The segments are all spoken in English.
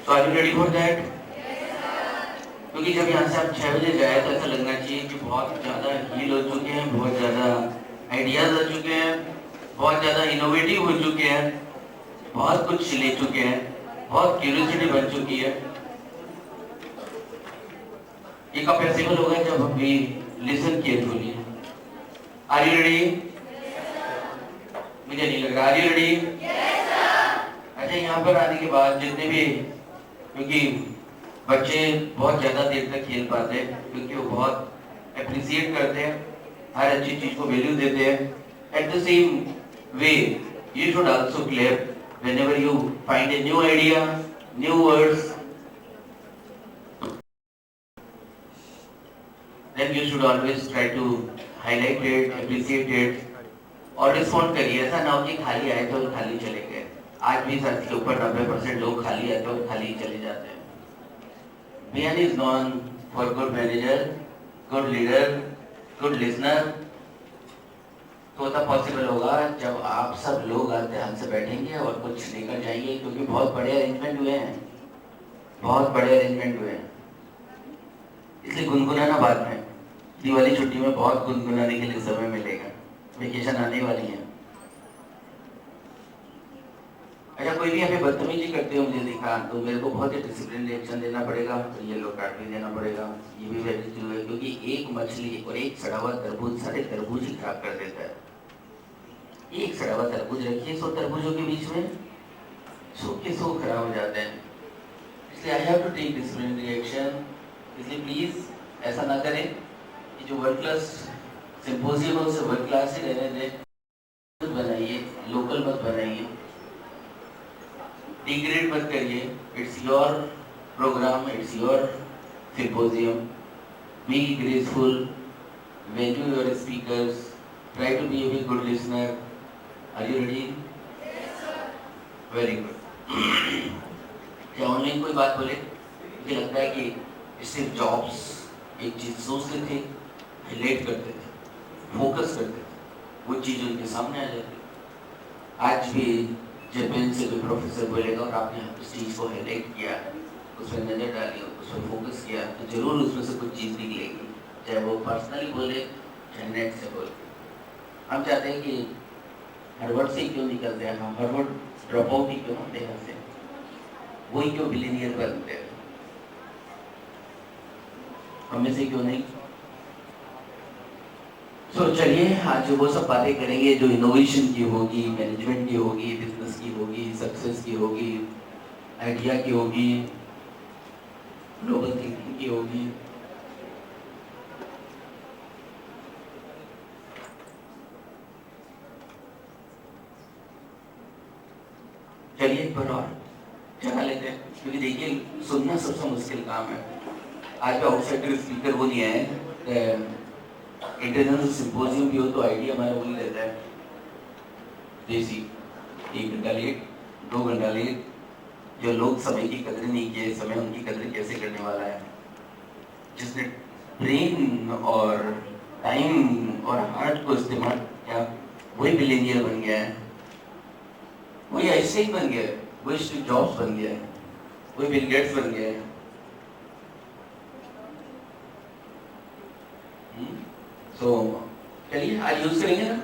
So are you ready for that? क्योंकि जब यहाँ से आप 6 बजे जाए तो ऐसा लगना चाहिए कि बहुत ज़्यादा हील हो चुके हैं, बहुत ज़्यादा आइडियाज आ चुके हैं, बहुत ज़्यादा इनोवेटिव हो चुके हैं, बहुत कुछ ले चुके हैं, बहुत क्यूरियोसिटी बन चुकी है। ये कब पॉसिबल होगा जब हम भी listen carefully. Are you ready? मुझे नहीं लग रहा। Are you ready? अच्छा, यहाँ पर आने के बाद जितने भी, क्योंकि बच्चे बहुत ज़्यादा देर तक खेल पाते हैं क्योंकि वो बहुत अप्रिसिएट करते हैं, हर अच्छी चीज़ को वैल्यू देते हैं। Eight the same way you should also clap whenever you find a new idea, new words, then you should always try to highlight it, appreciate it और रिस्पॉन्ड करिए। ऐसा ना हो कि खाली आए तो खाली चले गए। आज भी 60 के ऊपर 90% लोग खाली आते और खाली चले जाते हैं। Bihan is known for good manager, good leader, good listener। तो तब पॉसिबल होगा जब आप सब लोग आते हमसे बैठेंगे और कुछ लेकर जाएंगे, क्योंकि बहुत बड़े अरेंजमेंट हुए हैं, बहुत बड़े अरेंजमेंट हुए हैं। इसलिए गुनगुनाना बाद में, दिवाली छुट्टी में बहुत गुनगुनाने के लिए समय मिलेगा, वेकेशन आने वाली है। अच्छा, कोई भी यहाँ पे बदतमीजी करते हो मुझे दिखा तो मेरे को बहुत ही डिसिप्लिन रिएक्शन देना पड़ेगा, तो ये लो कार्ड भी देना पड़ेगा। ये भी वैलिड है क्योंकि एक मछली और एक सड़ा हुआ तरबूज सारे तरबूज ही खराब कर देता है। एक सड़ा हुआ तरबूज रखिए 100 तरबूजों के बीच में, 100 के 100 खराब हो जाते हैं। इसलिए I have to take discipline reaction. इसलिए प्लीज ऐसा ना करें कि जो वर्ल्ड क्लास सिंपोजियम है उसे वर्ल्ड क्लास ही रहने दें। बनाइए, लोकल मत बनाइए, डिग्रेड मत करिए। It's your programme, it's your symposium. Be graceful, value your speakers, try to be a good listener. Are you ready? Very good. क्या ऑनलाइन कोई बात बोले? मुझे लगता है कि सिर्फ जॉब्स एक चीज सोचते थे, हाईलाइट करते थे, फोकस करते थे, वो चीज उनके सामने आ जाती। आज भी जब से कोई प्रोफेसर बोलेगा और आपने उस चीज़ को हाईलाइट किया, उस पर नज़र डाली, उस पर फोकस किया, तो जरूर उसमें से कुछ चीज़ निकलेगी, चाहे वो पर्सनली बोले चाहे नेट से बोले। हम चाहते हैं कि हर वर्ड से क्यों निकलते हैं, हम हर वर्ड ड्रॉप आउट ही क्यों होते हैं, से वही क्यों बिलियनियर बनते हैं, हमें से क्यों नहीं। तो चलिए आज वो सब बातें करेंगे जो इनोवेशन की होगी, मैनेजमेंट की होगी, बिजनेस की होगी, सक्सेस की होगी, आइडिया की होगी, ग्लोबल थिंकिंग की होगी। चलिए एक बार और जगह लेते हैं, क्योंकि देखिए सुनना सबसे मुश्किल काम है। आज पे आउटसाइडर स्पीकर वो नहीं है, इंटरनेशनल सिंपोजियम भी हो तो आइडिया हमारा वही रहता है देसी। 1 घंटा लेट, 2 घंटा लेट, जो लोग समय की कदर नहीं किए, समय उनकी कदर कैसे करने वाला है। जिसने ब्रेन और टाइम और हार्ट को इस्तेमाल किया वही बिलियनियर बन गया है, वही आइंस्टाइन बन गया है, वही स्टीव जॉब्स बन गया है, वही बिल गेट्स बन गया है। तो चलिए आज यूज करेंगे ना,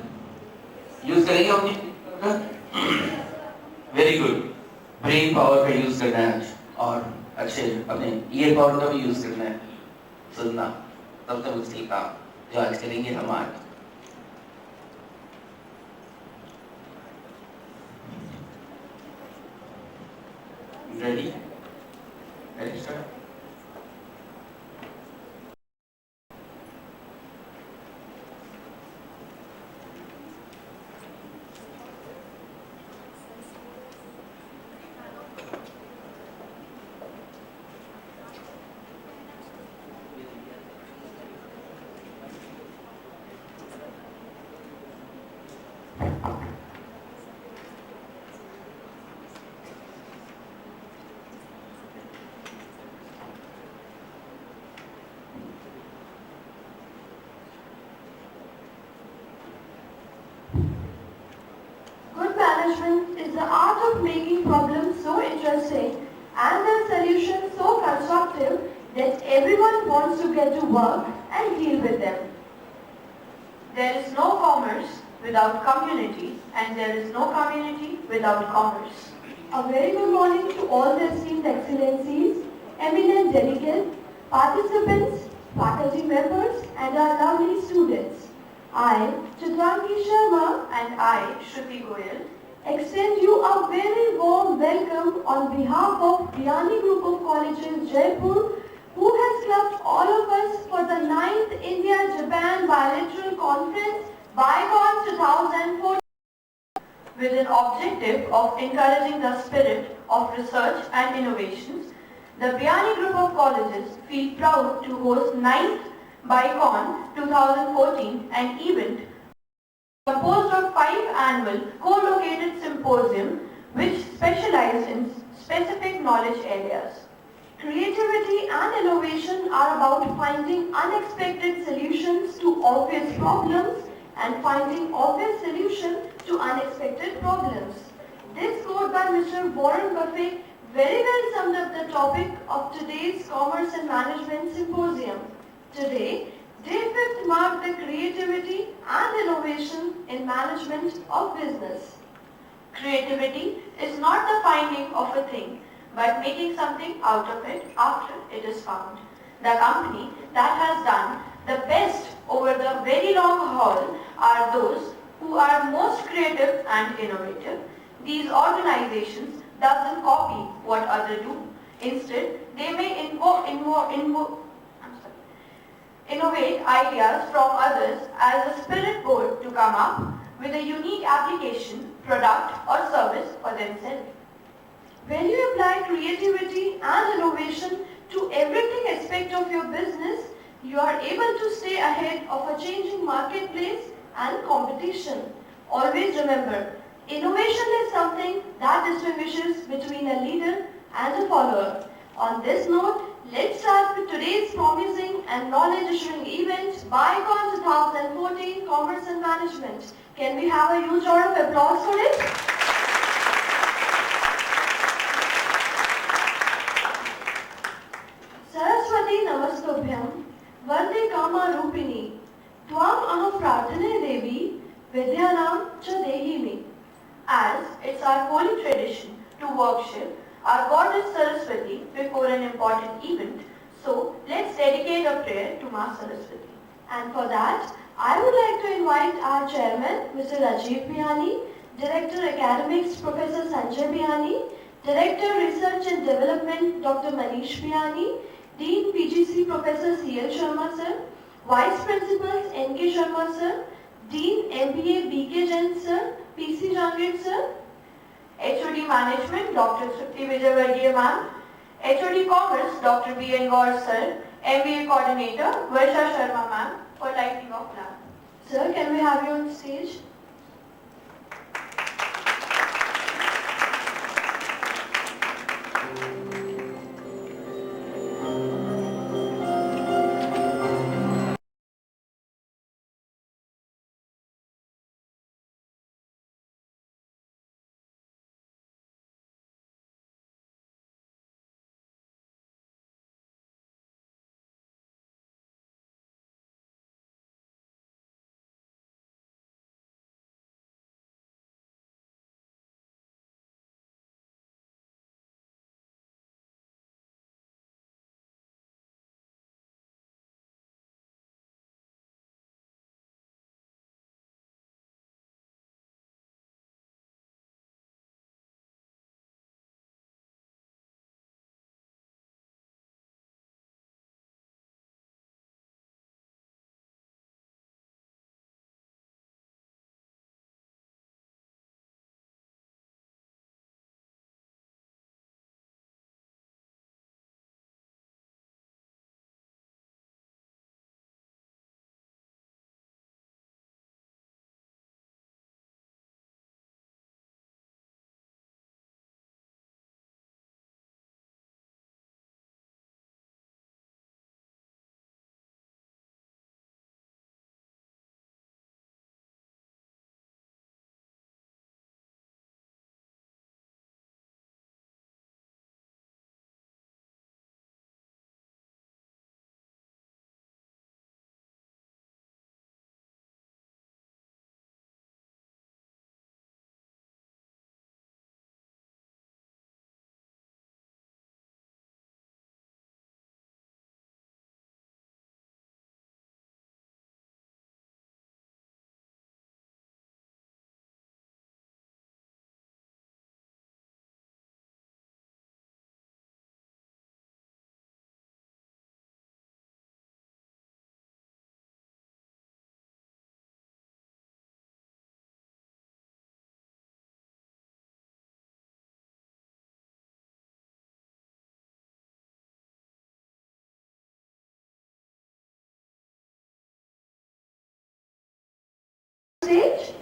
यूज करेंगे अपनी। वेरी गुड, ब्रेन पावर का यूज करना है आज, और अच्छे अपने ईयर पावर का भी यूज करना है। सुनना सबसे मुश्किल काम जो आज करेंगे हम आज। Ready? Ready start. get to work and deal with them. There is no commerce without community, and there is no community without commerce. A very good morning to all the esteemed excellencies, eminent delegates, participants, faculty members, and our lovely students. I, Chitrangi Sharma, And I, Shruti Goyal, extend you a very warm welcome on behalf of Biani Group of Colleges, Jaipur, who has clubbed all of us for the 9th India-Japan Bilateral Conference, BICON 2014, with an objective of encouraging the spirit of research and innovations. The Biani Group of Colleges feel proud to host 9th BICON 2014, an event composed of 5 annual co-located symposium which specialize in specific knowledge areas. creativity and innovation are about finding unexpected solutions to obvious problems and finding obvious solutions to unexpected problems. This quote by Mr. Warren Buffett very well summed up the topic of today's Commerce and Management Symposium. Today, Day 5th marked the creativity and innovation in management of business. Creativity is not the finding of a thing, but making something out of it after it is found. The company that has done the best over the very long haul are those who are most creative and innovative. These organizations doesn't copy what others do. Instead, they may innovate ideas from others as a spirit board to come up with a unique application, product or service for themselves. When you apply creativity and innovation to everything aspect of your business, you are able to stay ahead of a changing marketplace and competition. Always remember, innovation is something that distinguishes between a leader and a follower. On this note, let's start with today's promising and knowledge-sharing event, BICON 2014 Commerce and Management. Can we have a huge round of applause for it? Saraswati Namastobhyam, Vande Kama Rupini, Tvam Aham Prarthane Devi, Vidyanam Cha Dehi Me. As it's our holy tradition to worship our goddess Saraswati before an important event, so let's dedicate a prayer to Ma Saraswati. And for that, I would like to invite our chairman, Mr. Rajiv Biani, Director Academics, Professor Sanjay Biani, Director Research and Development, Dr. Manish Biani, Dean PGC, Professor C.L. Sharma sir, Vice Principals N.K. Sharma sir, Dean MBA B.K. Jain sir, P.C. Jangir sir, HOD Management, Dr. Tripti Vijayvargiya ma'am, HOD Commerce, Dr. B.N. Gaur sir, MBA Coordinator, Varsha Sharma ma'am, for lighting of lamp. Sir, can we have you on stage? stage?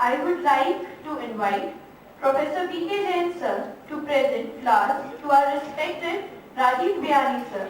I would like to invite Professor B.K. Jain sir to present flowers to our respected Rajiv Biyani sir.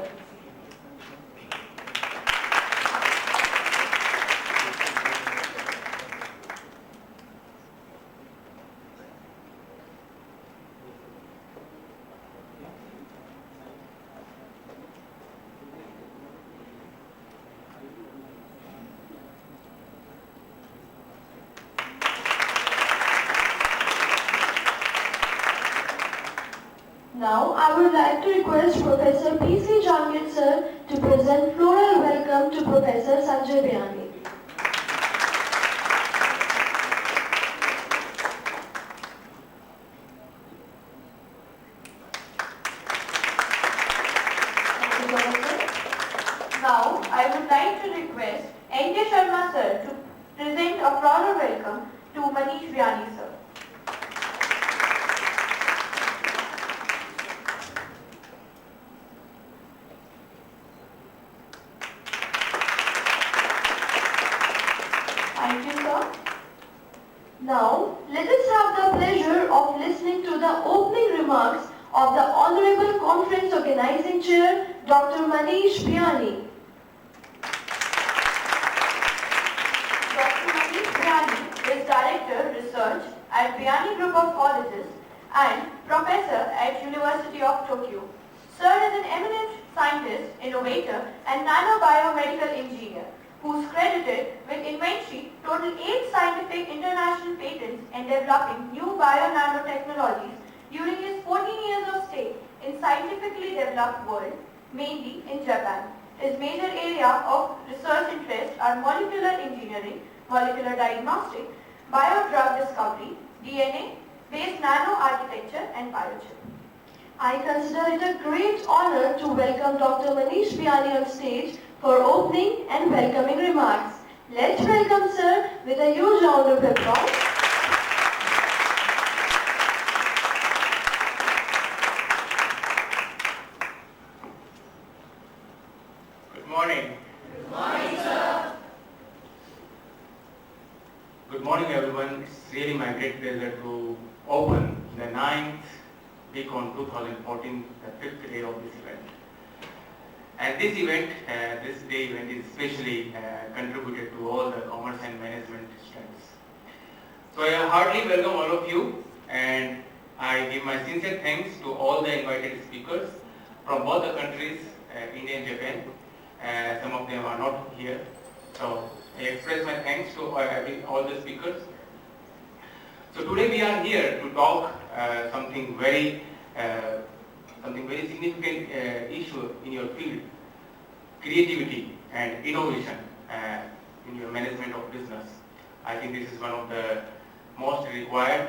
Now I would like to request Professor P.C. Jangid sir to present floral welcome to Professor Sanjay Biyani. Thank you, Professor. Now I would like to request N.K. Sharma sir to present a floral welcome to Manish Biyani sir. sir. Now, let us have the pleasure of listening to the opening remarks of the Honorable Conference Organizing Chair, Dr. Manish Biyani. Dr. Manish Biyani is Director Research at Biyani Group of Colleges and Professor at University of Tokyo. Sir is an eminent scientist, innovator and nanobiomedical engineer who is credited with inventory total 8 scientific international patents and developing new bio-nanotechnologies during his 14 years of stay in scientifically developed world, mainly in Japan. His major area of research interest are molecular engineering, molecular diagnostic, bio-drug discovery, DNA-based nano-architecture and biochip. I consider it a great honor to welcome Dr. Manish Biyani on stage for opening and welcoming remarks. Let's welcome sir with a huge round of applause. Good morning. Good morning, sir. Good morning, everyone. It's really my great pleasure to open the 9th Decon 2014, the 5th day of this event. And this event, this day event is especially contributed to all the commerce and management students. So I heartily welcome all of you, and I give my sincere thanks to all the invited speakers from both the countries, India and Japan. Some of them are not here. So I express my thanks to all the speakers. So today we are here to talk something very significant issue in your field, creativity and innovation in your management of business. I think this is one of the most required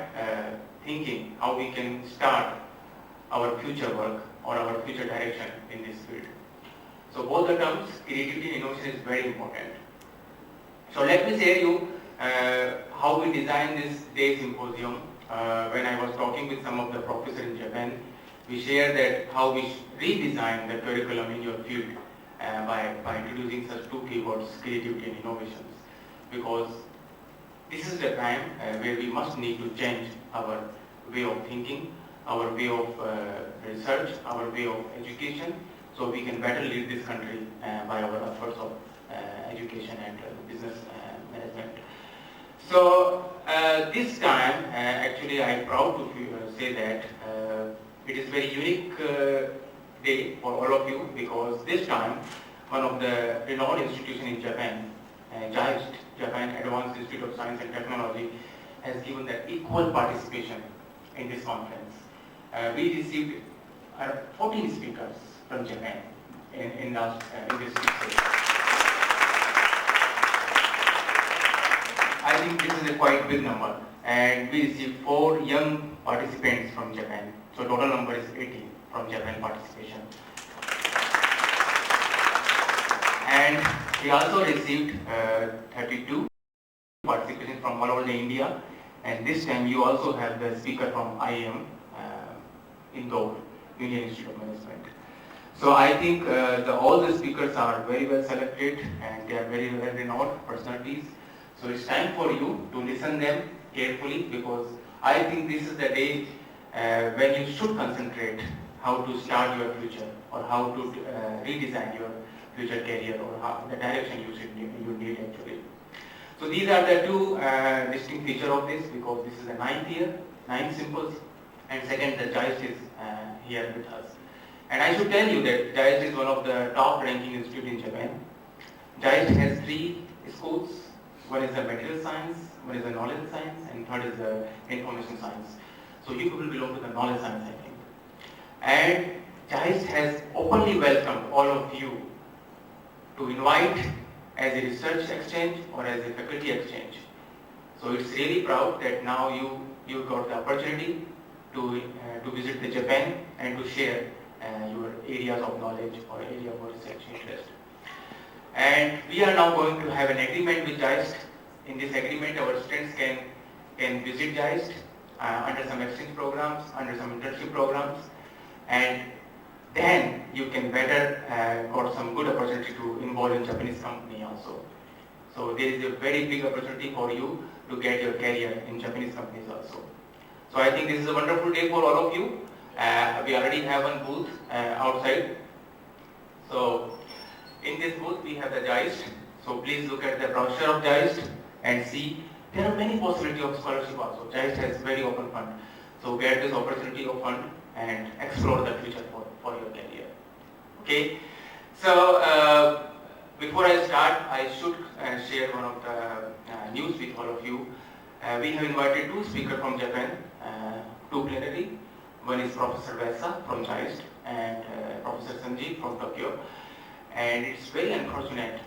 thinking, how we can start our future work or our future direction in this field. So both the terms, creativity and innovation, is very important. So let me share you how we designed this day symposium. When I was talking with some of the professors in Japan, we shared that how we redesign the curriculum in your field by introducing such two keywords, creativity and innovations, because this is the time where we must need to change our way of thinking, our way of research, our way of education, so we can better lead this country by our efforts of education and business management. So this time, actually, I am proud to say that it is very unique day for all of you, because this time one of the renowned institutions in Japan, JAIST, Japan Advanced Institute of Science and Technology, has given the equal participation in this conference. We received 14 speakers from Japan in this speech. I think this is a quite big number, and we received 4 young participants from Japan. So total number is 80 from Japan participation. And we also received 32 participation from all over India, and this time you also have the speaker from IIM, Indore, Indian Institute of Management. So I think all the speakers are very well selected, and they are very well renowned personalities. So it's time for you to listen them carefully, because I think this is the day when you should concentrate how to start your future, or how to redesign your future career, or how the direction you need actually. So these are the two distinct features of this, because this is the 9th year, 9 symposium, and second, the JAIST is here with us. And I should tell you that JAIST is one of the top ranking institutes in Japan. JAIST has 3 schools. One is the material science, one is the knowledge science, and third is the information science. So you people belong to the knowledge science, I think. And JAIST has openly welcomed all of you to invite as a research exchange or as a faculty exchange. So it's really proud that now you got the opportunity to visit the Japan and to share your areas of knowledge or area of research interest. And we are now going to have an agreement with JAIST. In this agreement, our students can visit JAIST under some exchange programs, under some internship programs, and then you can better got some good opportunity to involve in Japanese company also. So there is a very big opportunity for you to get your career in Japanese companies also. So I think this is a wonderful day for all of you. We already have one booth outside. So in this booth we have the JIST. So please look at the brochure of JIST and see there are many possibilities of scholarship also. JIST has very open fund. So get this opportunity of fund and explore the future for your career. Okay. So before I start, I should share one of the news with all of you. We have invited two speakers from Japan to plenary. One is Professor Vesa from JIST and Professor Sanjeev from Tokyo. And it's very unfortunate.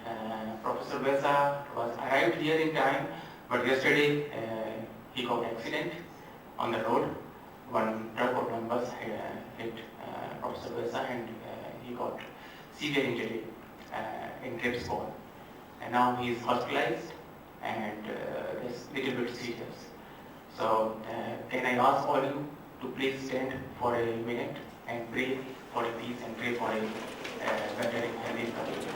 Professor Vesa was arrived here in time, but yesterday he got accident on the road. One truck or one bus hit Professor Vesa and he got severe injury in rib bone. And now he is hospitalized and is little bit serious. So can I ask all you to please stand for a minute and pray for a peace and pray for a better and healthy country.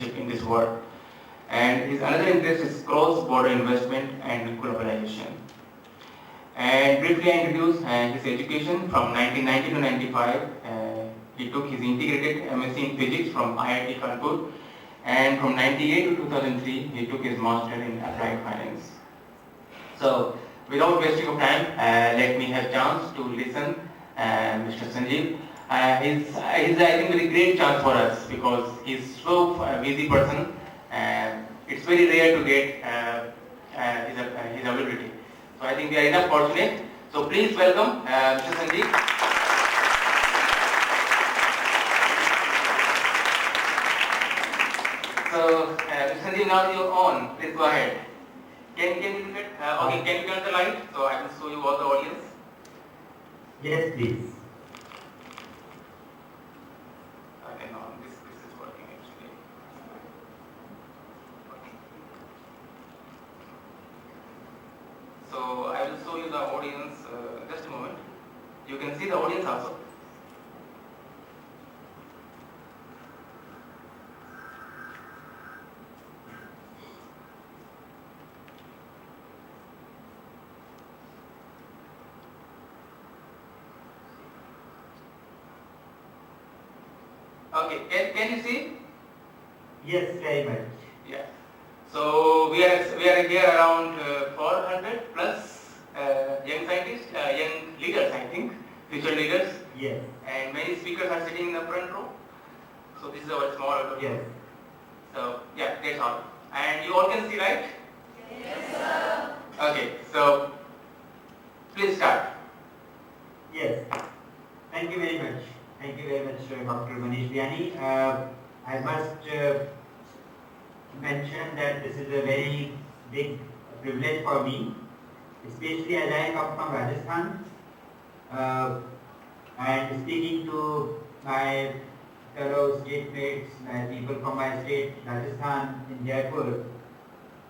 entrepreneurship in this world. And his another interest is cross-border investment and globalization. And briefly I introduce his education from 1990 to 95. He took his integrated MSc in physics from IIT Kanpur, and from 98 to 2003 he took his master in applied finance. So without wasting of time, let me have chance to listen Mr. Sanjeev. He's I think very great chance for us because he's so busy person. It's very rare to get his availability. So I think we are enough fortunate. So please welcome Mr. Sanjeev. So Mr. Sanjeev, now you're on. Please go ahead. Can you look at, okay, can you turn the light so I can show you all the audience? Yes, please. Okay, no, this is working actually. So I will show you the audience, just a moment. You can see the audience also. Okay, can you see? Yes, very much. Yeah. So we are here around 400 plus young scientists, young leaders, I think, future leaders. Yes. And many speakers are sitting in the front row. So this is our small auditorium. Yes. So yeah, that's all. And you all can see, right? Yes, sir. Okay, so please start. Yes. Thank you very much. Thank you very much, Dr. Manish Biani. I must mention that this is a very big privilege for me, especially as I come from Rajasthan and speaking to my fellow state mates, my people from my state, Rajasthan, in Jaipur,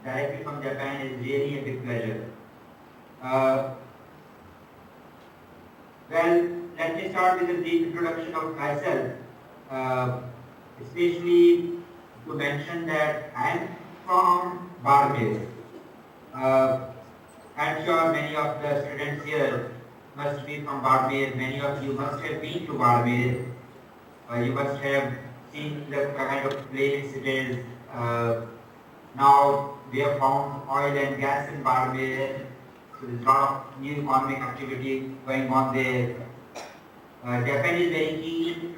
directly from Japan is really a big pleasure. Well, let me start with a brief introduction of myself, especially to mention that I am from Barmer. I'm sure many of the students here must be from Barmer. Many of you must have been to Barmer. You must have seen the kind of place it is. Now we have found oil and gas in Barmer. So there's a lot of new economic activity going on there. Japan is very keen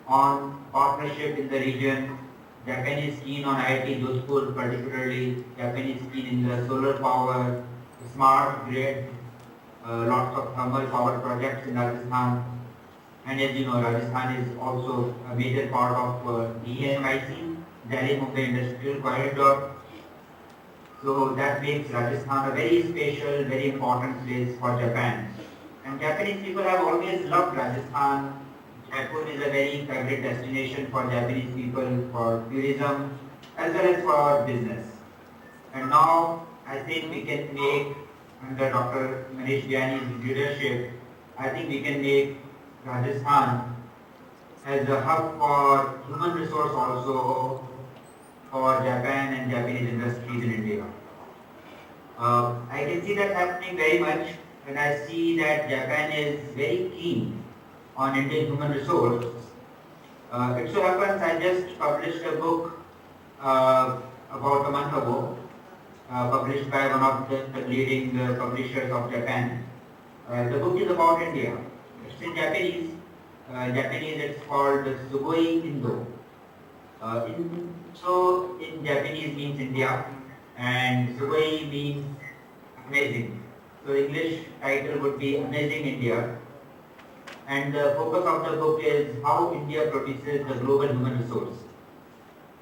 on partnership in the region. Japan is keen on IIT Jodhpur particularly. Japan is keen in the solar power, smart grid, lots of thermal power projects in Rajasthan. And as you know, Rajasthan is also a major part of DMIC, Delhi Mumbai Industrial Corridor. So that makes Rajasthan a very special, very important place for Japan. And Japanese people have always loved Rajasthan. Jaipur is a very favorite destination for Japanese people for tourism as well as for business. And now I think we can make, under Dr. Manish Biani's leadership, I think we can make Rajasthan as a hub for human resource also for Japan and Japanese industries in India. I can see that happening very much when I see that Japan is very keen on Indian human resource. It so happens I just published a book about a month ago, published by one of the leading publishers of Japan. The book is about India. It's in Japanese. Japanese it's called Sugoi Indo. So in Japanese means India and Sugoi means amazing. So the English title would be Amazing India. And the focus of the book is how India produces the global human resource.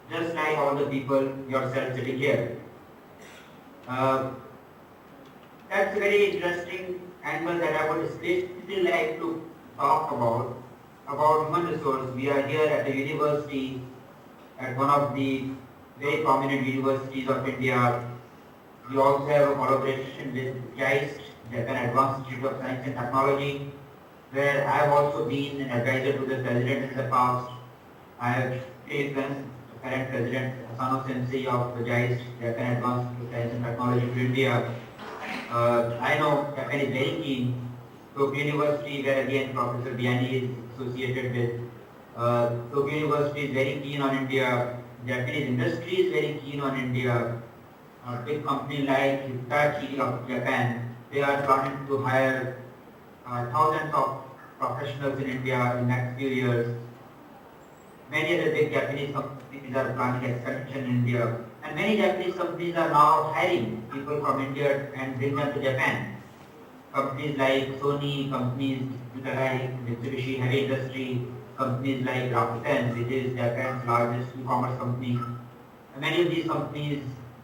Just like all the people yourself sitting here. That's a very interesting angle that I would especially like to talk about human resource. We are here at a university, at one of the very prominent universities of India. We also have a collaboration with JAIST, Japan Advanced Institute of Science and Technology, where I have also been an advisor to the president in the past. I have taken current President Asano Sensei of the JICE, Japan Advanced Science and Technology to India. I know Japan is very keen. Tokyo University, where again Professor Biani is associated with. Tokyo University is very keen on India. Japanese industry is very keen on India. Big company like Hitachi of Japan, they are planning to hire thousands of professionals in India in next few years. Many other big Japanese companies are planning expansion in India, and many Japanese companies are now hiring people from India and bring them to Japan. Companies like Sony, companies like Mitsubishi Heavy Industry, companies like Rakuten, which is Japan's largest e-commerce company. And many of these companies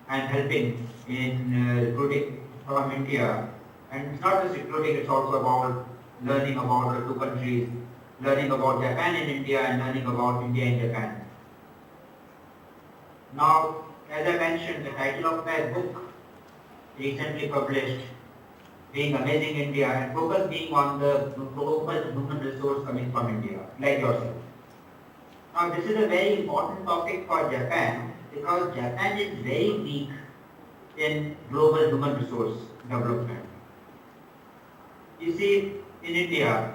I am helping in recruiting from India. And it's not just recruiting, it's also about learning about the two countries, learning about Japan and India, and learning about India and Japan. Now, as I mentioned, the title of my book, recently published, Being Amazing India, and focus being on the global human resource coming from India, like yourself. Now, this is a very important topic for Japan because Japan is very weak in global human resource development. You see, in India,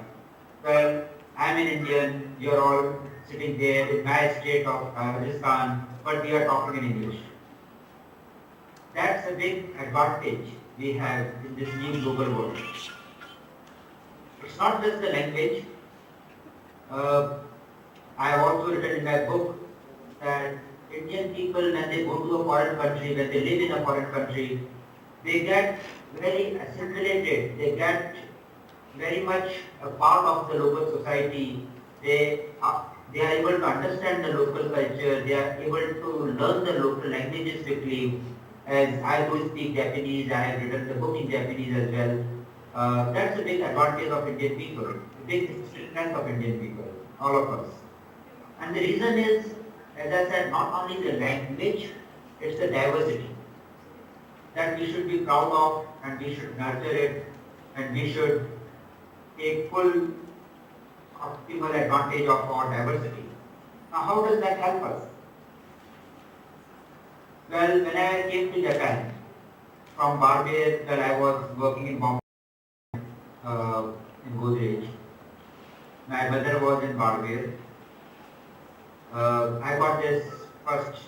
well, I'm an Indian, you're all sitting there in my state of Rajasthan, but we are talking in English. That's a big advantage we have in this new global world. It's not just the language. I have also written in my book that Indian people, when they go to a foreign country, when they live in a foreign country, they get very assimilated, they get very much a part of the local society. They are able to understand the local culture, they are able to learn the local languages quickly. As I do speak Japanese, I have written the book in Japanese as well. That's a big advantage of Indian people, a big strength of Indian people, all of us. And the reason is, as I said, not only the language, it's the diversity that we should be proud of, and we should nurture it, and we should take full optimal advantage of our diversity. Now, how does that help us? Well, when I came to Japan from Barbados, where I was working in Bombay, in Godrej, my mother was in Barbados. I got this first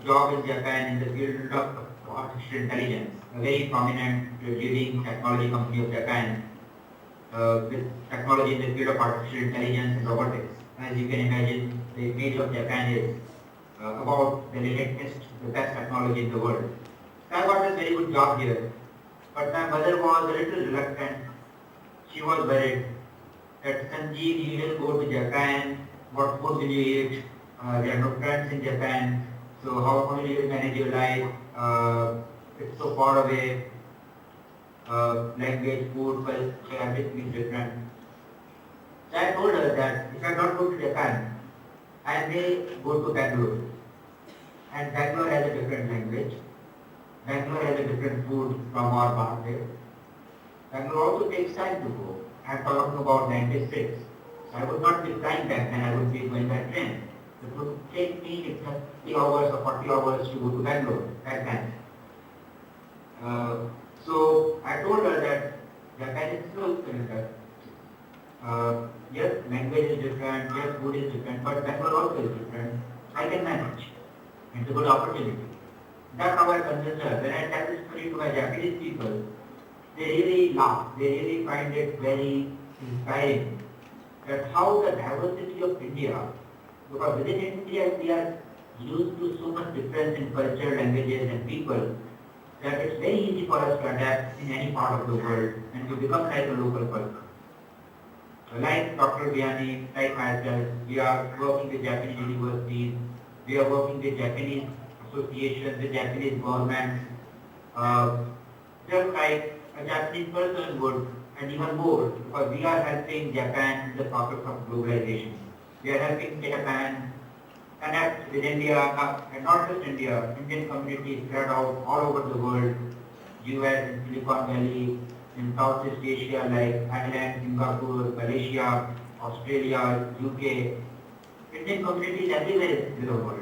job in Japan in the field of artificial intelligence, a very prominent leading technology company of Japan with technology in the field of artificial intelligence and robotics. As you can imagine, the image of Japan is about the latest, the best technology in the world. So I got this very good job here, but my mother was a little reluctant. She was worried that Sanjeev, you will go to Japan, what food will you eat? There are no friends in Japan, so how will you manage your life? It's so far away. Language, food, culture, everything is different. So I told her that if I don't go to Japan, I may go to Bangalore. And Bangalore has a different language. Bangalore has a different food from our Bombay. Bangalore also takes time to go. I'm talking about 96. So I would not be flying back then, I would be going by train. It would take me 30 hours or 40 hours to go to Bangalore back then. So I told her that Japan is so similar. Yes, language is different, yes, food is different, but Bangalore also is different. I can manage. It's a good opportunity. That's how I convinced her. When I tell this story to my Japanese people, they really laugh. They really find it very inspiring that how the diversity of India, because within India we are used to so much difference in culture, languages and people, that it's very easy for us to adapt in any part of the world and to become like a local person. So like Dr. Biani, like myself, we are working with Japanese universities, we are working with Japanese associations, with Japanese governments, just like a Japanese person would, and even more, because we are helping Japan in the process of globalization. We are helping Japan connect with India, and not just India, Indian communities spread out all over the world, US, in Silicon Valley, in Southeast Asia like Thailand, Singapore, Malaysia, Australia, UK, Indian communities everywhere in the world.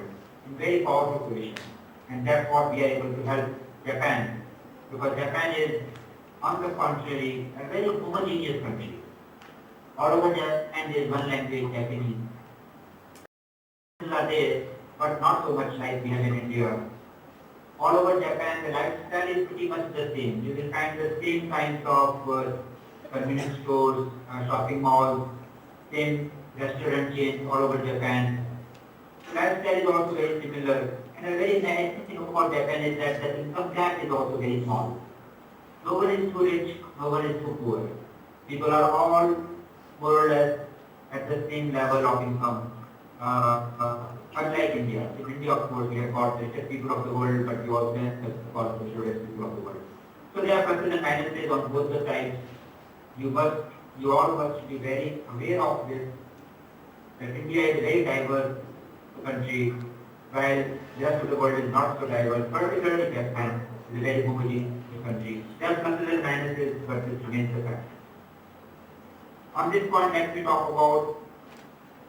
in very powerful position. And that's what we are able to help Japan, because Japan is, on the contrary, a very homogeneous country. All over Japan there is one language, Japanese. Are there, but not so much like we have in India. All over Japan, the lifestyle is pretty much the same. You will find the same kinds of convenience stores, shopping malls, same restaurant chains all over Japan. The lifestyle is also very similar. And a very nice thing about Japan is that the income gap is also very small. No one is too rich, no one is too poor. People are all more or less at the same level of income. Unlike India. In India, of course, we have got the richest people of the world, but we also have got the richest people of the world. So there are pluses and minuses on both the sides. You all must be very aware of this, that India is a very diverse country, while the rest of the world is not so diverse, particularly Japan is a very homogeneous country. There are pluses and minuses, but this remains the fact. On this point, let me talk about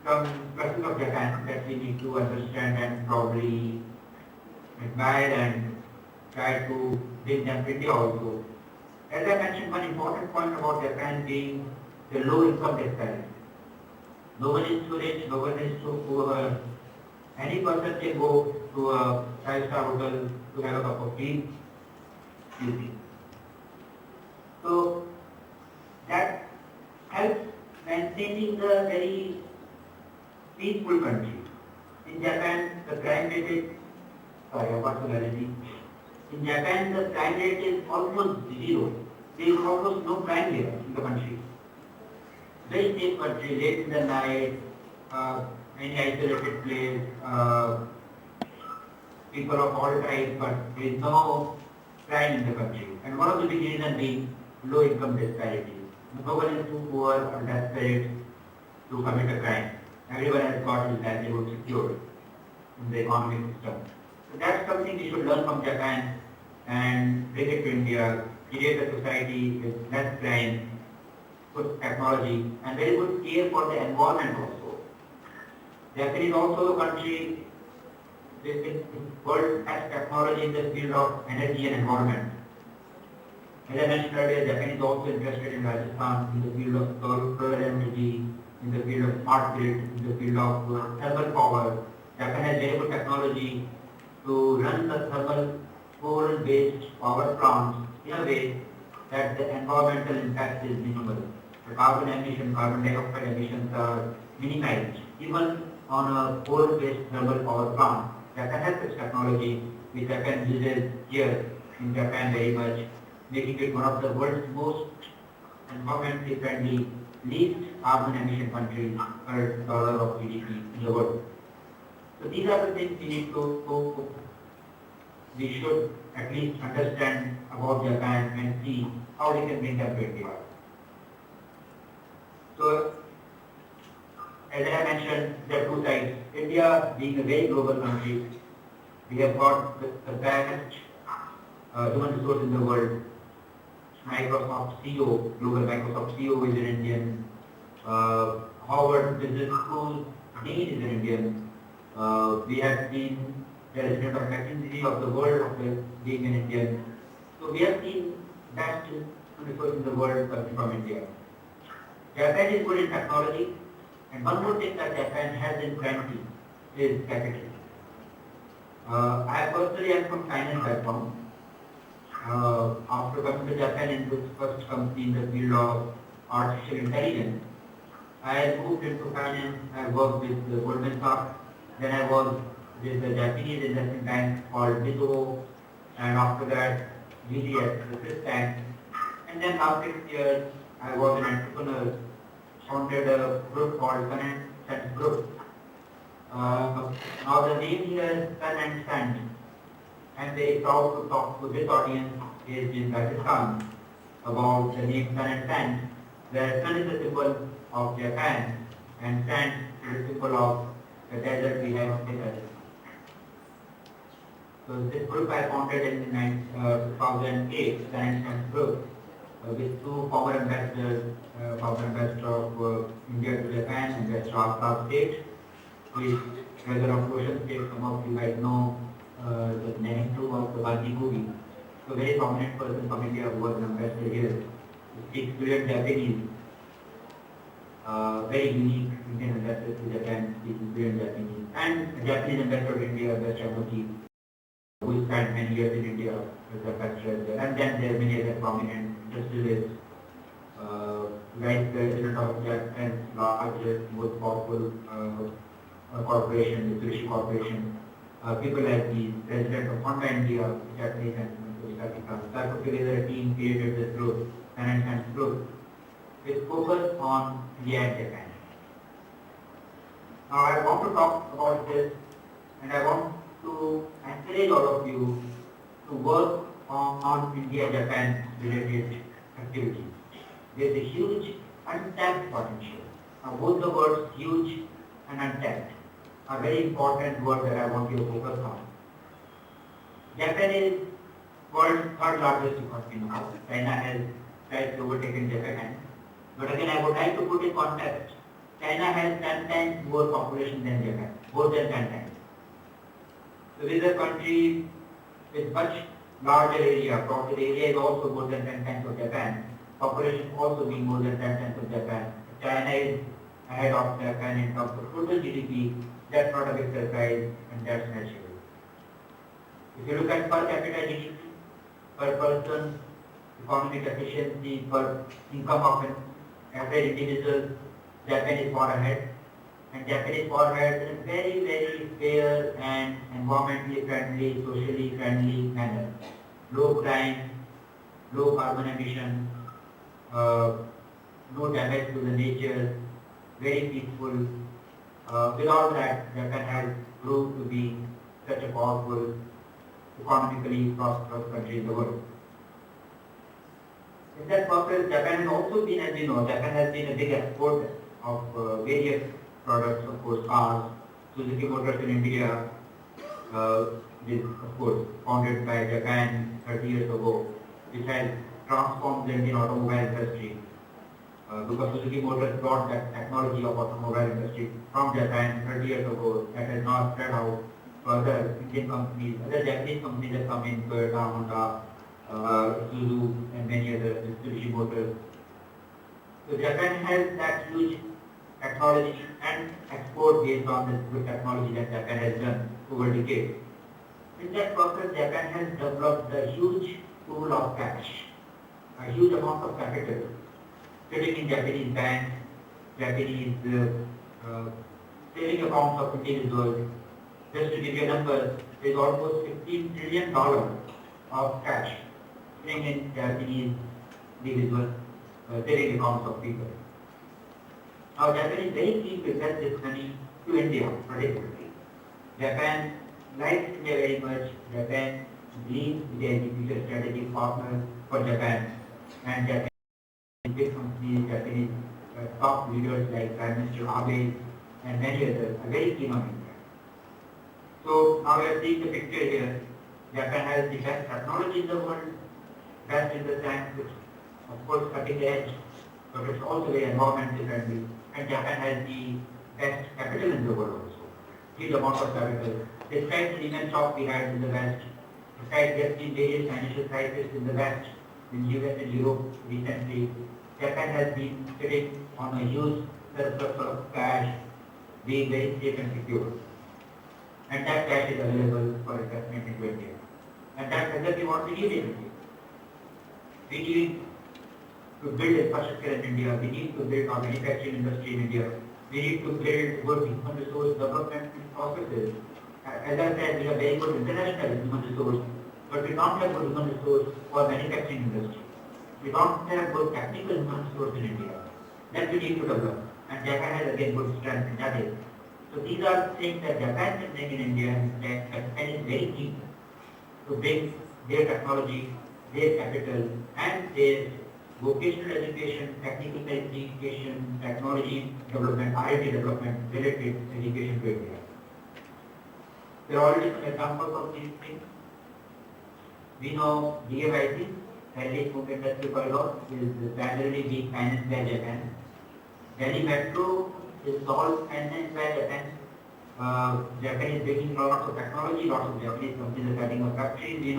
some pluses of Japan that we need to understand and probably admire and try to bring them to India also. As I mentioned, one important point about Japan being the low income disparity. No one is too rich, no one is too poor. Any person can go to a 5-star hotel to have a cup of tea. Easy. So that helps maintaining the very peaceful country. In Japan, the crime rate is, in Japan, the crime rate is almost zero. There is almost no crime here in the country. Very safe country, late in the night, any isolated place, people of all types, but there is no crime in the country. And one of the big reasons being low income disparity. No one is too poor or desperate to commit a crime. Everyone has got his livelihood secured in the economic system. So that's something we should learn from Japan and bring it to India, create a society with less crime, good technology, and very good care for the environment also. Japan is also a country with world best technology in the field of energy and environment. As I mentioned earlier, Japan is also interested in Rajasthan in the field of solar energy, in the field of smart grid, in the field of thermal power. Japan has very good technology to run the thermal coal-based power plants in a way that the environmental impact is minimal. The carbon emission, carbon dioxide emissions are minimized. Even on a coal-based thermal power plant, Japan has this technology which Japan uses here in Japan very much, making it one of the world's most environmentally friendly, least carbon emission countries per dollar of GDP in the world. So these are the things we should at least understand about Japan and see how we can bring them to India. So, as I mentioned, there are two sides. India being a very global country, we have got the best human resource in the world. Microsoft CEO, global Microsoft CEO is an Indian. Harvard Business School Dean is an Indian. We have seen the president of McKinsey of the world being an Indian. So we have seen best resources in the world coming from India. Japan is good in technology, and one more thing that Japan has in plenty is capital. I personally am from finance background. After coming to Japan into its first company in the field of artificial intelligence, I moved into finance. I worked with Goldman Sachs. Then I was with the Japanese investment bank called Mizuho, and after that GDS, the Swiss bank. And then after 6 years, I was an entrepreneur, founded a group called Sun and Sand Group. Now the name here is Sun and Sand. I'm very proud to talk to this audience based in Rajasthan about the name Sun and Sand, where sun is the symbol of Japan and sand is the symbol of the desert we have with us. So this group I founded in 2008, Sun and Sand Group, with two former ambassadors, former ambassador of India to Japan, Ambassador of State, who is Whether of Ocean State, some of you might know the name too of the Bandi movie. So very prominent person from India who was an ambassador here. Speaks fluent Japanese. Very unique Indian ambassador to Japan, speaking fluent Japanese. And a Japanese ambassador to India, Best Shamoti, who spent many years in India as ambassador as well. And then there are many other prominent industrialists, like President of Japan's largest, most powerful corporation, Mitsubishi Corporation. People like the President of Honda India, Japanese and that put together a team created this group, management group, with focus on India and Japan. Now I want to talk about this, and I want to encourage all of you to work on India-Japan related activities. There is a huge untapped potential. Now both the words huge and untapped are very important words that I want you to focus on. Japan is world's third largest economy now. China has tried to overtake Japan. But again, I would like to put in context. China has 10 times more population than Japan, more than 10 times. So this is a country with much larger area. Probably the area is also more than 10 times of Japan. Population also being more than 10 times of Japan. China is ahead of Japan in terms of total GDP. That's not a big surprise, and that's natural. If you look at per capita GDP, per person, economic efficiency, per income of an average individual, Japan is far ahead. And Japan is far ahead in a very, very fair and environmentally friendly, socially friendly manner. Low crime, low carbon emission, no damage to the nature, very peaceful. Without that, Japan has proved to be such a powerful, economically prosperous country in the world. In that process, Japan has also been, as you know, Japan has been a big exporter of various products, of course, cars. Suzuki Motors in India is, of course, founded by Japan 30 years ago, which has transformed the Indian automobile industry. Because Suzuki Motors brought that technology of automobile industry from Japan 30 years ago, that has now spread out to other Indian companies, other Japanese companies that come in, Toyota, Honda, Suzuki, and many other Mitsubishi Motors. So Japan has that huge technology and export based on this good technology that Japan has done over decades. In that process, Japan has developed a huge pool of cash, a huge amount of capital, sitting in Japanese banks, Japanese saving accounts of individuals. Just to give you a number, there is almost $15 trillion of cash sitting in Japanese individual saving accounts of people. Now Japan is very keen to invest this money to India particularly. Japan likes India very much. Japan believes India is a future strategic partner for Japan, and Japan big companies, Japanese top leaders like Prime Minister Abe and many others are very keen on India. So now we are seeing the picture here. Japan has the best technology in the world, best in the sense, which of course cutting edge, but it's also very environmentally friendly. And Japan has the best capital in the world also, huge amount of capital. Despite the immense shock we had in the West, despite there being various financial crises in the West, in US and Europe recently, Japan has been sitting on a huge surplus of cash, being very safe and secure. And that cash is available for investment in India. And that's exactly what we need in India. We need to build infrastructure in India, we need to build our manufacturing industry in India, we need to build good human resource development processes. As I said, we have very good international human resource, but we don't have good human resource for manufacturing industry. We don't have good technical human resource in India. That we need to develop. And Japan has again good strength in that area. So these are things that Japan can bring in India, and Japan is very keen to bring their technology, their capital, and their vocational education, technical education, technology development, R&D development, related education to India. There are already some examples of these things. We know DFIC, Delhi Food Industry Corridor, is primarily being financed by Japan. Delhi Metro is all financed by Japan. Japan is bringing lots of technology, lots of Japanese companies are setting up factories,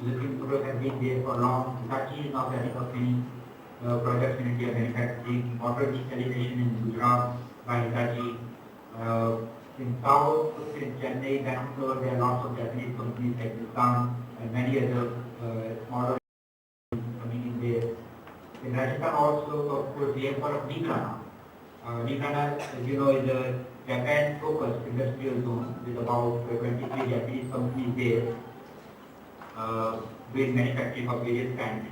Philippine products have been there for long. Hitachi is now setting up many projects in India, manufacturing, water desalination in Gujarat by Hitachi. In South, in Chennai, Bangalore, there are lots of Japanese companies like Nissan and many other smaller coming in there. In Rajasthan also, of course, we have got of Nigrana. Nigrana, as you know, is a Japan-focused industrial zone with about 23 Japanese companies there doing manufacturing of various kinds.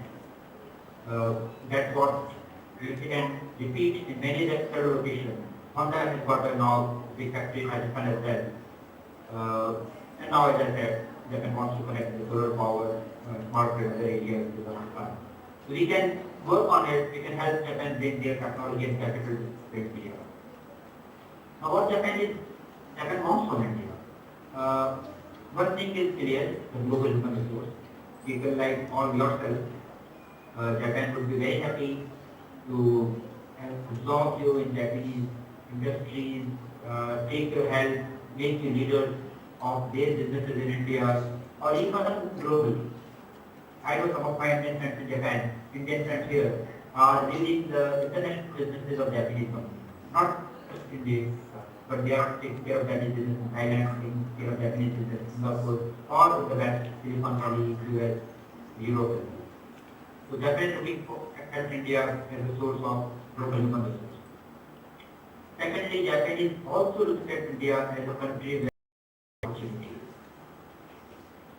That's what we can repeat in many other locations. Honda has got a now big factory in Rajasthan as well. And now, as I said, Japan wants to connect the solar power, smart grid, other areas with Rajasthan. So we can work on it, we can help Japan bring their technology and capital to India. Now what Japan wants from India. One thing is clear, the global human resource. People like all yourself, Japan would be very happy to absorb you in Japanese industries, take your help, make you leaders of their businesses in India or even globally. I know some of my Indian friends in Japan, Indian friends here, are leading the international businesses of Japanese companies. Not just India, but they are taking care of Japanese business in Thailand, taking care of Japanese business in Singapore, or in the West, Silicon Valley, US, Europe. So Japan is looking at India as a source of global human resources. Secondly, Japan is also looking at India as a country where opportunity.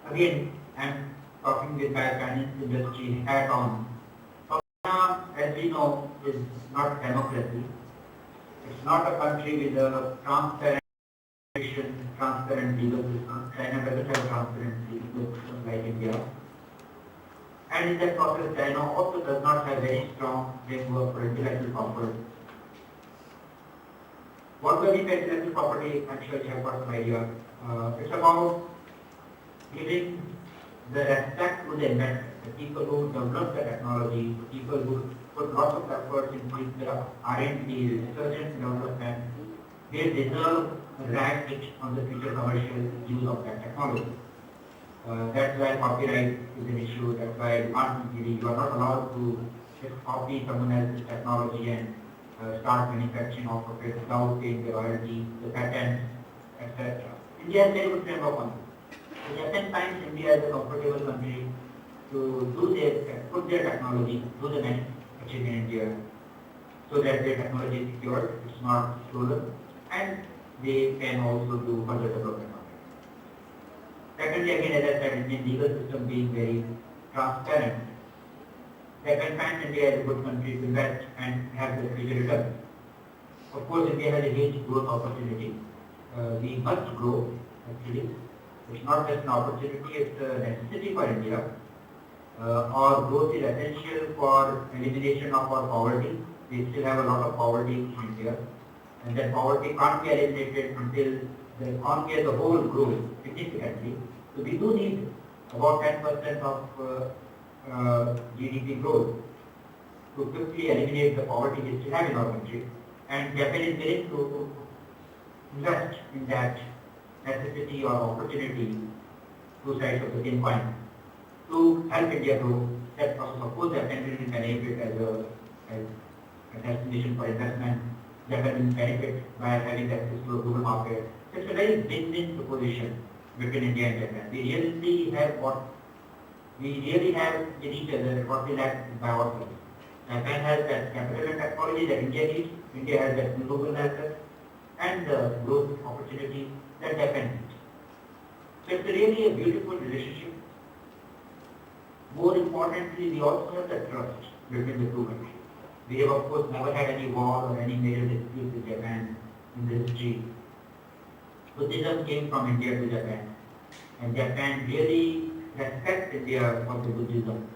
Again, I am talking with my finance industry hat on. China, as we know, is not democracy. It's not a country with a transparent legal system. China doesn't have a transparent legal system like India. And in that process, China also does not have very strong framework for intellectual property. What do I mean by intellectual property? I'm sure you have got some idea. It's about giving the respect to the inventors, the people who develop the technology, the people who put lots of efforts into the R&D, research and development. They deserve a right on the future commercial use of that technology. That's why copyright is an issue. That's why you are not allowed to just copy someone else's technology and start manufacturing off of it without paying the royalty, the patents, etc. India has very good framework on this. So Japan finds India as a comfortable country to put their technology, do the manufacturing in India, so that their technology is secured, it's not stolen, and they can also do further development of it. Secondly, again, as I said, Indian legal system being very transparent, Japan finds India as a good country to invest and have the future return. Of course, India has a huge growth opportunity. We must grow, actually. It's not just an opportunity, it's a necessity for India. Our growth is essential for elimination of our poverty. We still have a lot of poverty in India. And that poverty can't be eliminated until the economy as a whole grows significantly. So we do need about 10% of GDP growth to quickly eliminate the poverty we still have in our country. And Japan is willing to invest in that necessity or opportunity, two sides of the same coin, to help India grow. That process, of course, Japan will benefit as a destination for investment. Japan will benefit by having access to a global market. It's a very win-win proposition between India and Japan. We really have in each other what we lack by ourselves. Japan has that capital and technology that India needs. India has that global asset and the growth opportunity that Japan needs. So it's really a beautiful relationship. More importantly, we also have the trust between the two countries. We have, of course, never had any war or any major dispute with Japan in the history. Buddhism came from India to Japan, and Japan really respects India for the Buddhism.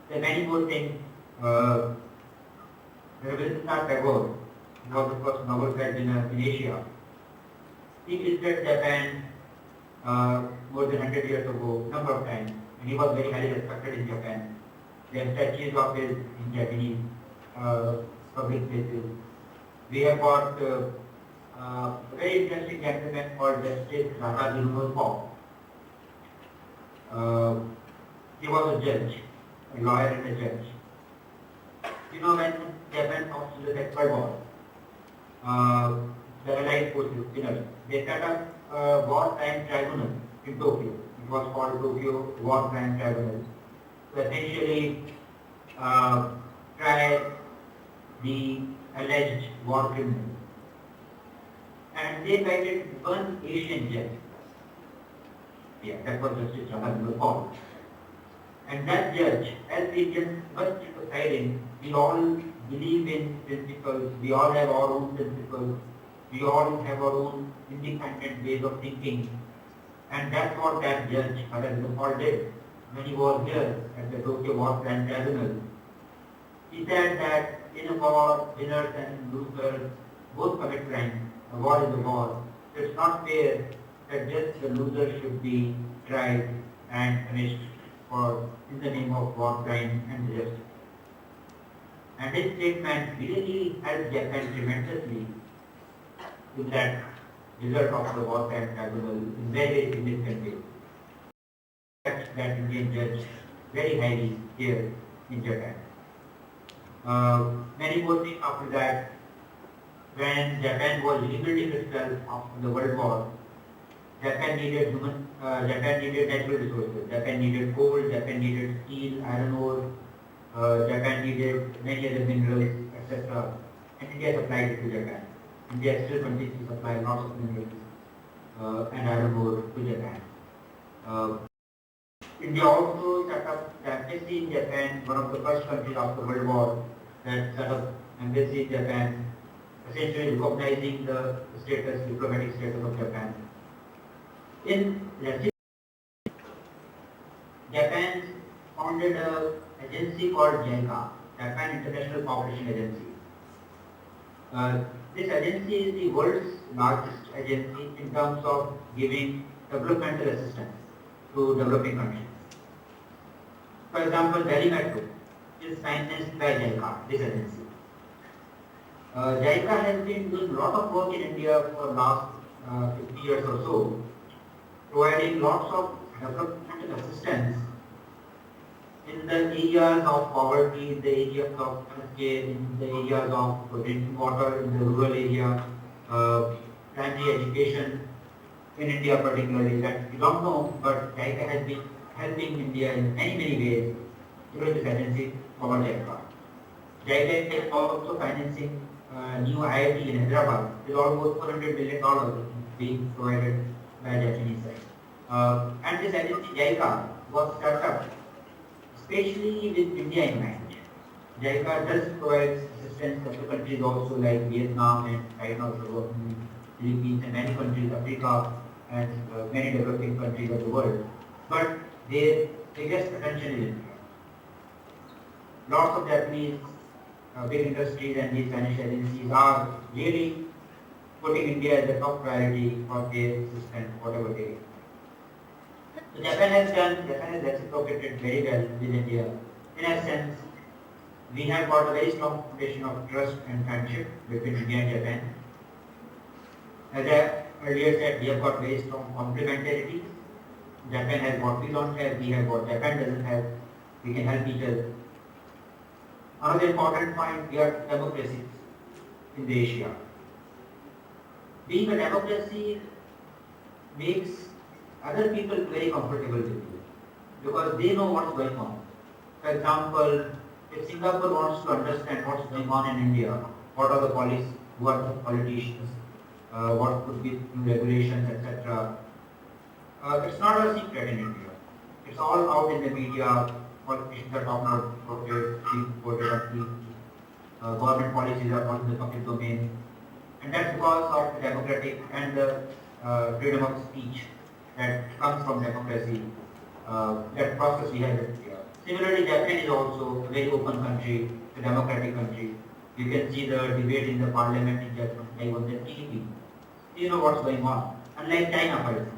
There are many more things. Rabindranath Tagore was the first Nobel Prize winner in Asia. He visited Japan more than 100 years ago, number of times, and he was very highly respected in Japan. There are statues of his in Japanese public places. We have got a very interesting gentleman called Justice Rajaguru. He was a judge, a lawyer and a judge. You know, when Japan comes to the Second War, the Allied forces, they set up a wartime tribunal in Tokyo. It was called Tokyo Wartime Tribunal. To essentially try the alleged war criminals. And they cited one Asian judge. Yeah, that was Justice Rajaguru. And that judge, as Indians must deciding, we all believe in principles, we all have our own principles, we all have our own independent ways of thinking. And that's what that judge, Rajaguru, did when he was here at the Tokyo War Tribunal. He said that in a war, winners and losers both commit crime. A war is a war. So it's not fair that just the loser should be tried and punished for in the name of war crime and justice. And his statement really helped Japan tremendously with that result of the war crime tribunal in very significant way. That Indian judge very highly here in Japan. Many more things after that, when Japan was rebuilding itself after the World War, Japan needed natural resources. Japan needed coal, Japan needed steel, iron ore, Japan needed many other minerals, etc. And India supplied it to Japan. India still continues to supply lots of minerals and iron ore to Japan. India also set up the embassy in Japan, one of the first countries after World War that set up embassy in Japan, essentially recognizing the diplomatic status of Japan. In Japan founded an agency called JICA, Japan International Cooperation Agency. This agency is the world's largest agency in terms of giving developmental assistance to developing countries. For example, Delhi Metro is financed by JICA, this agency. JICA has been doing a lot of work in India for the last 50 years or so, providing lots of developmental assistance in the areas of poverty, in the areas of healthcare, in the areas of drinking water, in the rural area, primary education in India particularly. That you don't know, but JICA has been helping India in many ways through this agency called JICA. JICA is also financing new IIT in Hyderabad with almost $400 million being provided by Japanese side. And this agency JICA was set up especially with India in mind. JICA does provide assistance to countries also like Vietnam and China, Philippines and many countries, Africa and many developing countries of the world. But their biggest attention is India. Lots of Japanese big industries and these financial agencies are really putting India as a top priority for their assistance, whatever they do. So Japan has reciprocated very well with India. In a sense, we have got a very strong foundation of trust and friendship between India and Japan. As I earlier said, we have got very strong complementarity. Japan has what we don't have, we have what Japan doesn't have. We can help each other. Another important point, we are democracies in the Asia. Being a democracy makes other people very comfortable with you because they know what's going on. For example, if Singapore wants to understand what's going on in India, what are the policies, who are the politicians, what could be regulations, etc. It's not a secret in India. It's all out in the media. Politicians are talking about it, being quoted on TV. Government policies are not in the public domain. And that's because of the democratic and the freedom of speech that comes from democracy, that process we have in India. Similarly, Japan is also a very open country, a democratic country. You can see the debate in the parliament in Japan, like on the TV. You know what's going on, unlike China, for example.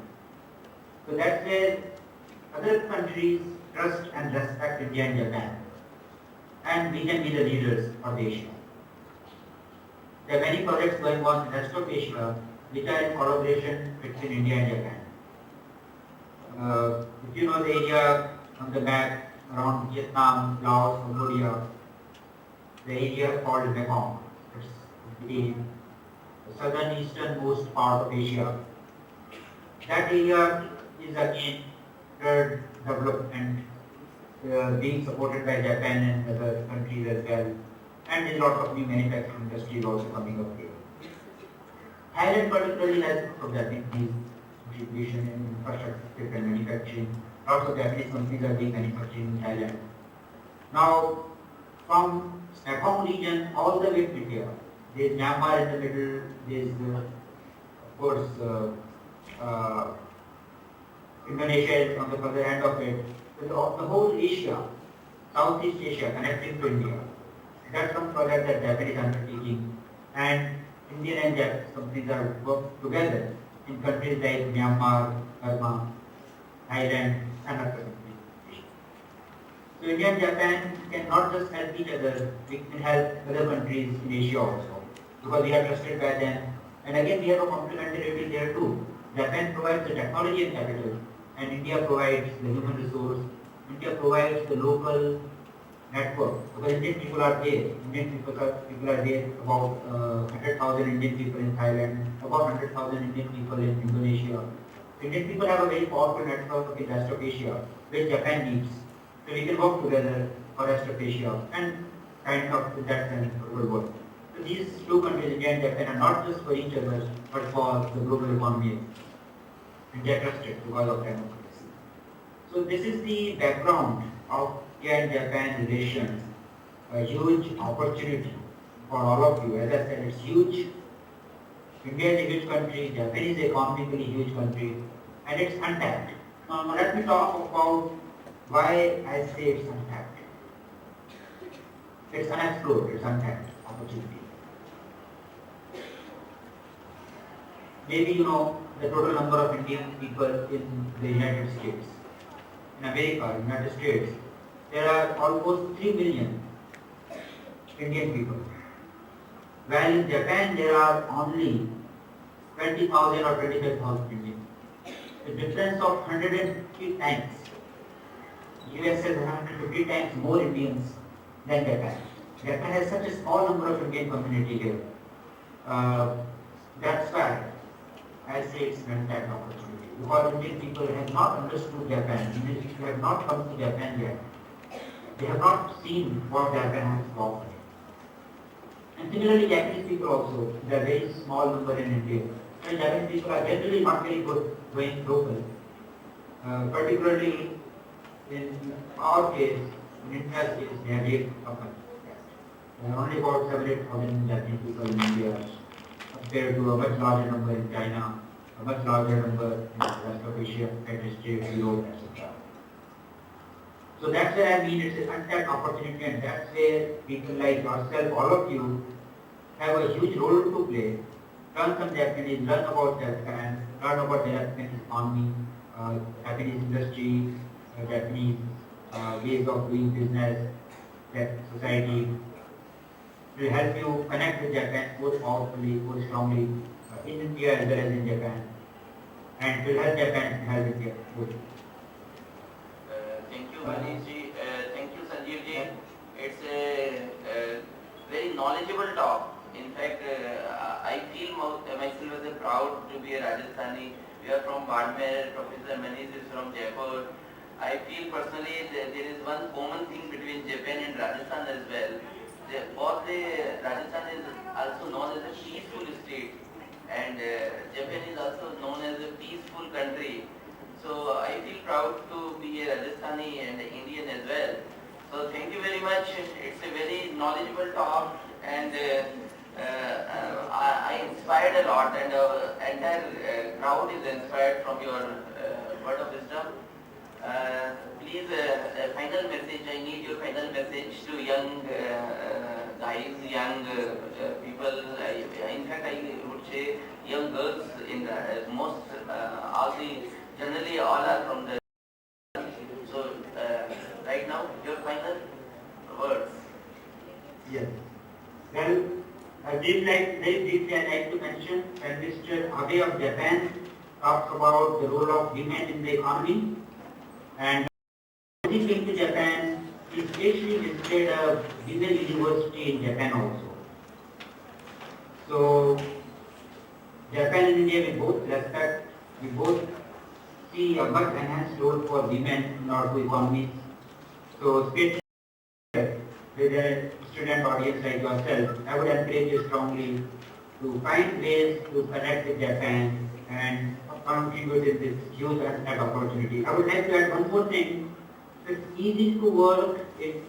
So that's where other countries trust and respect India and Japan. And we can be the leaders of Asia. There are many projects going on in the rest of Asia which are in collaboration between India and Japan. If you know the area on the map around Vietnam, Laos, Cambodia, the area called Mekong. It's the southern easternmost part of Asia. That area is again under development, being supported by Japan and other countries as well. And there is a lot of new manufacturing industries also coming up here. Thailand particularly has from Japanese contribution in infrastructure and manufacturing. Lots of Japanese companies are being manufactured in Thailand. Now, from Mekong region all the way to India, there is Myanmar in the middle, there is of course Indonesia is on the further end of it. So the whole Asia, Southeast Asia connecting to India. That's some project that Japan is undertaking, and Indian and Japanese companies are working together in countries like Myanmar, Burma, Thailand, and other countries. So India and Japan can not just help each other, we can help other countries in Asia also, because we are trusted by them. And again, we have a complementarity there too. Japan provides the technology and capital, and India provides the human resource. India provides the local network, because Indian people are there. Indian people are there, about 100,000 Indian people in Thailand, about 100,000 Indian people in Indonesia. Indian people have a very powerful network in the rest of Asia, which Japan needs. So we can work together for rest of Asia and kind of in that sense global world. So these two countries, India and Japan, are not just for each other, but for the global economy. And they are trusted because of democracy. So this is the background of India and Japan relations. A huge opportunity for all of you. As I said, it's huge. India is a huge country, Japan is economically huge country, and it's untapped. Now let me talk about why I say it's untapped. It's unexplored, it's untapped opportunity. Maybe you know the total number of Indian people in the United States. In America, United States, there are almost 3 million Indian people. While in Japan there are only 20,000 or 25,000 Indians. The difference of 150 times. US has 150 times more Indians than Japan. Japan has such a small number of Indian community here. That's why I say it's an untapped opportunity. Because Indian people have not understood Japan. Indian people have not come to Japan yet. They have not seen what Japan has to offer. And similarly, Japanese people also, they are very small number in India. And Japanese people are generally not very good going local. Particularly in our case, in India's case, they are very upper. There are only about 7,000 Japanese people in India compared to a much larger number in China, a much larger number in the rest of Asia, United States, Europe, etc. So that's where I mean it's an untapped opportunity, and that's where people like yourself, all of you, have a huge role to play. Learn some Japanese, learn about Japan, learn about the Japanese economy, Japanese industry, Japanese ways of doing business, that society. Will help you connect with Japan more powerfully, more strongly in India as well as in Japan, and will help Japan and help India both. Thank you, Manish ji. Thank you, Sanjeev ji. It's a very knowledgeable talk. In fact, I feel myself as proud to be a Rajasthani. We are from Badmer, Professor Manish is from Jaipur. I feel personally that there is one common thing between Japan and Rajasthan as well. Both Rajasthan is also known as a peaceful state, and Japan is also known as a peaceful country. So I feel proud to be a Rajasthani and an Indian as well. So thank you very much. It's a very knowledgeable talk, and I inspired a lot, and entire crowd is inspired from your word of wisdom. Please, a final message. I need your final message to young guys, young people. In fact, I would say young girls. In most, all the generally all are from the. So right now, your final words. Yes. Well, Very briefly, I'd like to mention that Mr. Abe of Japan talks about the role of women in the economy, and when he came to Japan, he especially visited a women university in Japan also. So, Japan and India, we both respect, we both see a much enhanced role for women in our two economies. So, especially with a student audience like yourself, I would encourage you strongly to find ways to connect with Japan and contribute in this huge net opportunity. I would like to add one more thing. It's easy to work in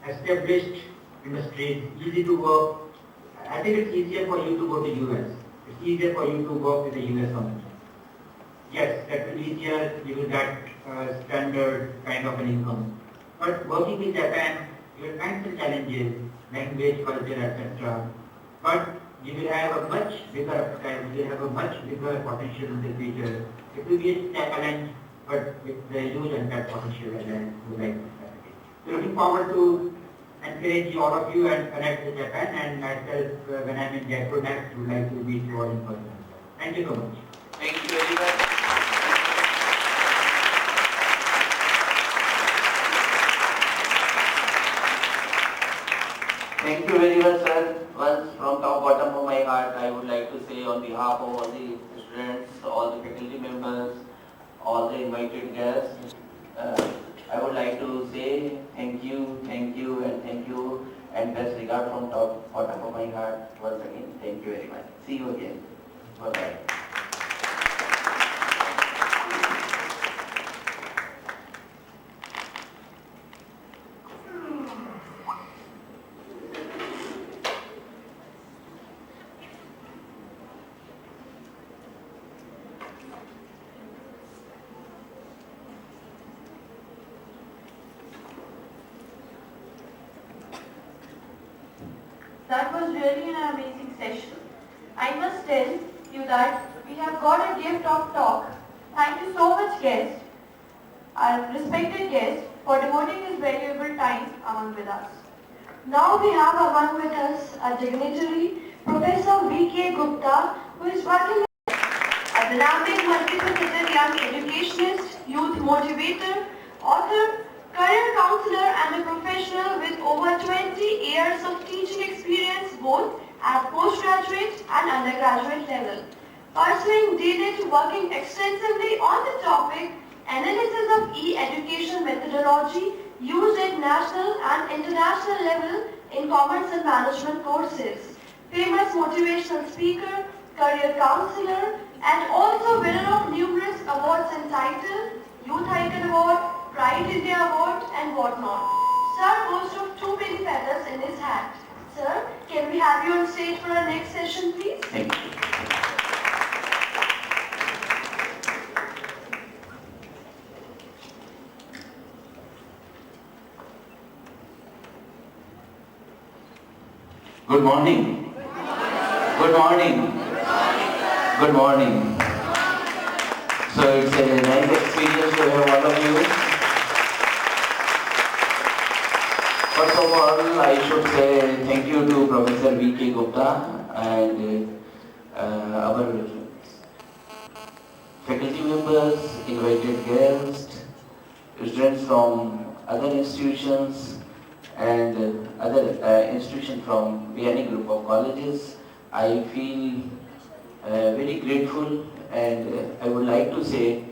established industries, easy to work. I think it's easier for you to go to US. It's easier for you to work with a US company. Yes, that will be easier, you will get standard kind of an income. But working in Japan, you will find some challenges, language, culture, etc. But you will have a much bigger upside, you will have a much bigger potential in the future. It will be a challenge, but with the huge untapped potential, as I would like to say. So looking forward to encourage all of you and connect with Japan, and myself, when I'm in Jaipur next, would like to meet you all in person. Thank you so much. Thank you very much. Thank you very much, sir. Once from top bottom of my heart, I would like to say on behalf of all the students, all the faculty members, all the invited guests, I would like to say thank you, and best regard from top bottom of my heart. Once again, thank you very much. See you again. Bye-bye. That was really an amazing session. I must tell you that we have got a gift of talk. Thank you so much, guest, our respected guest, for devoting his valuable time among with us. Now we have among with us a dignitary, Professor V.K. Gupta, who is working a dynamic, multifaceted young educationist, youth motivator, author, career counselor and a professional with over 20 years of teaching experience both at postgraduate and undergraduate level. Pursuing DLIT, working extensively on the topic analysis of e-education methodology used at national and international level in commerce and management courses. Famous motivational speaker, career counselor, and also winner of numerous awards entitled Youth Icon Award, Pride India Award, and whatnot. Sir boasts of too many feathers in his hat. Sir, can we have you on stage for our next session, please? Thank you. Good morning. Good morning. Good morning. So it's a nice experience to have all of you. First of all, I should say thank you to Professor V.K. Gupta and our faculty members, invited guests, students from other institutions and other institutions from Vianney Group of Colleges. I feel very grateful, and I would like to say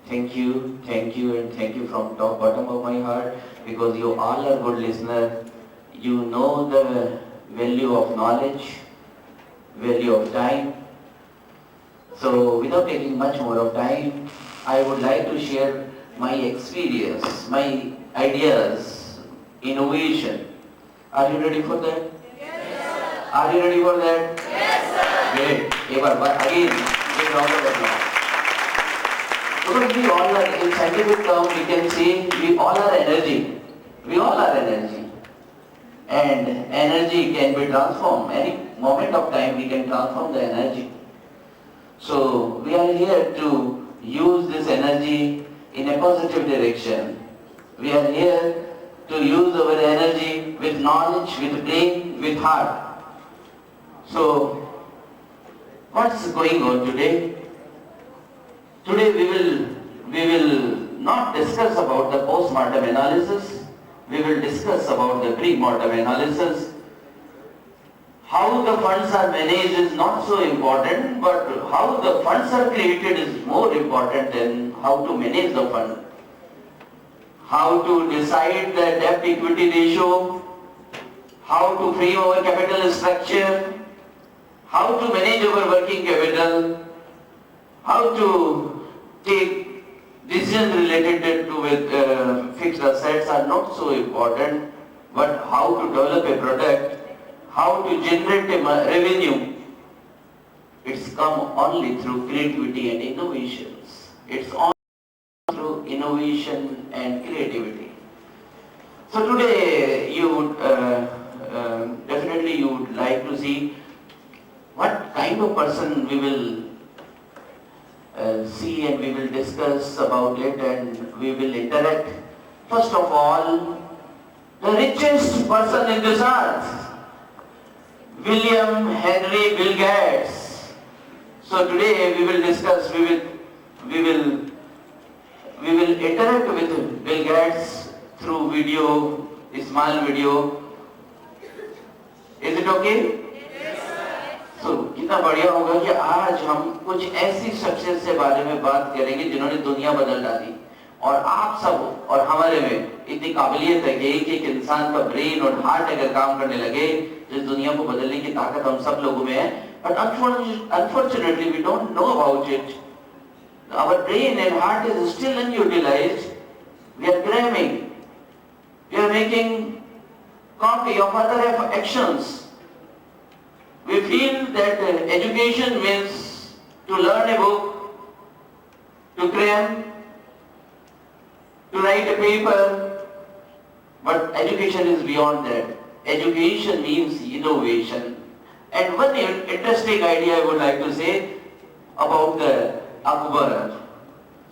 thank you, and thank you from top bottom of my heart, because you all are good listeners. You know the value of knowledge, value of time. So without taking much more of time, I would like to share my experience, my ideas, innovation. Are you ready for that? Yes, sir. Are you ready for that? Yes, sir. Great. Again, big round of applause. Because we all are, in scientific term, we can say we all are energy. We all are energy. And energy can be transformed. Any moment of time we can transform the energy. So we are here to use this energy in a positive direction. We are here to use our energy with knowledge, with brain, with heart. So, what's going on today? Today we will not discuss about the post-mortem analysis. We will discuss about the pre-mortem analysis. How the funds are managed is not so important, but how the funds are created is more important than how to manage the fund. How to decide the debt equity ratio, how to frame our capital structure, how to manage our working capital, how to take decisions related to with fixed assets are not so important, but how to develop a product, how to generate a revenue, it's come only through creativity and innovations. It's only through innovation and creativity. So today you would definitely you would like to see what kind of person we will see, and we will discuss about it, and we will interact. First of all, the richest person in this earth, William Henry Bill Gates. So today we will discuss, we will interact with Bill Gates through video, a small video. Is it okay? तो कितना बढ़िया होगा कि आज हम कुछ ऐसी शख्सियत से बारे में बात करेंगे जिन्होंने दुनिया बदल डाली, और आप सब और हमारे में इतनी काबिलियत है कि एक इंसान का ब्रेन और हार्ट अगर काम करने लगे तो इस दुनिया को बदलने की ताकत हम सब लोगों में है. But unfortunately we don't know about it. Our brain and heart is still unutilized. We are cramming. We are making copy of other actions. We feel that education means to learn a book, to cram, to write a paper, but education is beyond that. Education means innovation. And one interesting idea I would like to say about the Akbar,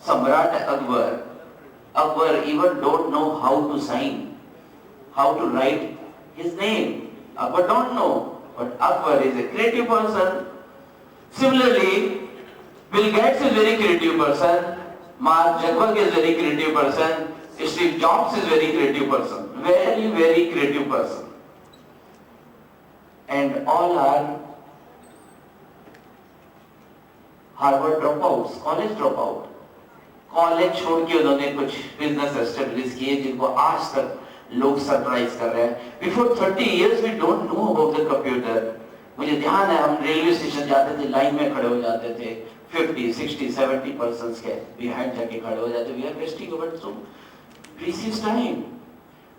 Samrat Akbar. Akbar even don't know how to sign, how to write his name. Akbar don't know. But Akbar is a creative person. Similarly, Bill Gates is a very creative person. Mark Zuckerberg is a very creative person. Steve Jobs is a very creative person. Very, very creative person. And all are Harvard dropouts, college dropout. College छोड़ के उन्होंने कुछ business establish किए जिनको आज तक लोग surprise कर रहे हैं. Before 30 years we don't know about the computer. मुझे ध्यान है हम रेलवे स्टेशन जाते थे, लाइन में खड़े हो जाते थे, 50, 60, 70 पर्सन्स के बिहाइंड जाके खड़े हो जाते. We are wasting our so precious time.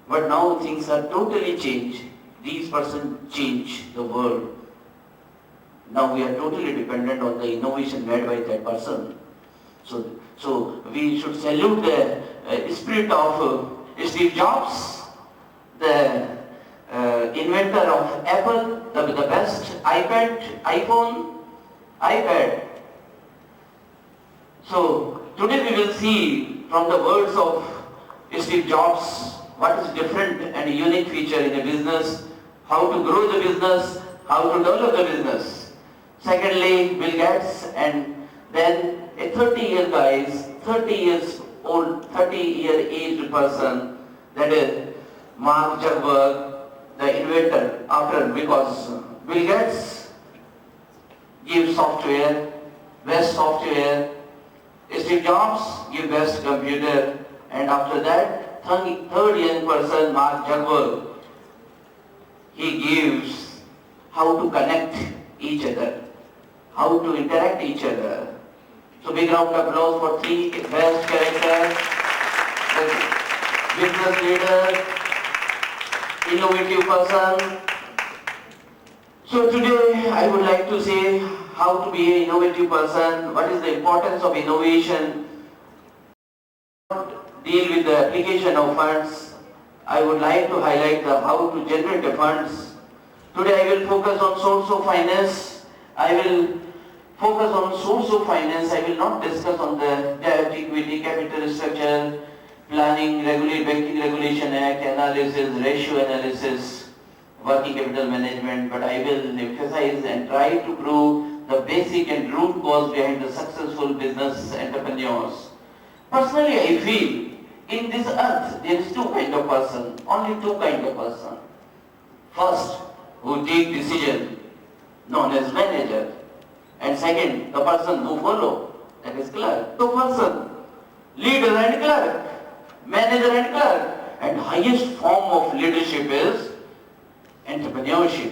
But now things are totally change. These persons change the world. Now we are totally dependent on the innovation made by that person. So we should salute the spirit of Steve Jobs, the inventor of Apple, the best iPad, iPhone, iPad. So today we will see from the words of Steve Jobs what is different and unique feature in a business, how to grow the business, how to develop the business. Secondly, Bill Gates, and then a 30 years old, 30-year aged person, that is Mark Zuckerberg, the inventor, because Bill Gates gives software, best software, Steve Jobs gives best computer, and after that, third young person, Mark Zuckerberg, he gives how to connect each other, how to interact each other. So big round of applause for three best characters, the business leader, innovative person. So today I would like to say how to be an innovative person, what is the importance of innovation, deal with the application of funds. I would like to highlight how to generate the funds. Today I will focus on source of finance. I will focus on source of finance. I will not discuss on the debt, equity, capital structure, planning, banking regulation act, analysis, ratio analysis, working capital management, but I will emphasize and try to prove the basic and root cause behind the successful business entrepreneurs. Personally, I feel in this earth there is two kind of person, only two kind of person. First, who take decision, known as manager, and second, the person who follow, that is clerk. Two person, leader and clerk, manager and clerk, and highest form of leadership is entrepreneurship,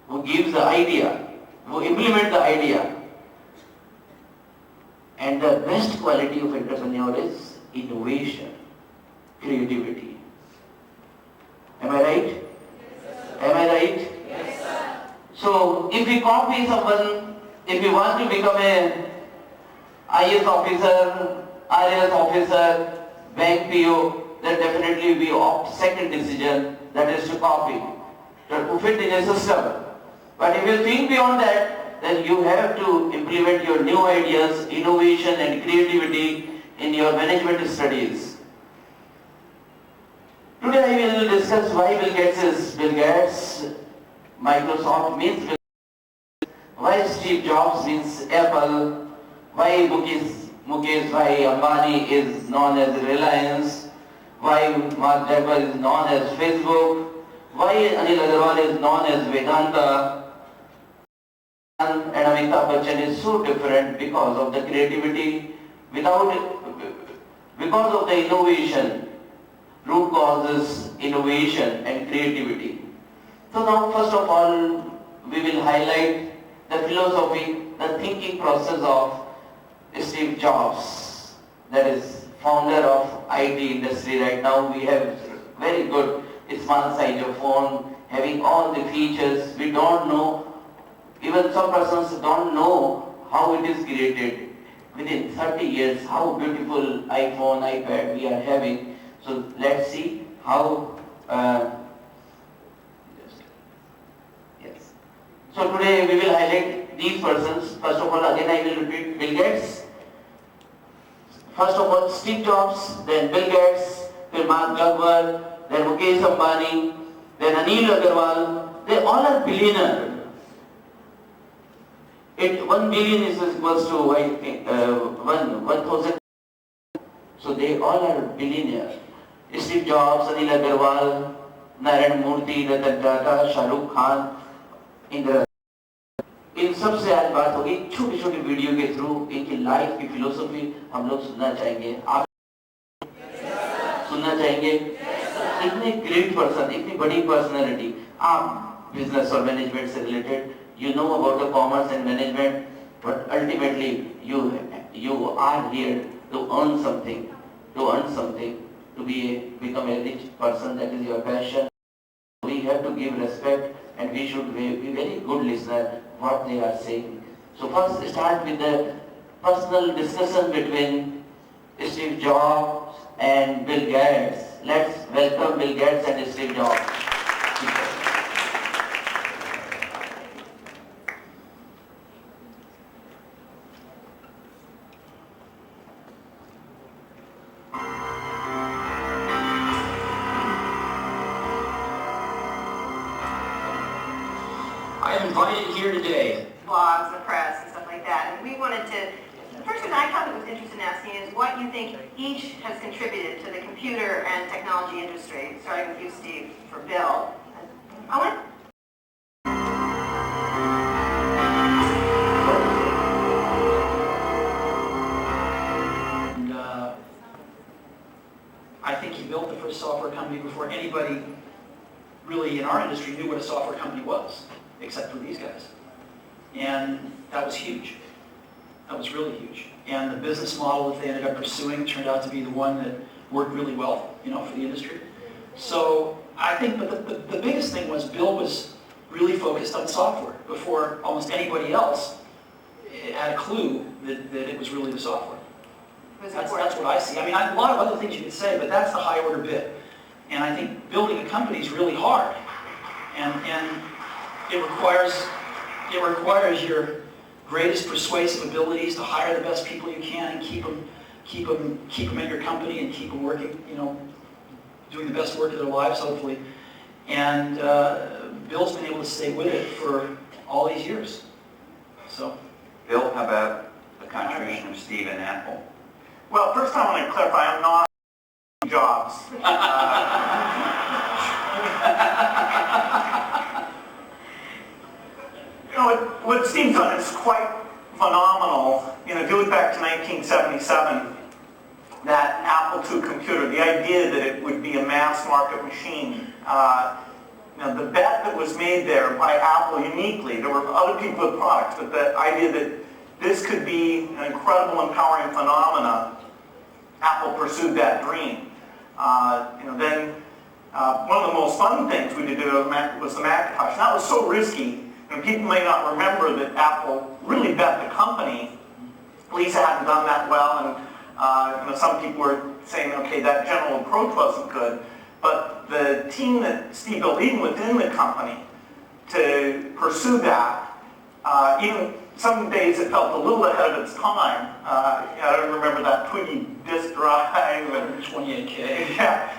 who gives the idea, who implement the idea. And the best quality of entrepreneur is innovation, creativity. Am I right? Yes, am I right? Yes, sir. So if we copy someone, if we want to become a IS officer, RS officer, bank PO, then definitely we opt second decision, that is to copy, to fit in a system. But if you think beyond that, then you have to implement your new ideas, innovation and creativity in your management studies. Today I will discuss why Bill Gates is Bill Gates, Microsoft means Bill Gates, why Steve Jobs means Apple, why Mukesh Ambani is known as Reliance, why Mark Zuckerberg is known as Facebook, why Anil Agarwal is known as Vedanta, and Amitabh Bachchan is so different because of the creativity, because of the innovation. Root causes innovation and creativity. So now first of all we will highlight the philosophy, the thinking process of Steve Jobs, that is founder of IT industry. Right now we have very good small size of phone, having all the features. We don't know, even some persons don't know how it is created. Within 30 years, how beautiful iPhone, iPad we are having. So let's see how, yes. So today we will highlight these persons. First of all, again I will repeat Bill Gates. First of all, Steve Jobs, then Bill Gates, then Mark Zuckerberg, then Mukesh Ambani, then Anil Agarwal. They all are billionaires. 1 billion is equals to 1,000. So they all are billionaires. Steve Jobs, Anil Agarwal, Narayana Murthy, Ratan Tata, Shah Rukh Khan, Indra. इन सब से आज बात होगी छोटी छोटी video के through इनकी life की फिलोसफी हम लोग सुनना चाहेंगे। आप सुनना चाहेंगे? इतने ग्रेट पर्सन, इतनी बड़ी पर्सनालिटी, आप बिजनेस और मैनेजमेंट से related, you know about the commerce and management, but ultimately you are here to earn something, to become a rich person. That is your passion. We have to give respect and we should be very good listener what they are saying. So first start with the personal discussion between Steve Jobs and Bill Gates. Let's welcome Bill Gates and Steve Jobs. I am invited here today. Blogs, the press, and stuff like that. And we wanted to, the first question I thought was interested in asking is what you think each has contributed to the computer and technology industry, starting with you, Steve, for Bill. Owen? And I think he built the first software company before anybody really in our industry knew what a software company was, except for these guys. And that was huge. That was really huge. And the business model that they ended up pursuing turned out to be the one that worked really well, for the industry. So I think, but the biggest thing was Bill was really focused on software before almost anybody else had a clue that it was really the software. That's what I see. I mean, a lot of other things you could say, but that's the high order bit. And I think building a company is really hard. And it requires your greatest persuasive abilities to hire the best people you can and keep them at your company and keep them working, doing the best work of their lives, hopefully. And Bill's been able to stay with it for all these years. So, Bill, how about the contribution of Steve and Apple? Well, first I want to clarify, I'm not Jobs. You know, what Steve's done is quite phenomenal. You know, if you look back to 1977, that Apple II computer, the idea that it would be a mass market machine, you know, the bet that was made there by Apple uniquely, there were other people with products, but the idea that this could be an incredible, empowering phenomena, Apple pursued that dream. You know, then one of the most fun things we did was the Macintosh. And that was so risky, and people may not remember that Apple really bet the company. Lisa hadn't done that well, and you know, some people were saying, okay, that general approach wasn't good. But the team that Steve built, even within the company, to pursue that, even some days it felt a little ahead of its time. I don't remember that Twiggy disk drive and 28K. Yeah.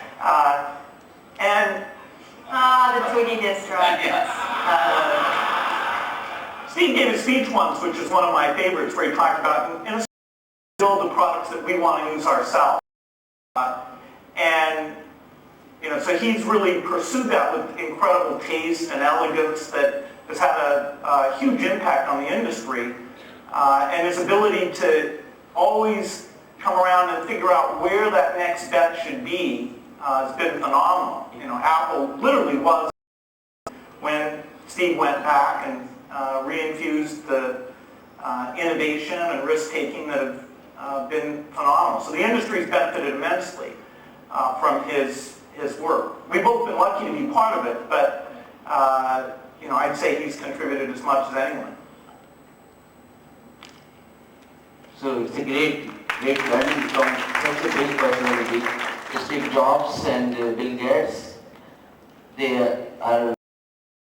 And the Twiggy disk drive. Yes. Steve gave a speech once, which is one of my favorites, where he talked about, in a sense, build the products that we want to use ourselves. And you know, so he's really pursued that with incredible taste and elegance that has had a huge impact on the industry. And his ability to always come around and figure out where that next bet should be has been phenomenal. You know, Apple literally was, when Steve went back and reinfused the innovation and risk-taking that have been phenomenal. So the industry's benefited immensely from his work. We've both been lucky to be part of it, but you know, I'd say he's contributed as much as anyone. So it's a great learning from such a big personality. Steve Jobs and Bill Gates, they are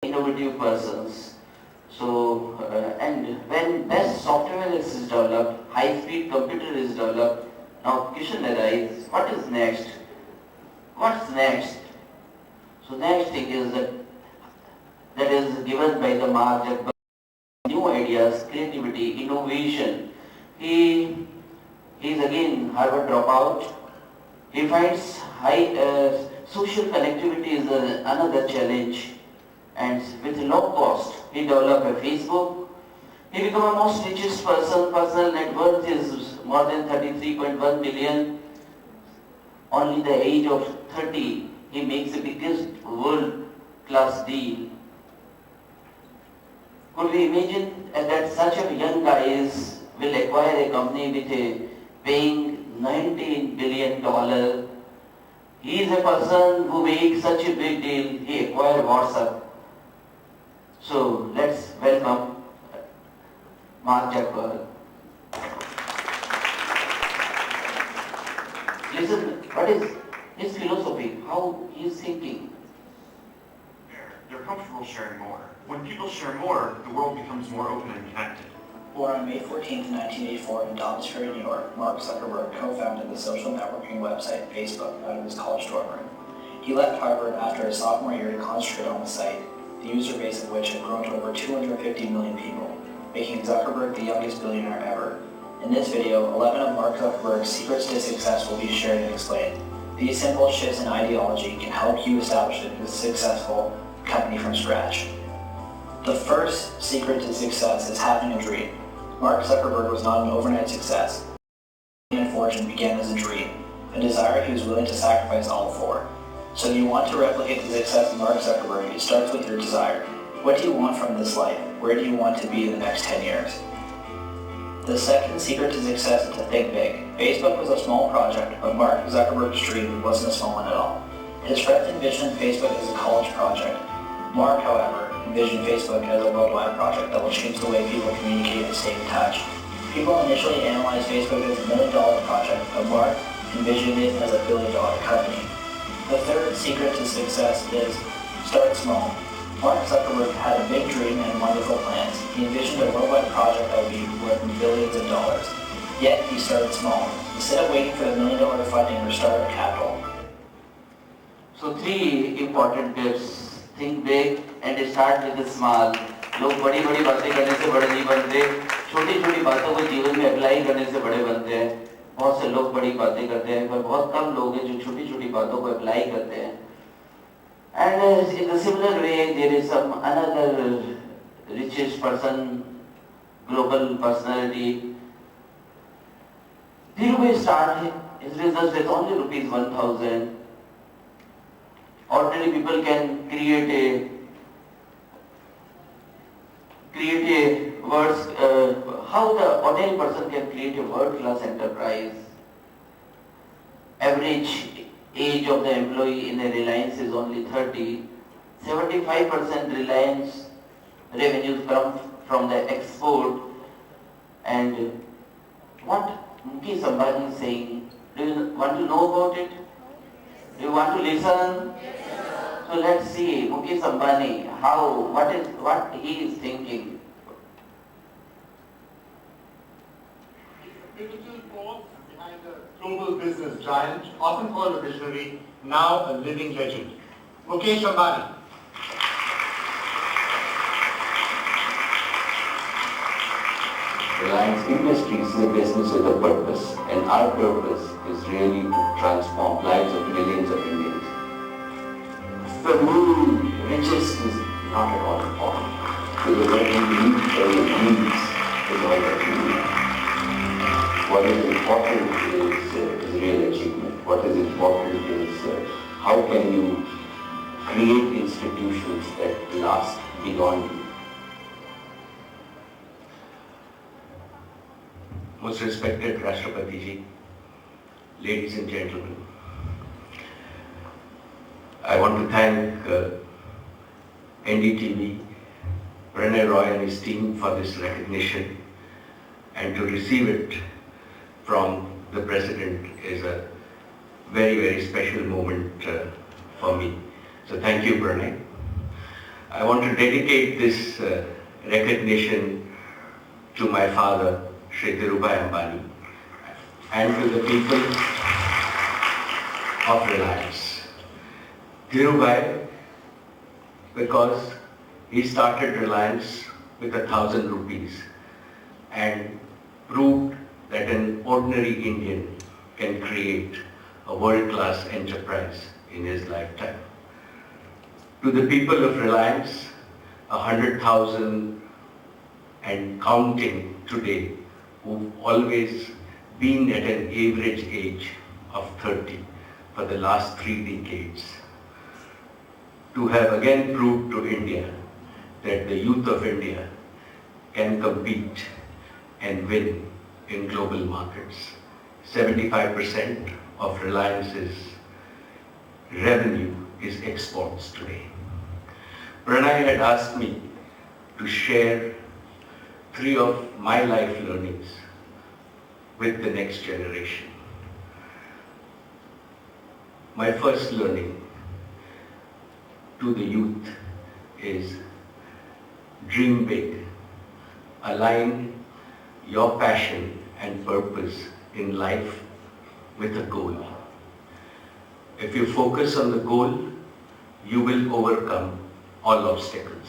innovative persons. So, and when best software is developed, high-speed computer is developed, now question arises, what is next? What's next? So next thing is that is given by the Mark Zuckerberg, new ideas, creativity, innovation. He is again Harvard dropout. He finds high social connectivity is another challenge, and with low cost, he developed a Facebook. He became the most richest person. Personal net worth is more than 33.1 billion. Only the age of 30, he makes the biggest world-class deal. Could we imagine that such a young guy will acquire a company with a paying $19 billion? He is a person who makes such a big deal, he acquired WhatsApp. So let's welcome Mark Zuckerberg. Listen, what is his philosophy, how he is thinking? They're comfortable sharing more. When people share more, the world becomes more open and connected. Born on May 14, 1984 in Dobbs Ferry, New York, Mark Zuckerberg co-founded the social networking website Facebook out of his college dorm room. He left Harvard after his sophomore year to concentrate on the site, the user base of which had grown to over 250 million people, making Zuckerberg the youngest billionaire ever. In this video, 11 of Mark Zuckerberg's secrets to success will be shared and explained. These simple shifts in ideology can help you establish a successful company from scratch. The first secret to success is having a dream. Mark Zuckerberg was not an overnight success. And fortune began as a dream, a desire he was willing to sacrifice all for. So if you want to replicate the success of Mark Zuckerberg, it starts with your desire. What do you want from this life? Where do you want to be in the next 10 years? The second secret to success is to think big. Facebook was a small project, but Mark Zuckerberg's dream wasn't a small one at all. His friends envisioned Facebook as a college project. Mark, however, envisioned Facebook as a worldwide project that will change the way people communicate and stay in touch. People initially analyzed Facebook as $1 million project, but Mark envisioned it as a $1 billion company. The third secret to success is start small. Mark Zuckerberg had a big dream and wonderful plans. He envisioned a worldwide project that would be worth billions of dollars. Yet he started small. Instead of waiting for the $1 million funding or startup capital. So three important tips think big and start with the small. लोग बड़ी बड़ी बातें करने से बड़े नहीं बनते, छोटी छोटी बातों को जीवन में अप्लाई करने से बड़े बनते हैं. बहुत से लोग बड़ी बातें करते हैं पर बहुत कम लोग हैं जो छोटी छोटी बातों को अप्लाई करते हैं. And in a similar way, there is some another richest person, global personality. Dhirubhai started his business with only rupees 1,000. Ordinary people can create a words. How the ordinary person can create a world-class enterprise? Average age of the employee in a Reliance is only 30. 75% Reliance revenues come from the export. And what Mukesh Ambani is saying, do you want to know about it? Do you want to listen? So let's see Mukesh Ambani, what he is thinking. Pivotal force behind a global business giant, often called a visionary, now a living legend. Mukesh Ambani. Reliance Industries is a business with a purpose, and our purpose is really to transform lives of millions of Indians. The moon richest is not at all important. Because what we need for the needs is all that we need. What is important is real achievement. What is important is how can you create institutions that last beyond you. Most respected Rashtrapati Ji, ladies and gentlemen, I want to thank NDTV, Pranay Roy and his team for this recognition, and to receive it from the President is a very, very special moment for me. So thank you, Pranay. I want to dedicate this recognition to my father, Shri Dhirubhai Ambani, and to the people of Reliance. Dhirubhai, because he started Reliance with 1,000 rupees and proved that an ordinary Indian can create a world-class enterprise in his lifetime. To the people of Reliance, 100,000 and counting today, who've always been at an average age of 30 for the last 3 decades, to have again proved to India that the youth of India can compete and win in global markets. 75% of Reliance's revenue is exports today. Pranay had asked me to share 3 of my life learnings with the next generation. My first learning to the youth is dream big, align your passion and purpose in life with a goal. If you focus on the goal, you will overcome all obstacles.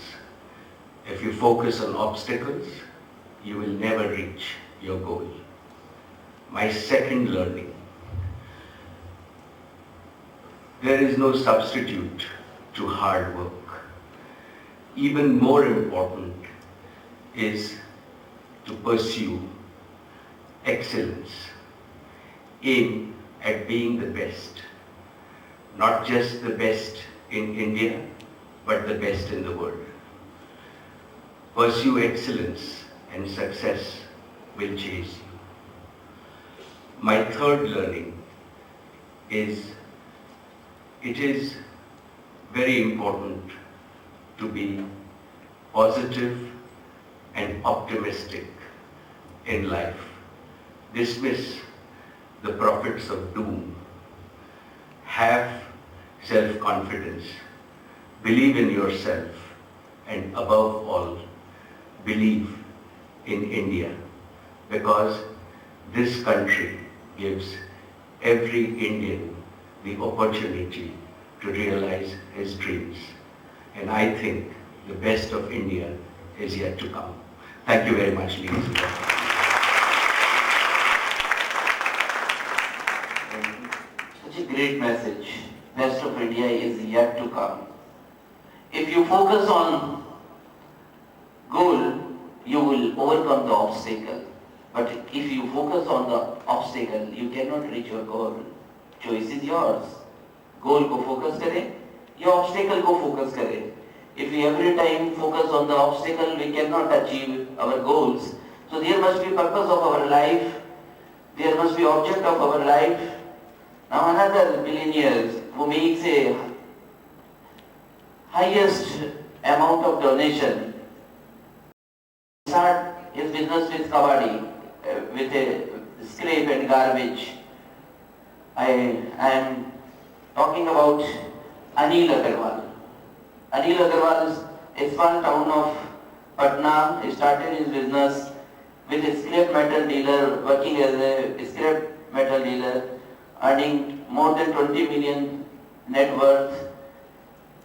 If you focus on obstacles, you will never reach your goal. My second learning, there is no substitute to hard work. Even more important is to pursue excellence. Aim at being the best. Not just the best in India, but the best in the world. Pursue excellence and success will chase you. My third learning is it is very important to be positive and optimistic in life. Dismiss the prophets of doom. Have self-confidence. Believe in yourself, and above all, believe in India, because this country gives every Indian the opportunity to realize his dreams. And I think the best of India is yet to come. Thank you very much, ladies and gentlemen. Such a great message. Best of India is yet to come. If you focus on goal, you will overcome the obstacle. But if you focus on the obstacle, you cannot reach your goal. Choice is yours. Goal को focus करें या obstacle को focus करें. If we every time focus on the obstacle, we cannot achieve our goals. So there must be purpose of our life. There must be object of our life. Now another billionaire who makes a highest amount of donation start his business with kabaddi, with a scrape and garbage. I am talking about Anil Agarwal. Anil Agarwal is a small town of Patna. He started his business with a scrap metal dealer, working as a scrap metal dealer, earning more than 20 million net worth,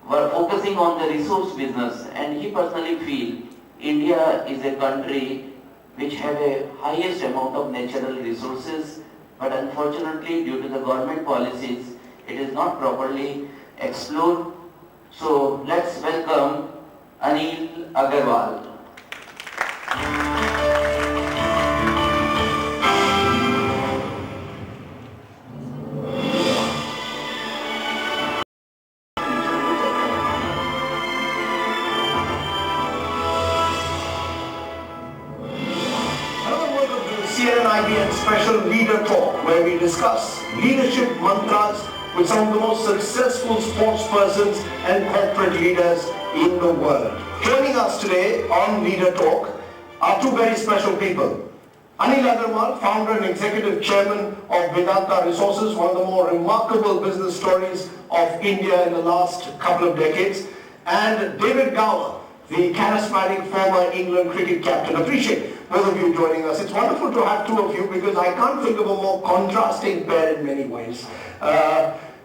were focusing on the resource business, and he personally feel India is a country which have a highest amount of natural resources, but unfortunately due to the government policies, it is not properly explored. So let's welcome Anil Agarwal. CNNIBN Special Leader Talk, where we discuss leadership mantras with some of the most successful sports persons and corporate leaders in the world. Joining us today on Leader Talk are two very special people. Anil Agarwal, founder and executive chairman of Vedanta Resources, one of the more remarkable business stories of India in the last couple of decades, and David Gower, the charismatic former England cricket captain. Appreciate both of you joining us. It's wonderful to have two of you because I can't think of a more contrasting pair in many ways.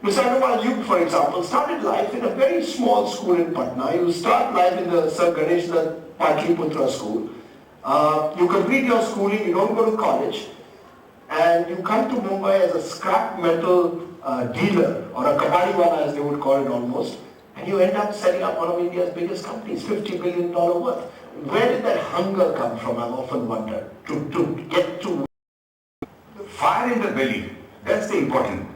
Mr. Agarwal, you, for example, started life in a very small school in Patna. You start life in the Sir Ganesh Patliputra school. You complete your schooling, you don't go to college, and you come to Mumbai as a scrap metal dealer, or a kabadiwala as they would call it almost, and you end up setting up one of India's biggest companies, $50 billion worth. Where did that hunger come from, I've often wondered, to get to... Fire in the belly, that's the important.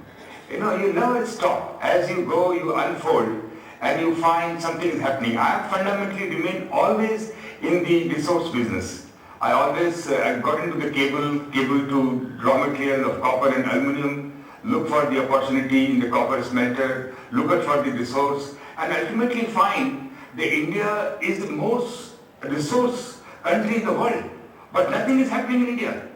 You never stop. As you go, you unfold, and you find something is happening. I have fundamentally remained always in the resource business. I always got into the cable to raw material of copper and aluminum, look for the opportunity in the copper smelter, look out for the resource, and ultimately find that India is the most resource country in the world. But nothing is happening in India.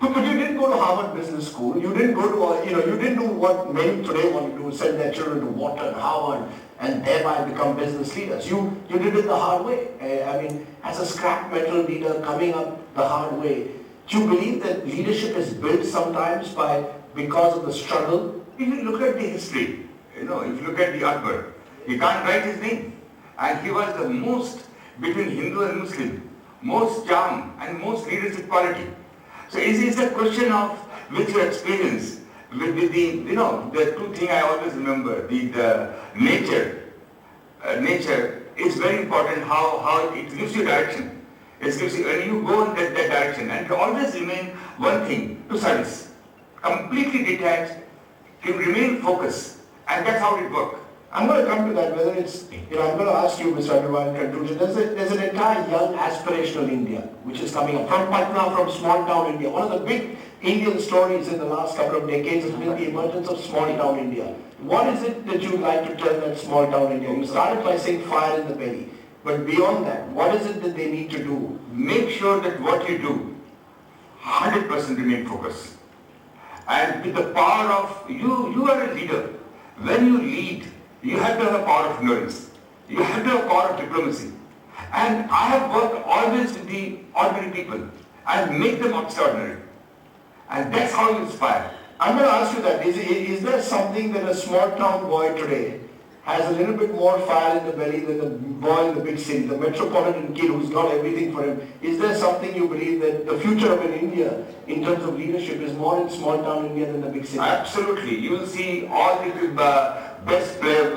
But you didn't go to Harvard Business School. You didn't go to, you didn't do what many today want to do, send their children to Wharton, Harvard, and thereby become business leaders. You did it the hard way. I mean, as a scrap metal leader coming up the hard way, do you believe that leadership is built sometimes because of the struggle? If you look at the history, if you look at the Akbar, he can't write his name. And he was the most, between Hindu and Muslim, most charm and most leadership quality. So it's a question of with your experience, with the two things I always remember, the nature. Nature is very important, how it gives you direction. It gives you, when you go in that direction, and always remain one thing, to service. Completely detached, to remain focused, and that's how it works. I'm going to come to that, whether it's, I'm going to ask you, Mr. Agarwal, in conclusion, there's an entire young aspirational India, which is coming up from Patna, from small town India. One of the big Indian stories in the last couple of decades has been the emergence of small town India. What is it that you'd like to tell that small town India? You started by saying fire in the belly, but beyond that, what is it that they need to do? Make sure that what you do, 100% remain focused. And with the power of, you are a leader. When you lead, you have to have a power of influence. You have to have a power of diplomacy. And I have worked always with the ordinary people and make them extraordinary. And that's how you inspire. I'm going to ask you that. Is there something that a small town boy today has a little bit more fire in the belly than the boy in the big city, the metropolitan kid who's got everything for him. Is there something you believe that the future of India in terms of leadership is more in small town India than the big city? Absolutely. You will see all the best player,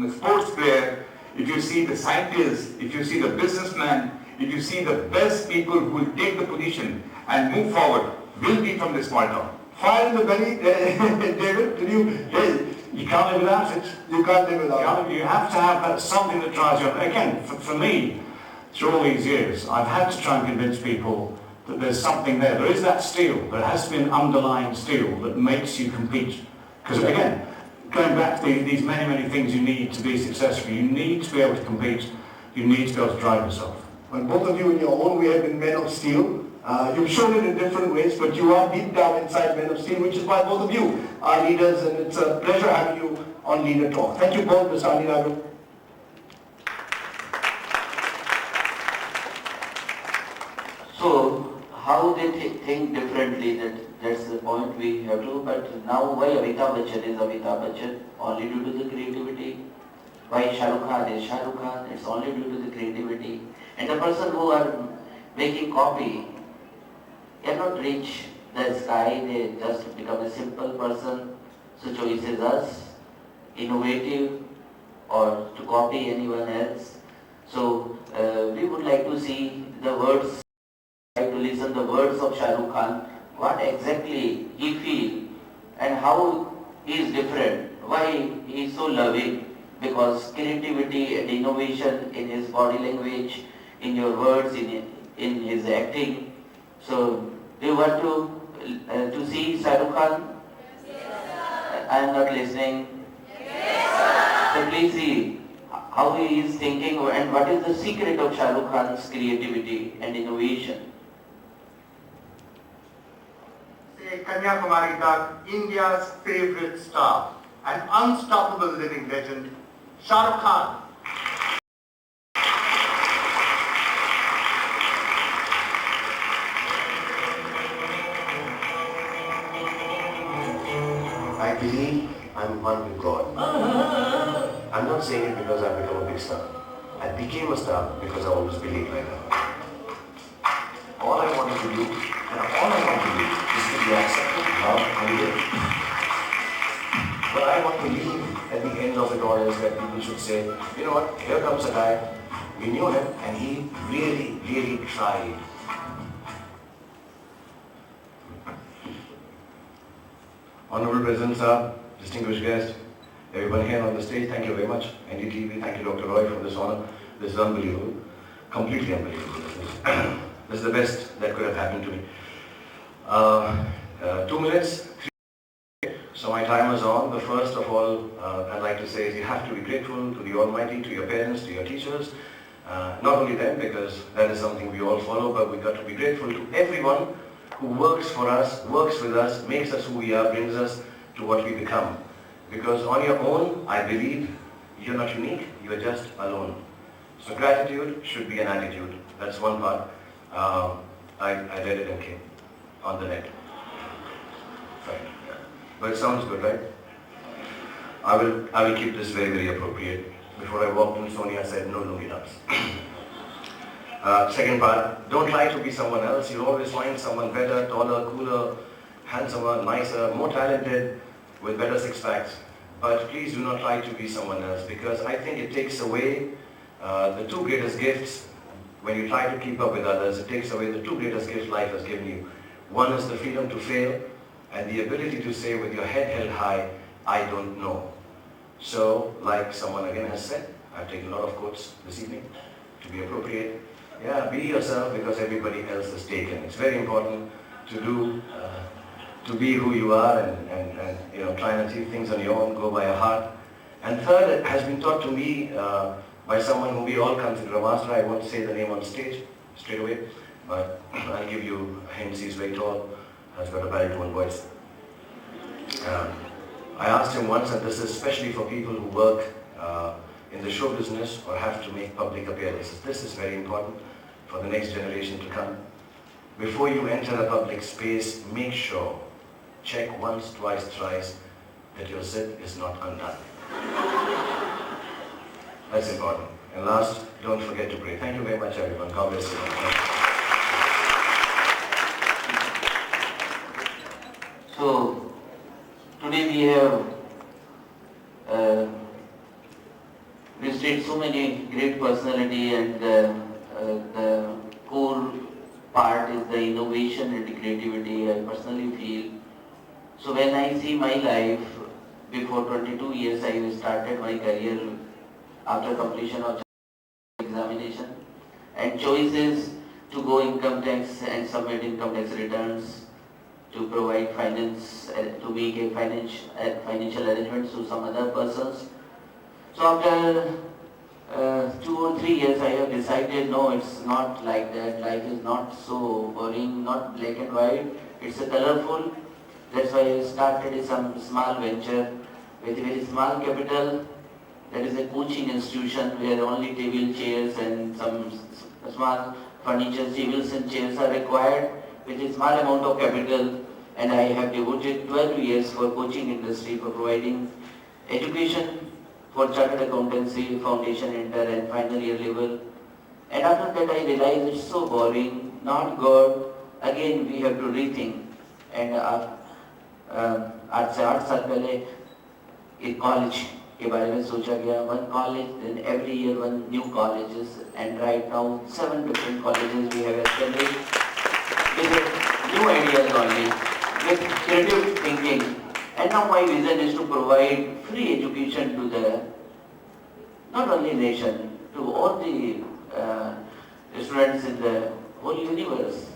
sports player, if you see the scientists, if you see the businessman, if you see the best people who will take the position and move forward, will be from the small town. Fire in the belly, David, you can't live without it. You can't live without it. You have to have that something that drives you. Again, for me, through all these years, I've had to try and convince people that there's something there. There is that steel. There has to be an underlying steel that makes you compete. Because again, going back to these many, many things you need to be successful, you need to be able to compete. You need to be able to drive yourself. Well, both of you in your own way have been men of steel. You've shown it in different ways, but you are deep down inside men of steel, which is why both of you are leaders, and it's a pleasure having you on Leader Talk. Thank you both, Mr. Anil. So, how they think differently, that's the point we have to, but now why Amitabh Bachchan is Amitabh Bachchan? Only due to the creativity. Why Shah Rukh Khan is Shah Rukh Khan? It's only due to the creativity. And the person who are making copy, they are not reach the sky, they just become a simple person. So choice is us, innovative or to copy anyone else. So we would like to see the words, like to listen the words of Shah Rukh Khan, what exactly he feels and how he is different, why he is so loving, because creativity and innovation in his body language, in your words, in his acting. So, do you want to see Shah Rukh Khan? Yes, I am not listening. Yes, so please see how he is thinking and what is the secret of Shah Rukh Khan's creativity and innovation. Say Kanyakumari Duck, India's favorite star, an unstoppable living legend, Shah Rukh Khan. I believe I'm one with God. I'm not saying it because I've become a big star. I became a star because I always believed like that. All I wanted to do, and all I want to do, is to be accepted, loved, and lived. But I want to leave at the end of it all is that people should say, you know what, here comes a guy, we knew him, and he really, really tried. Honorable President Sir, distinguished guests, everyone here on the stage, thank you very much. NDTV, thank you Dr. Roy for this honor. This is unbelievable, completely unbelievable. This is the best that could have happened to me. 2 minutes, 3. So my time is on. The first of all, I'd like to say is you have to be grateful to the Almighty, to your parents, to your teachers. Not only them, because that is something we all follow, but we've got to be grateful to everyone who works for us, works with us, makes us who we are, brings us to what we become. Because on your own, I believe you're not unique, you're just alone. So gratitude should be an attitude. That's one part. I read it and came on the net. Right. Yeah. But it sounds good, right? I will keep this very, very appropriate. Before I walked in, Sonia said, no lungi dance. Second part, don't try to be someone else. You'll always find someone better, taller, cooler, handsomer, nicer, more talented, with better six-packs. But please do not try to be someone else, because I think it takes away the two greatest gifts. When you try to keep up with others, it takes away the two greatest gifts life has given you. One is the freedom to fail, and the ability to say with your head held high, I don't know. So, like someone again has said, I've taken a lot of quotes this evening to be appropriate. Yeah, be yourself because everybody else is taken. It's very important to be who you are and you know, try and achieve things on your own, go by your heart. And third, it has been taught to me by someone whom we all consider a master. I won't say the name on stage straight away, but I'll give you hints. He's very tall, has got a baritone voice. I asked him once, and this is especially for people who work in the show business or have to make public appearances. This is very important for the next generation to come. Before you enter a public space, make sure, check once, twice, thrice, that your zip is not undone. That's important. And last, don't forget to pray. Thank you very much, everyone. God bless you. So, today we have visited so many great personality, and the core part is the innovation and the creativity, I personally feel. So when I see my life, before 22 years I started my career after completion of examination, and choices to go income tax and submit income tax returns, to provide finance, to make a financial arrangements to some other persons. So after 2 or 3 years I have decided, no, it's not like that. Life is not so boring, not black and white, it's a colorful. That's why I started some small venture with very small capital. That is a coaching institution where only table, chairs and some small furniture, tables and chairs are required with a small amount of capital. And I have devoted 12 years for coaching industry, for providing education for chartered accountancy, foundation, inter and final year level. And after that I realized it's so boring, not good. Again we have to rethink. And 8 साल पहले एक college के बारे में सोचा गया, one college, then every year one new colleges, and right now 7 different colleges we have established with new ideas only, with creative thinking. And now my vision is to provide free education to the, not only nation, to all the students in the whole universe.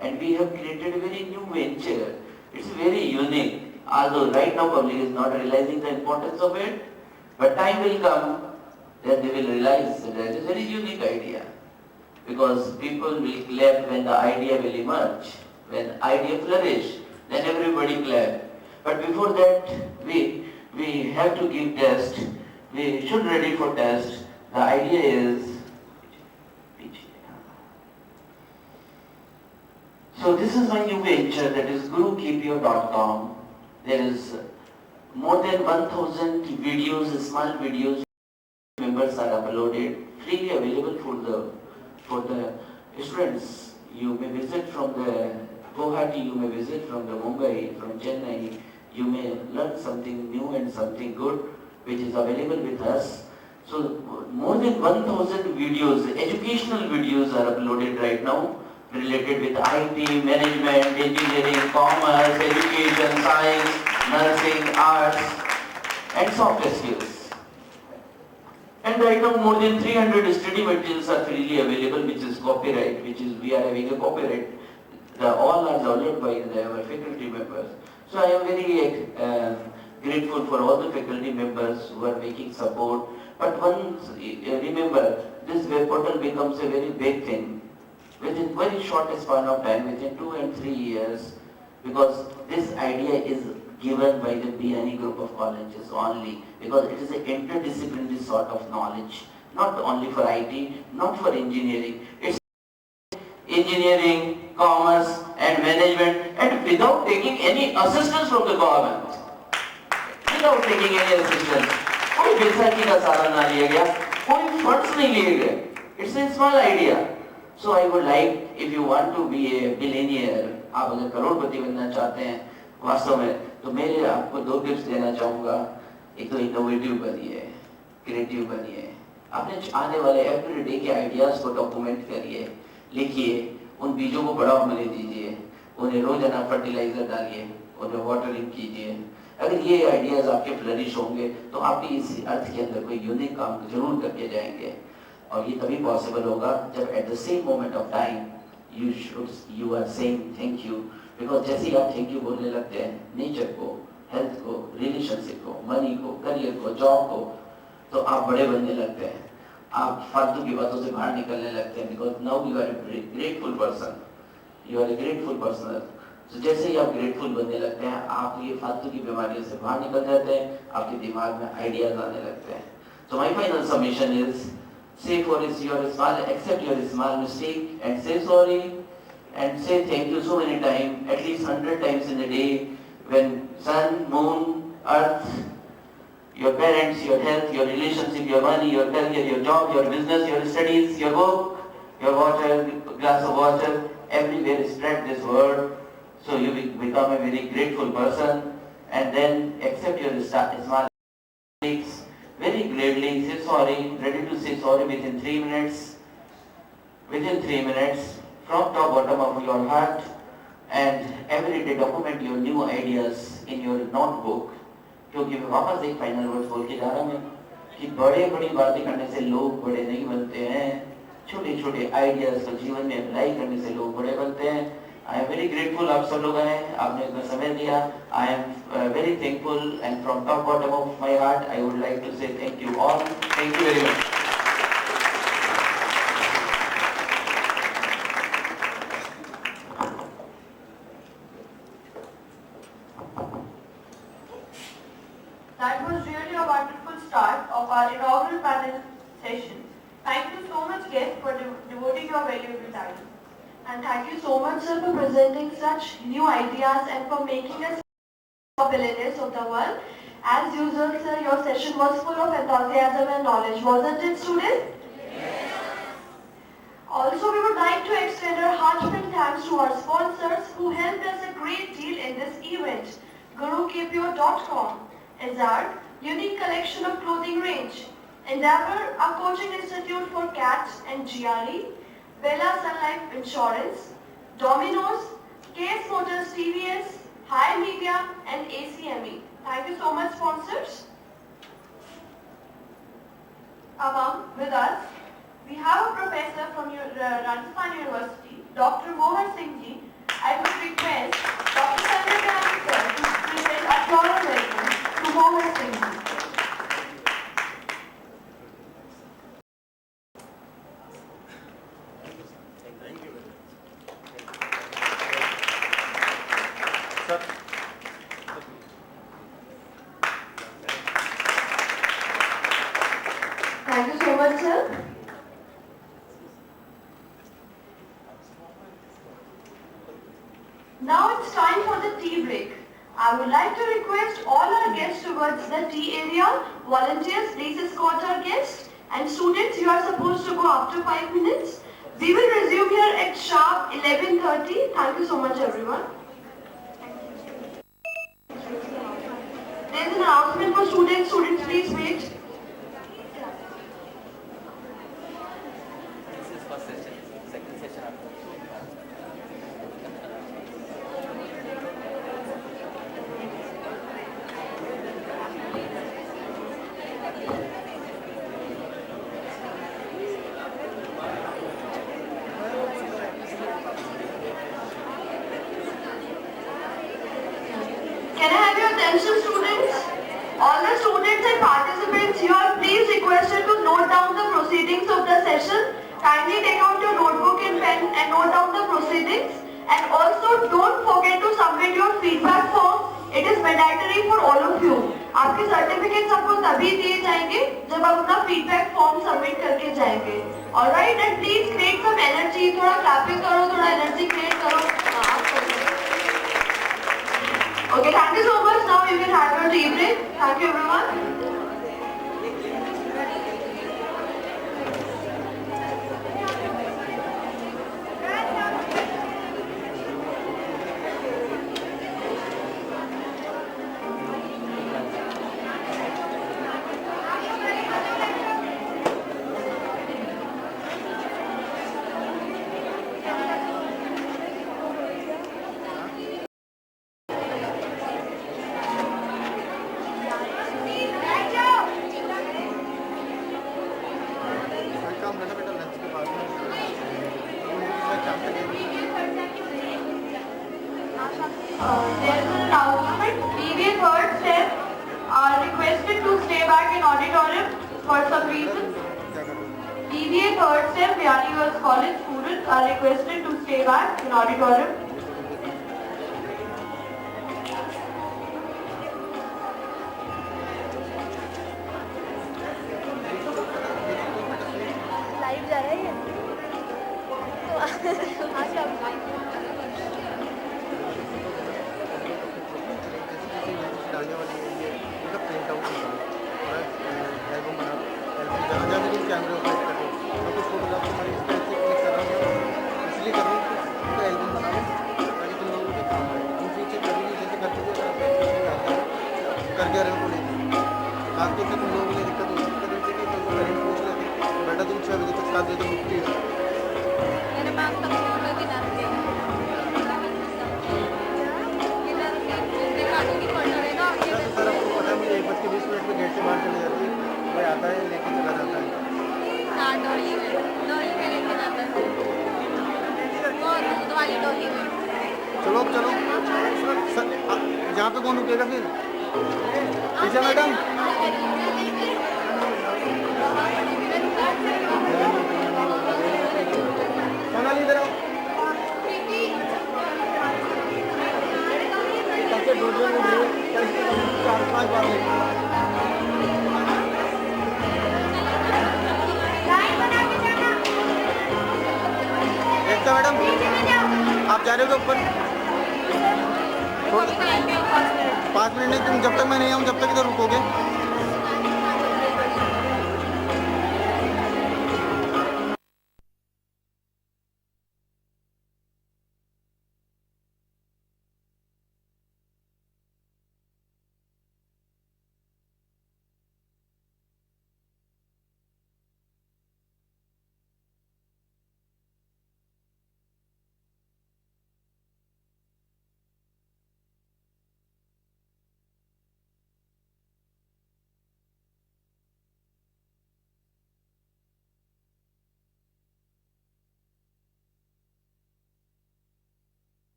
And we have created a very new venture. It's very unique, although right now public is not realizing the importance of it, but time will come that they will realize that it is a very unique idea. Because people will clap when the idea will emerge. When idea flourish, then everybody clap. But before that, we have to give test. We should ready for test. The idea is, so this is my new venture, that is gurukpo.com. There is more than 1,000 videos, small videos, members are uploaded, freely available for the students. You may visit from the Guwahati, you may visit from the Mumbai, from Chennai. You may learn something new and something good, which is available with us. So more than 1,000 videos, educational videos are uploaded right now, related with IT, management, engineering, commerce, education, science, nursing, arts, and soft skills. And right now more than 300 study materials are freely available, which is copyright, which is we are having a copyright. All are downloaded by our faculty members. So I am very grateful for all the faculty members who are making support. But once, remember, this web portal becomes a very big thing within very short span of time, within 2 and 3 years, because this idea is given by the BNE group of colleges only, because it is an interdisciplinary sort of knowledge, not only for IT, not for engineering. It's engineering, commerce and management, and without taking any assistance from the government. Without taking any assistance. कोई बैसाखी का सारा ना लिया गया, कोई funds नहीं लिए गए. It's a small idea. So I would like, if you want to be a billionaire, आप अगर करोड़पति बनना चाहते हैं वास्तव में, तो मैं आपको 2 टिप्स देना चाहूँगा. एक तो इनोवेटिव बनिए, क्रिएटिव बनिए. आपने आने वाले एवरीडे के आइडियाज को डॉक्यूमेंट करिए, लिखिए, उन बीजों को बड़ा होने दीजिए, उन्हें रोजाना फर्टिलाइजर डालिए, उन्हें वाटरिंग कीजिए. अगर ये आइडियाज आपके फ्लरिश होंगे तो आप भी इस अर्थ के अंदर कोई यूनिक काम जरूर करके जाएंगे. और ये तभी पॉसिबल होगा जब at the same moment of time you are saying thank you. Because जैसे ही आप थैंक यू बोलने लगते हैं नेचर को, हेल्थ को, रिलेशनशिप को, मनी को, करियर को, जॉब को, तो आप बड़े बनने लगते हैं. आप फालतू की बातों से बाहर निकलने लगते हैं. Because now you are a grateful person, you are a grateful person. तो जैसे ही आप ग्रेटफुल बनने लगते हैं, आप ये फालतू की बीमारियों से बाहर निकल जाते हैं, आपके दिमाग में आइडियाज आने लगते हैं. So my final summation is, say for your small, accept your small mistake and say sorry and say thank you so many times, at least 100 times in a day, when sun, moon, earth your parents, your health, your relationship, your money, your career, your job, your business, your studies, your work, your water, glass of water, everywhere spread this word. So you become a very grateful person, and then accept your small mistakes very gladly, say sorry, ready to say sorry within 3 minutes. Within 3 minutes, from top bottom of your heart, and every day document your new ideas in your notebook. क्योंकि मैं वापस एक final word बोल के जा रहा हूँ कि बड़े बड़ी बातें करने से लोग बड़े नहीं बनते हैं, छोटे छोटे आइडियाज को जीवन में अप्लाई करने से लोग बड़े बनते हैं. आई एम वेरी ग्रेटफुल, आप सब लोग आए, आपने इतना समय दिया. I am very thankful and from top bottom of my heart I would like to say thank you all. Thank you very much. That was really a wonderful start of our inaugural panel session. Thank you so much, guests, for devoting your valuable time. And thank you so much, sir, for presenting such new ideas and for making us billionaires of the world. As usual, sir, your session was full of enthusiasm and knowledge, wasn't it, students? Also, we would like to extend our heartfelt thanks to our sponsors who helped us a great deal in this event. GuruKPO.com, Izzard, unique collection of clothing range. Endeavor, a coaching institute for CAT and GRE. Bella Sun Life Insurance. Domino's, KS Motors TVS, High Media and ACME. Thank you so much, sponsors. Among with us, we have a professor from Rajasthan University, Dr. Mohan Singh ji. I would request Dr. Chandrakant sir to present a floral welcome to Mohan Singh ji. Thank you so much, sir. Now it's time for the tea break. I would like to request all our guests towards the tea area. Volunteers, please escort our guests. And students, you are supposed to go after 5 minutes. We will resume here at sharp 11:30. Thank you so much, everyone. There is an announcement for students. Students, please wait. Can I have your attention, students? All the students and participants, you are please requested to note down the proceedings of the session. Kindly take out your notebook and pen and note down the proceedings. And also don't forget to submit your feedback form. It is mandatory for all of you. आपके certificates आपको तभी दिए जाएंगे जब आप अपना feedback form submit करके जाएंगे. Alright, and please create some energy. थोड़ा क्लैपिंग करो, थोड़ा एनर्जी क्रिएट करो. Okay, thank you so much. Now you can have your tea break. Thank you, everyone. There is an announcement. PVA third step are requested to stay back in auditorium for some reason. PVA third step, Vyani Girls College students are requested to stay back in auditorium. Live जा रहा है ये तो आज डालने वाली है ये प्रिंट आउट चलो चलो जहाँ पे कौन रुकेगा फिर पीछे मैडम सोनाली इधर आओ चार पाँच बार एकता मैडम आप जा रहे हो ऊपर 5 मिनट नहीं तुम जब तक मैं नहीं आऊँ जब तक इधर रुकोगे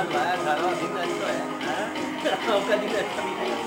छान लाया 18वां दिन अच्छा है हाँ? आपका दिन अच्छा बीतेगा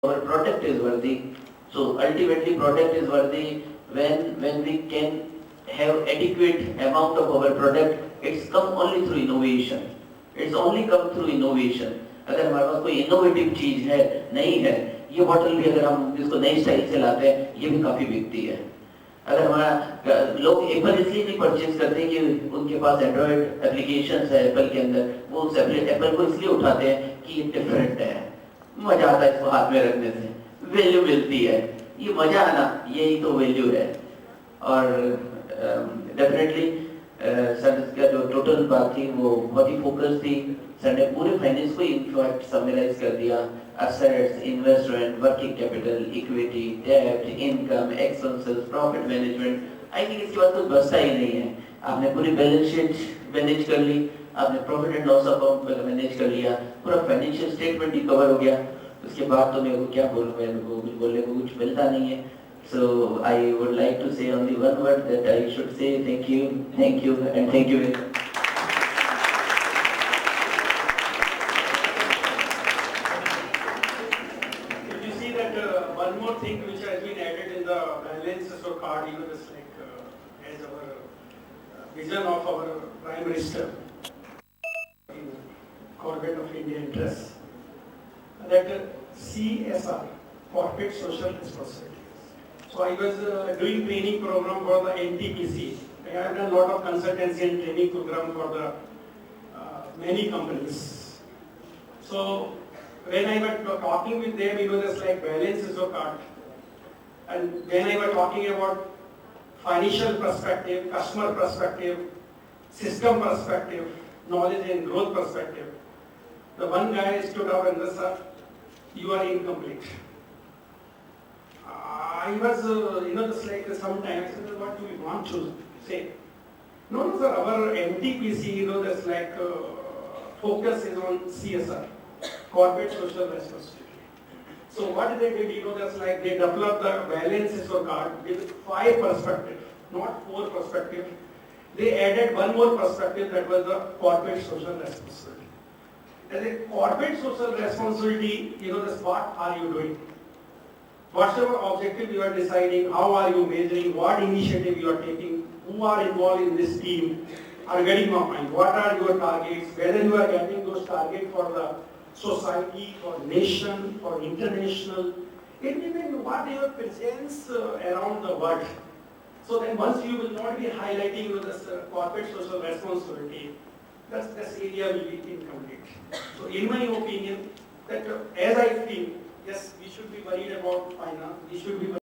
our product is worthy. So ultimately product is worthy when we can have adequate amount of our product. It's come only through innovation. It's only come through innovation. अगर हमारे पास कोई इनोवेटिव चीज है नहीं है, ये बॉटल भी अगर हम इसको नई स्टाइल से लाते हैं, ये भी काफी बिकती है। अगर हमारा लोग एप्पल इसलिए नहीं परचेज करते कि उनके पास एंड्रॉइड एप्लीकेशंस है एप्पल के अंदर, वो उस एप्पल को इसलिए उठाते हैं कि ये डिफरेंट है, मजा आता है इसको हाथ में रखने से, वैल्यू मिलती है, ये मजा आना यही तो वैल्यू है। और डेफिनेटली सर का जो टोटल बात थी वो बहुत ही फोकस थी। सर ने पूरे फाइनेंस को इनफैक्ट समराइज कर दिया, assets, investment, working capital, equity, debt, income, expenses, profit management। I think इसके बाद कुछ बचता ही नहीं है। आपने पूरी बैलेंस शीट मैनेज कर ली, आपने profit and loss account manage कर लिया, पूरा फाइनेंशियल स्टेटमेंट ही कवर हो गया। उसके बाद तो मेरे को क्या बोलूँ, मेरे को कुछ बोलने को कुछ मिलता नहीं है। So I would like to say only one word, that I should say thank you and thank you. One more thing which has been added in the balance card, just like as our vision of our Prime Minister in Corporate of India interest, that CSR, Corporate Social Responsibility. So I was doing training program for the NTPC. I have done a lot of consultancy and training program for the many companies. So when I was talking with them, just like balance card. And when I was talking about financial perspective, customer perspective, system perspective, knowledge and growth perspective, the one guy stood up and said, "You are incomplete." I was, just like sometimes, I said, what do we want to say? No, sir, our NTPC, that's like focus is on CSR, Corporate Social Responsibility. So what they did, that's like they developed the balance card with 5 perspectives, not 4 perspectives. They added one more perspective, that was the Corporate Social Responsibility. As a Corporate Social Responsibility, that's what are you doing? What's your objective you are deciding, how are you measuring, what initiative you are taking, who are involved in this team, are getting my point, what are your targets, whether you are getting those targets for the society, for nation, for international, it will mean what your presence around the world. So then once you will not be highlighting this corporate social responsibility, this area will be incomplete. So in my opinion, that as I feel, yes, we should be worried about finance, we should be worried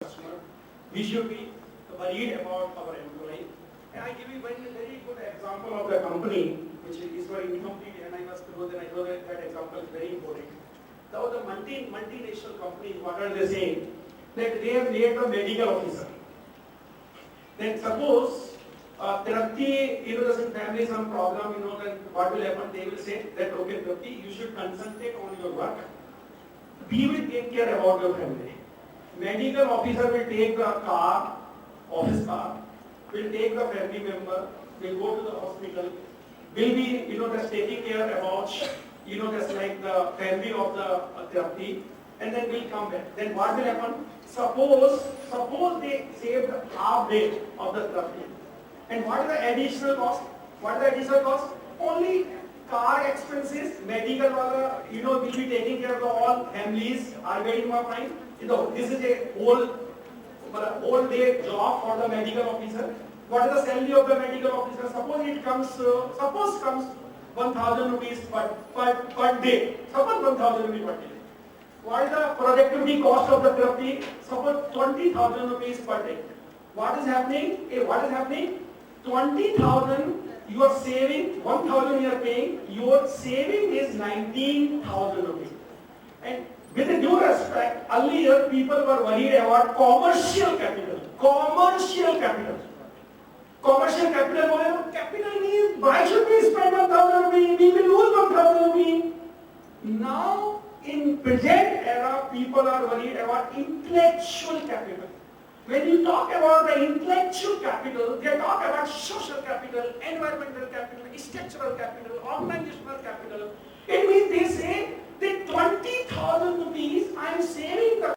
about customer, we should be worried about our employee. And I give you one very good example of the company which is very incomplete, and I must know that I know that example is very important. Now the multinational companies, what are they saying? That they have made a medical officer. Then suppose Trapti, there's in family some problem, then what will happen? They will say that, okay, Trapti, you should concentrate on your work. We will take care about your family. Medical officer will take the car, office car, will take the family member, will go to the hospital, will be, just taking care about, just like the family of the Trapti, and then will come back. Then what will happen? Suppose they saved half day of the Trapti. And what is the additional cost? What is the additional cost? Only car expenses, medical, will be taking care of all families. Are you getting my point? This is a whole day job for the medical officer. What is the salary of the medical officer? Suppose it comes, 1,000 rupees per day. Suppose 1,000 rupees per day. What is the productivity cost of the Trapti? Suppose 20,000 rupees per day. What is happening? 20,000 you are saving, 1,000 you are paying, your saving is 19,000 rupees. And with due respect, earlier people were worried about commercial capital. Commercial capital means, why should we spend 1,000 rupees? We will lose 1,000 rupees. Now, in present era, people are worried about intellectual capital. When you talk about the intellectual capital, they talk about social capital, environmental capital, structural capital, organizational capital. It means they say With 20,000 rupees, I am saving the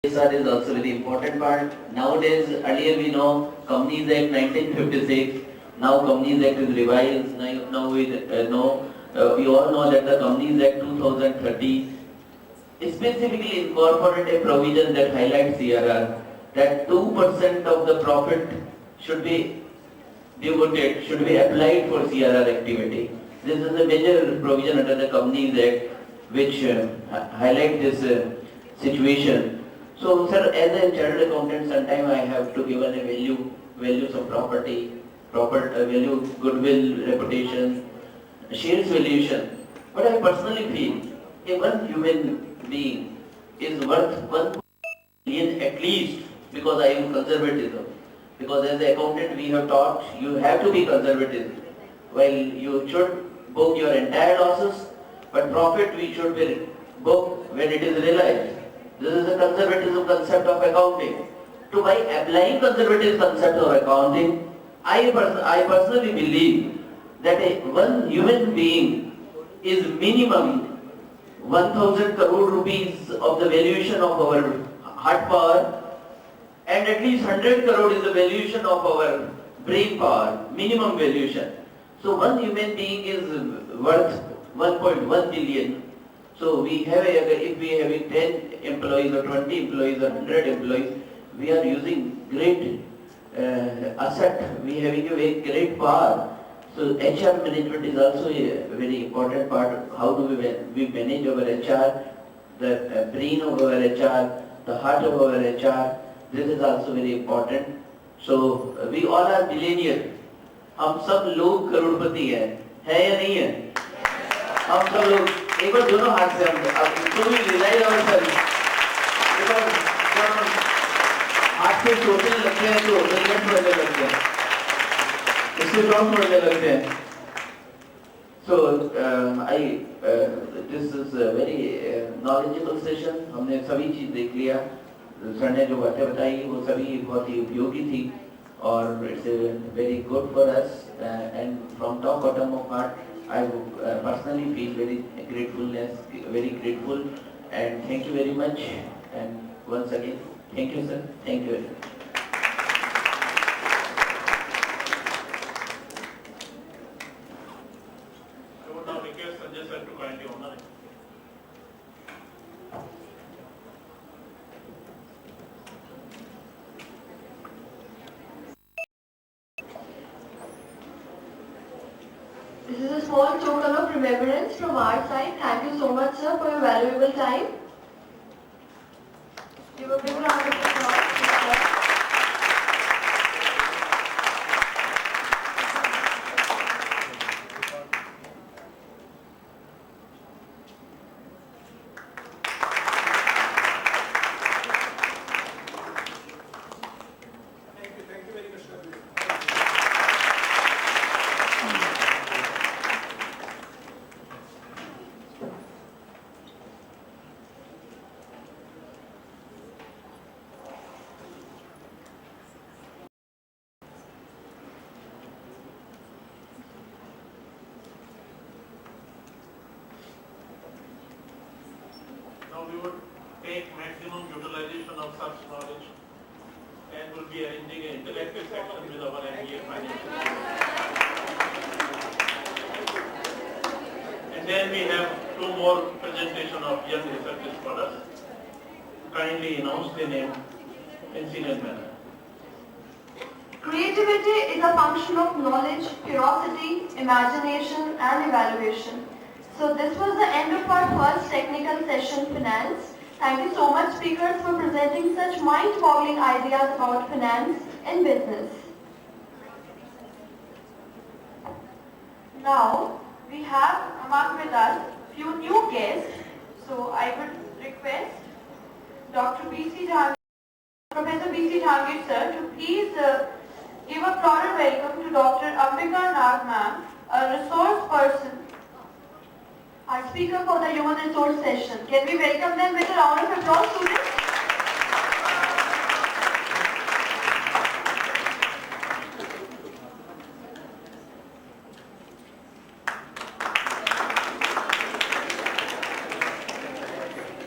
CSR is also very important part. Nowadays, earlier we know Companies Act 1956, now Companies Act is revised, now we we all know that the Companies Act 2030 specifically incorporate a provision that highlights CRR, that 2% of the profit should be devoted, should be applied for CRR activity. This is a major provision under the Companies Act which highlight this situation. So, sir, as a chartered accountant, sometimes I have to give a values of property, value, goodwill, reputation, shares valuation. But I personally feel if one human being is worth 1 million at least, because I am conservative. Because as an accountant we have taught you have to be conservative. While you should book your entire losses, but profit we should be booked when it is realized. This is a conservative concept of accounting. So by applying conservative concept of accounting, I personally believe that one human being is minimum 1000 crore rupees of the valuation of our heart power, and at least 100 crore is the valuation of our brain power, minimum valuation. So one human being is worth 1.1 billion. So we have, if we have 10 employees or 20 employees or 100 employees, we are using great asset, we are having a very great power. So HR management is also a very important part. How do we manage our HR, the brain of our HR, the heart of our HR, this is also very important. So we all are billionaire. हम सब लोग करोड़पति है या नहीं है? हम सब लोग एक बार दोनों हाथ से हम तो भी रियलाइज ourselves, because जब हम हाथ से सोचने लगते हैं तो रिलेट होने लगते हैं, इससे जॉब होने लगते हैं. So this is a very knowledgeable session. हमने सभी चीज देख लिया. सर ने जो बातें बताई वो सभी बहुत ही उपयोगी थी और it's very good for us and from top bottom of heart I personally feel very grateful and thank you very much, and once again thank you sir, thank you very much. I would now request Sanjay sir to kindly honor it. This is a small token of remembrance from our side. Thank you so much, sir, for your valuable time. Give a big round of applause. then we have two more presentation of young research scholars. Kindly announce the name in serial manner. Creativity is a function of knowledge, curiosity, imagination and evaluation. So this was the end of our first technical session, Finance. Thank you so much, speakers, for presenting such mind-boggling ideas about finance and business. Now, we have among with us few new guests. So I would request Dr. B.C. Jhangir, Professor B.C. Jhangir sir, to please give a floral welcome to Dr. Ambika Nag ma'am, a resource person, our speaker for the human resource session. Can we welcome them with a round of applause, students?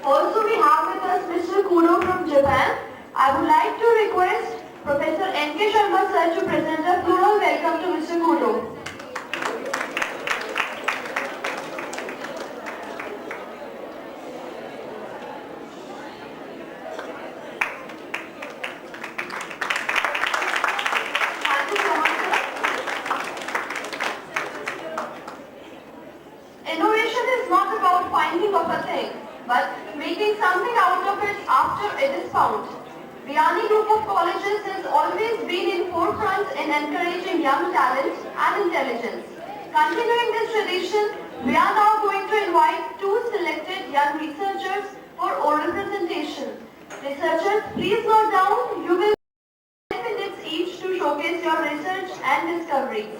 Also we have with us Mr. Kudo from Japan. I would like to request Professor N.K. Sharma sir to present a floral welcome to Mr. Kudo. Thank you so much, sir. Innovation is not about finding of a thing, but making something out of it after it is found. Vyani Group of Colleges has always been in forefront in encouraging young talent and intelligence. Continuing this tradition, we are now going to invite two selected young researchers for oral presentation. Researchers, please note down, you will have 10 minutes each to showcase your research and discoveries.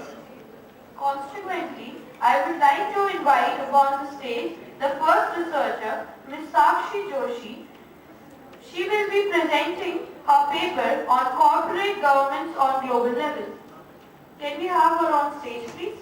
Consequently, I would like to invite upon the stage the first researcher, Ms. Sakshi Joshi. She will be presenting her paper on corporate governance on global level. Can we have her on stage, please?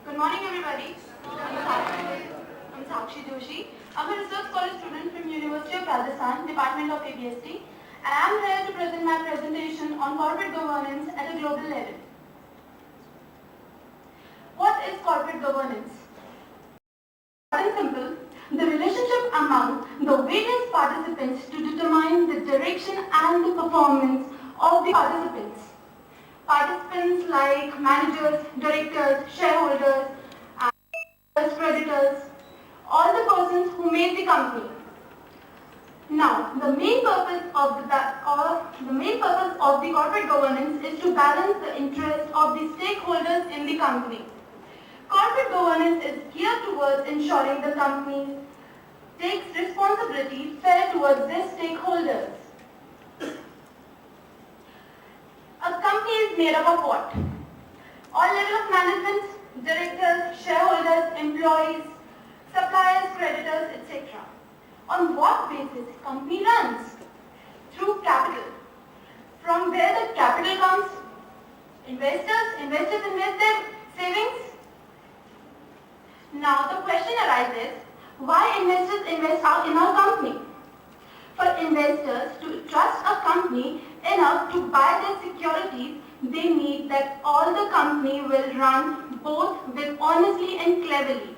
Good morning, everybody. I'm Sakshi Joshi. I'm a research scholar student from University of Rajasthan, Department of ABSD, and I'm here to present my presentation on corporate governance at a global level. What is corporate governance? Short and simple, the relationship among the various participants to determine the direction and the performance of the participants. Participants like managers, directors, shareholders, and creditors, all the persons who made the company. Now, the main purpose of the corporate governance is to balance the interests of the stakeholders in the company. Corporate governance is geared towards ensuring the company takes responsibility fair towards their stakeholders. A company is made up of what? All levels of management, directors, shareholders, employees, suppliers, creditors, etc. On what basis company runs? Through capital. From where the capital comes? Investors invest their savings. Now the question arises, why investors invest in our company? For investors to trust a company enough to buy their securities, they need that all the company will run both with honestly and cleverly.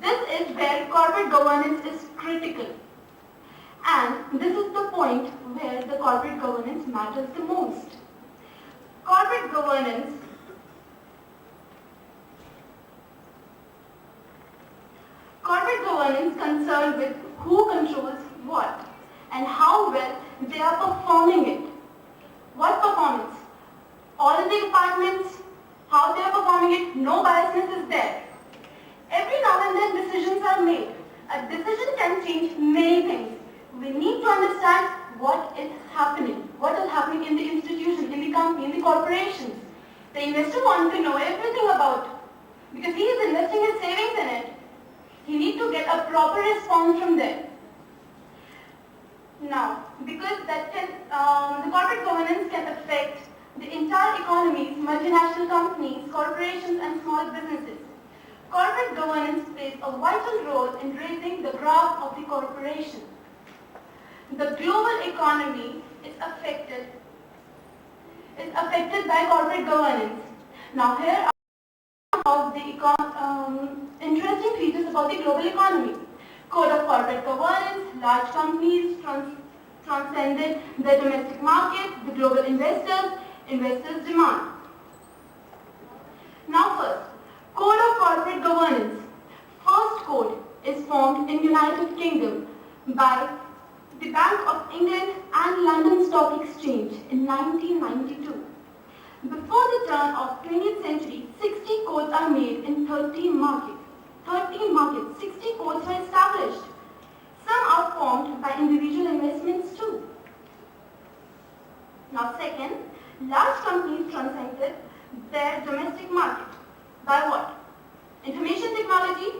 This is where corporate governance is critical. And this is the point where the corporate governance matters the most. Corporate governance concerned with who controls what and how well they are performing it. What performance? All the departments, how they are performing it, no biasness is there. Every now and then decisions are made. A decision can change many things. We need to understand what is happening in the institution, in the company, in the corporations. The investor wants to know everything about it because he is investing his savings in it. He needs to get a proper response from them. Now, because that can, the corporate governance can affect the entire economies, multinational companies, corporations and small businesses. Corporate governance plays a vital role in raising the graph of the corporation. The global economy is affected by corporate governance. Now here are the interesting features about the global economy. Code of corporate governance, large companies transcended the domestic market, the global investors' demand. Now first, Code of corporate governance. First code is formed in United Kingdom by the Bank of England and London Stock Exchange in 1992. Before the turn of 20th century, 60 codes are made in 13 markets. 60 codes were established. Some are formed by individual investments too. Now second, large companies transcended their domestic market. By what? Information technology,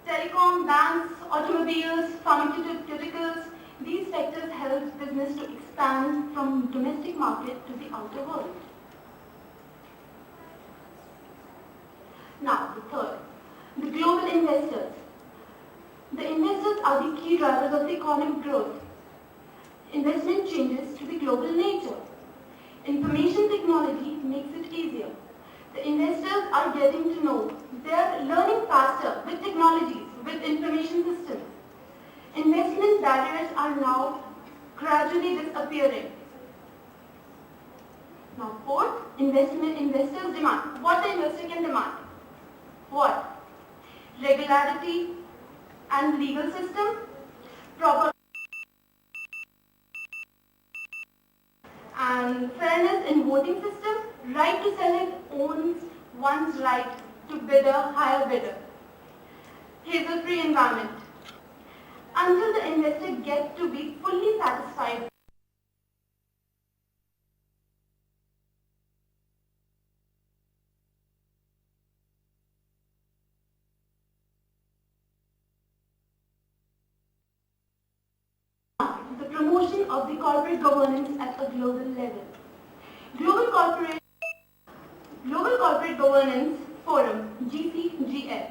telecom, banks, automobiles, pharmaceuticals. These sectors help business to expand from domestic market to the outer world. Now, the third, the global investors. The investors are the key drivers of the economic growth. Investment changes to the global nature. Information technology makes it easier. The investors are getting to know. They are learning faster with technologies, with information systems. Investment barriers are now gradually disappearing. Now fourth, investors demand. What the investor can demand? What? Regularity and legal system, proper and fairness in voting system, right to select owns one's right to bid a higher bidder. Hassle-free environment. Until the investor gets to be fully satisfied the promotion of the corporate governance at a global level. Global Corporate Governance Forum, GCGF,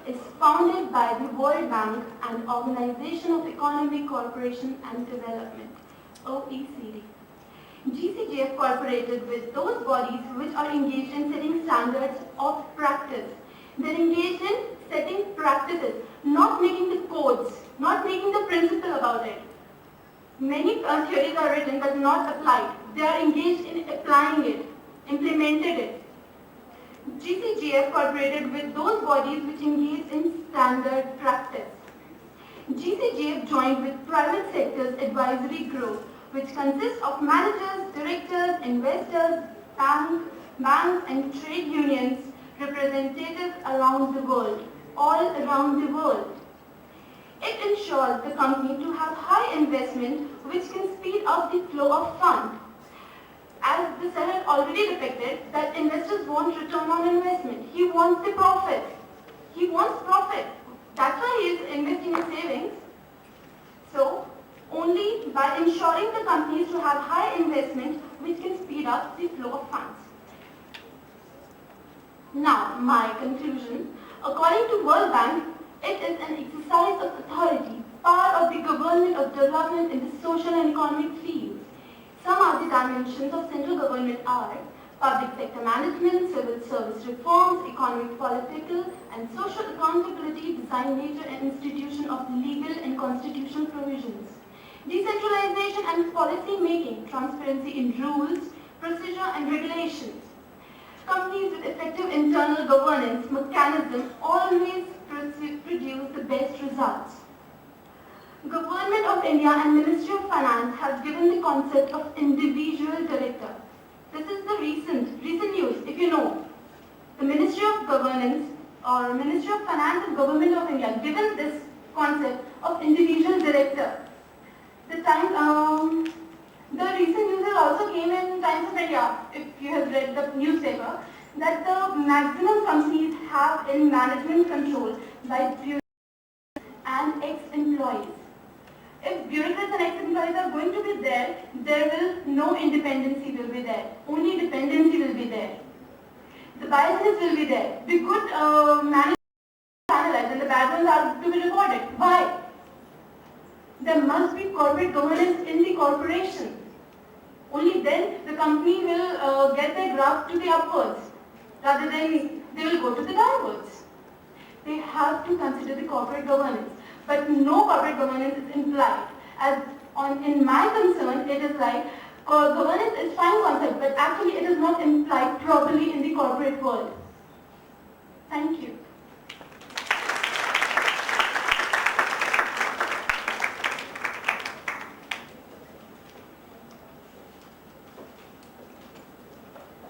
is founded by the World Bank and Organization of Economic Cooperation and Development, OECD. GCGF cooperated with those bodies which are engaged in setting standards of practice. They're engaged in setting practices, not making the codes, not making the principle about it. Many theories are written but not applied. They are engaged in applying it, implemented it. GCGF cooperated with those bodies which engage in standard practice. GCGF joined with private sector's advisory group, which consists of managers, directors, investors, banks and trade unions, representatives around the world, all around the world. It ensures the company to have high investment which can speed up the flow of funds. As the sir had already depicted, that investors want return on investment. He wants the profit. He wants profit. That's why he is investing in savings. So, only by ensuring the companies to have high investment which can speed up the flow of funds. Now, my conclusion. According to World Bank, it is an exercise of authority, power of the government of development in the social and economic fields. Some of the dimensions of central government are public sector management, civil service reforms, economic, political, and social accountability, design, nature, and institution of legal and constitutional provisions. Decentralization and policy making, transparency in rules, procedure, and regulations. Companies with effective internal governance mechanism always produce the best results. Government of India and Ministry of Finance have given the concept of individual director. This is the recent news, if you know. The Ministry of Governance or Ministry of Finance and Government of India given this concept of individual director. The recent news also came in Times of India, if you have read the newspaper, that the maximum companies have in management control by ex-employees. If bureaucrats and ex-employees are going to be there, no independency will be there. Only dependency will be there. The biasness will be there. The good managers are analyzed and the bad ones are to be rewarded. Why? There must be corporate governance in the corporation. Only then the company will get their graph to the upwards, rather than they will go to the downwards. They have to consider the corporate governance, but no corporate governance is implied. In my concern, it is like governance is fine concept, but actually it is not implied properly in the corporate world. Thank you.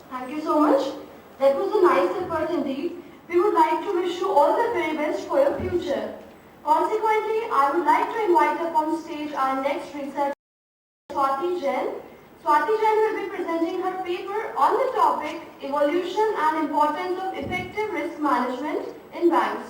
Thank you so much. That was a nice effort indeed. We would like to wish you all the very best for your future. Consequently, I would like to invite up on stage our next researcher, Swati Jain. Swati Jain will be presenting her paper on the topic Evolution and Importance of Effective Risk Management in Banks.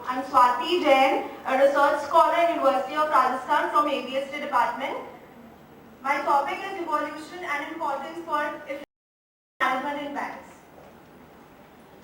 I'm Swati Jain, a research scholar at University of Rajasthan from ABST department. My topic is evolution and importance for effective management in banks.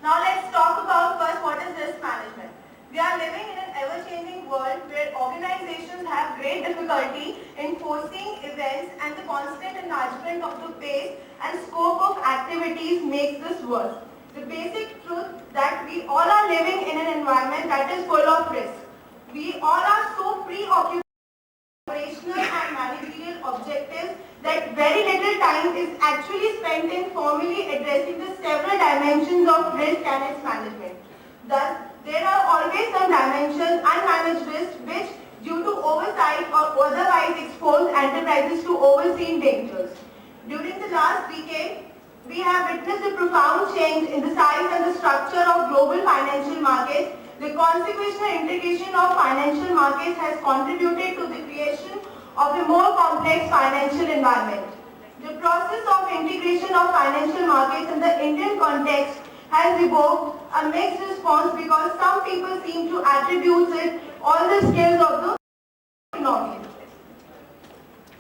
Now let's talk about first what is risk management. We are living in an ever-changing world where organizations have great difficulty in foreseeing events, and the constant enlargement of the pace and scope of activities makes this worse. The basic truth that we all are living in an environment that is full of risk. We all are so preoccupied with operational and managerial objectives that very little time is actually spent in formally addressing the several dimensions of risk and its management. Thus, there are always some dimensions unmanaged risks which, due to oversight or otherwise, expose enterprises to overseen dangers. During the last decade, we have witnessed a profound change in the size and the structure of global financial markets. The consequential integration of financial markets has contributed to the creation of a more complex financial environment. The process of integration of financial markets in the Indian context has evoked a mixed response because some people seem to attribute it all the skills of the economy.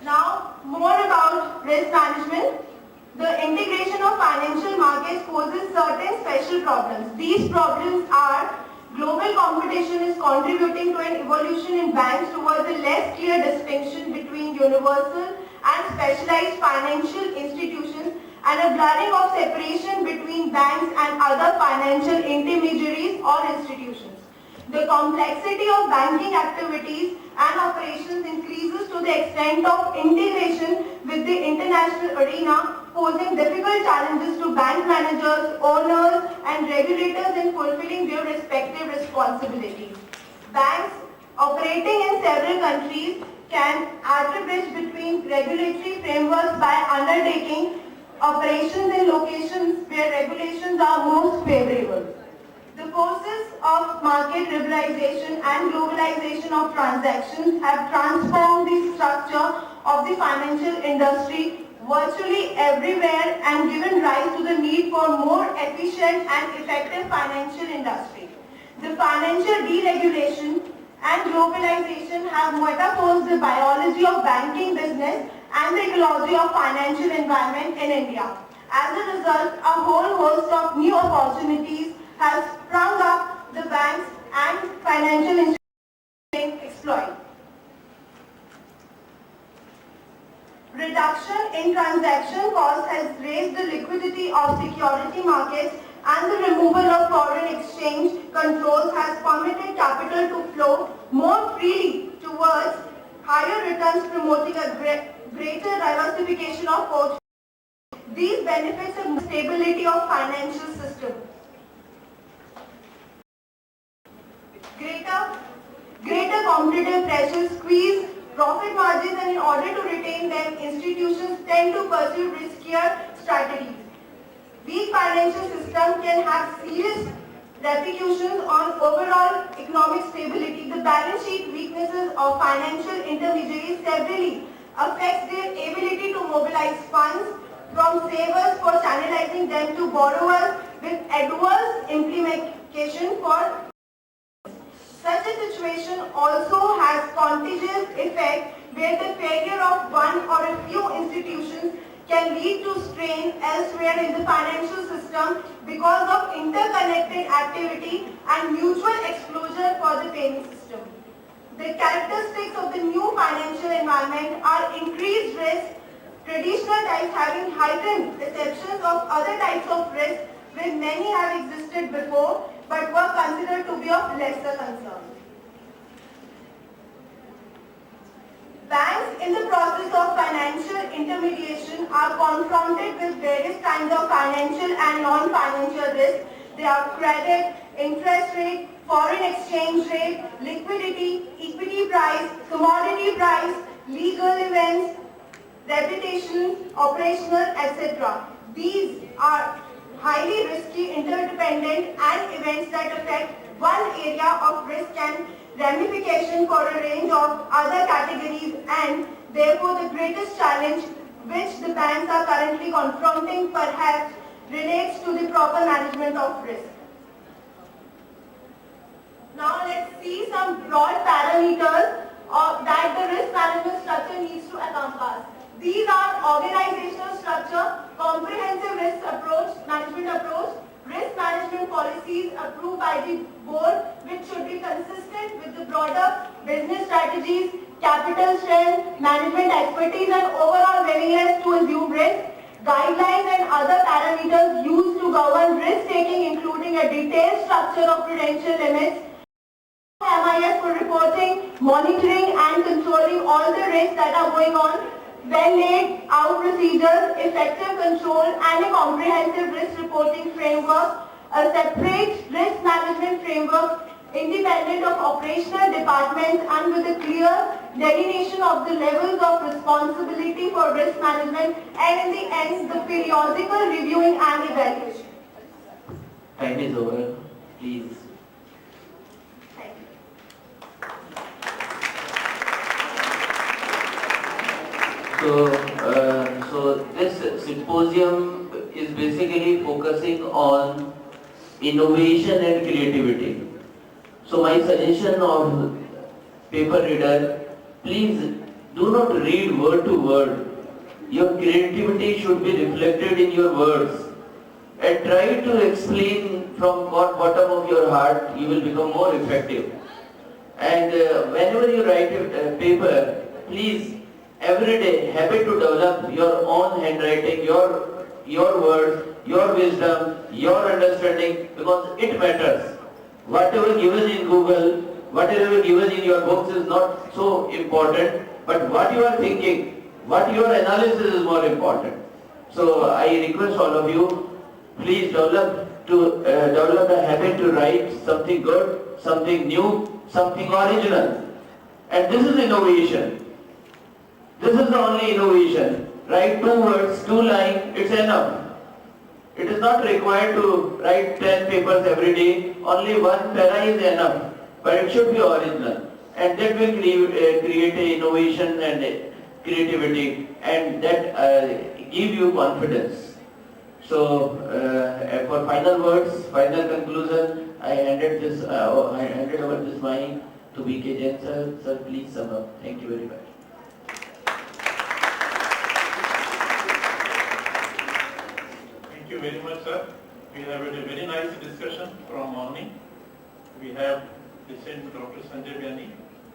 Now, more about risk management. The integration of financial markets poses certain special problems. These problems are global competition is contributing to an evolution in banks towards a less clear distinction between universal and specialized financial institutions, and a blurring of separation between banks and other financial intermediaries or institutions. The complexity of banking activities and operations increases to the extent of integration with the international arena, posing difficult challenges to bank managers, owners, and regulators in fulfilling their respective responsibilities. Banks operating in several countries can arbitrage between regulatory frameworks by undertaking operations in locations where regulations are most favorable. The forces of market liberalization and globalization of transactions have transformed the structure of the financial industry virtually everywhere and given rise to the need for more efficient and effective financial industry. The financial deregulation and globalization have metamorphosed the biology of banking business and the ecology of financial environment in India. As a result, a whole host of new opportunities has sprung up the banks and financial institutions exploit. Reduction in transaction costs has raised the liquidity of security markets, and the removal of foreign exchange controls has permitted capital to flow more freely towards higher returns, promoting a greater diversification of portfolios. These benefits of the stability of financial system. Greater competitive pressures squeeze profit margins, and in order to retain them, institutions tend to pursue riskier strategies. Weak financial system can have serious repercussions on overall economic stability. The balance sheet weaknesses of financial intermediaries severely affects their ability to mobilize funds from savers for channelizing them to borrowers with adverse implication for. Such a situation also has contagious effect where the failure of one or a few institutions can lead to strain elsewhere in the financial system because of interconnected activity and mutual exposure for the paying system. The characteristics of the new financial environment are increased risk, traditional types having heightened perceptions of other types of risk where many have existed before but were considered to be of lesser concern. Banks in the process of financial intermediation are confronted with various kinds of financial and non-financial risks. They are credit, interest rate, foreign exchange rate, liquidity, equity price, commodity price, legal events, reputation, operational, etc. These are highly risky, interdependent and events that affect one area of risk and ramification for a range of other categories, and therefore the greatest challenge which the banks are currently confronting perhaps relates to the proper management of risk. Now let's see some broad parameters that the risk management structure needs to encompass. These are organizational structure, comprehensive risk approach, management approach, risk management policies approved by the board which should be consistent with the broader business strategies, capital strength, management expertise and overall willingness to assume risk, guidelines and other parameters used to govern risk taking including a detailed structure of prudential limits, MIS for reporting, monitoring and controlling all the risks that are going on, well laid out procedures, effective control and a comprehensive risk reporting framework, a separate risk management framework independent of operational departments and with a clear delineation of the levels of responsibility for risk management and in the end the periodical reviewing and evaluation. Time is over, please. So this symposium is basically focusing on innovation and creativity. So my suggestion of paper reader, please do not read word to word. Your creativity should be reflected in your words. And try to explain from bottom of your heart, you will become more effective. And whenever you write a paper, please every day habit to develop your own handwriting, your words, your wisdom, your understanding, because it matters. Whatever given in Google, whatever given in your books is not so important, but what you are thinking, what your analysis is more important. So I request all of you, please develop a habit to write something good, something new, something original. And this is innovation. This is the only innovation. Write 2 words, 2 lines, it's enough. It is not required to write 10 papers every day. Only 1 para is enough. But it should be original. And that will create a innovation and a creativity, and that give you confidence. So for final words, final conclusion, I handed over this mic to B.K. Jain sir. Sir, please sum up. Thank you very much. Thank you very much, sir. We have had a very nice discussion from morning. We have listened to Dr. Sanjay Biani.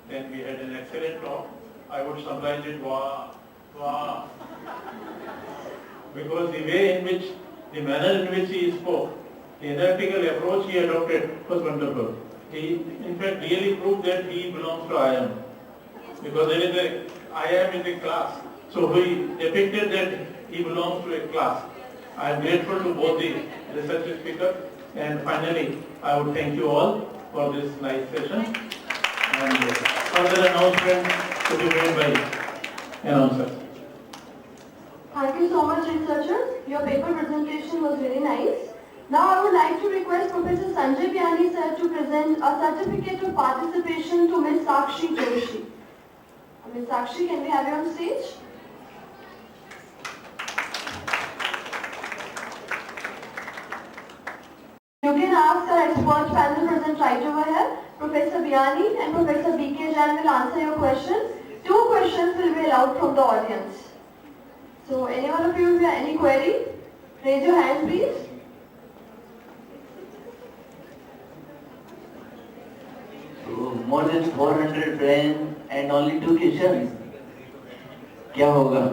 Then we had an excellent talk. I would summarize it, wow. Because the way in which, the manner in which he spoke, the analytical approach he adopted was wonderful. He, in fact, really proved that he belongs to IIM. Because there is IIM is a class. So he depicted that he belongs to a class. I am grateful to both the research speakers. And finally, I would thank you all for this nice session. And further announcement to be made by announcers. Thank you so much, researchers. Your paper presentation was very nice. Now I would like to request Professor Sanjay Biani a certificate of participation to Ms. Sakshi Joshi. Ms. Sakshi, can we have you on stage? You can ask our expert panel present right over here. Professor Biani and Professor B.K. Jain will answer your questions. 2 questions will be allowed from the audience. So, any one of you, if you have any query, raise your hand please. So, more than 400 friends and only 2 questions. क्या होगा?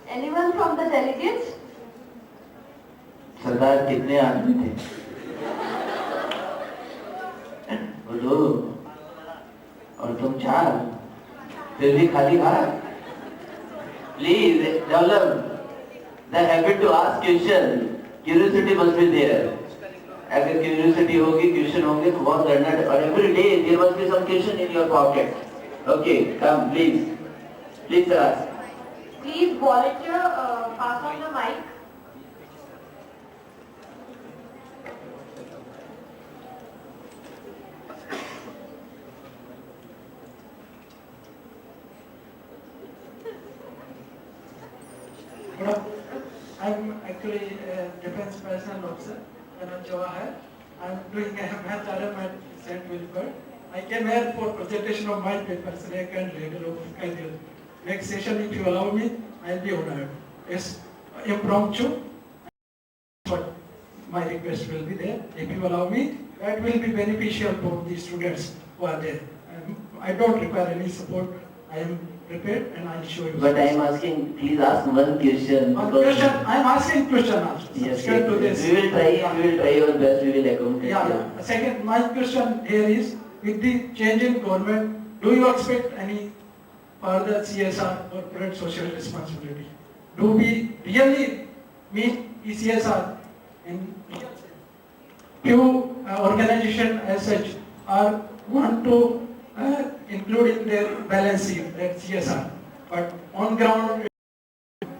Anyone from the delegates? सरदार कितने आदमी थे? बोलो। और तुम 4, फिर भी खाली हाथ। Please develop the habit to ask question. Curiosity must be there. अगर curiosity होगी, question होंगे तो बहुत लड़ना है। और every day there must be some question in your pocket. Okay, come please. Please ask. Please volunteer, pass on the mic. I'm actually a defense personnel officer, Colonel Jawahar. I'm doing a math RM at St. Wilford. I came here for presentation of my paper, Snake and Ladder of Career. Next session, if you allow me, I'll be honored. Yes, impromptu. But my request will be there. If you allow me, that will be beneficial for the students who are there. I don't require any support. I am prepared and I'll show you. But I am asking, please ask one question. One question, I am asking question also. Yes, To this. we will try our best, we will accommodate. Yeah. Second, my question here is, with the change in government, do you expect any further CSR, corporate social responsibility? Do we really meet CSR in few organizations as such are want to include in their balance sheet that CSR, but on ground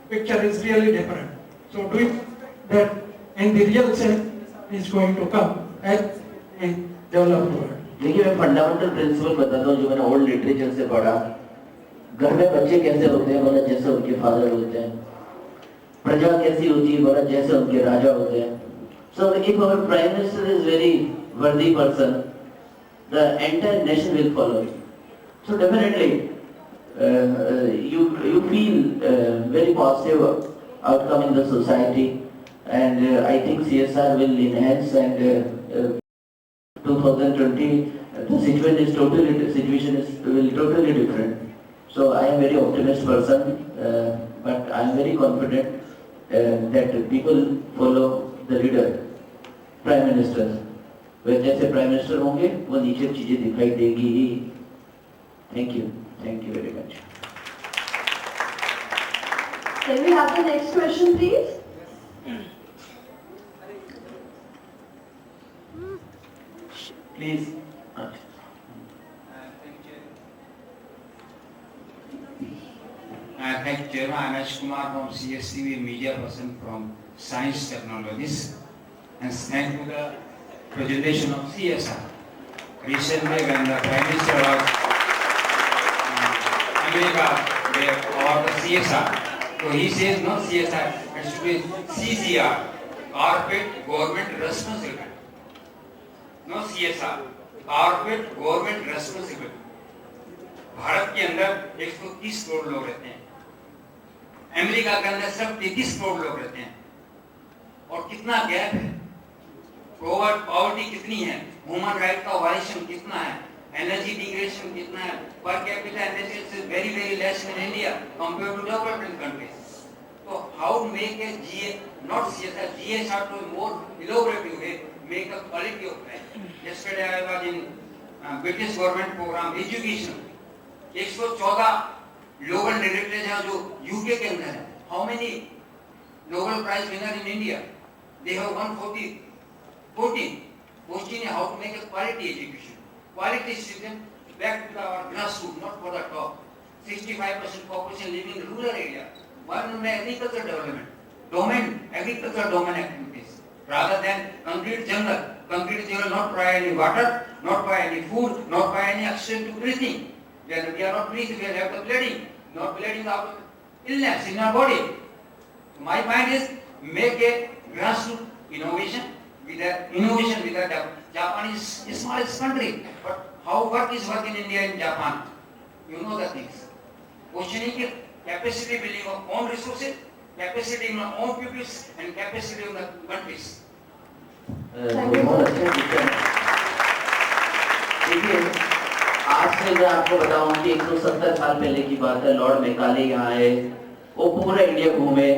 picture is really different. So do you think that in the real sense is going to come as in developed world? देखिए मैं fundamental principle बताता हूँ जो मैंने old literature से पढ़ा। घर में बच्चे कैसे होते हैं बोला जैसे उनके फादर होते हैं। प्रजा कैसी होती है बोला जैसे उनके राजा होते हैं। So if our prime minister is very worthy person, the entire nation will follow. So definitely you feel very positive outcome in the society, and I think CSR will enhance, and 2020 the situation will be totally different. So I am very optimistic person, but I am very confident that people follow the leader, prime minister. वे जैसे prime minister होंगे वो नीचे चीजें दिखाई देगी ही। Thank you very much. Can we have the next question please? Please. Thank you, Chairman. I am Ash Kumar from CSTV, media person from Science Technologies, and thank you the presentation of CSR. Recently, when the Prime Minister was America or the CSR, so he says no CSR, it should be CCR, Corporate Government Responsibility. No CSR, Corporate Government Responsibility. Bharat के अंदर 130 करोड़ लोग रहते हैं, America के अंदर सिर्फ 33 करोड़ लोग रहते हैं, और कितना गैप है, पॉवर्टी कितनी है, ह्यूमन राइट का वायलेशन कितना है, एनर्जी डिग्रेडेशन कितना है, per capita income is very very less in India compare to developed countries. So how to make a GA, not CSR, GSR to a more elaborative way, make a quality of life. Yesterday I was in British government program education. 114 global directors हैं जो UK के अंदर हैं. How many Nobel Prize winner in India? They have 14 posting how to make a quality education. Quality system back to our grassroots, not for the top. 65% population living in rural area. One agricultural development, domain, agricultural domain activities. rather than concrete jungle. Concrete jungle not provide any water, not provide any food, not provide any oxygen to breathing. Then we are not breathing, we have the bleeding, not bleeding out illness in our body. My point is, make a grassroots innovation with the Japan is the smallest country, but how work is work in India and Japan, you know the things. Question is capacity building of own resources, capacity in our own peoples, and capacity of the countries. बहुत अच्छा question. देखिए, आज से मैं आपको बताऊं कि 170 साल पहले की बात है, लॉर्ड मैकाले यहाँ आए, वो पूरा इंडिया घूमे,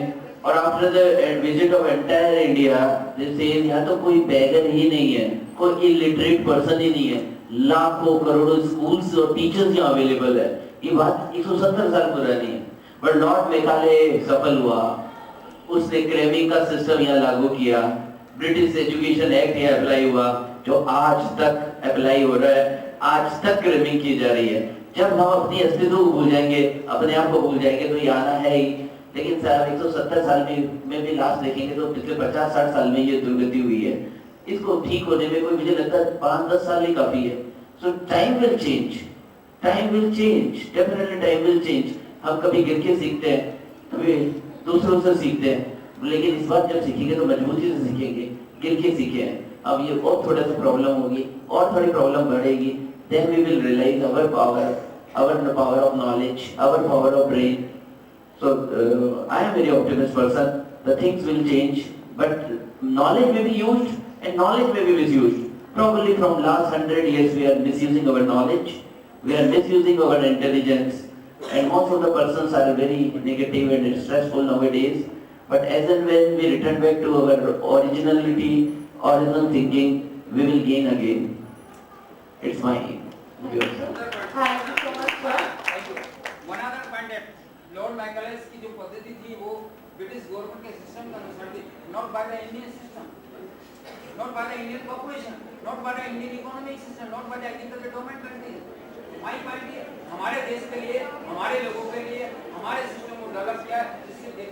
और after the visit of entire India, जैसे यहाँ तो कोई बैगर ही नहीं है, कोई इलिटरेट पर्सन ही नहीं है, लाखों करोड़ों स्कूल्स और टीचर्स यहाँ अवेलेबल है। ये बात 170 साल पुरानी है, बट लॉर्ड मैकाले सफल हुआ, उसने क्रेमिंग का सिस्टम यहाँ लागू किया, ब्रिटिश एजुकेशन एक्ट यहाँ अप्लाई हुआ, जो आज तक अप्लाई हो रहा है, आज तक क्रेमिंग की जा रही है। जब हम अपनी अस्तित्व को भूल जाएंगे, अपने आप को भूल जाएंगे, तो ये आना है ही। लेकिन सर 170 साल में भी लास्ट देखेंगे तो पिछले 50-60 साल में ये दुर्गति हुई है। इसको ठीक होने में कोई, मुझे लगता है 5-10 साल ही काफी है। सो time will change, definitely time will change. हम कभी गिर के सीखते हैं, कभी दूसरों से सीखते हैं, लेकिन इस बार जब सीखेंगे तो मजबूती से सीखेंगे, गिर के सीखे हैं। अब ये और थोड़ा सा प्रॉब्लम होगी, और थोड़ी प्रॉब्लम बढ़ेगी, then we will realize our power of knowledge, our power of brain. So I am very optimist person. The things will change, but knowledge may be used and knowledge may be misused. Probably from last 100 years we are misusing our knowledge, we are misusing our intelligence, and most of the persons are very negative and stressful nowadays. But as and when we return back to our originality, original thinking, we will gain again. It's my aim. Thank you so much, sir. One other point that Lord Macaulay की जो पद्धति थी वो British government के system का अनुसार थी, not by the Indian system, not by the Indian population, not by the Indian economic system, not by the agricultural development countries. My point है हमारे देश के लिए, हमारे लोगों के लिए, हमारे सिस्टम को डेवलप किया जिससे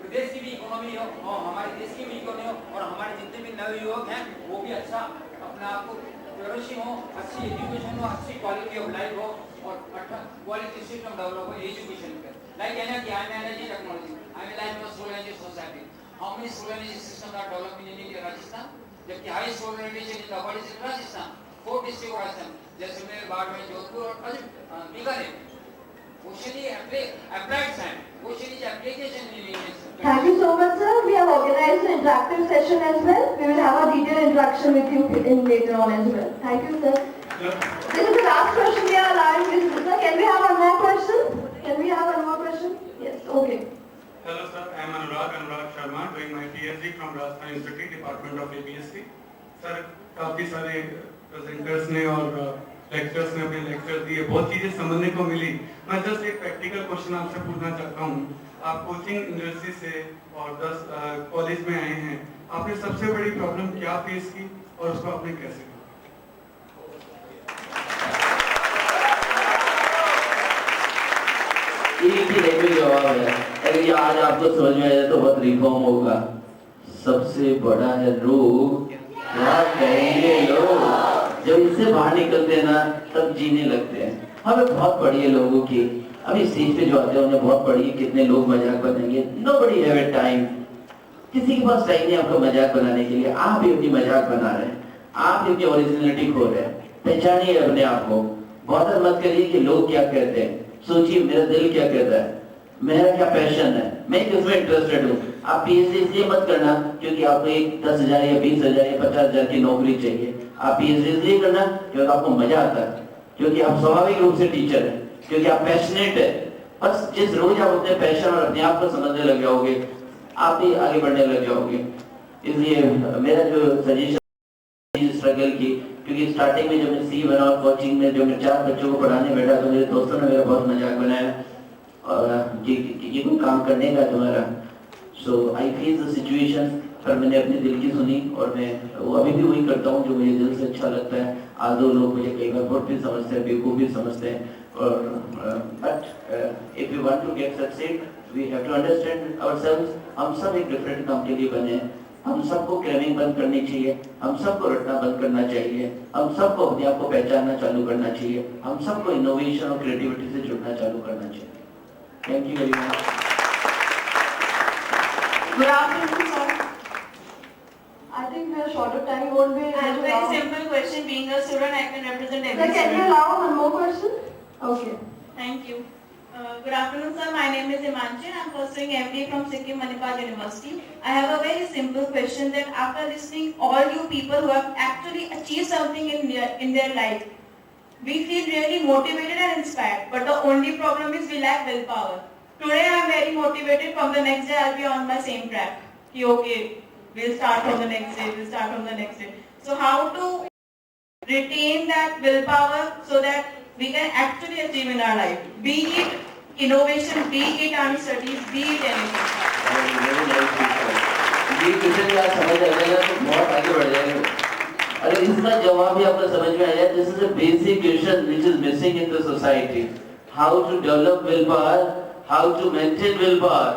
प्रदेश की भी इकोनॉमी हो और हमारे देश की भी इकोनॉमी हो और हमारे जितने भी नव युवक हैं वो भी अच्छा अपने आप को फ्लोरिशिंग हो, अच्छी एजुकेशन हो, अच्छी क्वालिटी ऑफ लाइफ हो और क्वालिटी सिस्टम डेवलप हो एजुकेशन पे। Like energy, I am energy technology. I am like a solar energy society. How many solar energy systems are developing in India, Rajasthan? जबकि high solar radiation in the world is in Rajasthan. 4 districts of Rajasthan, Jaisalmer, Barmer, Jodhpur और Bikaner. Question is applied science. Question is application in Indian system. Thank you so much, sir. We have organized an interactive session as well. We will have a detailed interaction with you later on as well. Thank you, sir. This is the last question we are allowing, Mr. Sir. Can we have one more question? Yes, okay. Hello sir, I am Anurag Sharma doing my PhD from Rajasthan Institute, Department of ABSC. Sir, काफी सारे presenters ने और lecturers ने अपने lectures दिए, बहुत चीजें समझने को मिली। मैं just एक practical question आपसे पूछना चाहता हूँ। आप कोचिंग इंडस्ट्री से और 10 कॉलेज में आए हैं, आपने सबसे बड़ी प्रॉब्लम क्या फेस की और उसको आपने कैसे? एक ही लैंग्वेज जवाब है, अगर ये आज आपको समझ में आया तो बहुत रिफॉर्म होगा। सबसे बड़ा है रोग, क्या कहेंगे लोग, जब इससे बाहर निकलते हैं ना तब जीने लगते हैं। हमें बहुत पड़ी है लोगों की, अभी स्टेज पे जो आते हैं उन्हें बहुत पड़ी है, कितने लोग मजाक बनाएंगे, nobody have a time, किसी के पास टाइम नहीं आपको मजाक बनाने के लिए। आप भी अपनी मजाक बना रहे हैं, आप अपनी ओरिजिनलिटी खो रहे हैं, पहचानिए अपने आप को, बहुत मत करिए कि लोग क्या कहते हैं, सोचिए मेरा दिल क्या कहता है, मेरा क्या पैशन है, मैं किसमें इंटरेस्टेड हूँ। आप पीएचडी इसलिए मत करना क्योंकि आपको एक 10,000 या 20,000 या 50,000 की नौकरी चाहिए। आप पीएचडी इसलिए करना क्योंकि आपको मजा आता है, क्योंकि आप स्वाभाविक रूप से टीचर हैं, क्योंकि आप पैशनेट है। बस जिस रोज आप अपने पैशन और अपने आप को समझने लग जाओगे, आप ही आगे बढ़ने लग जाओगे। इसलिए मेरा जो सजेशन स्ट्रगल की, क्योंकि स्टार्टिंग में जब मैं सी बना और कोचिंग में जब मैं 4 बच्चों को पढ़ाने बैठा तो मेरे दोस्तों ने मेरा बहुत मजाक बनाया और ये कोई काम करने का तुम्हारा। सो आई फेस द सिचुएशन, पर मैंने अपने दिल की सुनी और मैं वो अभी भी वही करता हूँ जो मुझे दिल से अच्छा लगता है। आज दो लोग मुझे कई बार बहुत भी समझते हैं, बेवकूफ़ भी समझते हैं, और but if you want to get succeed we have to understand ourselves. हम सब एक डिफरेंट काम के लिए बने हैं, हम सबको क्रैविंग बंद करनी चाहिए, हम सबको रटना बंद करना चाहिए, हम सबको अपने आप को पहचानना चालू करना चाहिए, हम सबको इनोवेशन और क्रिएटिविटी से जुड़ना चालू करना चाहिए। Thank you very much. Good afternoon, sir. I think we are short of time. We won't be able to Very allow. simple question. Being a student, I can represent every Sir, can we student. allow one more question? Okay. Thank you. Good afternoon, sir. My name is Imanchi. I am pursuing MD from Sikkim Manipal University. I have a very simple question that after listening all you people who have actually achieved something in their life, we feel really motivated and inspired. But the only problem is we lack willpower. Today I am very motivated. From the next day I will be on my same track. Okay, we'll start from the next day. We'll start from the next day. So how to retain that willpower so that we can actually achieve in our life, be it innovation, be it our studies, be it anything. ये question यार समझ आ जाएगा तो बहुत आगे बढ़ जाएगा। अरे इसका जवाब भी आपको समझ में आया। This is a basic question which is missing in the society. How to develop willpower, how to maintain willpower.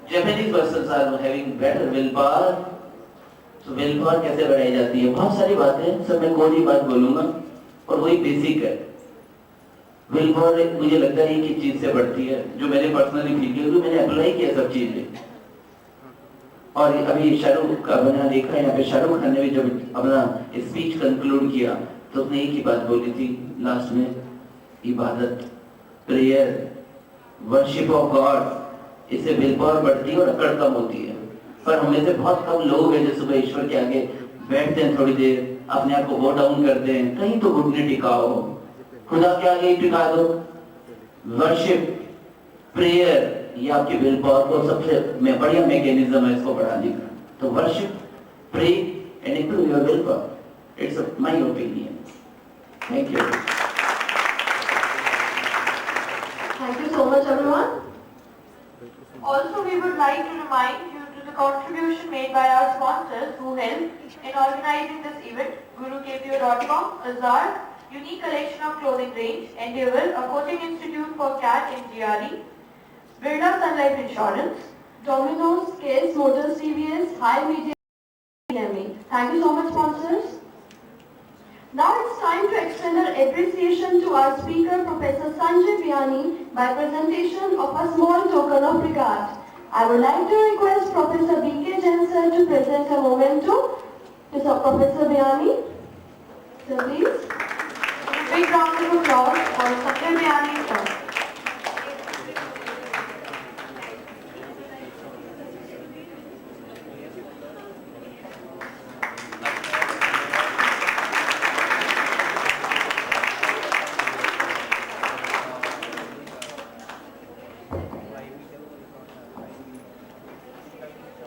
Japanese persons are having better willpower. So willpower कैसे बढ़ाई जाती है? बहुत सारी बातें, सब मैं कोई बात बोलूँगा और वही बेसिक है। willpower मुझे लगता है एक ही चीज से बढ़ती है, जो मैंने पर्सनली फील किया, जो मैंने अप्लाई किया सब चीजें। और अभी शाहरुख का बना देखा यहाँ पे, शाहरुख खान ने भी जब अपना स्पीच कंक्लूड किया तो उसने एक ही बात बोली थी लास्ट में, इबादत, प्रेयर, वर्शिप ऑफ गॉड, इससे विल पावर बढ़ती है और अकड़ कम होती है। पर हमें से बहुत कम लोग हैं जो सुबह ईश्वर के आगे बैठते हैं, थोड़ी देर अपने आप को वो डाउन करते हैं, कहीं तो घुटने टिकाओ, खुदा के आगे टिका दो। वर्शिप, प्रेयर, ये आपकी विल पावर को सबसे बढ़िया मैकेनिज्म है इसको बढ़ाने का। तो worship, pray and improve your will power. It's my opinion. Thank you. Thank you so much, everyone. Also, we would like to remind you to the contribution made by our sponsors who helped in organizing this event: GuruKPO.com, Azar, unique collection of clothing range, Endeavor, a coaching institute for CAT in GRE, Birla Sun Life Insurance, Domino's, Case Motors TVS, High Media, EME. Thank you so much, sponsors. Now it's time to extend our appreciation to our speaker, Professor Sanjay Biyani, by presentation of a small token of regard. I would like to request Professor B.K. Jain sir to present a memento to Professor Biyani. Sir, please. Big round of applause for Sanjay Biyani sir.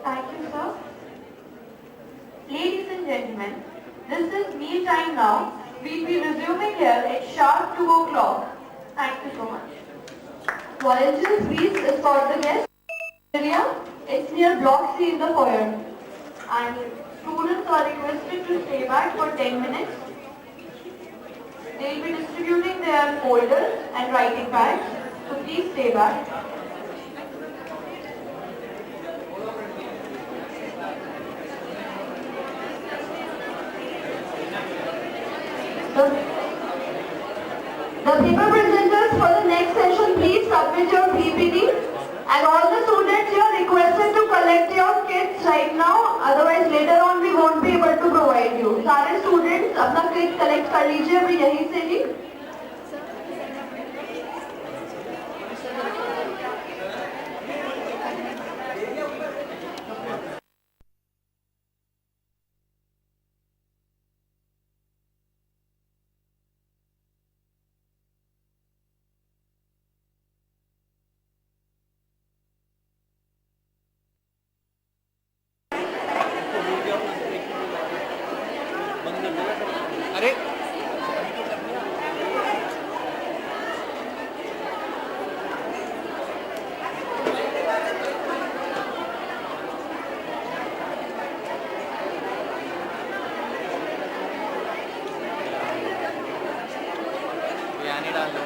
Thank you, sir. Ladies and gentlemen, this is meal time now. We'll be resuming here at sharp 2 o'clock. Thank you so much. Volunteers, please escort the guests area. It's near Block C in the foyer. And students are requested to stay back for 10 minutes. They'll be distributing their folders and writing pads. So please stay back. The paper presenters for the next session, please submit your PPT, and all the students you are requested to collect your kits right now, otherwise later on we won't be able to provide you. सारे students अपना kit collect कर लीजिए अभी यहीं से ही। अरे बिरयानी डाल दो।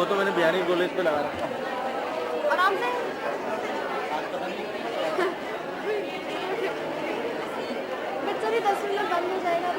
वो तो मैंने बिहारी कॉलेज पे लगा रखा आराम से बच्चा भी 10 मिनट बंद हो जाएगा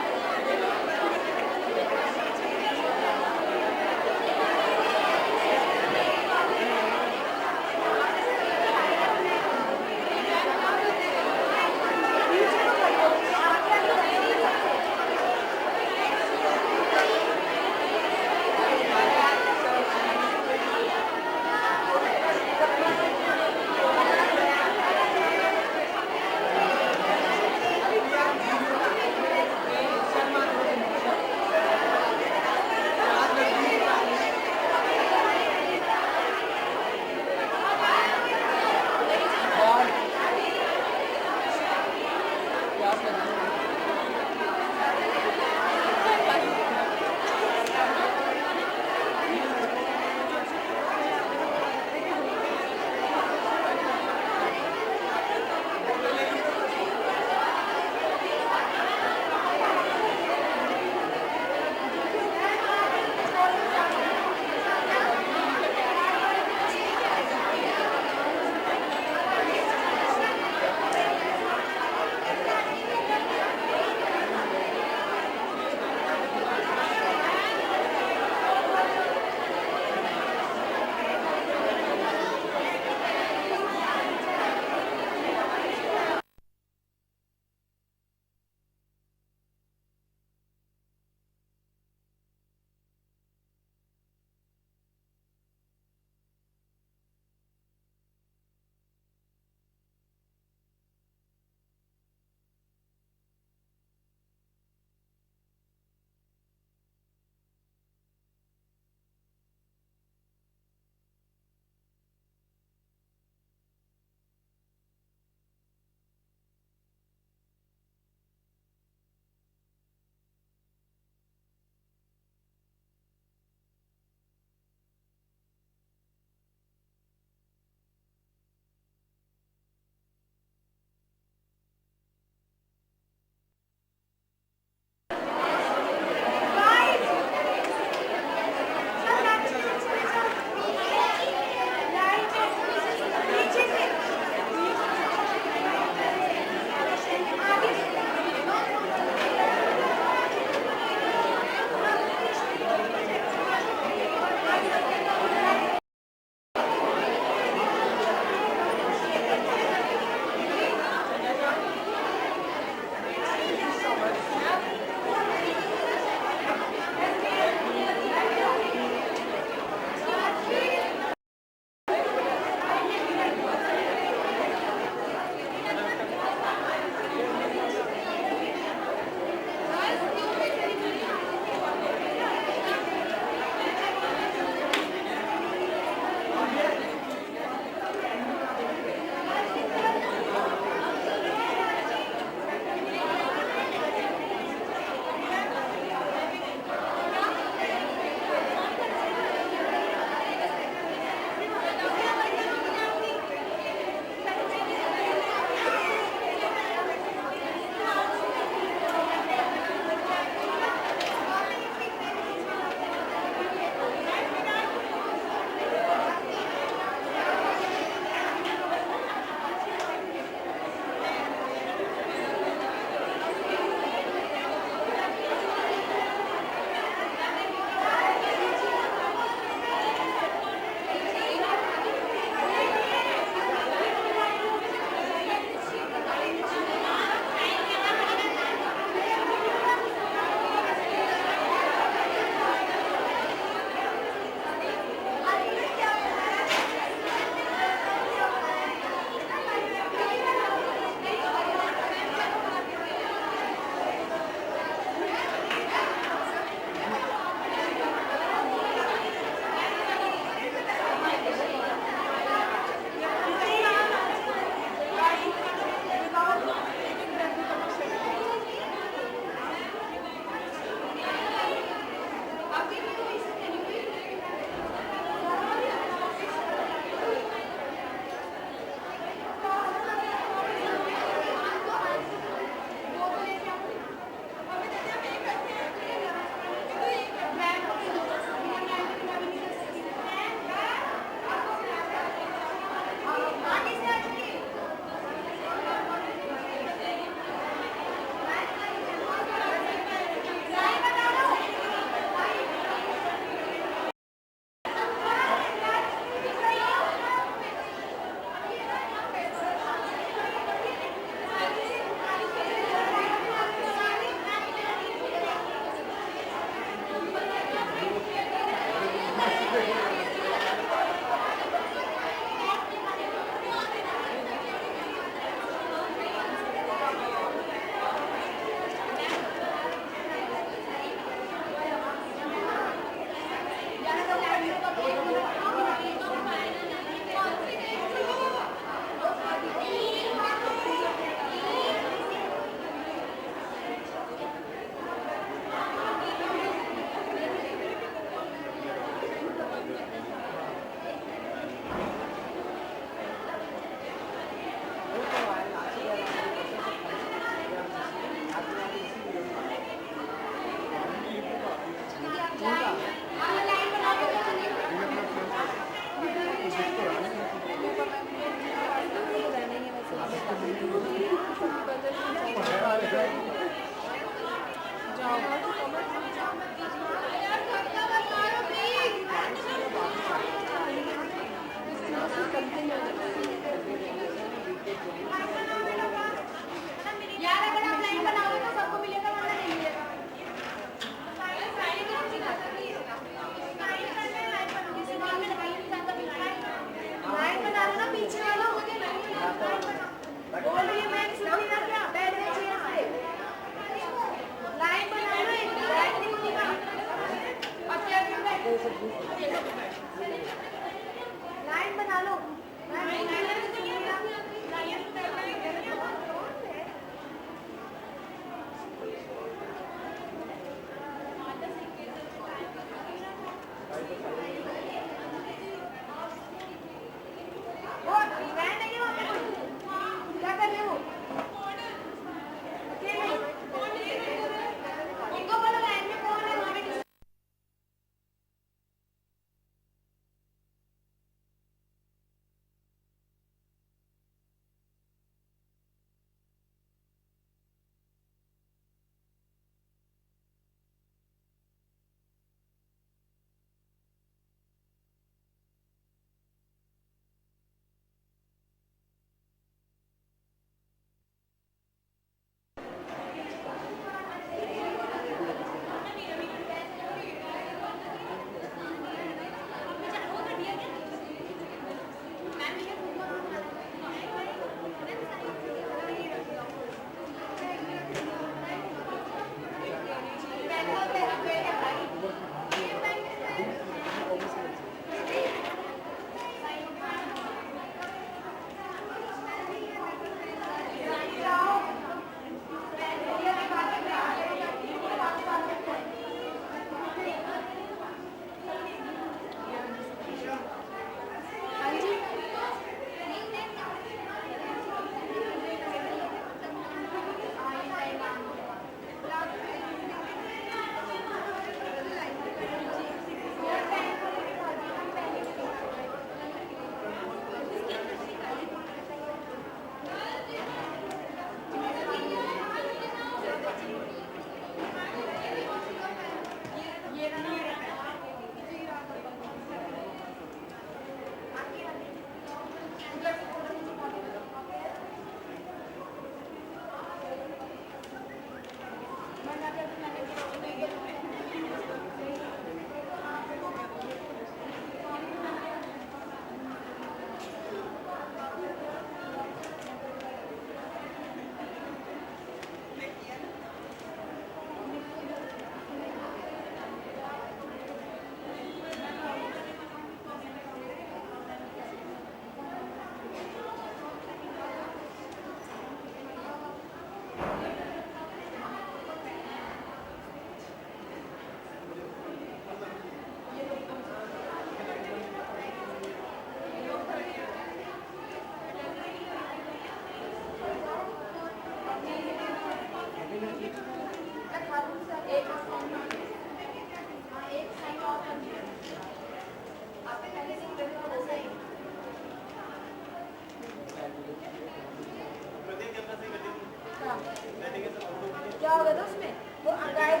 हुआ था उसमें, वो गायब।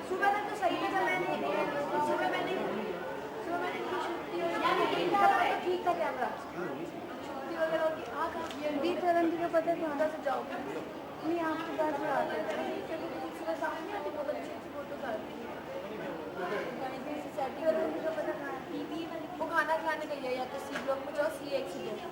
सुबह तक तो सही था, जब मैंने सुबह मैंने छुट्टी वगैरह तो ठीक था कैमरा, छुट्टी वगैरह होगी दी तरन जी को पता कि उधर से जाओ नहीं आपके पास में आते सुबह सामने आती, बहुत अच्छी अच्छी फोटोज आती है। सेटिंग तरन जी को पता कहाँ है, वो खाना खाने गई है या तो सी ब्लॉक में जाओ, सी एक सी ब्लॉक।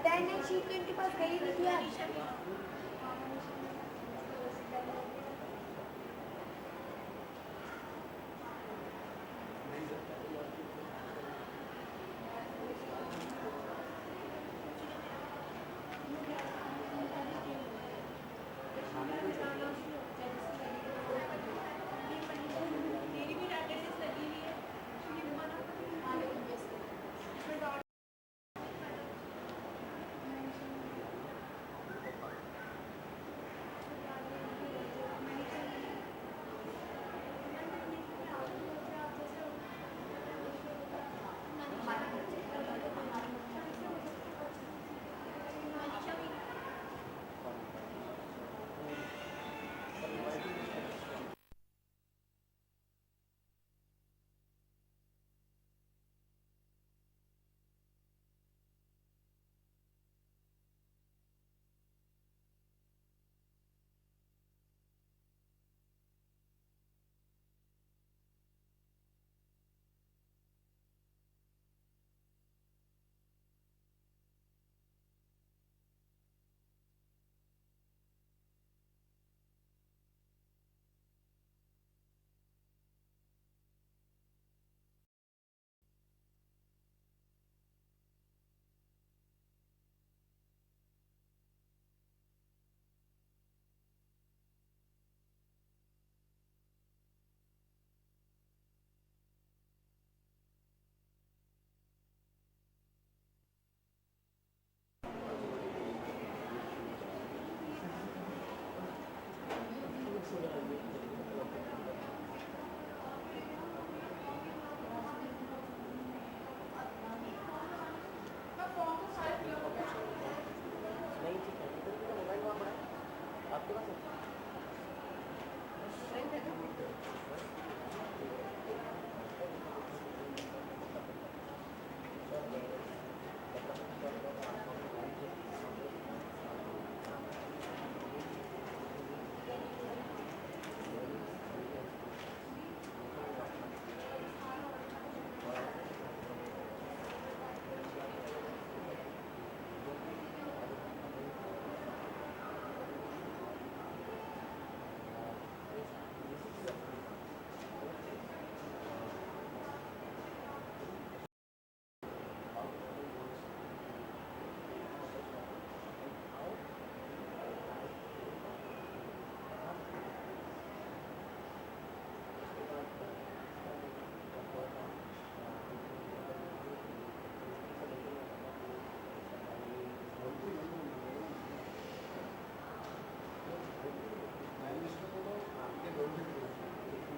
अटेंडेंस शीट तो इनके पास गई नहीं थी आज।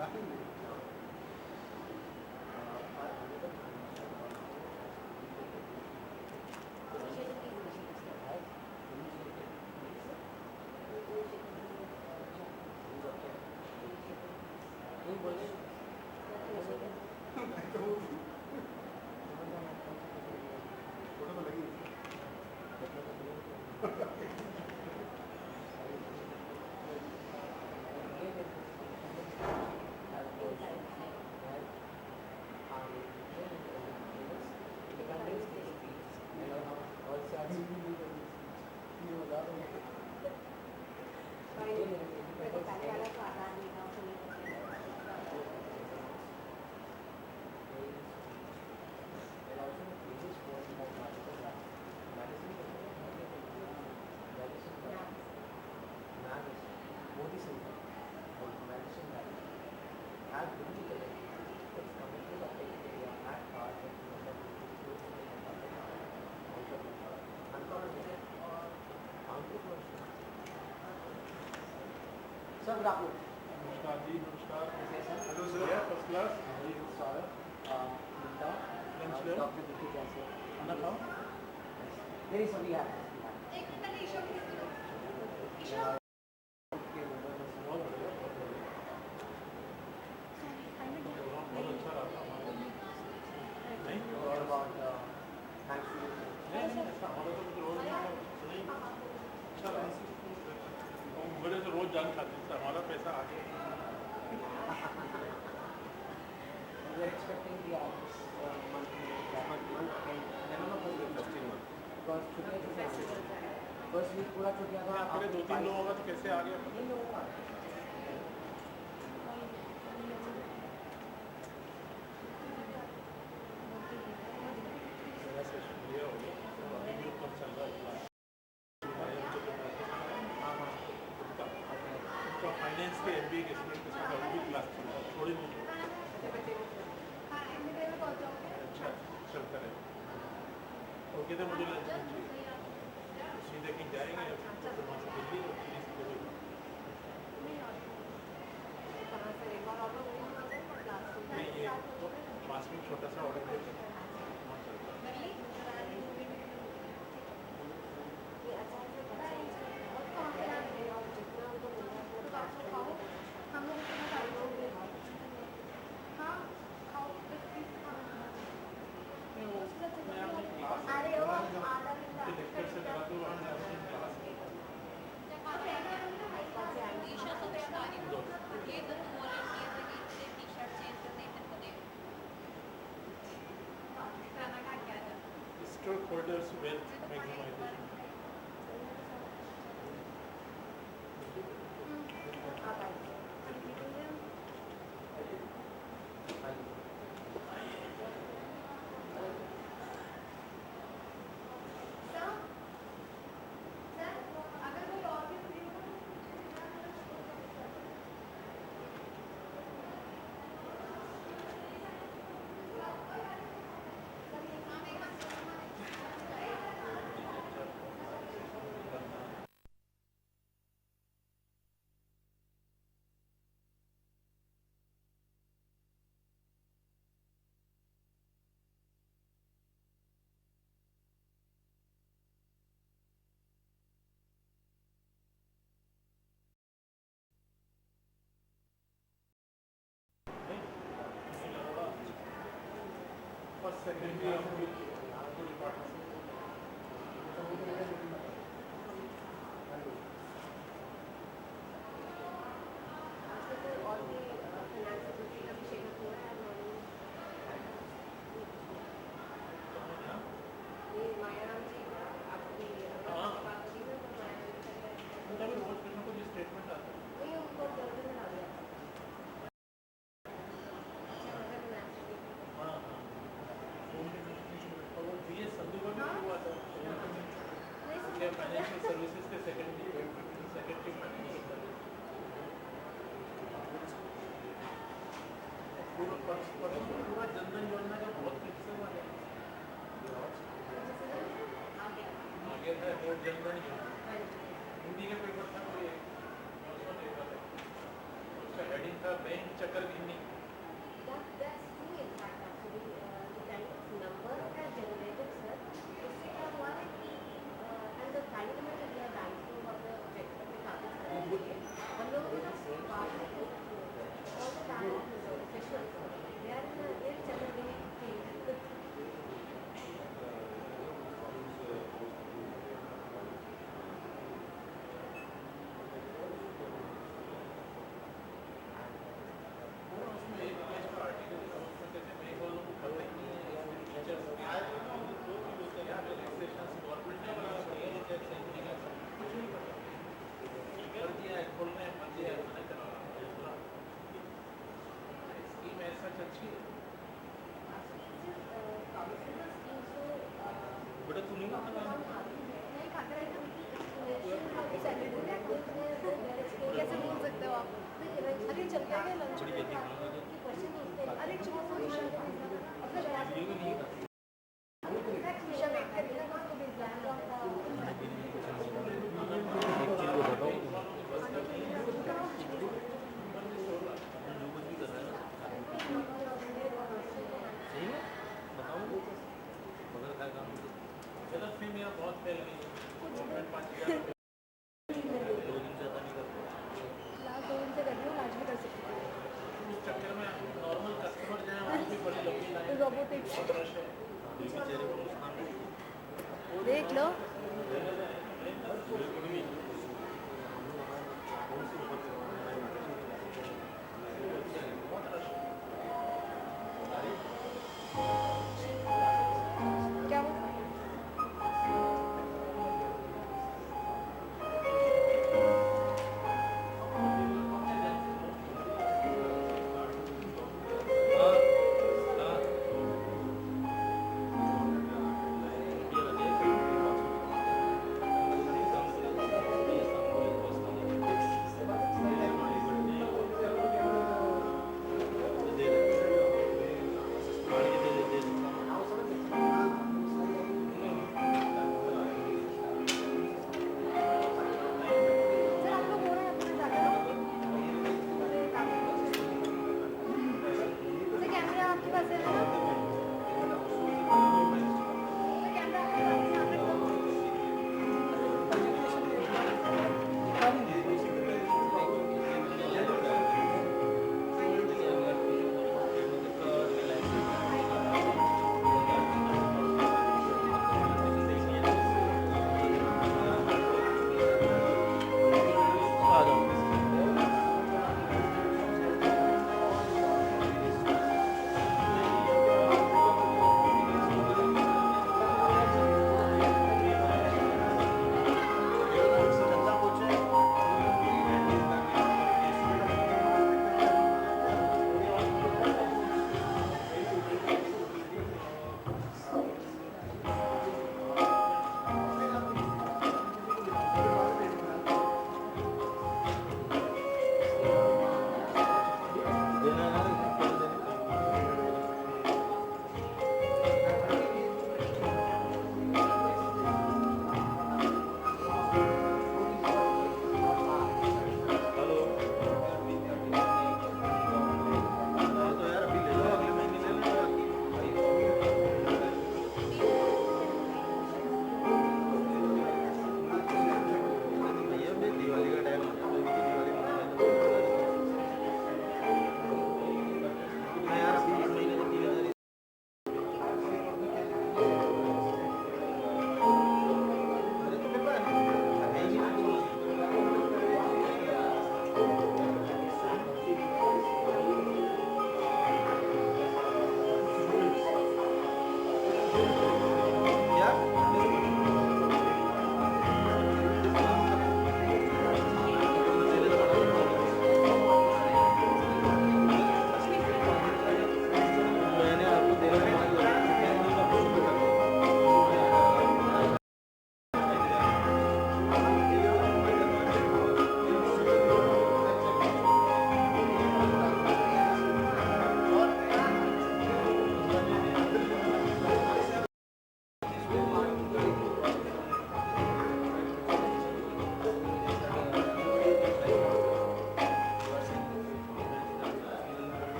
Sir, good afternoon. नमस्कार जी, नमस्कार। Hello sir. Yeah, first class. Sorry. Lunch लो। Dr. Dikhi Jansi. खाना खाओ। Very sorry, we have. एक मिनट ईशा बहुत बढ़िया, बहुत बढ़िया। बहुत अच्छा रहा था हमारा। नहीं? What about thanks to you? नहीं, ऐसा हमारा तो कुछ रोज नहीं। अच्छा रहा। बड़े तो रोज जान खाते थे, हमारा पैसा आ गया। We are expecting the hours monthly, never know first week. Because छुट्टियाँ कैसे आ गई? First week पूरा छुट्टियाँ तो आपके 2-3 लोगों का तो कैसे आ गया? 3 लोगों का। ये हो गया, अभी भी ऊपर चल रहा है क्लास। उनका फाइनेंस के MBA के स्टूडेंट के साथ अभी भी क्लास चल रहा है, छोड़ी नहीं। अच्छा, चलता रहे। ओके तो मुझे लंच चाहिए। सीधे कहीं जाएंगे, फिर वहाँ से दिल्ली और दिल्ली से दिल्ली। नहीं, ये पास में छोटा सा ऑर्डर देते हैं। Stakeholders wealth maximization. First secretary of the department. Financial services के सेक्रेटरी फाइनेंशियल सर्विस पूरा जनधन योजना का बहुत क्रिटिसिज्म आ गया था वो जनधन योजना हिंदी का पेपर था कोई उसका हेडिंग था बैंक चक्कर भी नहीं. That's true in fact actually. The kind of number that generated sir, उससे क्या हुआ है कि and the time में जब यह बैंकिंग और the objective में काफी सारे थे, हम लोगों को ना बात में all the time officials, they are in a very challenging field. बेटा तू नहीं खाता नहीं खाता है ना कैसे बोल सकते हो आप? अरे चल गया लंच में क्वेश्चन पूछते हैं. अरे चलो अपना शीशा वेट करेगा ना उसको भेज गलत फहमियां बहुत फैल गई हैं. गवर्नमेंट 5,000 2 दिन ज़्यादा नहीं करते. लास्ट 2 दिन से कर रही हूँ, आज भी कर सकती हूँ. इस चक्कर में नॉर्मल कस्टमर जो है वो भी बड़ी लंबी लाइन रोबोटिक्स रश है. दिल के चेहरे पर मुस्कान है. देख लो. क्या हुआ?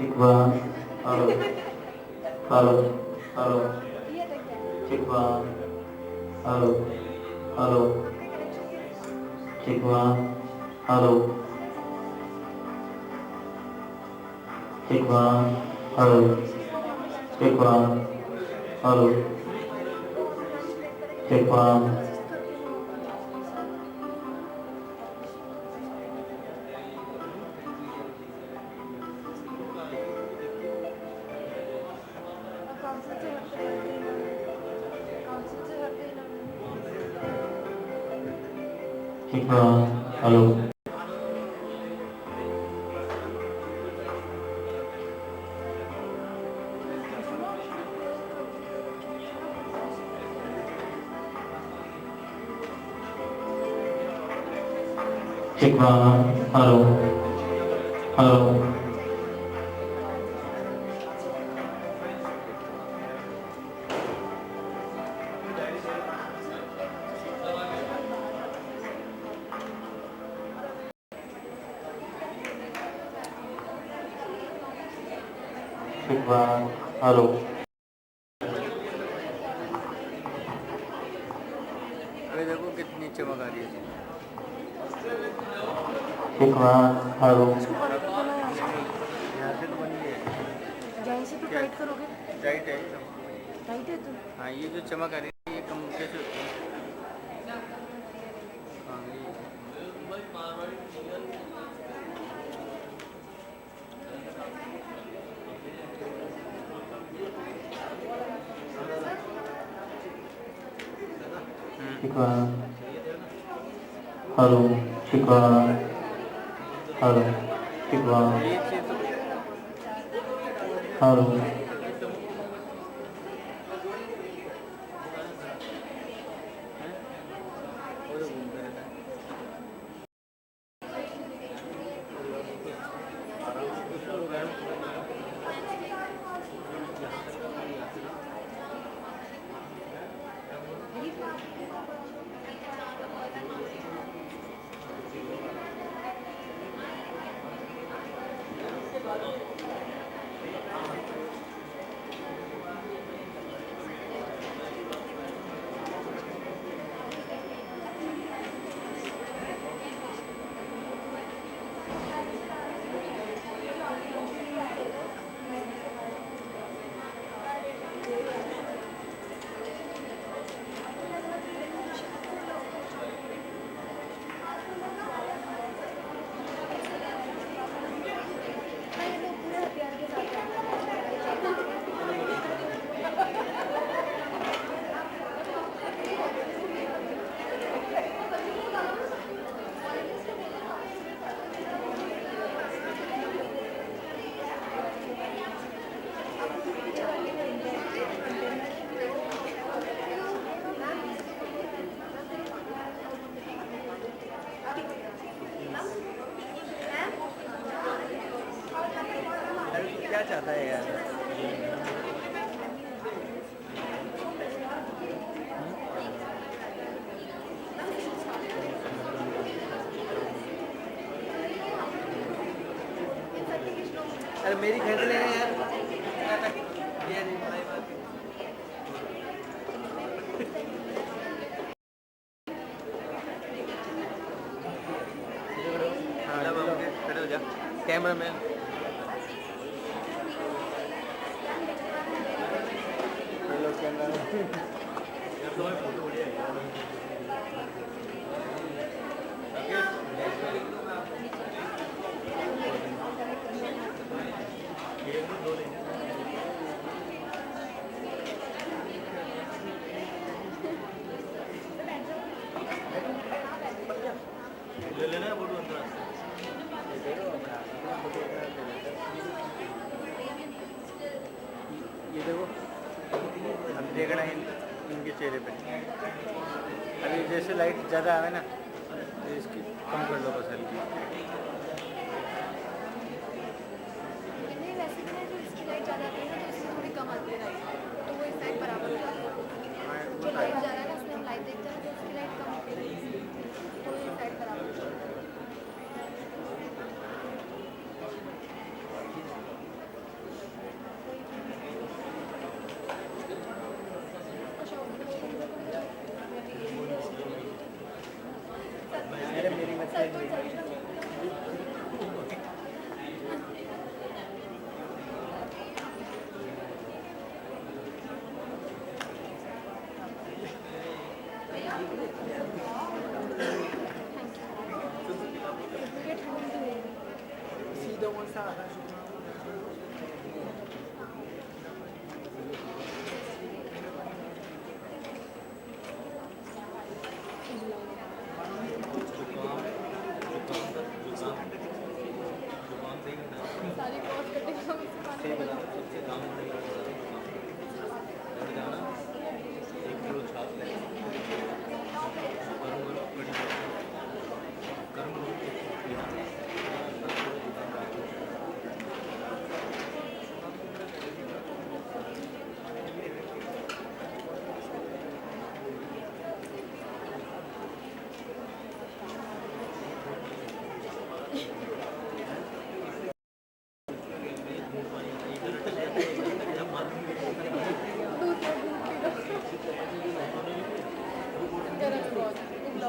Check one. Hello. Hello. Hello. Check one. Hello. Hello. Check one. Hello. Check one. Hello. Check one. Hello. Check one. Check one. Hello. Check one. Hello. Hello. Check one. Hello. अरे देखो कितनी चमक आ रही है Check one. Hello. यहाँ से तो बनी है जहाँ से तो टाइट करोगे टाइट है टाइट है तो हाँ ये जो चमक आ रही है ये कम कैसे होती है हाँ ये Check one. Hello. Check one. Hello. Check one. Hello. क्या चाहता है यार अरे मेरी खरीद लेना यार ये नहीं भाई बात हाँ खड़े हो जा कैमरा मैन ले लेना है फोटो अंदर ये देखो हम देख रहे हैं इनके चेहरे पे अभी जैसे लाइट ज़्यादा आवे ना तो इसकी कम कर लो बस हल्की नहीं वैसे भी ना जो इसकी लाइट ज़्यादा आती है ना तो इसकी थोड़ी कम आती है लाइट तो वो इफेक्ट बराबर हो जाता है जो लाइट ज़्यादा है ना उसमें हम लाइट देखते हैं तो इसकी लाइट कम होती है तो वो इफेक्ट बराबर हो जाता है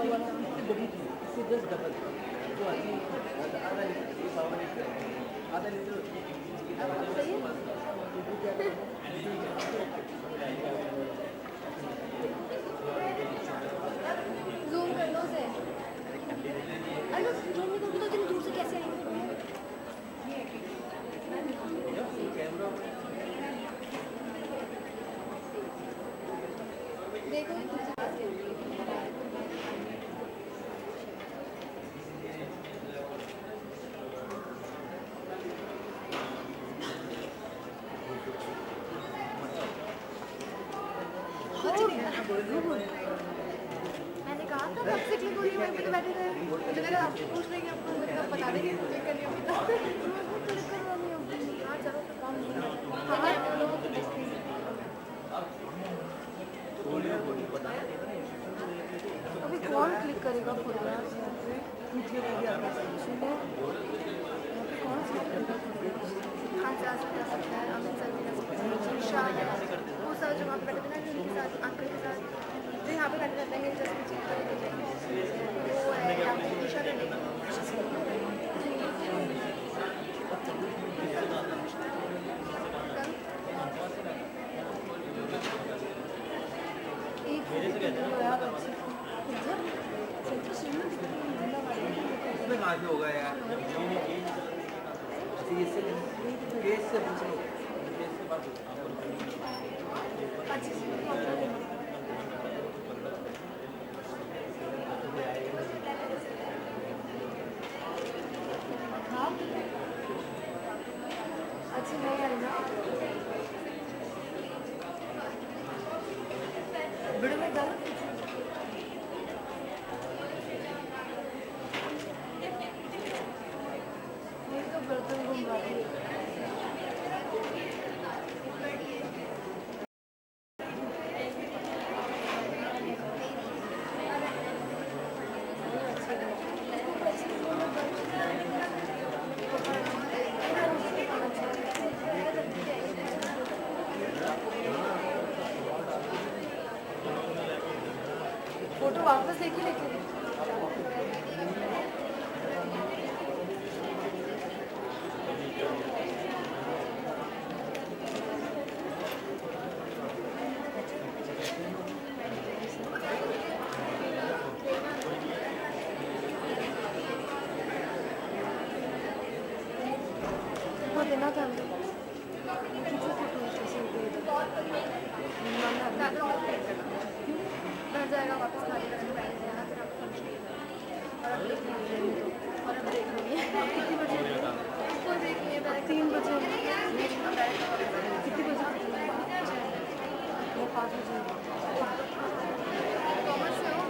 हुआ था। इससे जस्ट डबल जो आदमी आधा लीटर ये 52 लीटर आधा लीटर सही है। जूम कर लो उसे। अरे जूम नहीं करोगे तो तुम दूर से कैसे आएंगे? देखो ये दूर से कैसे आएंगे? मैंने कहा था कब से क्लिक हो रही है, वहीं पे तो बैठे थे। मुझे लगा आप पूछ रही हैं, आपको मैंने कहा बता देंगे क्लिक करनी होगी तो क्लिक करवानी होगी। हाँ चलो तो काम हाँ लोगों को देखते हैं। अभी कौन क्लिक करेगा फोटोग्राफ यहाँ पे? सुनो कौन सा खान से आ सकता है, अमित सर भी कर सकते हैं, शीशा है, वो सर जो वहाँ पे बैठे थे ना उनके साथ अंकल के साथ जो यहाँ पे बैठे रहते हैं जैसे वो है यहाँ पे शीशा का नहीं उसमें कहाँ से होगा यार इससे केस से पूछ लो केस से बात अच्छी नहीं आई ना वीडियो में डालो। ये तो बर्तन घूम रहा है। फोटो वापस लेके लेके वो देना था हमको घर जाएगा वापस खाली करके बैठ जाएगा फिर आप और अब देख लीजिए और अब देख लीजिए कितनी बजे उसको देखिए 3 बजे कितनी बजे वो 5 बजे कॉमर्स से हो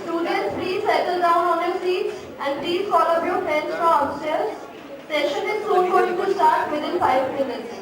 Students, please settle down on your seats and please call up your friends from upstairs. Session is soon going to start within 5 minutes.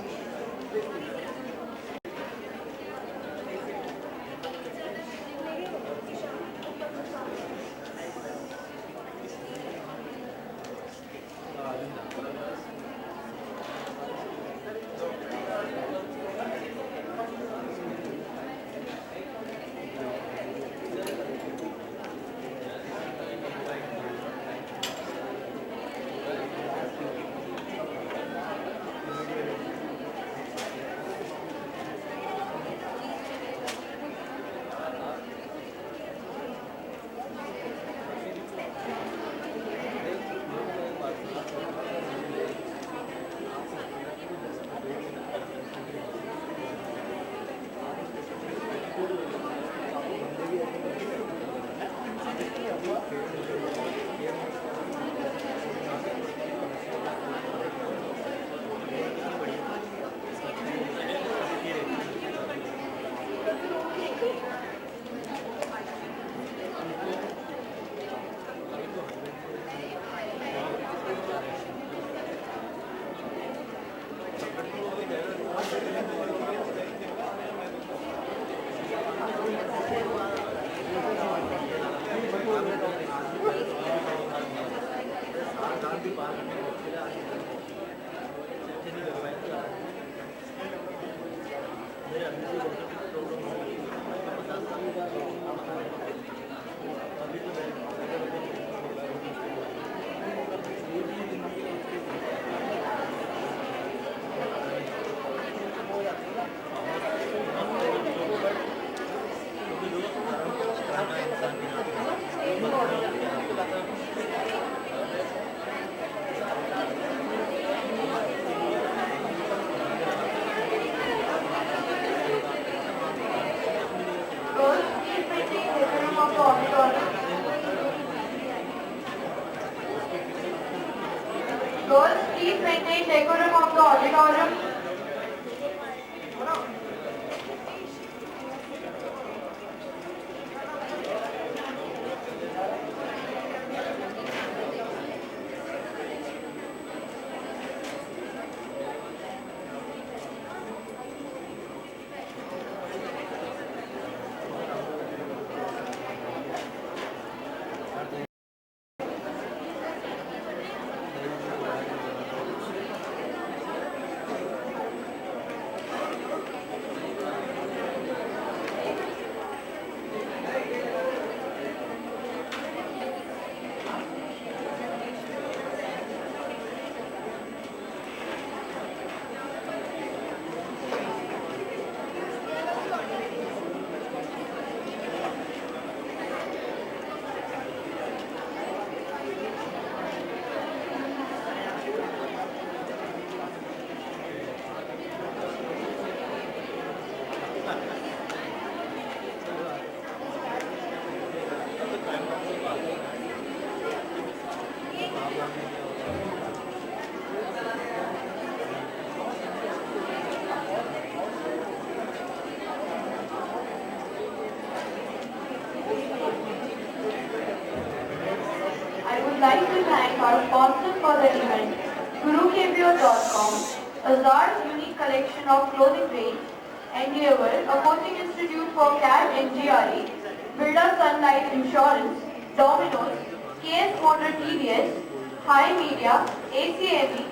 Girls, please maintain decorum of the auditorium. I would like to thank our sponsor for the event, GuruKBO.com, Azhar's unique collection of clothing range, Endeavour, a coaching institute for CAD NGRE, Builder Sunlight Insurance, Domino's, KS Motor TVS, High Media, ACME.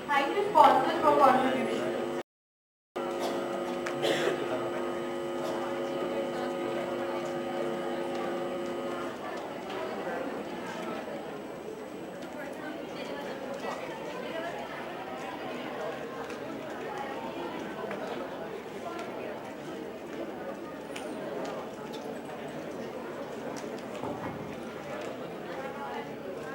Thank you sponsors for contribution.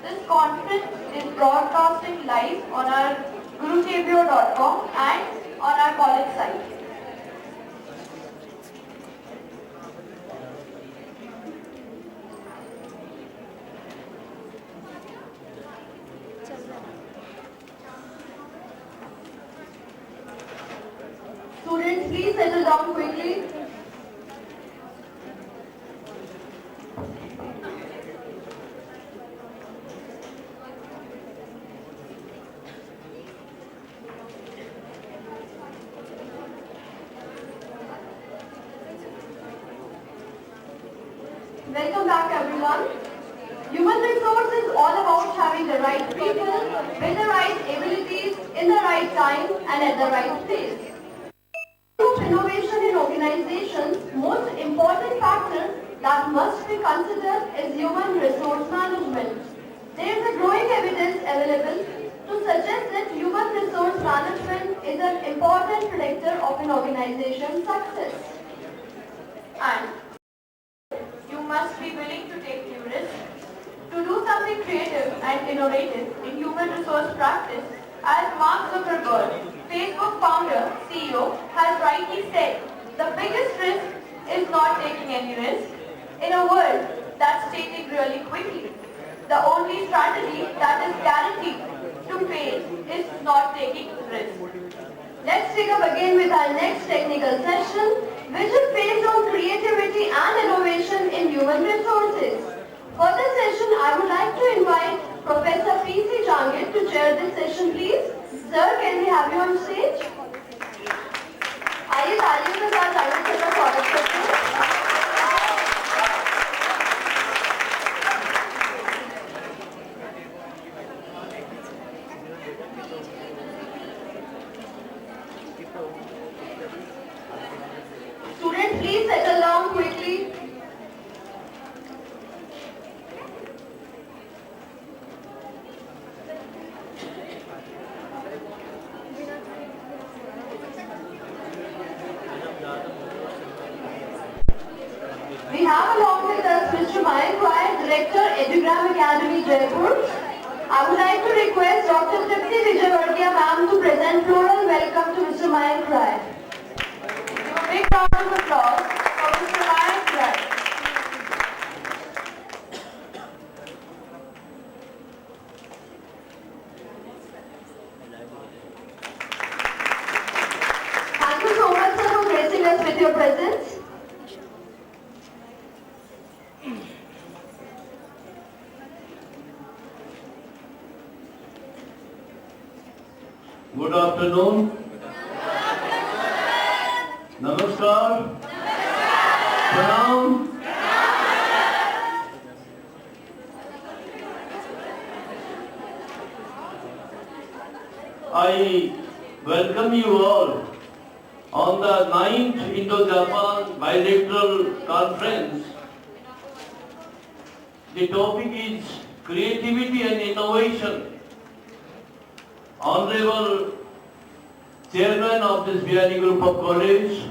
This conference is broadcasting live on our GuruKBO.com and on our college site. Students, please settle down quickly. Welcome back everyone. Human resource is all about having the right people with the right abilities in the right time and at the right place. Of innovation in organizations, most important factor that must be considered is human resource management. There is a growing evidence available to suggest that human resource management is an important predictor of an organization's success. And you must be willing to take new risks. To do something creative and innovative in human resource practice, as Mark Zuckerberg, Facebook founder, CEO, has rightly said, the biggest risk is not taking any risk. In a world that's changing really quickly, the only strategy that is guaranteed to fail is not taking risk. Let's pick up again with our next technical session, which is based on creativity and innovation in human resources. For this session, I would like to invite Professor P.C. Jangid to chair this session, please. Sir, can we have you on stage? आइए तालियों के साथ Jangid sir का स्वागत करते हैं। Students, please settle down quickly. We have along with us Mr. Mayank Rai, Director, Edugram Academy, Jaipur. I would like to request Dr. Tripti Vijayvargiya ma'am to present floral welcome to Mr. Mayank Rai. Give a big round of applause for Mr. Mayank Rai. Thank you so much, sir, for gracing us with your presence. Good afternoon. Namaskar. Pranam. I welcome you all on the 9th Indo-Japan Bilateral Conference. The topic is creativity and innovation. Honorable Chairman of this Vianney Group of College,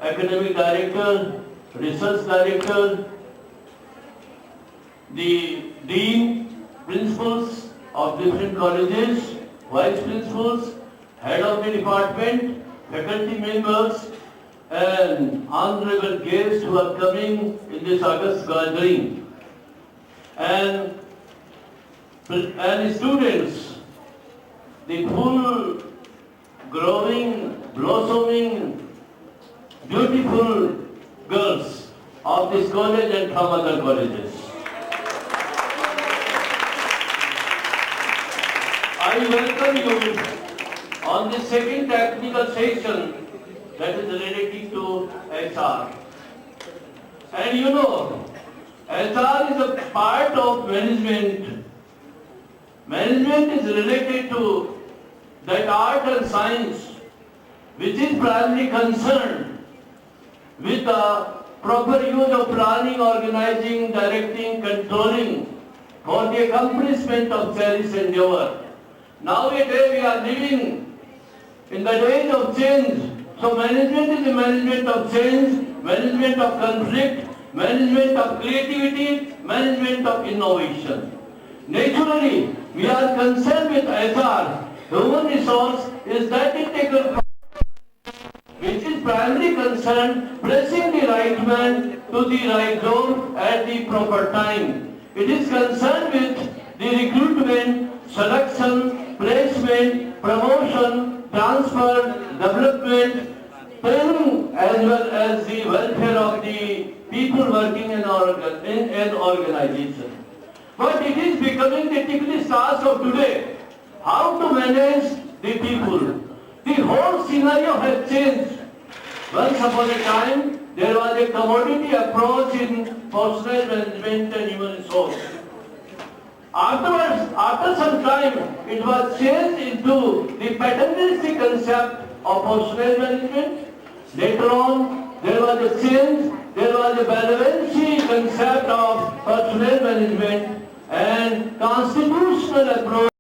Academic Director, Research Director, the Dean, Principals of different colleges, Vice Principals, Head of the Department, faculty members, and honorable guests who are coming in this August gathering, and students, the full growing, blossoming, beautiful girls of this college and from other colleges. I welcome you on the second technical session that is related to HR. And you know, HR is a part of management. Management is related to that art and science which is primarily concerned with the proper use of planning, organizing, directing, controlling for the accomplishment of cherished endeavor. Nowadays we are living in the days of change. So management is the management of change, management of conflict, management of creativity, management of innovation. Naturally, we are concerned with HR. Human resource is that integral which is primarily concerned placing the right man to the right job at the proper time. It is concerned with the recruitment, selection, placement, promotion, transfer, development, training, as well as the welfare of the people working in an organization. But it is becoming the ticklish task of today, how to manage the people. The whole scenario has changed. Once upon a time, there was a commodity approach in personnel management and human resource. Afterwards, after some time, it was changed into the paternalistic concept of personnel management. Later on, there was a change, there was a benevolency concept of personnel management and constitutional approach.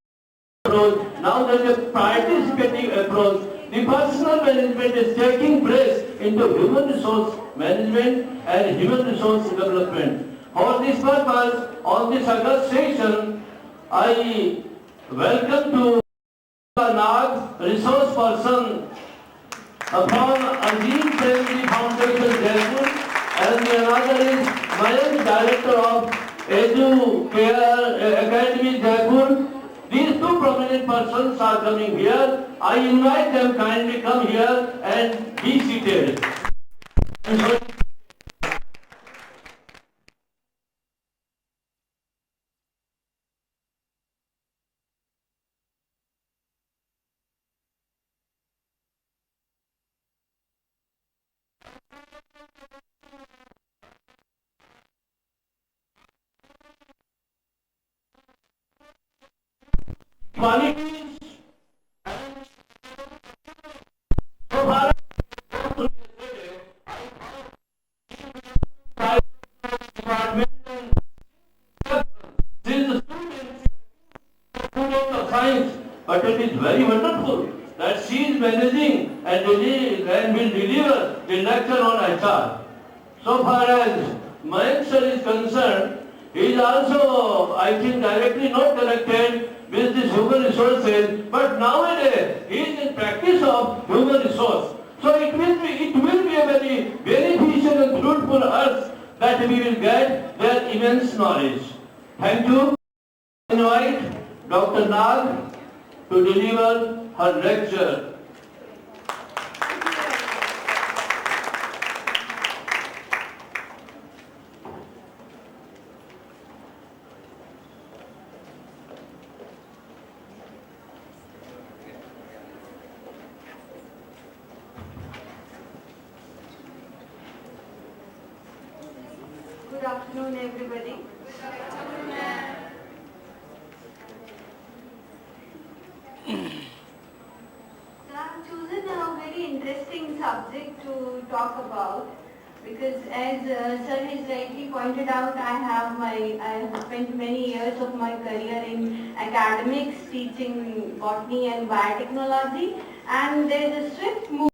Now there is a participating approach. The personal management is taking place into human resource management and human resource development. For this purpose, on this August session, I welcome to Nag, resource person from Azim Family Foundation, Jaipur, and the another is Mayank, Director of Edu Care Academy, Jaipur. These two prominent persons are coming here. I invite them kindly come here and be seated. Qualities of science, but it is very wonderful that she is managing and will deliver the lecture on HR. So far as Mayank sir is concerned, he is also, I think, directly not connected with this human resources, but nowadays he is in practice of human resource. So it will be a very beneficial and fruitful us that we will get their immense knowledge. Thank you. I invite Dr. Nag to deliver her lecture. Good afternoon, everybody. So I've chosen a very interesting subject to talk about because, as Sir has rightly pointed out, I have spent many years of my career in academics teaching botany and biotechnology, and there is a swift move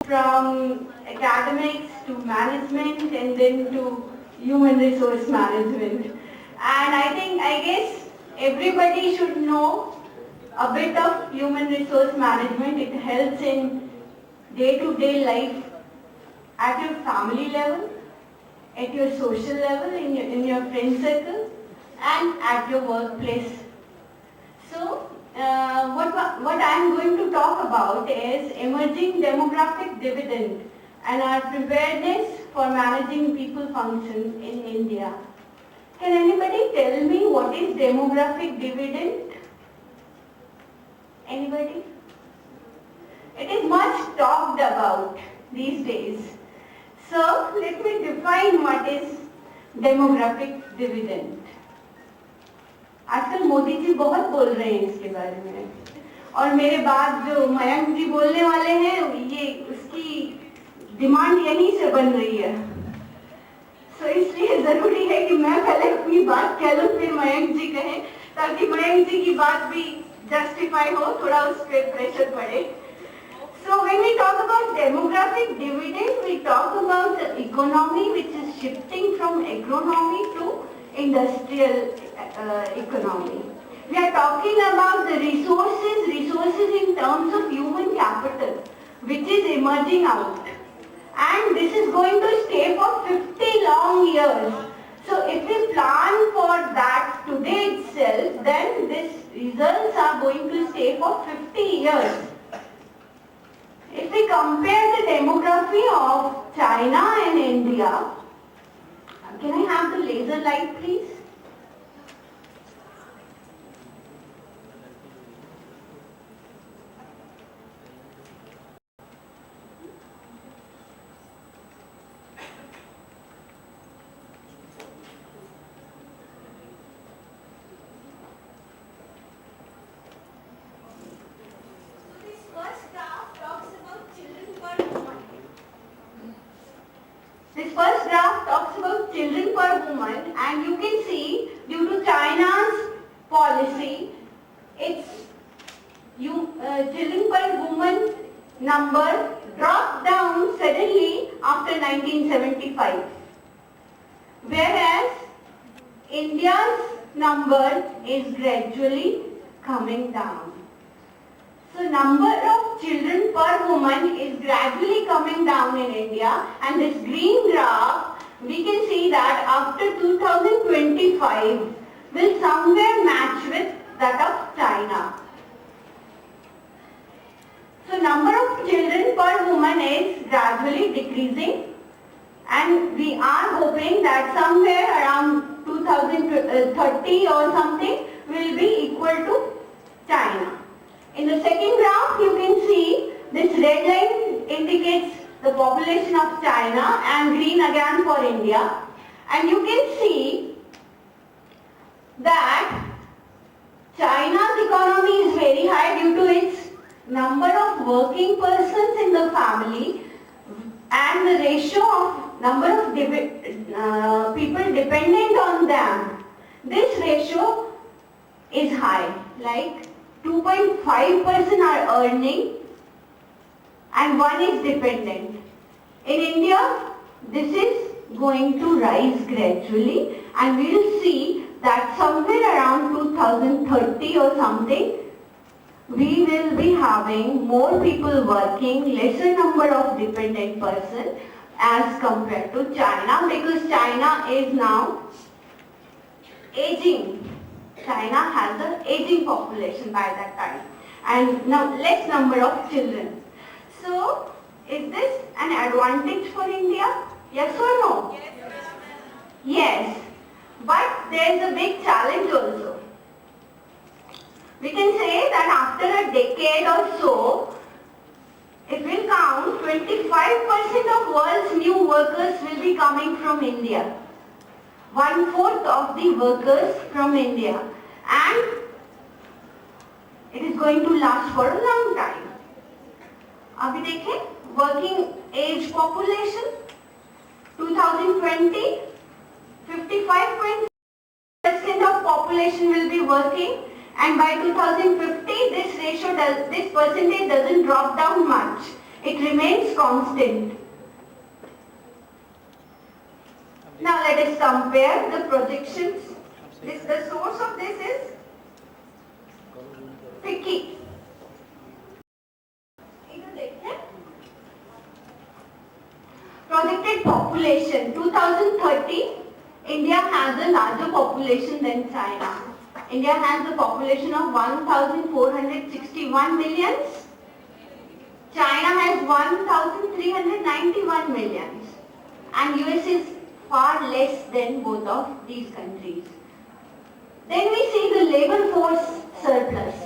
from academics to management and then to human resource management. And I guess everybody should know a bit of human resource management. It helps in day-to-day life at your family level, at your social level, in your friend circle, and at your workplace. So, what I am going to talk about is emerging demographic dividend and our preparedness for managing people functions in India. Can anybody tell me what is demographic dividend? Anybody? It is much talked about these days. So let me define what is demographic dividend. आजकल मोदी जी बहुत बोल रहे हैं इसके बारे में और मेरे बाद जो मयंक जी बोलने वाले हैं ये उसकी डिमांड यहीं से बन रही है सो इसलिए जरूरी है कि मैं पहले अपनी बात कह लूं फिर मयंक जी कहें ताकि मयंक जी की बात भी जस्टिफाई हो थोड़ा उस पर प्रेशर पड़े So when we talk about demographic dividend, we talk about the economy which is shifting from agronomy to industrial economy. We are talking about the resources in terms of human capital, which is emerging out. And this is going to stay for 50 long years. So if we plan for that today itself, then these results are going to stay for 50 years. If we compare the demography of China and India, can I have the laser light please? woman, and you can see due to China's policy, its children per woman number dropped down suddenly after 1975. Whereas India's number is gradually coming down. So number of children per woman is gradually coming down in India, and this green graph, we can see that after 2025 will somewhere match with that of China. So number of children per woman is gradually decreasing, and we are hoping that somewhere around 2030 or something will be equal to China. In the second graph, you can see this red line indicates the population of China and green again for India. And you can see that China's economy is very high due to its number of working persons in the family and the ratio of number of people dependent on them. This ratio is high, like 2.5% are earning and 1 is dependent. In India, this is going to rise gradually, and we will see that somewhere around 2030 or something, we will be having more people working, lesser number of dependent persons as compared to China, because China is now aging. China has an aging population by that time, and now less number of children. So, is this an advantage for India? Yes or no? Yes. But there is a big challenge also. We can say that after a decade or so, if we count, 25% of world's new workers will be coming from India. 1/4 of the workers from India. And it is going to last for a long time. अभी देखें, working age population, 2020, 55% of population will be working, and by 2050, this percentage doesn't drop down much. It remains constant. Now let us compare the projections. The source of this is FICCI. Projected population 2030, India has a larger population than China. India has a population of 1,461 millions. China has 1,391 millions. And US is far less than both of these countries. Then we see the labor force surplus.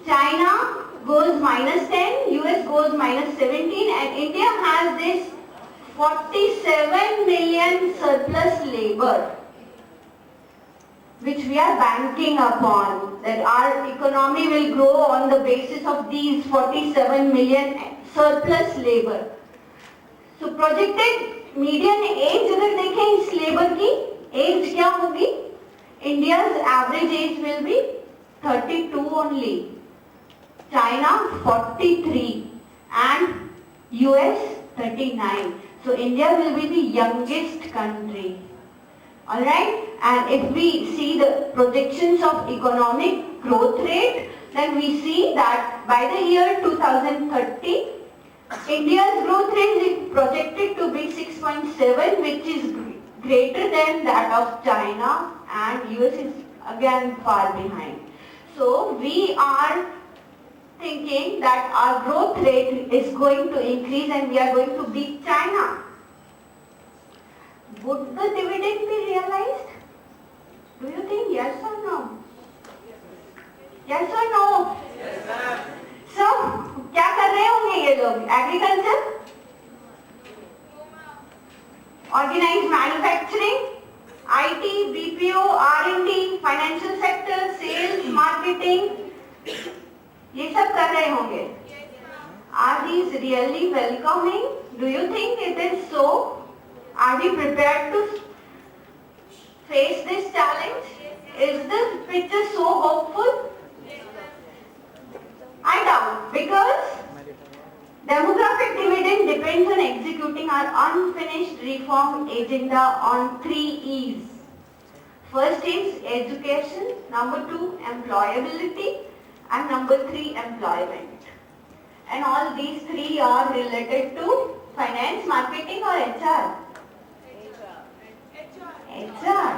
China goes -10, US goes -17, and India has this 47 million surplus labor, which we are banking upon, that our economy will grow on the basis of these 47 million surplus labor. So projected median age अगर देखें इस labour की as क्या होगी? India's average age will be 32 only, China 43, and US 39. So India will be the youngest country. Alright, and if we see the projections of economic growth rate, then we see that by the year 2030, India's growth rate is projected to be 6.7, which is greater than that of China, and US is again far behind. So we are thinking that our growth rate is going to increase and we are going to beat China. Would the dividend be realized? Do you think yes or no? Yes or no? Yes, ma'am. So, क्या कर रहे होंगे ये लोग? Agriculture, organized manufacturing, IT, BPO, R&D, financial sector, sales, marketing, ये सब कर रहे होंगे. Are these really welcoming? Do you think it is so? Are we prepared to face this challenge? Is this picture so hopeful? I doubt, because demographic dividend depends on executing our unfinished reform agenda on 3 E's. First is education, number 2 employability, and number 3 employment. And all these 3 are related to finance, marketing or HR? HR.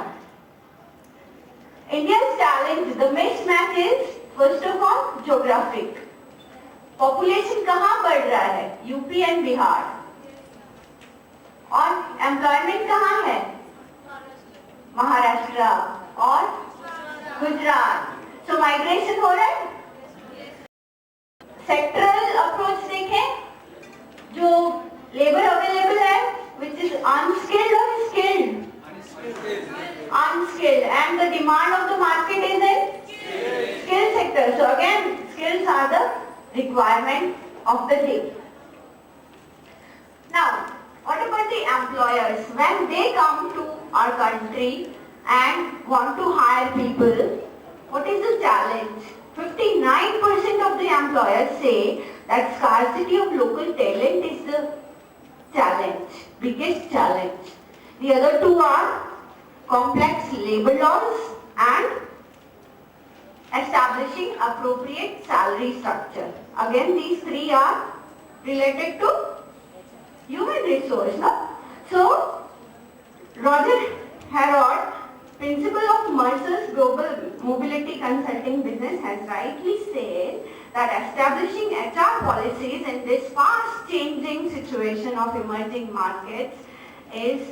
India's challenge, the mismatch is first of all geographic. Population कहाँ बढ़ रहा है? UP and Bihar. और employment कहाँ है? महाराष्ट्र और गुजरात. सो migration हो रहा है. सेक्टरल अप्रोच देखें, जो लेबर अवेलेबल है, which is unskilled or skilled? Unskilled, and the demand of the market is in skill sector. So again, skills are the requirement of the day. Now, what about the employers? When they come to our country and want to hire people, what is the challenge? 59% of the employers say that scarcity of local talent is the challenge, biggest challenge. The other two are complex labor laws and establishing appropriate salary structure. Again, these 3 are related to human resource. No? So, Roger Harrod, principal of Mercer's Global Mobility Consulting Business, has rightly said that establishing HR policies in this fast-changing situation of emerging markets is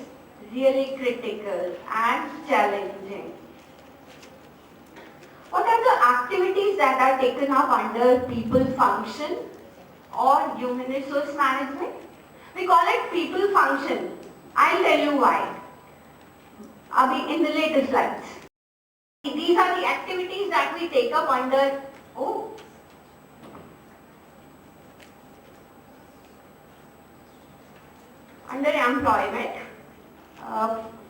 really critical and challenging. What are the activities that are taken up under people function or human resource management? We call it people function. I'll tell you why. Abhi in the later slides. These are the activities that we take up under employment.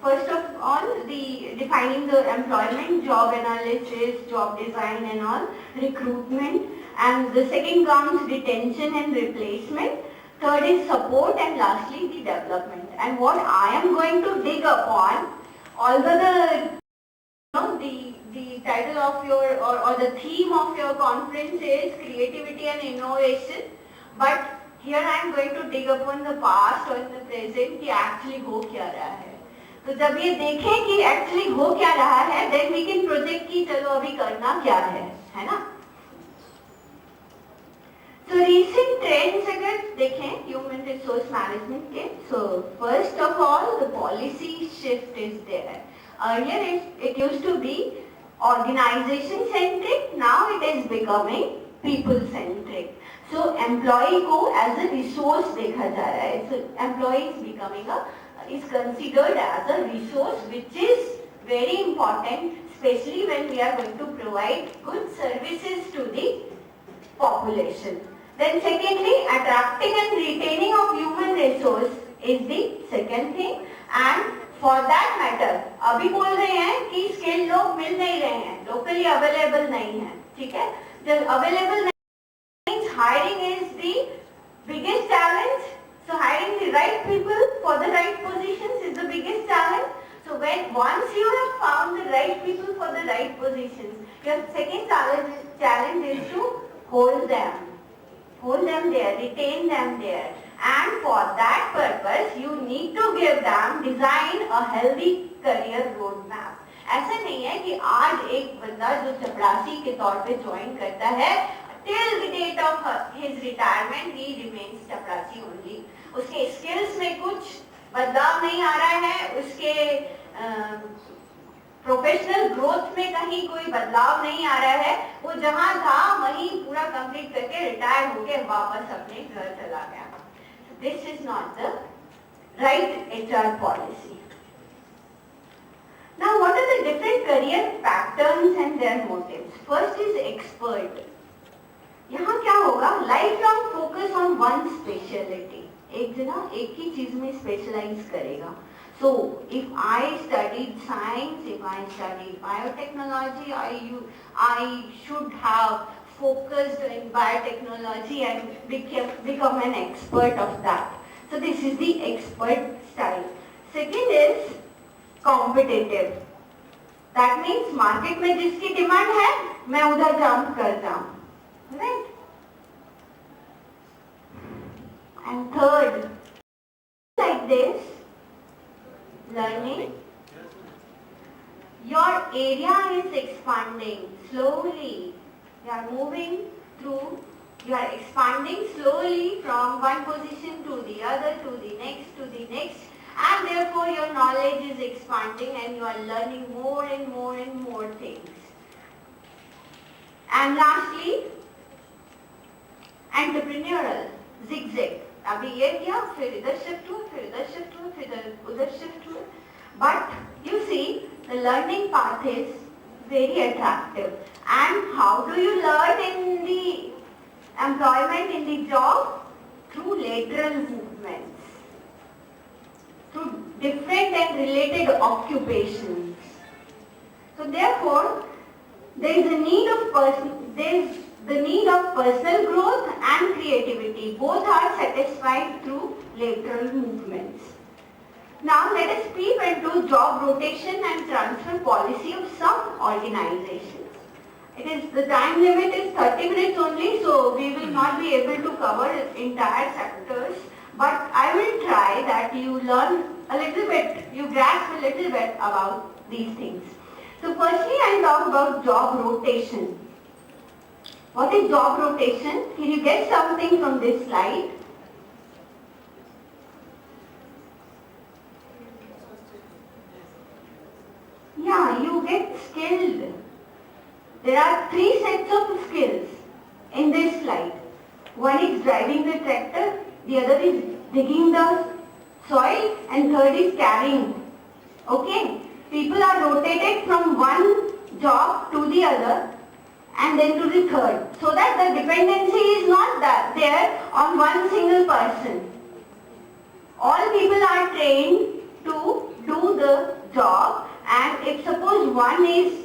First of all, the defining the employment, job analysis, job design and all, recruitment, and the second comes retention and replacement, third is support, and lastly the development. And what I am going to dig upon, although the title of your or the theme of your conference is creativity and innovation, but here I am going to dig upon the past or in the present कि actually हो क्या रहा है. तो जब ये देखें कि actually हो क्या रहा है, then we can project कि चलो अभी करना क्या है ना? So recent trends अगर देखें human resource management के, so first of all the policy shift is there. Earlier it used to be organization centric, now it is becoming people centric. So employee को as a resource देखा जा रहा है. So employee is considered as a resource which is very important, especially when we are going to provide good services to the population. Then secondly, attracting and retaining of human resource is the second thing, and for that matter, अभी बोल रहे हैं कि skilled लोग मिल नहीं रहे हैं, locally available नहीं है, ठीक है? जब available means hiring is the biggest challenge. So hiring the right people for the right positions is the biggest challenge. So once you have found the right people for the right positions, your second challenge is to hold them there, retain them there. And for that purpose, you need to give them, design a healthy career roadmap. ऐसा नहीं है कि आज एक बंदा जो चपरासी के तौर पे ज्वाइन करता है, till the date of his retirement, he remains चपरासी only. उसके skills में कुछ बदलाव नहीं आ रहा है, उसके प्रोफेशनल ग्रोथ में कहीं कोई बदलाव नहीं आ रहा है, वो जहां था वहीं पूरा कंप्लीट करके रिटायर होके वापस अपने घर चला गया. This is not the right HR policy. Now, what are the different career patterns and their motives? First is expert. यहाँ क्या होगा? Lifelong focus on one specialty. एक जना एक ही चीज में स्पेशलाइज करेगा. So if I studied science, if I studied biotechnology, I should have focused in biotechnology and become an expert of that. So this is the expert style. Second is competitive. That means market में जिसकी demand है, मैं उधर jump कर जाऊँ, right? And third, like this, learning. Your area is expanding slowly. You are moving through, you are expanding slowly from one position to the other, to the next, and therefore your knowledge is expanding and you are learning more and more and more things. And lastly, entrepreneurial, zigzag. अभी ये किया, फिर इधर shift हुआ, फिर इधर shift हुआ, फिर उधर शिफ्ट हुआ. But you see, the learning path is very attractive. And how do you learn in the employment, in the job? Through lateral movements, through different and related occupations. So therefore, there is the need of personal growth and creativity. Both are satisfied through lateral movements. Now let us peep into job rotation and transfer policy of some organizations. The time limit is 30 minutes only, so we will not be able to cover entire sectors. But I will try that you learn a little bit, you grasp a little bit about these things. So firstly, I will talk about job rotation. What is job rotation? Can you get something from this slide? Yeah, you get skilled. There are 3 sets of skills in this slide. One is driving the tractor, the other is digging the soil, and third is carrying. Okay? People are rotated from one job to the other and then to the third, so that the dependency is not there on one single person. All people are trained to do the job, and if suppose one is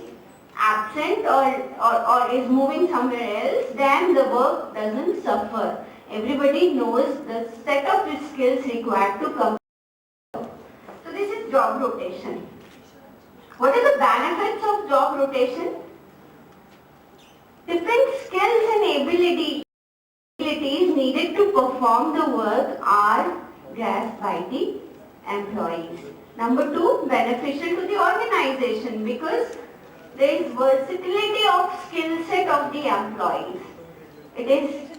absent or is moving somewhere else, then the work doesn't suffer. Everybody knows the set of skills required to come. So this is job rotation. What are the benefits of job rotation? Different skills and abilities needed to perform the work are grasped by the employees. Number 2, beneficial to the organization because there is versatility of skill set of the employees. It is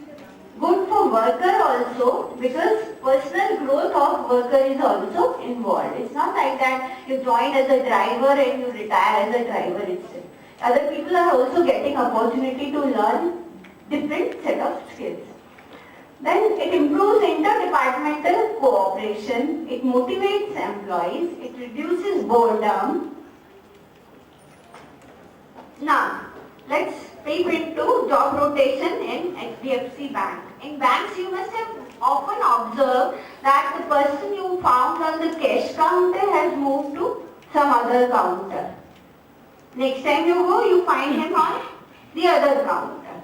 good for worker also because personal growth of worker is also involved. It's not like that you join as a driver and you retire as a driver instead. Other people are also getting opportunity to learn different set of skills. Then it improves interdepartmental cooperation, it motivates employees, it reduces boredom. Now, let's peep into job rotation in HDFC Bank. In banks, you must have often observed that the person you found on the cash counter has moved to some other counter. Next time you go, you find him on the other counter.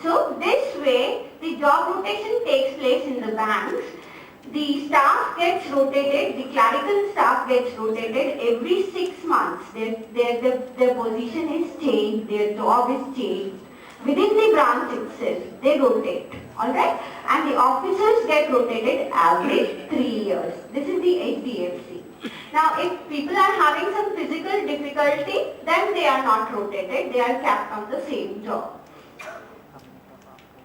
So this way, the job rotation takes place in the banks. The staff gets rotated, the clerical staff gets rotated every 6 months. Their position is changed, their job is changed. Within the branch itself, they rotate. Alright? And the officers get rotated every 3 years. This is the HDFC. Now, if people are having some physical difficulty, then they are not rotated, they are kept on the same job.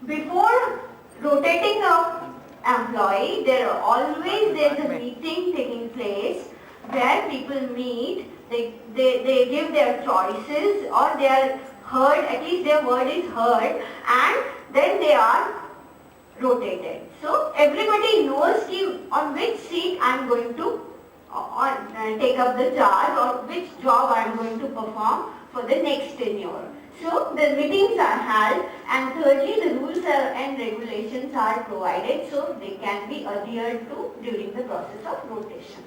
Before rotating a employee, there's a meeting taking place where people meet, they give their choices or they are heard, at least their word is heard, and then they are rotated. So everybody knows on which seat I am going to take up the charge or which job I am going to perform for the next tenure. So the meetings are held, and thirdly the rules and regulations are provided so they can be adhered to during the process of rotation.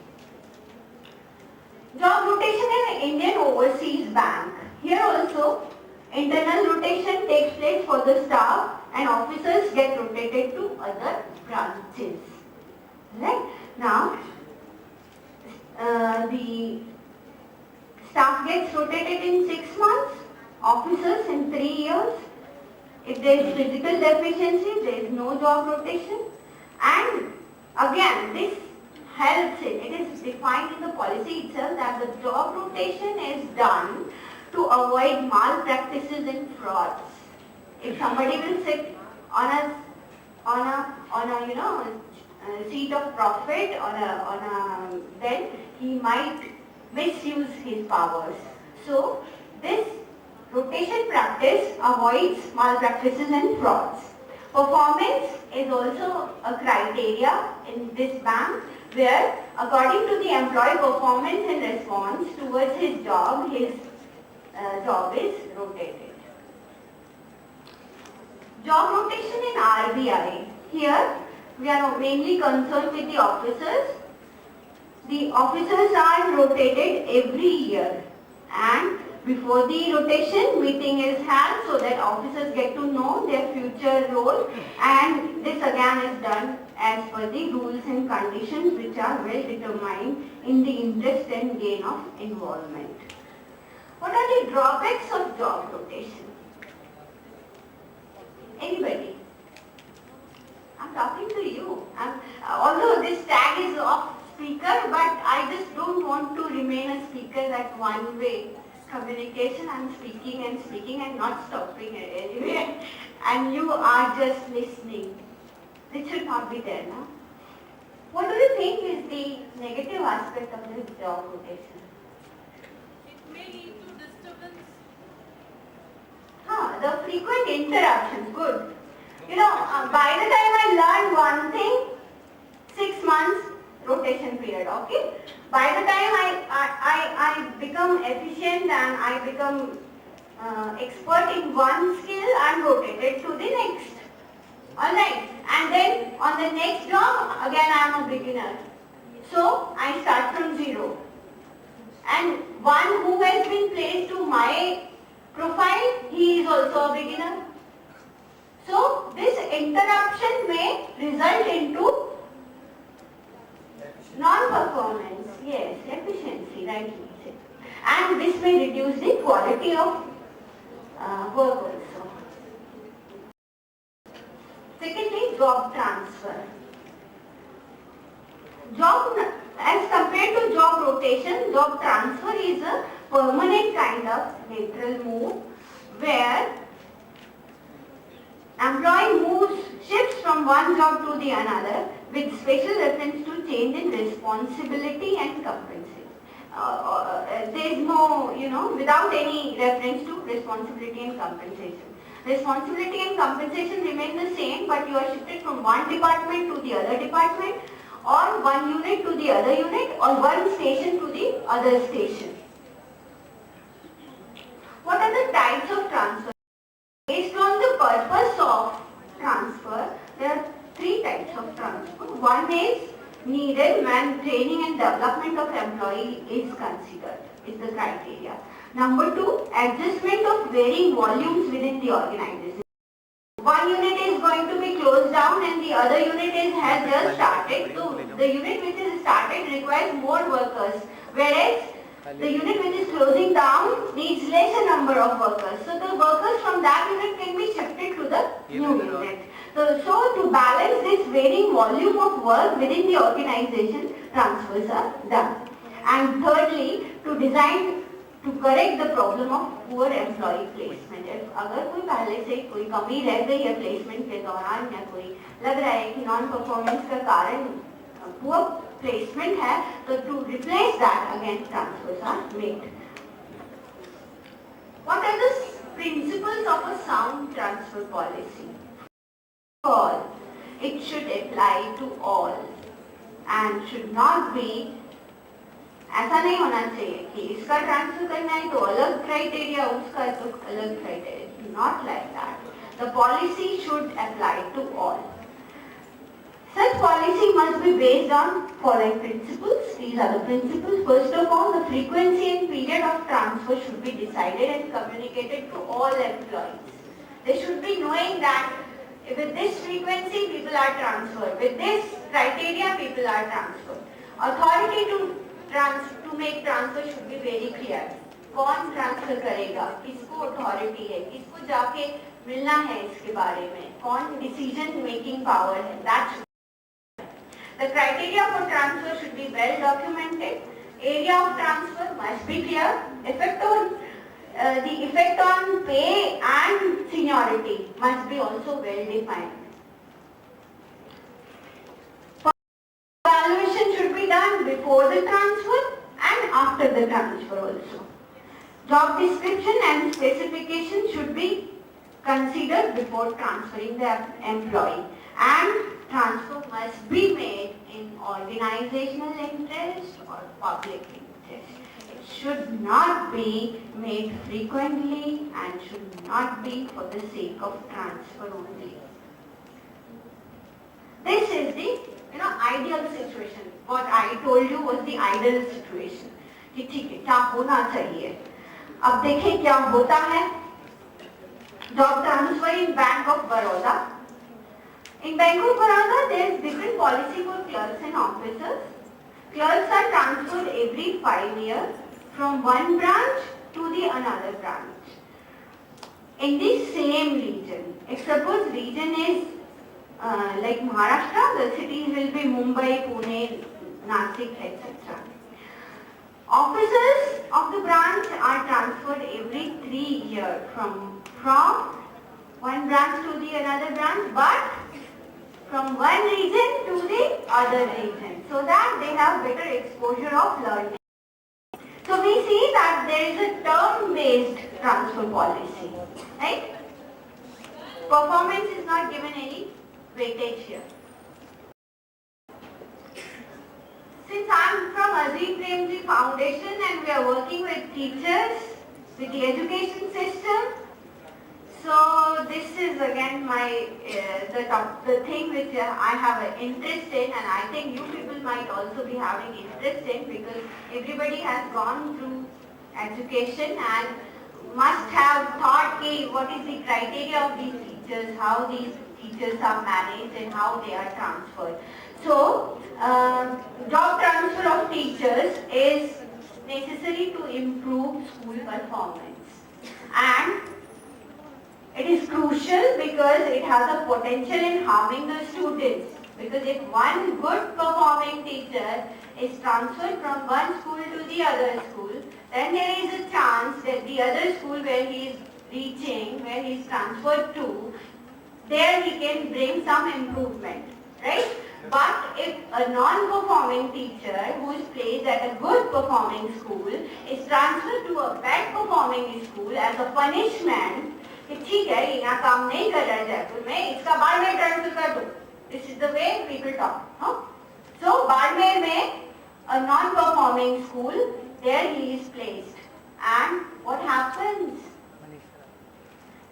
overseas bank. Here also, internal rotation takes place for the staff and officers get rotated to other branches. Right? Now, the staff gets rotated in 6 months, officers in 3 years. If there is physical deficiency, there is no job rotation. And again, this helps it is defined in the policy itself that the job rotation is done to avoid malpractices and frauds. If somebody will sit on a seat of profit then he might misuse his powers. So this rotation practice avoids malpractices and frauds. Performance is also a criteria in this bank where according to the employee performance and response towards his job is rotated. Job rotation in RBI. Here we are mainly concerned with the officers. The officers are rotated every year and before the rotation meeting is held so that officers get to know their future role, and this again is done as per the rules and conditions which are well determined in the interest and gain of involvement. What are the drawbacks of job rotation? Anybody? I'm talking to you. Although this tag is of speaker, but I just don't want to remain a speaker that one way communication. I'm speaking and not stopping anyway. And you are just listening. This should not be there now. What do you think is the negative aspect of this job rotation? It may lead to disturbance. The frequent interruptions, good. By the time I learned one thing, 6 months rotation period, okay? By the time I become efficient and I become expert in one skill, I'm rotated to the next. Alright, and then on the next job, again I am a beginner. So, I start from zero. And one who has been placed to my profile, he is also a beginner. So, this interruption may result into non-performance, yes, efficiency, rightly said. And this may reduce the quality of work also. Secondly, job transfer. As compared to job rotation, job transfer is a permanent kind of lateral move where employee shifts from one job to the another with special reference to change in responsibility and compensation. There is no, without any reference to responsibility and compensation. Responsibility and compensation remain the same, but you are shifted from one department to the other department, or one unit to the other unit, or one station to the other station. What are the types of transfer? Based on the purpose of transfer, there are 3 types of transfer. One is needed when training and development of employee is considered, is the criteria. Number 2, adjustment of varying volumes within the organization. One unit is going to be closed down and the other unit has just started. So the unit which is started requires more workers, whereas the unit which is closing down needs lesser number of workers. So the workers from that unit can be shifted to the new unit. So to balance this varying volume of work within the organization, transfers are done. And thirdly, to correct the problem of poor employee placement. If अगर कोई पहले से कोई कमी रह गई है placement के दौरान या कोई लग रहा है कि नॉन परफॉर्मेंस का कारण poor placement है, तो to replace that again transfers are made. What are the principles of a sound transfer policy? All, it should apply to all and should not be, ऐसा नहीं होना चाहिए कि इसका ट्रांसफर करना है तो अलग क्राइटेरिया, उसका तो अलग criteria. Not like that. The policy should apply to all. Such policy must be based on following principles. These are the principles. First of all, the frequency and period of transfer should be decided and communicated to all employees. They should be knowing that with this frequency people are transferred, with this criteria people are transferred. Authority to make transfer should be very clear. कौन transfer करेगा, किसको authority है, किसको जाके मिलना है इसके बारे में, कौन डिसीजन मेकिंग पावर है, that the criteria for transfer should be well documented. Area of transfer must be clear. The effect on pay and seniority must be also well defined. Evaluation should be done before the transfer and after the transfer also. Job description and specification should be considered before transferring the employee, and transfer must be made in organizational interest or public interest. It should not be made frequently and should not be for the sake of transfer only. This is the ideal situation. What I told you was the ideal situation. कि ठीक है, क्या होना चाहिए. अब देखें क्या होता है. Job transfer in Bank of Baroda. In Bank of Baroda, there is different policy for clerks and officers. Clerks are transferred every 5 years from one branch to the another branch. In the same region. If suppose region is like Maharashtra, the cities will be Mumbai, Pune, Nasik, etc. Officers of the branch are transferred every 3 years from one branch to the another branch, but from one region to the other region, so that they have better exposure of learning. So we see that there is a term-based transfer policy, right? Performance is not given any weightage here. Since I am from Azim Premji Foundation and we are working with teachers, with the education system, so this is again my the thing which I have an interest in, and I think you people might also be having interest in, because everybody has gone through education and must have thought what is the criteria of these teachers, how these teachers are managed and how they are transferred. So job transfer of teachers is necessary to improve school performance, and it is crucial because it has a potential in harming the students. Because if one good performing teacher is transferred from one school to the other school, then there is a chance that the other school where he is reaching, where he is transferred to, there he can bring some improvement, right? But if a non-performing teacher who is placed at a good performing school is transferred to a bad performing school as a punishment, कि ठीक है ये यहाँ काम नहीं कर रहा है जयपुर में, इसका बाड़मेर ट्रांसफर कर दो. This is the way people talk. So Barmer में a non-performing school, there he is placed, and what happens?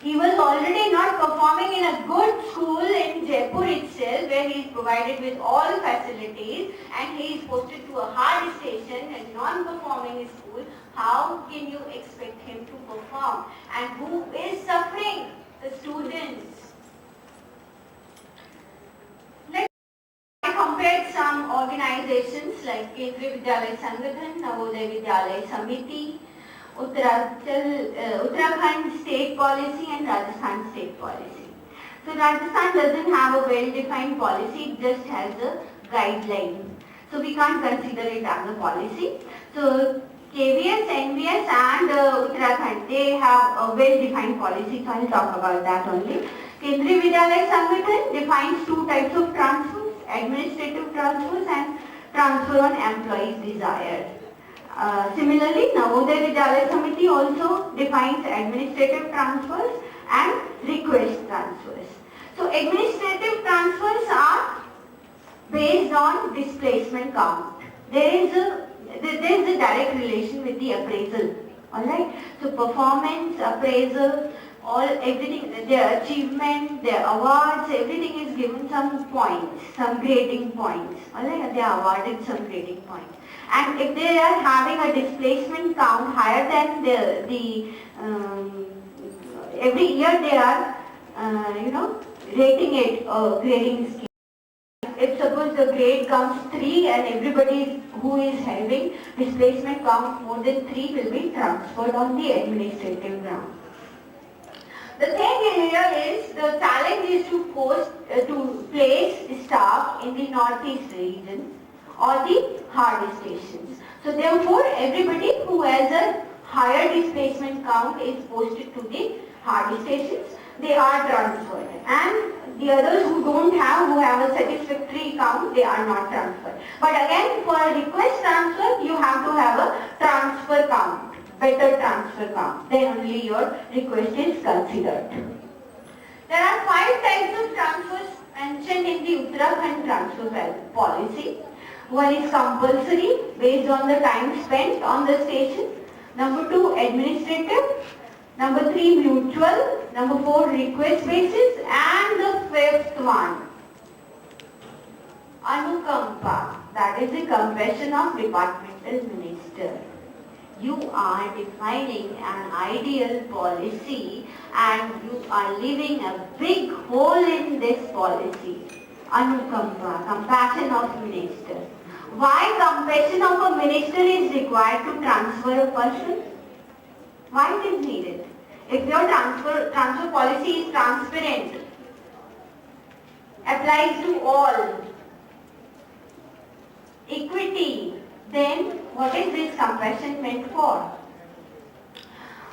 He was already not performing in a good school in Jaipur itself, where he is provided with all facilities, and he is posted to a hard station, a non-performing school. How can you expect him to perform? And who is suffering? The students. Let's compare some organizations like Kendriya Vidyalaya Sangathan, Navodaya Vidyalaya Samiti, Uttarakhand state policy and Rajasthan state policy. So Rajasthan doesn't have a well-defined policy, it just has a guideline. So we can't consider it as a policy. So KVS, NVS and Uttarakhand, they have a well-defined policy, so I'll talk about that only. Kendriya Vidyalaya Sangathan defines two types of transfers, administrative transfers and transfer on employee's desire. Similarly, Navodaya Vidyalaya Samiti also defines administrative transfers and request transfers. So administrative transfers are based on displacement count. There is a direct relation with the appraisal. Alright? So performance appraisal everything, their achievement, their awards, everything is given some points, some grading points. Alright, they are awarded some grading points. And if they are having a displacement count higher than every year they are, rating it, grading scheme. If suppose the grade comes 3 and everybody who is having displacement count more than 3 will be transferred on the administrative ground. The thing here is the challenge is to place staff in the northeast region or the hard stations. So therefore everybody who has a higher displacement count is posted to the hard stations. They are transferred, and the others who who have a satisfactory count, they are not transferred. But again, for a request transfer, you have to have a transfer count, better transfer count. Then only your request is considered. There are 5 types of transfers mentioned in the Uttarakhand transfer policy. One is compulsory, based on the time spent on the station. Number 2, administrative. Number 3, mutual. Number 4, request basis. And the 5th one, Anukampa, that is the compassion of departmental minister. You are defining an ideal policy and you are leaving a big hole in this policy. Anukampa, compassion of minister. Why compassion of a minister is required to transfer a person? Why it is needed? If your transfer policy is transparent, applies to all, equity, then what is this compassion meant for?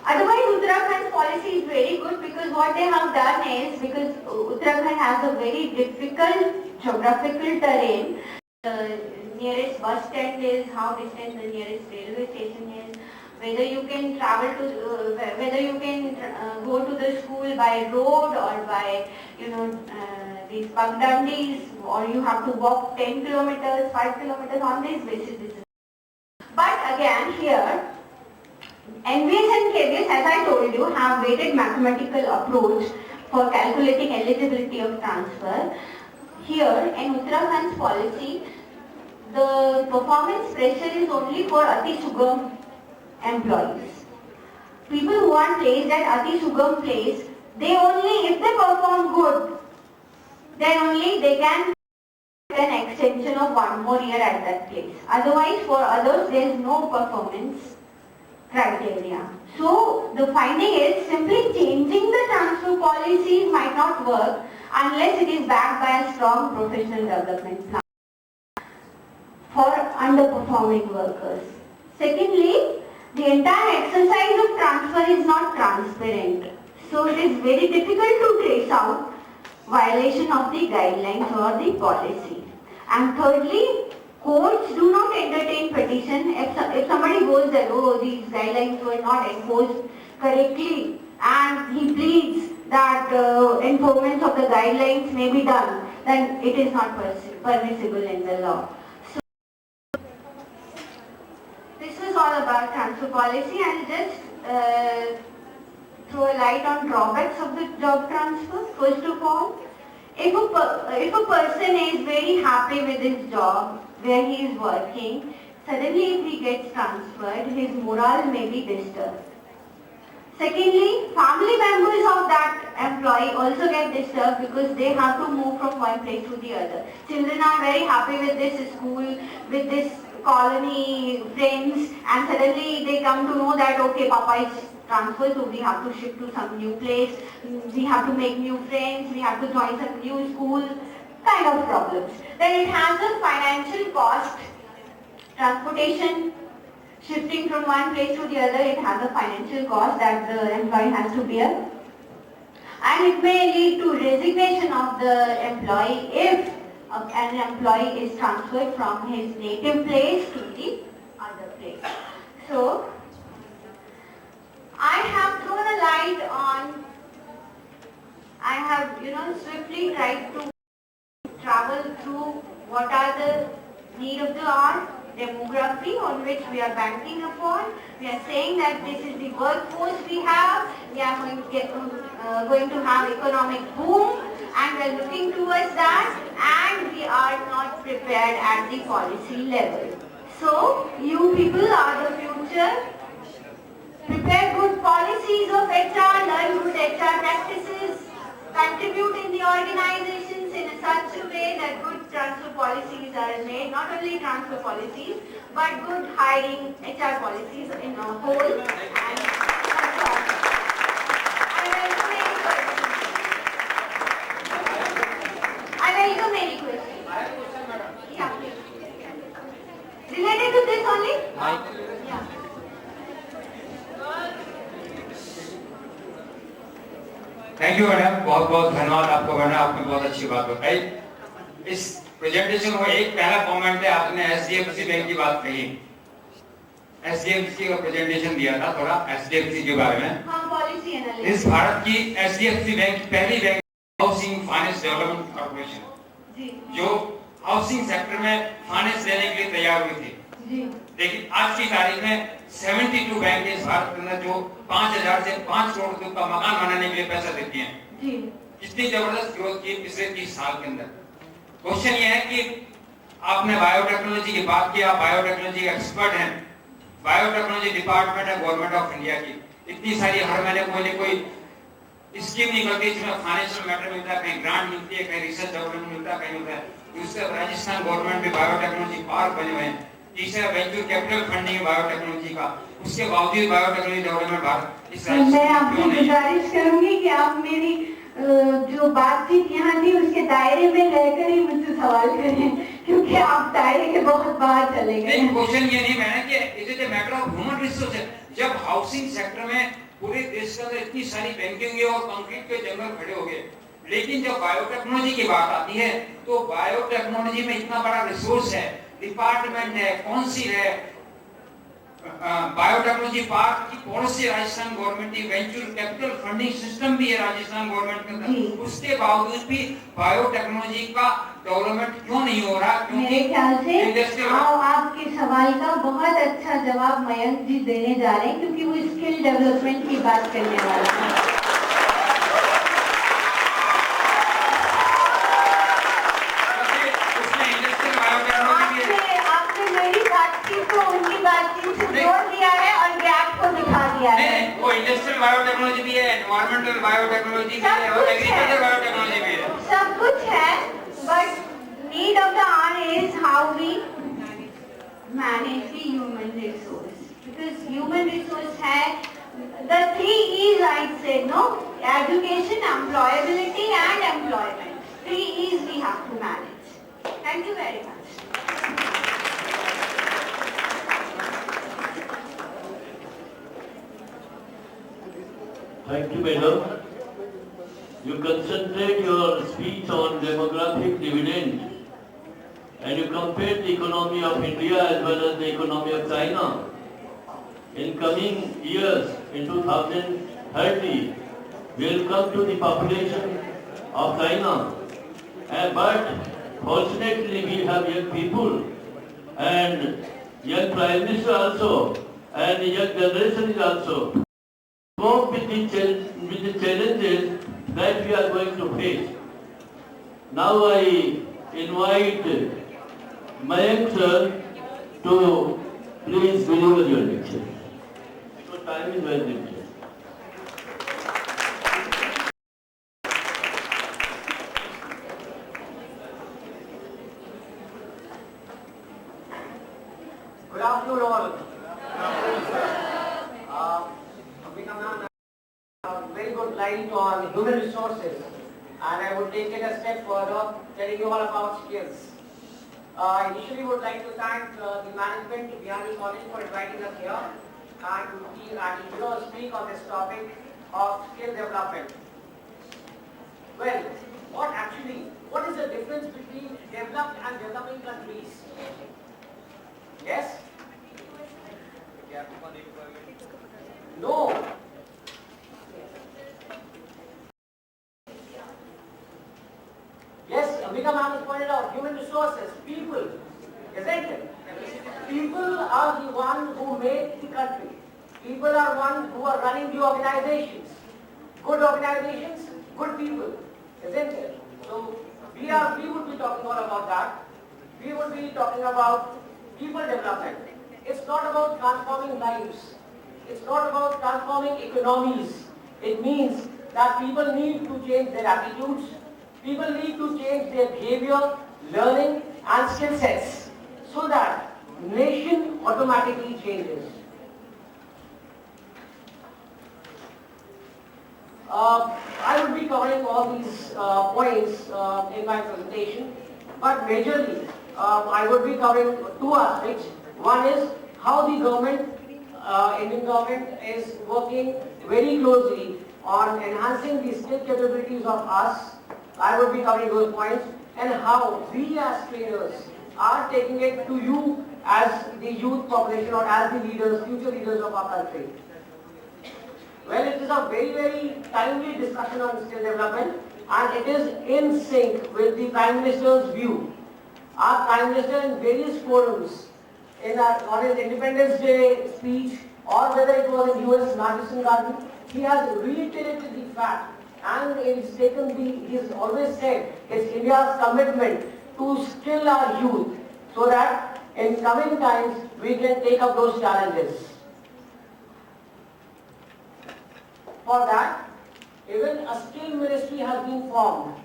Otherwise, Uttarakhand's policy is very good because what they have done is, because Uttarakhand has a very difficult geographical terrain, the nearest bus stand is, how distant the nearest railway station is, whether you can travel to, whether you can go to the school by road or by, these Bagdandis, or you have to walk 10 kilometers, 5 kilometers on this basis. But again here, NVS and KVS, as I told you, have weighted mathematical approach for calculating eligibility of transfer. Here in Uttarakhand's policy, the performance pressure is only for Ati Sugam employees. People who are placed at Ati Sugam place, they only, if they perform good, then only they can get an extension of 1 more year at that place. Otherwise, for others, there is no performance criteria. So, the finding is simply changing the transfer policies might not work unless it is backed by a strong professional development plan for underperforming workers. Secondly, the entire exercise of transfer is not transparent. So, it is very difficult to trace out violation of the guidelines or the policy. And thirdly, courts do not entertain petition if somebody goes that, oh, these guidelines were not enforced correctly, and he pleads that enforcement of the guidelines may be done, then it is not permissible in the law. So, this was all about transfer policy, and just throw a light on drawbacks of the job transfer. First of all, if a person is very happy with his job where he is working, suddenly if he gets transferred, his morale may be disturbed. Secondly, family members of that employee also get disturbed because they have to move from one place to the other. Children are very happy with this school, with this colony, friends, and suddenly they come to know that, okay, Papa is transferred, so we have to shift to some new place, we have to make new friends, we have to join some new school, kind of problems. Then it has a financial cost. Transportation, shifting from one place to the other, it has a financial cost that the employee has to bear. And it may lead to resignation of the employee if an employee is transferred from his native place to the other place. So, I have thrown a light on, I have swiftly tried to travel through what are the need of the hour, demography on which we are banking upon. We are saying that this is the workforce we have, we are going to have economic boom, and we are looking towards that, and we are not prepared at the policy level. So, you people are the future. Prepare good policies of HR, learn good HR practices, contribute in the organizations in such a way that good transfer policies are made, not only transfer policies, but good hiring HR policies in a whole. And that's all. I welcome any questions. I have a question, madam. Yeah, please. Related to this only? Yeah. Thank you madam, बहुत बहुत धन्यवाद आपको madam, आपने बहुत अच्छी बात बताई। इस प्रेजेंटेशन में एक पहला कमेंट है, आपने एचडीएफसी बैंक की बात कही, एचडीएफसी का प्रेजेंटेशन दिया था थोड़ा एचडीएफसी के बारे में। हाँ, पॉलिसी एनालिसिस। इस भारत की एचडीएफसी बैंक पहली bank housing finance development corporation जो हाउसिंग सेक्टर में फाइनेंस देने के लिए तैयार हुई थी। लेकिन आज की तारीख में 72 बैंक इस भारत के अंदर जो 5,000 से 5 करोड़ रुपए का मकान बनाने के लिए पैसा देती हैं। कितनी जबरदस्त ग्रोथ की पिछले 30 साल के अंदर। क्वेश्चन ये है कि आपने बायोटेक्नोलॉजी की बात की, आप बायोटेक्नोलॉजी के एक्सपर्ट हैं, बायोटेक्नोलॉजी डिपार्टमेंट है गवर्नमेंट ऑफ इंडिया की, इतनी सारी हर महीने कोई स्कीम निकलती है जिसमें फाइनेंशियल मैटर मिलता है, कहीं ग्रांट मिलती है, कहीं रिसर्च डेवलपमेंट मिलता है, कहीं मिलता है। उससे राजस्थान गवर्नमेंट भी बायोटेक्नोलॉजी पार्क बने हुए हैं, तीसरा वेंचर कैपिटल फंडिंग बायोटेक्नोलॉजी का, उसके बावजूद बायोटेक्नोलॉजी डेवलपमेंट भारत इस मैं आपसे गुजारिश करूंगी कि आप मेरी जो बातचीत यहाँ थी उसके दायरे में रहकर ही मुझसे सवाल करें, क्योंकि आप दायरे के बहुत बाहर चले गए। क्वेश्चन ये नहीं मैंने कि it is a matter of human resource. जब हाउसिंग सेक्टर में पूरे देश के अंदर इतनी सारी बैंकिंग और कंक्रीट के जंगल खड़े हो गए, लेकिन जब बायोटेक्नोलॉजी की बात आती है तो बायोटेक्नोलॉजी में इतना बड़ा रिसोर्स है, डिपार्टमेंट है, काउंसिल है, बायोटेक्नोलॉजी पार्क की पॉलिसी राजस्थान गवर्नमेंट की, वेंचर कैपिटल फंडिंग सिस्टम भी है राजस्थान गवर्नमेंट के अंदर, उसके बावजूद भी बायोटेक्नोलॉजी का डेवलपमेंट क्यों नहीं हो रहा? मेरे ख्याल से आपके सवाल का बहुत अच्छा जवाब मयंक जी देने जा रहे हैं, क्योंकि वो स्किल डेवलपमेंट की बात करने वाले हैं। वो इंडस्ट्रियल बायोटेक्नोलॉजी भी है, एनवायरमेंटल बायोटेक्नोलॉजी भी है और एग्रीकल्चर बायोटेक्नोलॉजी भी है। सब कुछ है, but need of the hour is how we manage the human resource, because human resource है the 3 E's I said, no, education, employability and employment. 3 E's we have to manage. Thank you very much. Thank you, madam. You concentrate your speech on demographic dividend and you compare the economy of India as well as the economy of China. In coming years, in 2030, we will come to the population of China. But fortunately, we have young people and young Prime Minister also, and young generation is also. Cope with the challenges that we are going to face. Now I invite Mayank sir to please deliver your lecture, because time is very limited. Good afternoon all. Very good line on human resources, and I would take it a step further, telling you all about skills. I initially would like to thank the management of Biyani College for inviting us here and to speak on this topic of skill development. Well, what is the difference between developed and developing countries? Yes? No. Yes, Ambika ma'am has pointed out, human resources, people, isn't it? People are the ones who make the country. People are one who are running the organizations. Good organizations, good people, isn't it? So we would be talking all about that. We would be talking about people development. It's not about transforming lives. It's not about transforming economies. It means that people need to change their attitudes. People need to change their behavior, learning and skill sets so that nation automatically changes. I will be covering all these points in my presentation, but majorly I would be covering two aspects. One is how the government, Indian government is working very closely on enhancing the skill capabilities of us. I would be covering those points, and how we as trainers are taking it to you as the youth population or as the leaders, future leaders of our country. Well, it is a very, very timely discussion on skill development, and it is in sync with the Prime Minister's view. Our Prime Minister in various forums, on his Independence Day speech, or whether it was in US Madison Garden, he has reiterated the fact, and he's always said it's India's commitment to skill our youth so that in coming times we can take up those challenges. For that, even a skill ministry has been formed.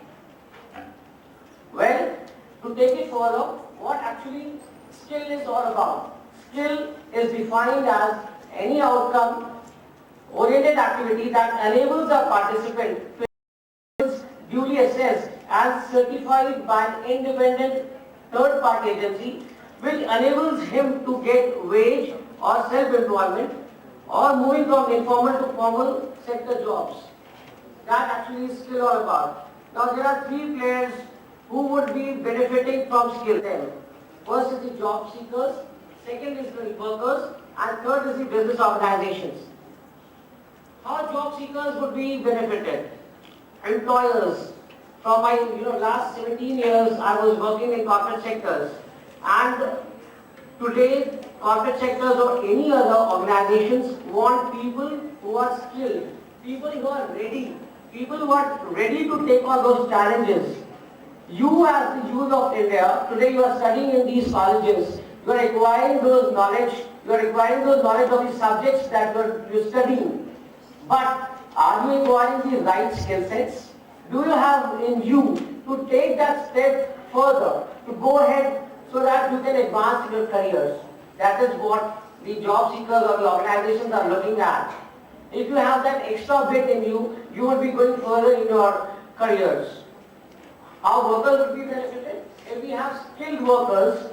Well, to take it further, what actually skill is all about? Skill is defined as any outcome-oriented activity that enables a participant to be duly assessed and certified by an independent third-party agency, which enables him to get wage or self-employment or moving from informal to formal sector jobs. That actually is skill all about. Now there are three players who would be benefiting from skill. First is the job seekers, second is the workers, and third is the business organizations. How job seekers would be benefited? Employers. From my last 17 years I was working in corporate sectors, and today corporate sectors or any other organizations want people who are skilled, people who are ready, people who are ready to take on those challenges. You as the youth of India, today you are studying in these colleges, you are acquiring those knowledge, you are acquiring those knowledge of the subjects that you are studying. But are you acquiring the right skill sets? Do you have in you to take that step further, to go ahead so that you can advance in your careers? That is what the job seekers or the organizations are looking at. If you have that extra bit in you, you will be going further in your careers. How workers will be benefited? If we have skilled workers,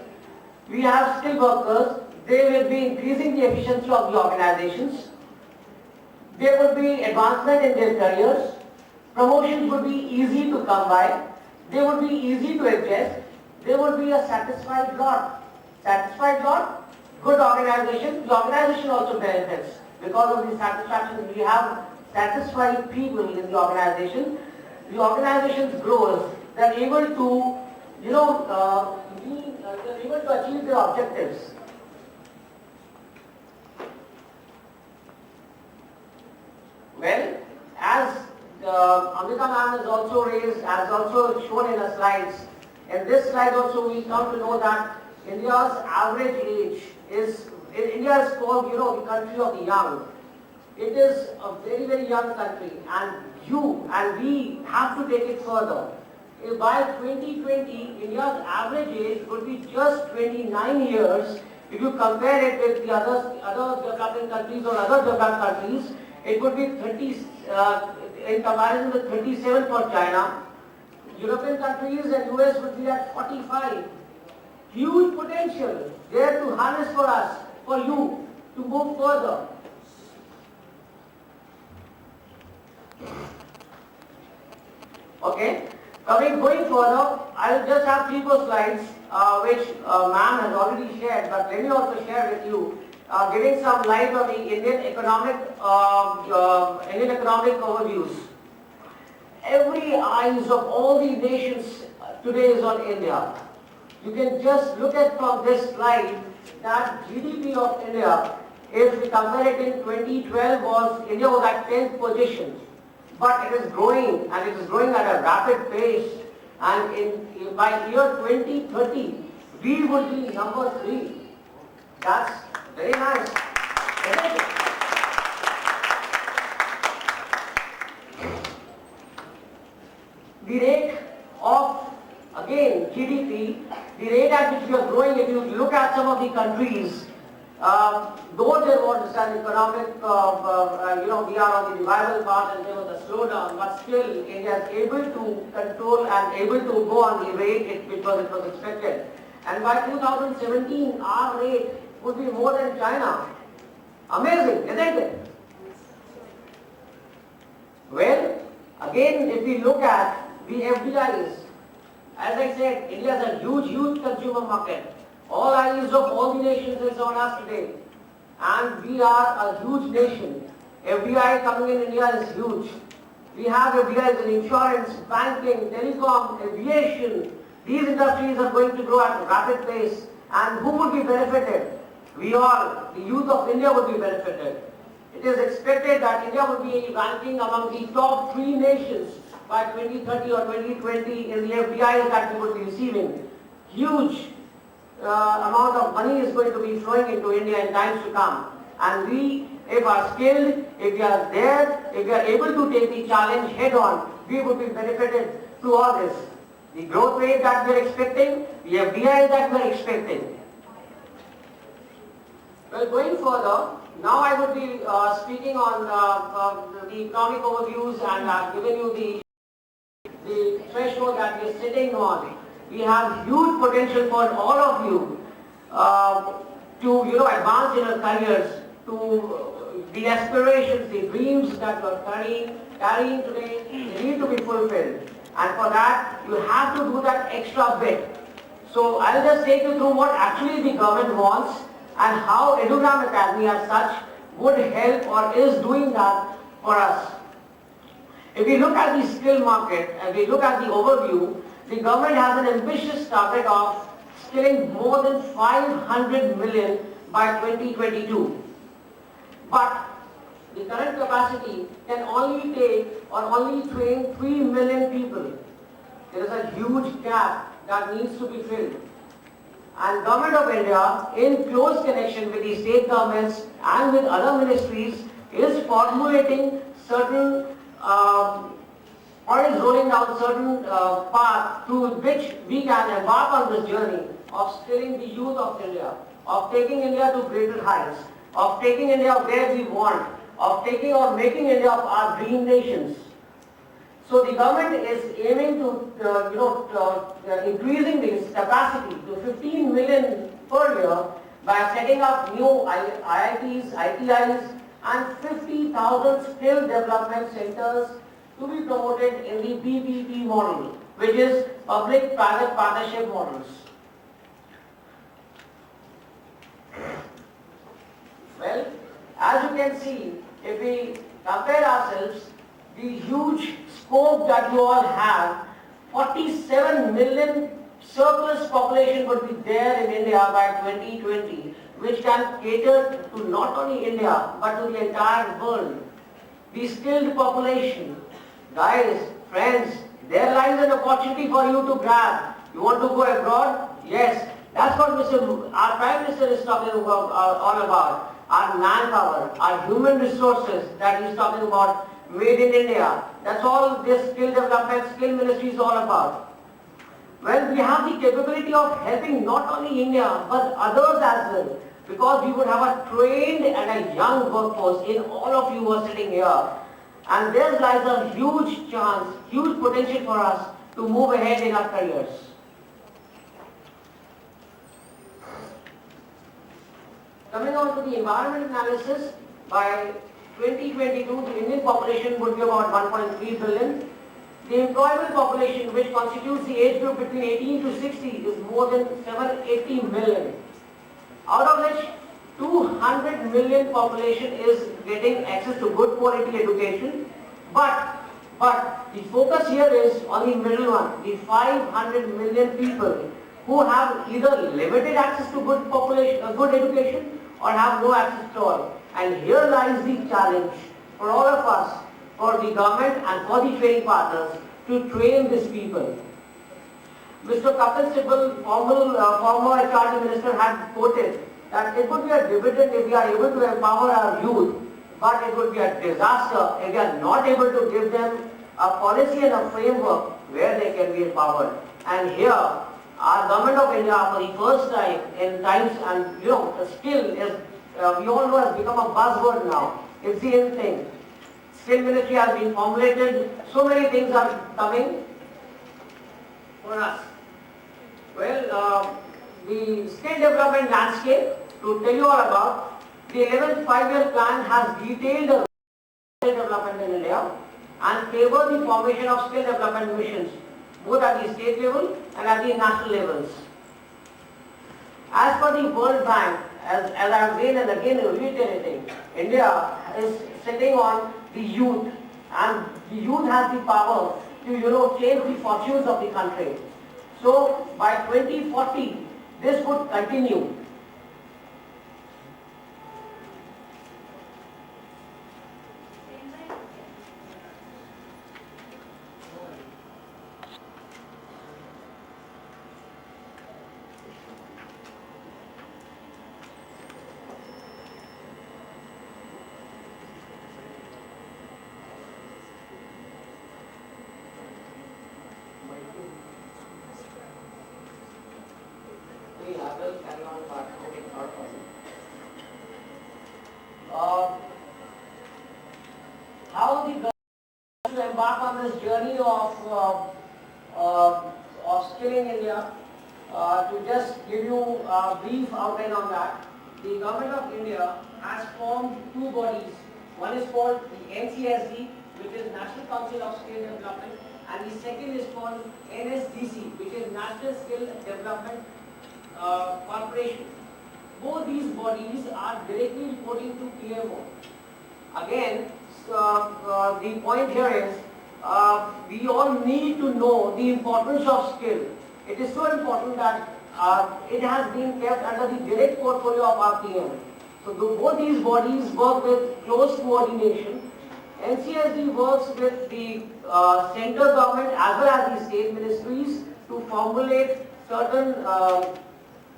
they will be increasing the efficiency of the organizations. There will be advancement in their careers. Promotions would be easy to come by. They would be easy to adjust. There would be a satisfied lot. Satisfied lot, good organization. The organization also benefits. Because of the satisfaction, we have satisfied people in the organization. The organization grows. They're able to, they're able to achieve their objectives. Well, as Amrita ma'am has also shown in her slides. In this slide also we come to know that India's average age is, India is called, the country of the young. It is a very, very young country, and we have to take it further. By 2020, India's average age would be just 29 years. If you compare it with the other developing countries or other developed countries, it would be 30, in comparison with 37 for China. European countries and US would be at 45. Huge potential there to harness for us, for you, to move further. Okay, going further, I will just have 3 more slides which ma'am has already shared, but let me also share with you, giving some light on the Indian economic overviews. Every eyes of all the nations today is on India. You can just look at from this slide that GDP of India if we compare it in 2012, India was at 10th position. But it is growing, and it is growing at a rapid pace. And by year 2030, we will be number 3. That's very nice, isn't it? The rate of, again, GDP, the rate at which we are growing, if you look at some of the countries, though there was an economic, we are on the revival path and there was a slowdown, but still India is able to control and able to go on the rate which was expected. And by 2017, our rate would be more than China. Amazing, isn't it? Well, again, if we look at the FDIs, as I said, India is a huge consumer market. All eyes of all the nations is on us today. And we are a huge nation. FDI coming in India is huge. We have FDIs in insurance, banking, telecom, aviation. These industries are going to grow at a rapid pace. And who would be benefited? We all, the youth of India would be benefited. It is expected that India will be ranking among the top 3 nations by 2030 or 2020 in the FDIs that we will be receiving. Huge amount of money is going to be flowing into India in times to come. And we, if are skilled, if we are there, if we are able to take the challenge head on, we would be benefited through all this. The growth rate that we are expecting, the FDI that we are expecting. Well, going further, now I would be speaking on the economic overviews and giving you the threshold that we are sitting on. We have huge potential for all of you to advance in your careers, to the aspirations, the dreams that you are carrying today, they need to be fulfilled. And for that, you have to do that extra bit. So I'll just take you through what actually the government wants and how Edugram Academy as such would help or is doing that for us. If we look at the skill market and we look at the overview, the government has an ambitious target of skilling more than 500 million by 2022. But the current capacity can only take or only train 3 million people. There is a huge gap that needs to be filled. And Government of India, in close connection with the state governments and with other ministries, is formulating certain or is rolling down certain path through which we can embark on this journey of skilling the youth of India, of taking India to greater heights, of taking India where we want, of taking or making India our dream nations. So the government is aiming to, increasing this capacity to 15 million per year by setting up new IITs, ITIs and 50,000 skill development centers to be promoted in the PPP model, which is public-private partnership models. Well, as you can see, if we compare ourselves, the huge scope that you all have, 47 million surplus population would be there in India by 2020, which can cater to not only India, but to the entire world. The skilled population, guys, friends, there lies an opportunity for you to grab. You want to go abroad? Yes. That's what our Prime Minister is talking about, all about. Our manpower, our human resources that he's talking about, made in India. That's all this skill development, skill ministry is all about. Well, we have the capability of helping not only India, but others as well. Because we would have a trained and a young workforce in all of you who are sitting here. And there lies a huge chance, huge potential for us to move ahead in our careers. Coming on to the environment analysis, by 2022 the Indian population would be about 1.3 billion. The employable population, which constitutes the age group between 18 to 60, is more than 780 million. Out of which 200 million population is getting access to good quality education, but the focus here is on the middle one, the 500 million people who have either limited access to good education or have no access at all. And here lies the challenge for all of us, for the government and for the training partners to train these people. Mr. Kapil Sibal, former HRD minister, had quoted that it would be a dividend if we are able to empower our youth, but it would be a disaster if we are not able to give them a policy and a framework where they can be empowered. And here, our government of India, for the first time in times, and skill is, we all know, has become a buzzword now. It's the in thing. Skill ministry has been formulated. So many things are coming for us. Well, the skill development landscape, to tell you all about, the 11th 5-year plan has detailed the skill development in India and favor the formation of skill development missions, both at the state level and at the national levels. As per the World Bank, as I have again and again reiterating, India is sitting on the youth, and the youth has the power to change the fortunes of the country. So by 2040, this would continue. How the government to embark on this journey of skilling India? To just give you a brief outline on that, the government of India has formed two bodies. One is called the NCSD, which is National Council of Skill Development, and the second is called NSDC, which is National Skill Development Corporation. Both these bodies are directly reporting to PMO. Again, the point here is we all need to know the importance of skill. It is so important that it has been kept under the direct portfolio of our PM. So both these bodies work with close coordination. NCSD works with the central government as well as the state ministries to formulate certain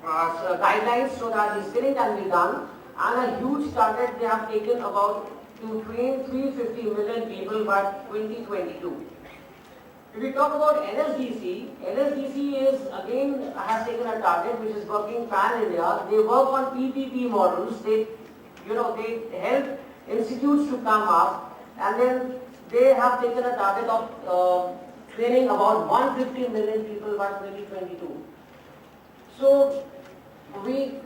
guidelines so that the skilling can be done, and a huge target they have taken about to train 350 million people by 2022. If we talk about NSDC, NSDC is again has taken a target which is working pan-India. They work on PPP models. They help institutes to come up, and then they have taken a target of training about 150 million people by 2022. So we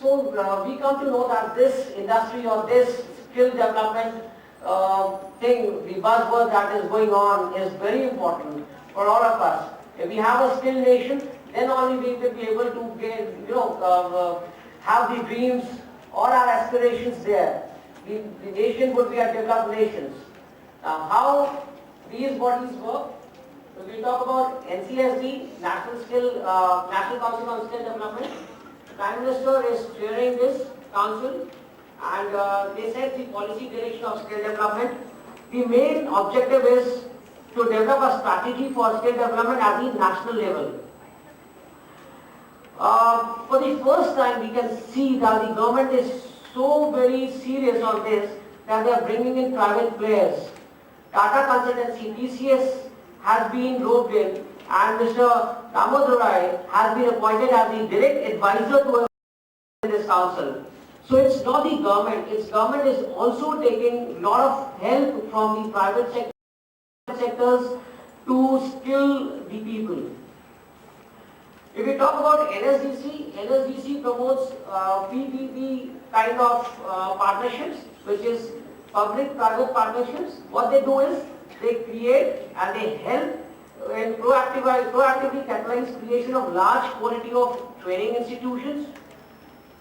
come to know that this industry or this skill development thing, the buzzword that is going on, is very important for all of us. If we have a skilled nation, then only we will be able to get, have the dreams or our aspirations there. The nation would be a developed nation. Now, how these bodies work? So we talk about NCSD, National Council on Skill Development. Prime Minister is chairing this council, and they set the policy direction of skill development. The main objective is to develop a strategy for skill development at the national level. For the first time, we can see that the government is so very serious on this that they are bringing in private players. Tata Consultancy, TCS, has been roped in, and Mr. Damodar has been appointed as the direct advisor to this council. So it's not the government, government is also taking a lot of help from the private sectors to skill the people. If we talk about NSDC, NSDC promotes PPP kind of partnerships, which is public-private partnerships. What they do is they create and they help and proactively catalyze creation of large quantity of training institutions.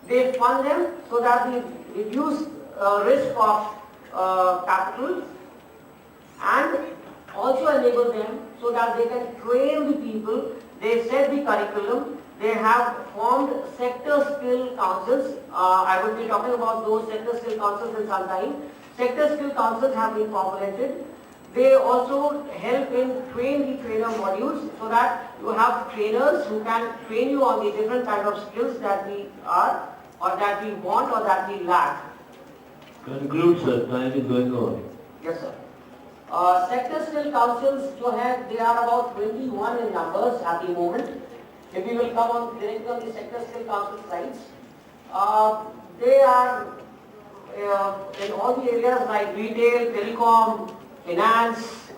They fund them so that they reduce risk of capital, and also enable them so that they can train the people. They set the curriculum, they have formed sector skill councils. I will be talking about those sector skill councils in some time. Sector skill councils have been formulated. They also help in train the trainer modules so that you have trainers who can train you on the different kind of skills that we are or that we want or that we lack. Conclude, sir. Time is going on. Yes, sir. Sector skill councils, they are about 21 in numbers at the moment. If we will come on directly on the sector skill council sites, they are in all the areas like retail, telecom, finance,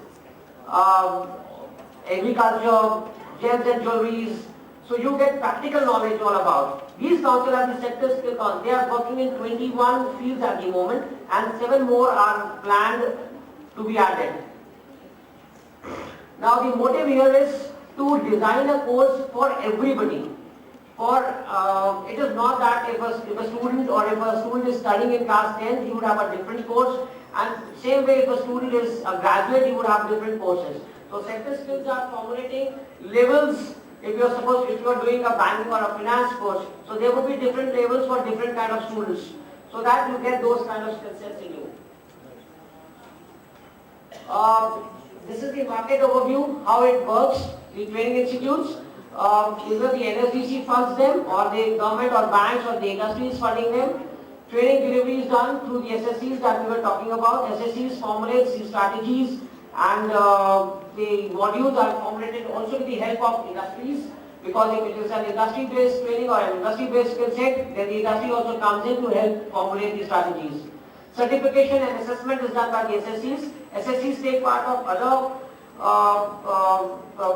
agriculture, gems and jewelries. So you get practical knowledge all about. These councils are the sector skill councils. They are working in 21 fields at the moment and 7 more are planned to be added. Now the motive here is to design a course for everybody. It is not that if a student is studying in class 10, he would have a different course, and same way if a student is a graduate, he would have different courses. So sector skills are formulating levels. If you are doing a banking or a finance course, so there would be different levels for different kind of students, so that you get those kind of skill sets in you. This is the market overview, how it works. The training institutes, either the NSDC funds them or the government or banks or the industry is funding them. Training delivery is done through the SSCs that we were talking about. SSCs formulates the strategies and the modules are formulated also with the help of industries, because if it is an industry-based training or an industry-based skill set, then the industry also comes in to help formulate the strategies. Certification and assessment is done by the SSCs. SSCs take part of other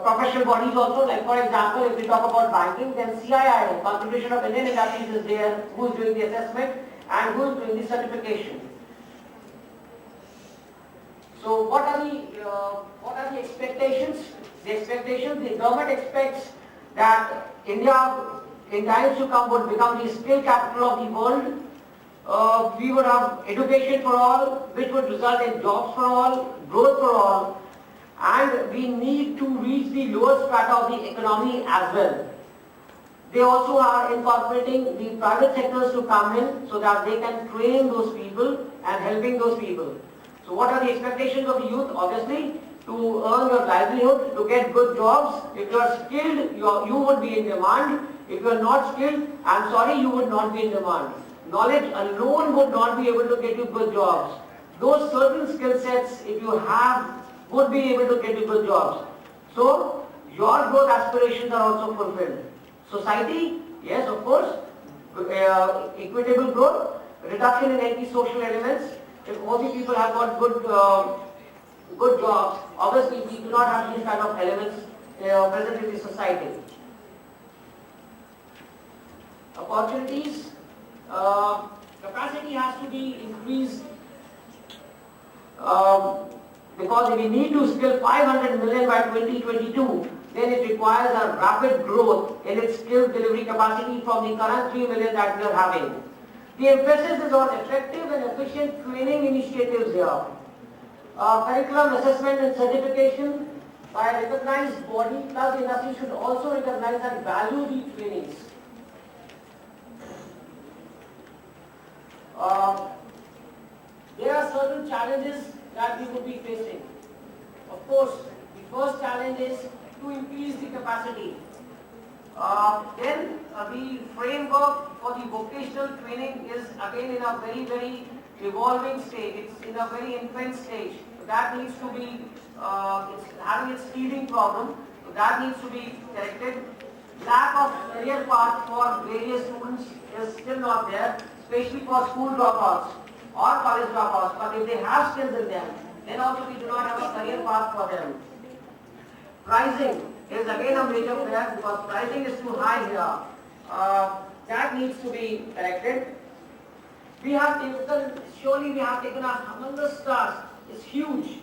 professional bodies also, like for example, if we talk about banking, then CII, Confederation of Indian Industries, is there, who is doing the assessment and who is doing the certification. So what are the expectations? The government expects that India in times to come would become the skill capital of the world. We would have education for all, which would result in jobs for all, growth for all, and we need to reach the lower strata of the economy as well. They also are incorporating the private sectors to come in so that they can train those people and helping those people. So what are the expectations of the youth? Obviously, to earn your livelihood, to get good jobs. If you are skilled, you would be in demand. If you are not skilled, I'm sorry, you would not be in demand. Knowledge alone would not be able to get you good jobs. Those certain skill sets, if you have, would be able to get you good jobs. So, your growth aspirations are also fulfilled. Society, yes, of course, equitable growth, reduction in anti-social elements. If all the people have got good jobs, obviously we do not have these kind of elements present in the society. Opportunities, capacity has to be increased because if we need to skill 500 million by 2022, then it requires a rapid growth in its skill delivery capacity from the current 3 million that we are having. The emphasis is on effective and efficient training initiatives here. Curriculum assessment and certification by a recognized body, plus the industry should also recognize and value these trainings. There are certain challenges that we would be facing. Of course, the first challenge is to increase the capacity. Then the framework for the vocational training is again in a very, very evolving stage. It's in a very infant stage. So that needs to be, it's having its teething problem. So that needs to be corrected. Lack of career path for various students is still not there, especially for school dropouts or college dropouts. But if they have skills in them, then also we do not have a career path for them. Pricing is again a major player because pricing is too high here. That needs to be corrected. We have taken a humongous task. It's huge.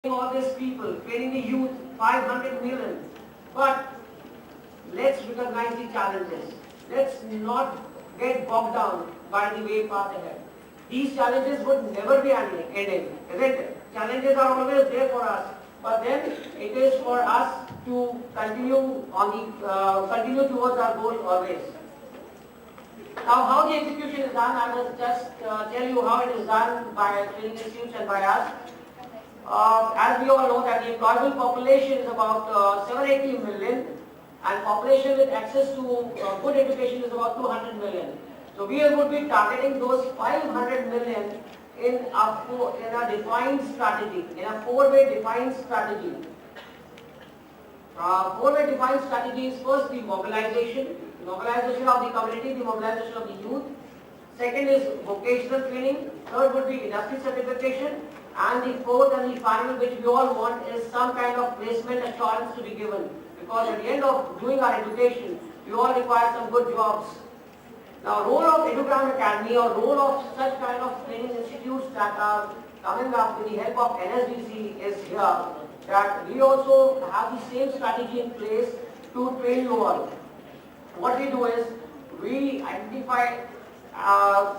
All these people, training the youth, 500 million. But let's recognize the challenges. Let's not get bogged down by the way path ahead. These challenges would never be ending, isn't it? Challenges are always there for us. but then it is for us to continue continue towards our goal always. Now, how the execution is done, I will just tell you how it is done by training institutes and by us. As we all know that the employable population is about 780 million, and population with access to good education is about 200 million. So we would be targeting those 500 million in a defined strategy, in a four-way defined strategy. Four-way defined strategy is first the mobilization of the community, the mobilization of the youth. Second is vocational training. Third would be industry certification. And the fourth and the final, which we all want, is some kind of placement assurance to be given. Because at the end of doing our education, we all require some good jobs. Now, role of Edugram Academy or role of such kind of training institutes that are coming up with the help of NSDC is here, that we also have the same strategy in place to train you all. What we do is, we identify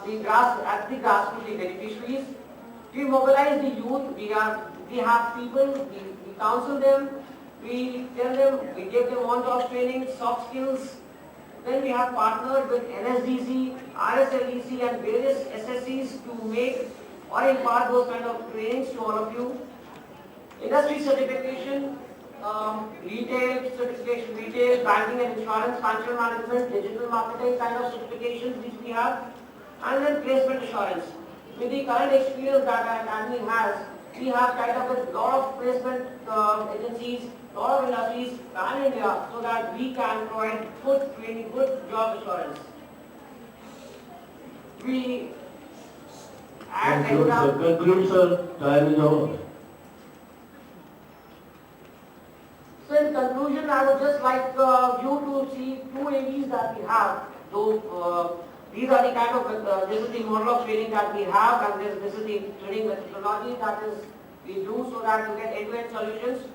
the grassroots, the beneficiaries. We mobilize the youth. We have people. We counsel them. We tell them. We give them on-job training, soft skills. Then we have partnered with NSDC, RSLDC, and various SSCs to make or impart those kind of trainings to all of you. Industry certification, retail certification, retail, banking and insurance, financial management, digital marketing kind of certifications which we have, and then placement assurance. With the current experience that our academy has, we have tied up with a lot of placement agencies, a lot of industries pan India, so that we can provide good training, good job assurance. We conclude, sir. Time is over. So in conclusion, I would just like you to see two AVs that we have. So these are the kind of, this is the model of training that we have, and this is the training methodology that is we do so that you get end-to-end solutions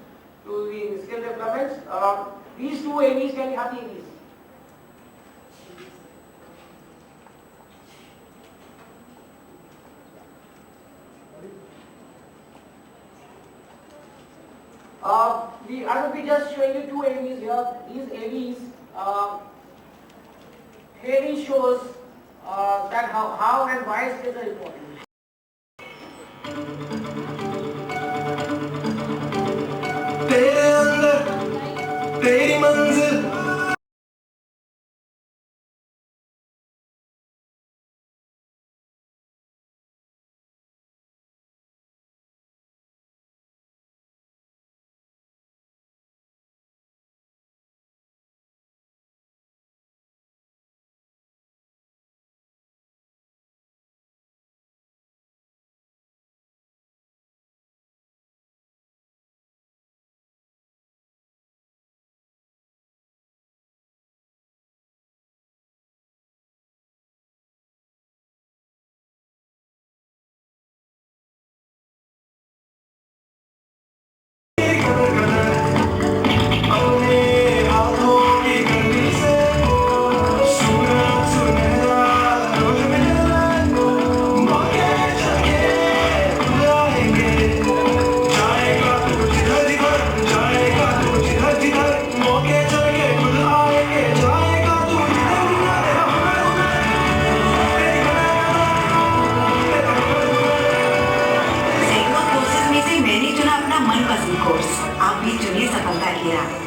to the skill developments. These two AVs can be happy AVs. I will be just showing you two AVs here. These AVs clearly shows that how and why skills are important. तेरे अंदर तेरी मंजिल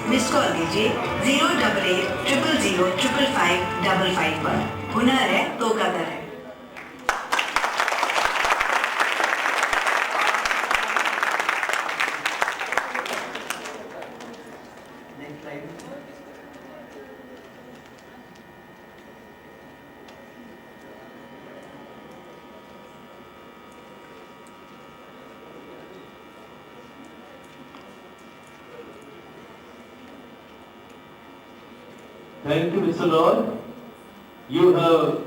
miss call दीजिए 088000555 पर। हुनर है तो कदर है। Thank you, Mr. Lord. You have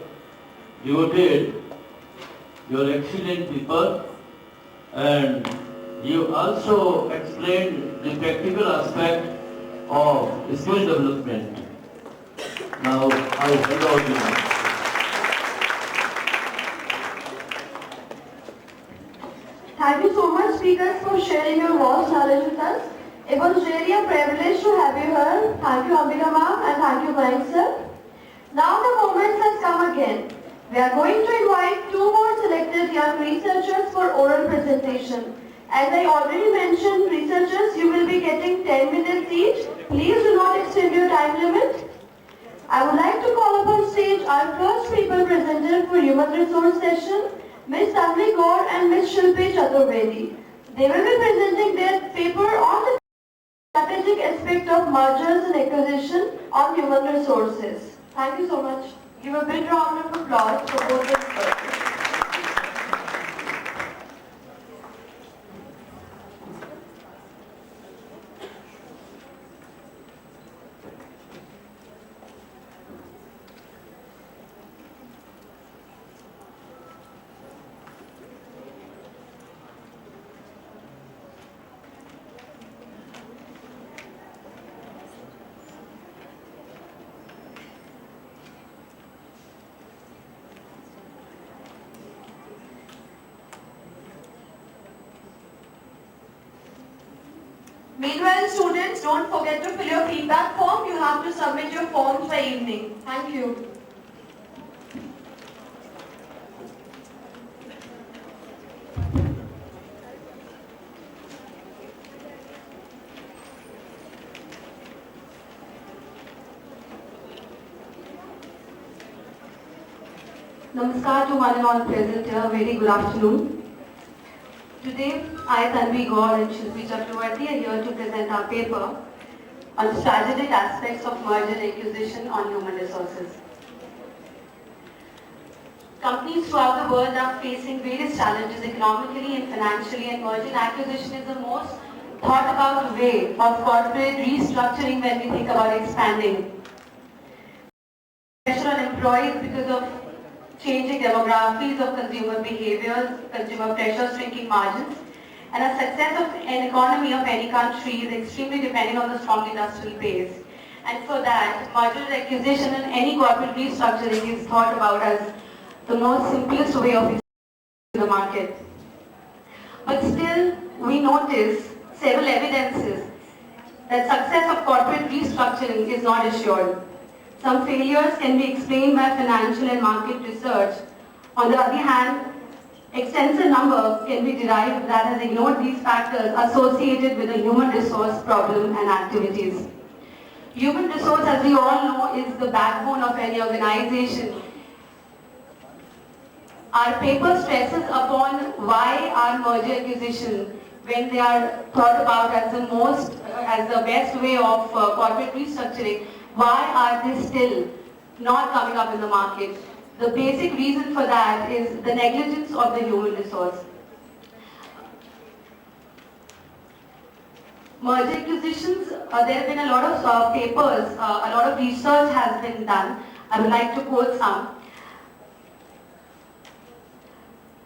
devoted your excellent paper and you also explained the practical aspect of skill development. Now, I allow you. Thank you so much, speakers, for sharing your vast knowledge with us. It was really a privilege to have you here. Thank you, Ambika ma'am, and thank you, Mayank sir. Now the moment has come again. We are going to invite two more selected young researchers for oral presentation. As I already mentioned, researchers, you will be getting 10 minutes each. Please do not extend your time limit. I would like to call upon stage our first paper presenter for human resource session, Ms. Tanvi Gaur and Ms. Shilpi Chaturvedi. They will be presenting their paper on the strategic aspect of mergers and acquisition on human resources. Thank you so much. Give a big round of applause for both the experts. Meanwhile, students, don't forget to fill your feedback form. You have to submit your forms by evening. Thank you. Namaskar to one and all present here. Very good afternoon. Today, I, Tanvi Gaur and Shilpi Chaturvedi are here to present our paper on strategic aspects of merger and acquisition on human resources. Companies throughout the world are facing various challenges economically and financially, and merger and acquisition is the most thought about way of corporate restructuring when we think about expanding. Pressure on employees because of changing demographics of consumer behaviors, consumer pressures, shrinking margins, and a success of an economy of any country is extremely dependent on the strong industrial base. And for that, merger and acquisition and any corporate restructuring is thought about as the most simplest way of the market. But still, we notice several evidences that success of corporate restructuring is not assured. Some failures can be explained by financial and market research. On the other hand, extensive number can be derived that has ignored these factors associated with the human resource problem and activities. Human resource, as we all know, is the backbone of any organization. Our paper stresses upon why our merger acquisition, when they are thought about as the best way of corporate restructuring, why are they still not coming up in the market? The basic reason for that is the negligence of the human resource. Merger acquisitions, there have been a lot of papers, a lot of research has been done. I would like to quote some.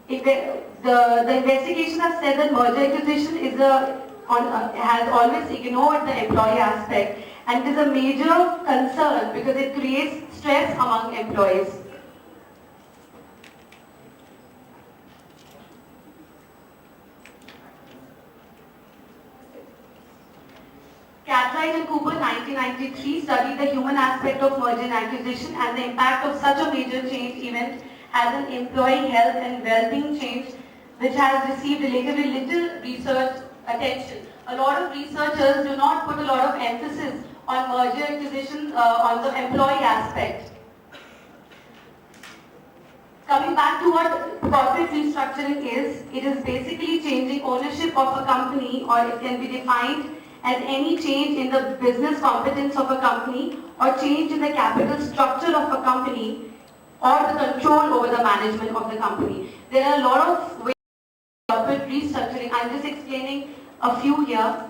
The investigation has said that merger acquisition is has always ignored the employee aspect, and it is a major concern because it creates stress among employees. Cartwright and Cooper, 1993, studied the human aspect of merger and acquisition and the impact of such a major change event as an employee health and well-being change, which has received relatively little research attention. A lot of researchers do not put a lot of emphasis on merger acquisition on the employee aspect. Coming back to what corporate restructuring is, it is basically changing ownership of a company, or it can be defined as any change in the business competence of a company or change in the capital structure of a company or the control over the management of the company. There are a lot of ways of corporate restructuring. I'm just explaining a few here.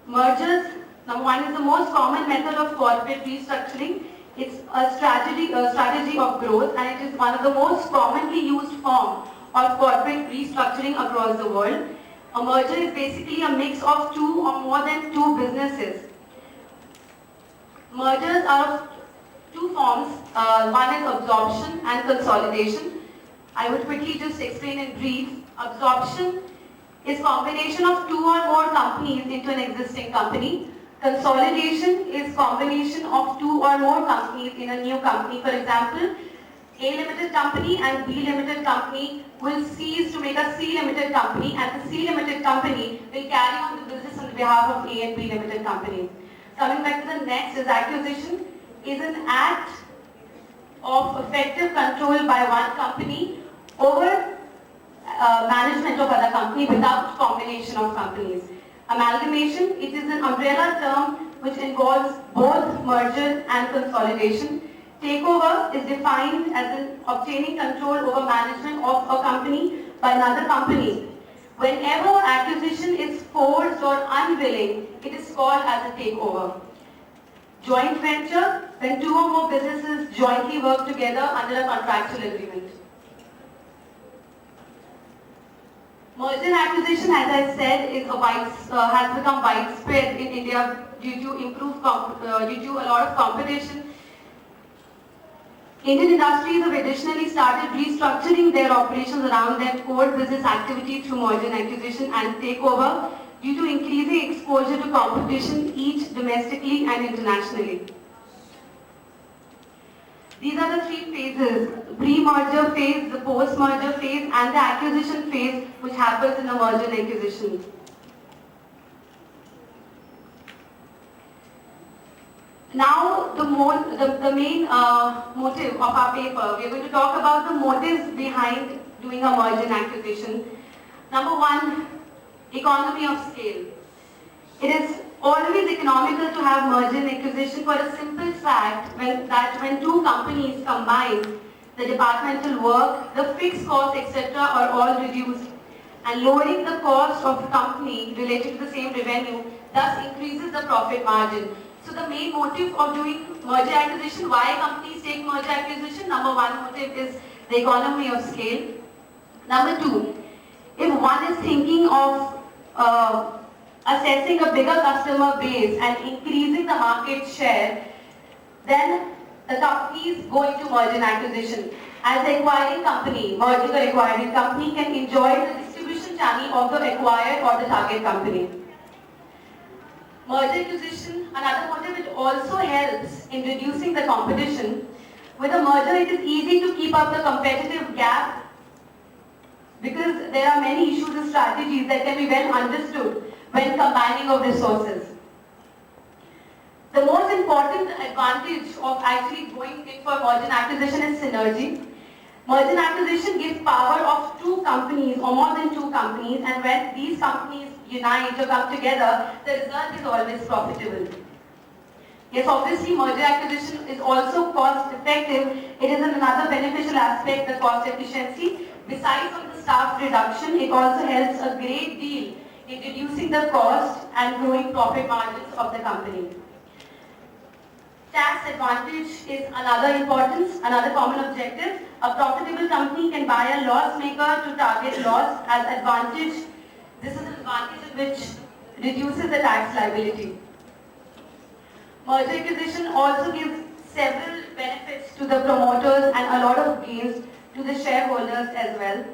Mergers, number one, is the most common method of corporate restructuring. It's a strategy of growth, and it is one of the most commonly used forms of corporate restructuring across the world. A merger is basically a mix of two or more than two businesses. Mergers are of two forms. One is absorption and and consolidation. I would quickly just explain in brief. Absorption is combination of two or more companies into an existing company. Consolidation is combination of two or more companies in a new company. For example, A limited company and B limited company will cease to make a C limited company, and the C limited company will carry on the business on behalf of A and B limited company. Coming back to the next is acquisition is an act of effective control by one company over management of other company without combination of companies. Amalgamation, it is an umbrella term which involves both merger and consolidation. Takeover is defined as an obtaining control over management of a company by another company. Whenever acquisition is forced or unwilling, it is called as a takeover. Joint venture, when two or more businesses jointly work together under a contractual agreement. Merger and acquisition, as I said, has become widespread in India due to a lot of competition. Indian industries have additionally started restructuring their operations around their core business activity through merger and acquisition and takeover due to increasing exposure to competition, each domestically and internationally. These are the three phases: pre-merger phase, the post-merger phase, and the acquisition phase, which happens in a merger and acquisition. Now, the main motive of our paper, we are going to talk about the motives behind doing a merger and acquisition. Number one, economy of scale. It is always economical to have merger and acquisition for a simple fact that when two companies combine, the departmental work, the fixed costs, etc. are all reduced, and lowering the cost of the company related to the same revenue thus increases the profit margin. So the main motive of doing merger acquisition, why companies take merger acquisition, number one motive is the economy of scale. Number two, if one is thinking of assessing a bigger customer base and increasing the market share, then the companies go into merger and acquisition. As the acquiring company, merging or acquiring company can enjoy the distribution channel of the acquired or the target company. Merger acquisition, another motive, it also helps in reducing the competition. With a merger, it is easy to keep up the competitive gap because there are many issues and strategies that can be well understood when combining of resources. The most important advantage of actually going in for merger and acquisition is synergy. Merger and acquisition gives power of two companies or more than two companies, and when these companies unite or come together, the result is always profitable. Yes, obviously merger acquisition is also cost effective. It is another beneficial aspect, the cost efficiency. Besides from the staff reduction, it also helps a great deal in reducing the cost and growing profit margins of the company. Tax advantage is another importance, another common objective. A profitable company can buy a loss maker to target loss as advantage. This is an advantage which reduces the tax liability. Merger acquisition also gives several benefits to the promoters and a lot of gains to the shareholders as well.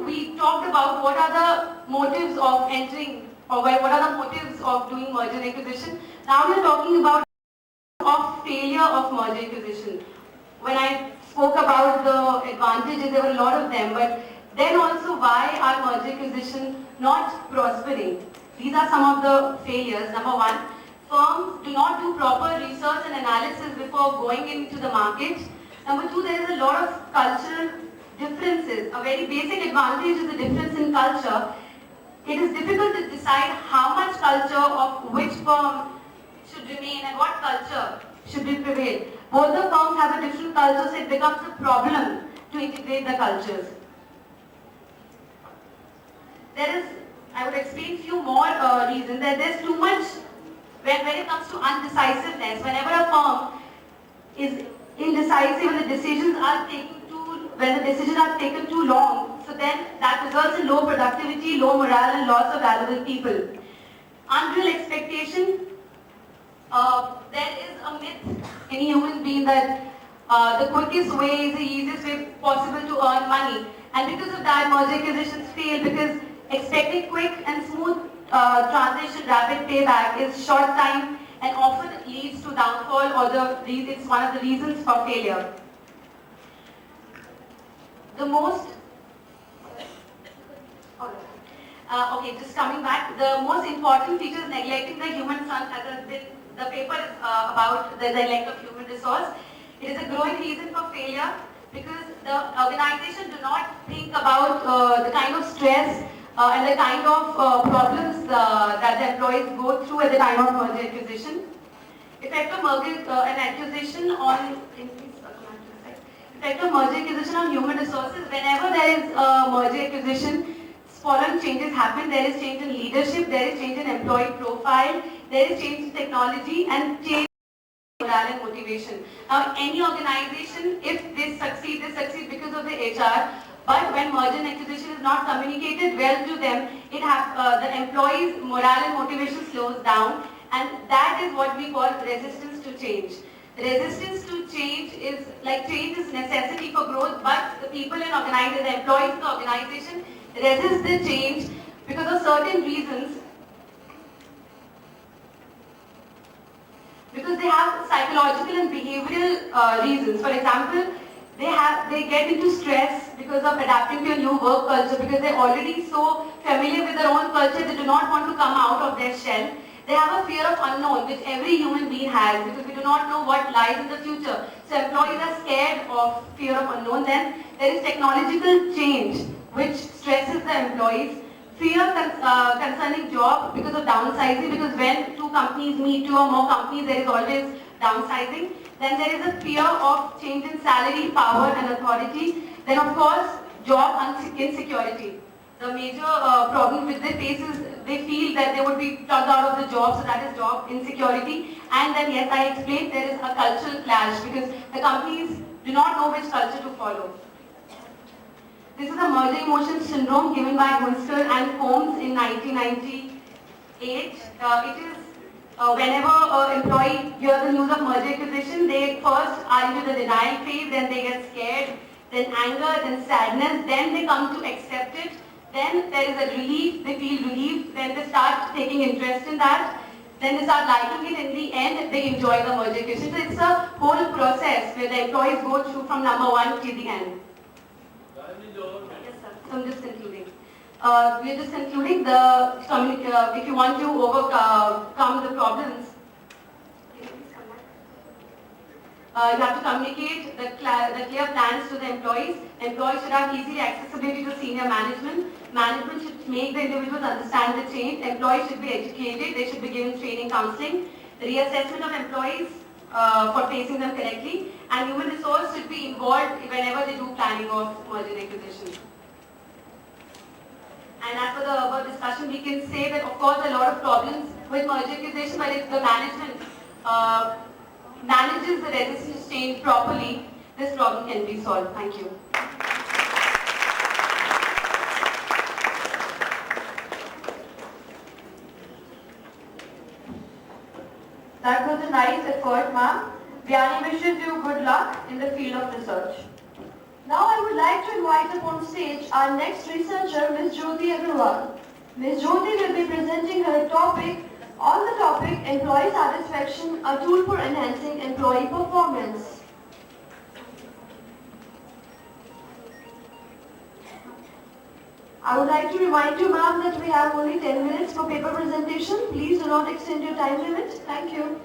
We talked about what are the motives of entering, or what are the motives of doing merger and acquisition. Now we are talking about failure of merger acquisition. When I spoke about the advantages, there were a lot of them, but then also why are merger acquisition not prospering? These are some of the failures. Number one, firms do not do proper research and analysis before going into the market. Number two, there is a lot of cultural differences. A very basic advantage is the difference in culture. It is difficult to decide how much culture of which firm should remain and what culture should be prevail. Both the firms have a different culture, so it becomes a problem to integrate the cultures. There is, I would explain few more reasons. There's too much, when it comes to undecisiveness, whenever a firm is indecisive and the decisions are taken too long, so then that results in low productivity, low morale and loss of valuable people. Unreal expectation, there is a myth feel that the quickest way is the easiest way possible to earn money. And because of that, merger acquisitions fail because expecting quick and smooth transition, rapid payback is short time and often leads to downfall, or it's one of the reasons for failure. The most okay, just coming back, the most important feature is neglecting the human front, as has been, the paper is about the neglect of human resource. It is a growing reason for failure because the organization do not think about the kind of stress and the kind of problems that the employees go through at the time of merger acquisition. Effect of merger and acquisition on effect of merger acquisition on human resources. Whenever there is a merger acquisition, following changes happen. There is change in leadership, there is change in employee profile, there is change in technology, and change in morale and motivation. Now, any organization, if they succeed because of the HR. But when merger and acquisition is not communicated well to them, the employees' morale and motivation slows down, and that is what we call resistance to change. Resistance to change is like change is necessity for growth, but the people in the employees of the organization resist the change because of certain reasons. Because they have psychological and behavioral reasons. For example, they get into stress because of adapting to a new work culture, because they're already so familiar with their own culture, they do not want to come out of their shell. They have a fear of unknown, which every human being has, because we do not know what lies in the future. So employees are scared of fear of unknown. Then there is technological change, which stresses the employees. Fear concerning job because of downsizing, because when two companies meet, two or more companies, there is always downsizing. Then there is a fear of change in salary, power and authority. Then of course, job insecurity. The major problem which they face is they feel that they would be plugged out of the job, so that is job insecurity. And then yes, I explained there is a cultural clash because the companies do not know which culture to follow. This is a merger emotion syndrome given by Hunster and Holmes in 1998. It is whenever an employee hears the news of merger acquisition, they first are into the denial phase, then they get scared, then anger, then sadness, then they come to accept it. Then there is a relief, they feel relieved, then they start taking interest in that, then they start liking it, in the end they enjoy the merger acquisition. So it's a whole process where the employees go through from number one to the end. Yes, sir. So I'm just concluding. We're just concluding if you want to overcome the problems, you have to communicate the clear plans to the employees. Employees should have easy accessibility to senior management. Management should make the individuals understand the change. Employees should be educated. They should be given training, counseling. The reassessment of employees for facing them correctly. And human resource should be involved whenever they do planning of merger and acquisition. And as for the above discussion, we can say that of course there are a lot of problems with merger acquisition, but if the management manages the resistance change properly, this problem can be solved. Thank you. That was a nice effort, ma'am. Vyani wishes you good luck in the field of research. Now I would like to invite up on stage our next researcher, Ms. Jyoti Agarwal. Ms. Jyoti will be presenting her topic on the topic Employee Satisfaction, a tool for enhancing employee performance. I would like to remind you, ma'am, that we have only 10 minutes for paper presentation. Please do not extend your time limit. Thank you.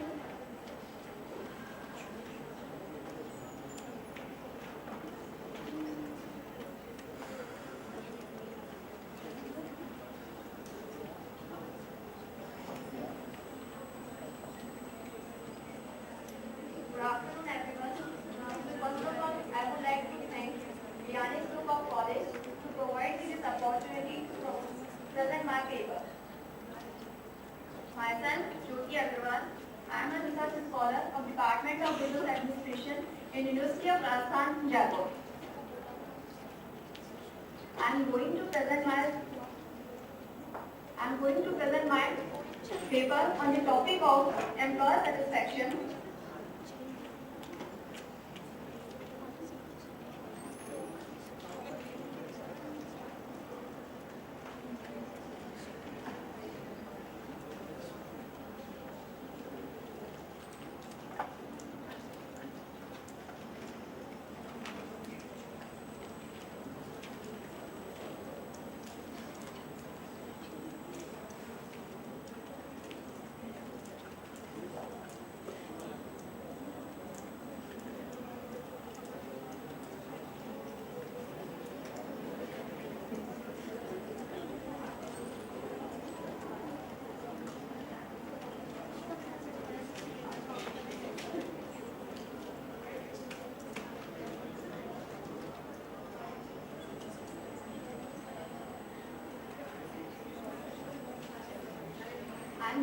Good afternoon, everyone. First of all, I would like to thank Vyani's group of college to provide me this opportunity to present my paper. Myself, Jyoti Agarwal, I am a research scholar of Department of Business Administration in University of Rajasthan, Jaipur. I am going to present my paper on the topic of employer satisfaction.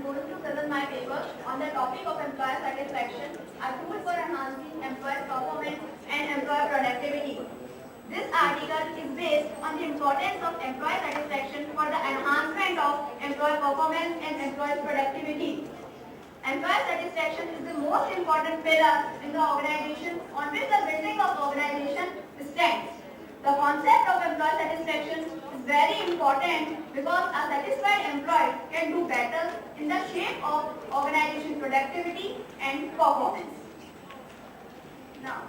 am going to present my paper on the topic of employer satisfaction, a tool for enhancing employer performance and employer productivity. This article is based on the importance of employer satisfaction for the enhancement of employer performance and employer productivity. Employer satisfaction is the most important pillar in the organization on which the building of organization stands. The concept of employer satisfaction is very important because a satisfied employee can do better in the shape of organization productivity and performance. Now,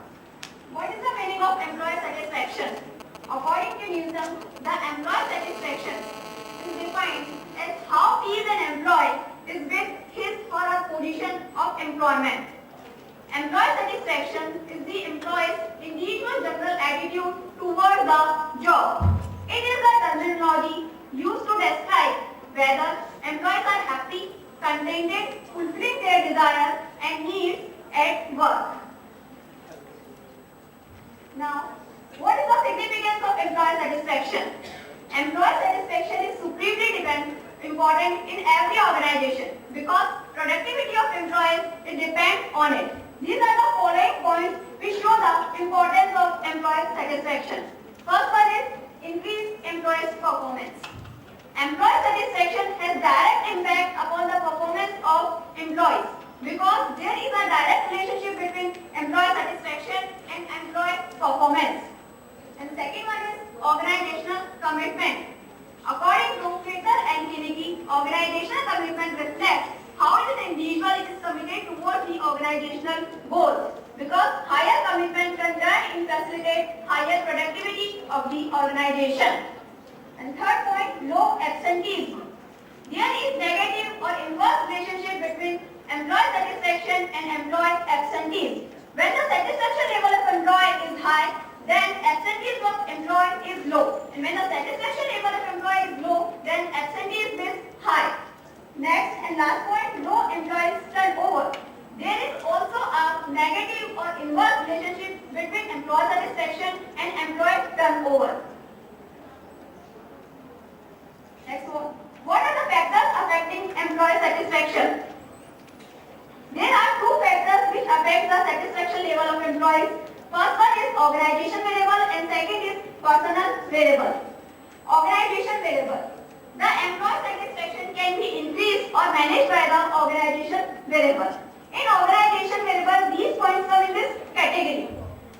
what is the meaning of employer satisfaction? According to Newton, the employer satisfaction is defined as how pleased an employee is with his or her position of employment. Employer satisfaction is the employee's individual general attitude towards the job. It is the terminology used to describe whether employees are happy, contented, fulfilling their desires and needs at work. Now, what is the significance of employer satisfaction? Employer satisfaction is supremely important in every organization because productivity of employees depends on it. These are the following points which show the importance of employer satisfaction. First one is increased employees' performance. Employer satisfaction has direct impact upon the performance of employees because there is a direct relationship between employer satisfaction and employee performance. And second one is organizational commitment. According to Twitter and Kinnicky, organizational commitment reflects how an individual is committed towards the organizational goals because higher commitment can turn facilitate higher productivity of the organization. And third point, low absenteeism. There is negative or inverse relationship between employee satisfaction and employee absenteeism. When the satisfaction level of employee is high, then absenteeism of employee is low. And when the satisfaction level of employee is low, then absenteeism is high. Next and last point, low employee turnover. There is also a negative or inverse relationship between employee satisfaction and employee turnover. Next one. What are the factors affecting employee satisfaction? There are two factors which affect the satisfaction level of employees. First one is organization variable and second is personal variable. Organization variable. The employee satisfaction can be increased or managed by the organization variable. In organization variable, these points come in this category.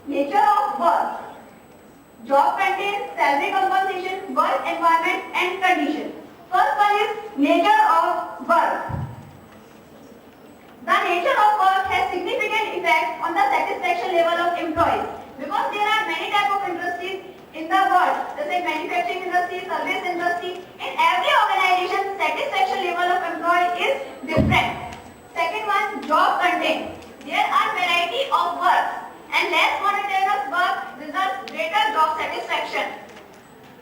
Nature of work, job content, salary compensation, work environment and condition. First one is nature of work. The nature of work has significant effect on the satisfaction level of employees because there are many types of industries in the world, just like manufacturing industry, service industry. In every organization, satisfaction level of employee is different. Second one, job content. There are variety of work and less monotonous work results greater job satisfaction.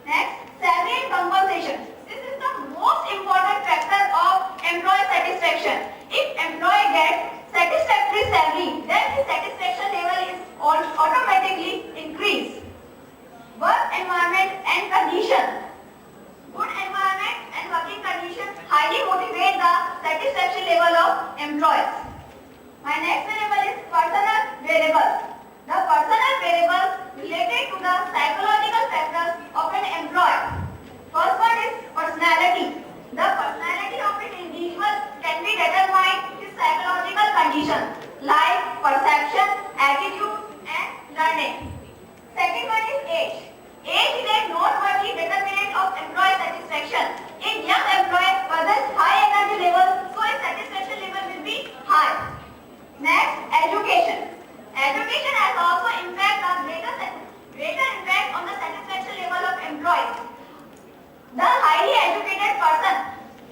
Next, salary and compensation. This is the most important factor of employee satisfaction. If employee gets satisfactory salary, then his satisfaction level is automatically increased. Work environment and condition. Good environment and working conditions highly motivate the satisfaction level of employees. My next variable is personal variables. The personal variables related to the psychological factors of an employee. First one is personality. The personality of an individual can be determined his psychological conditions like perception, attitude and learning. Second one is age. Age is a noteworthy determinant of employee satisfaction. A young employee possesses high energy level, so his satisfaction level will be high. Next, education. Education has also greater impact on the satisfaction level of employees. The highly educated person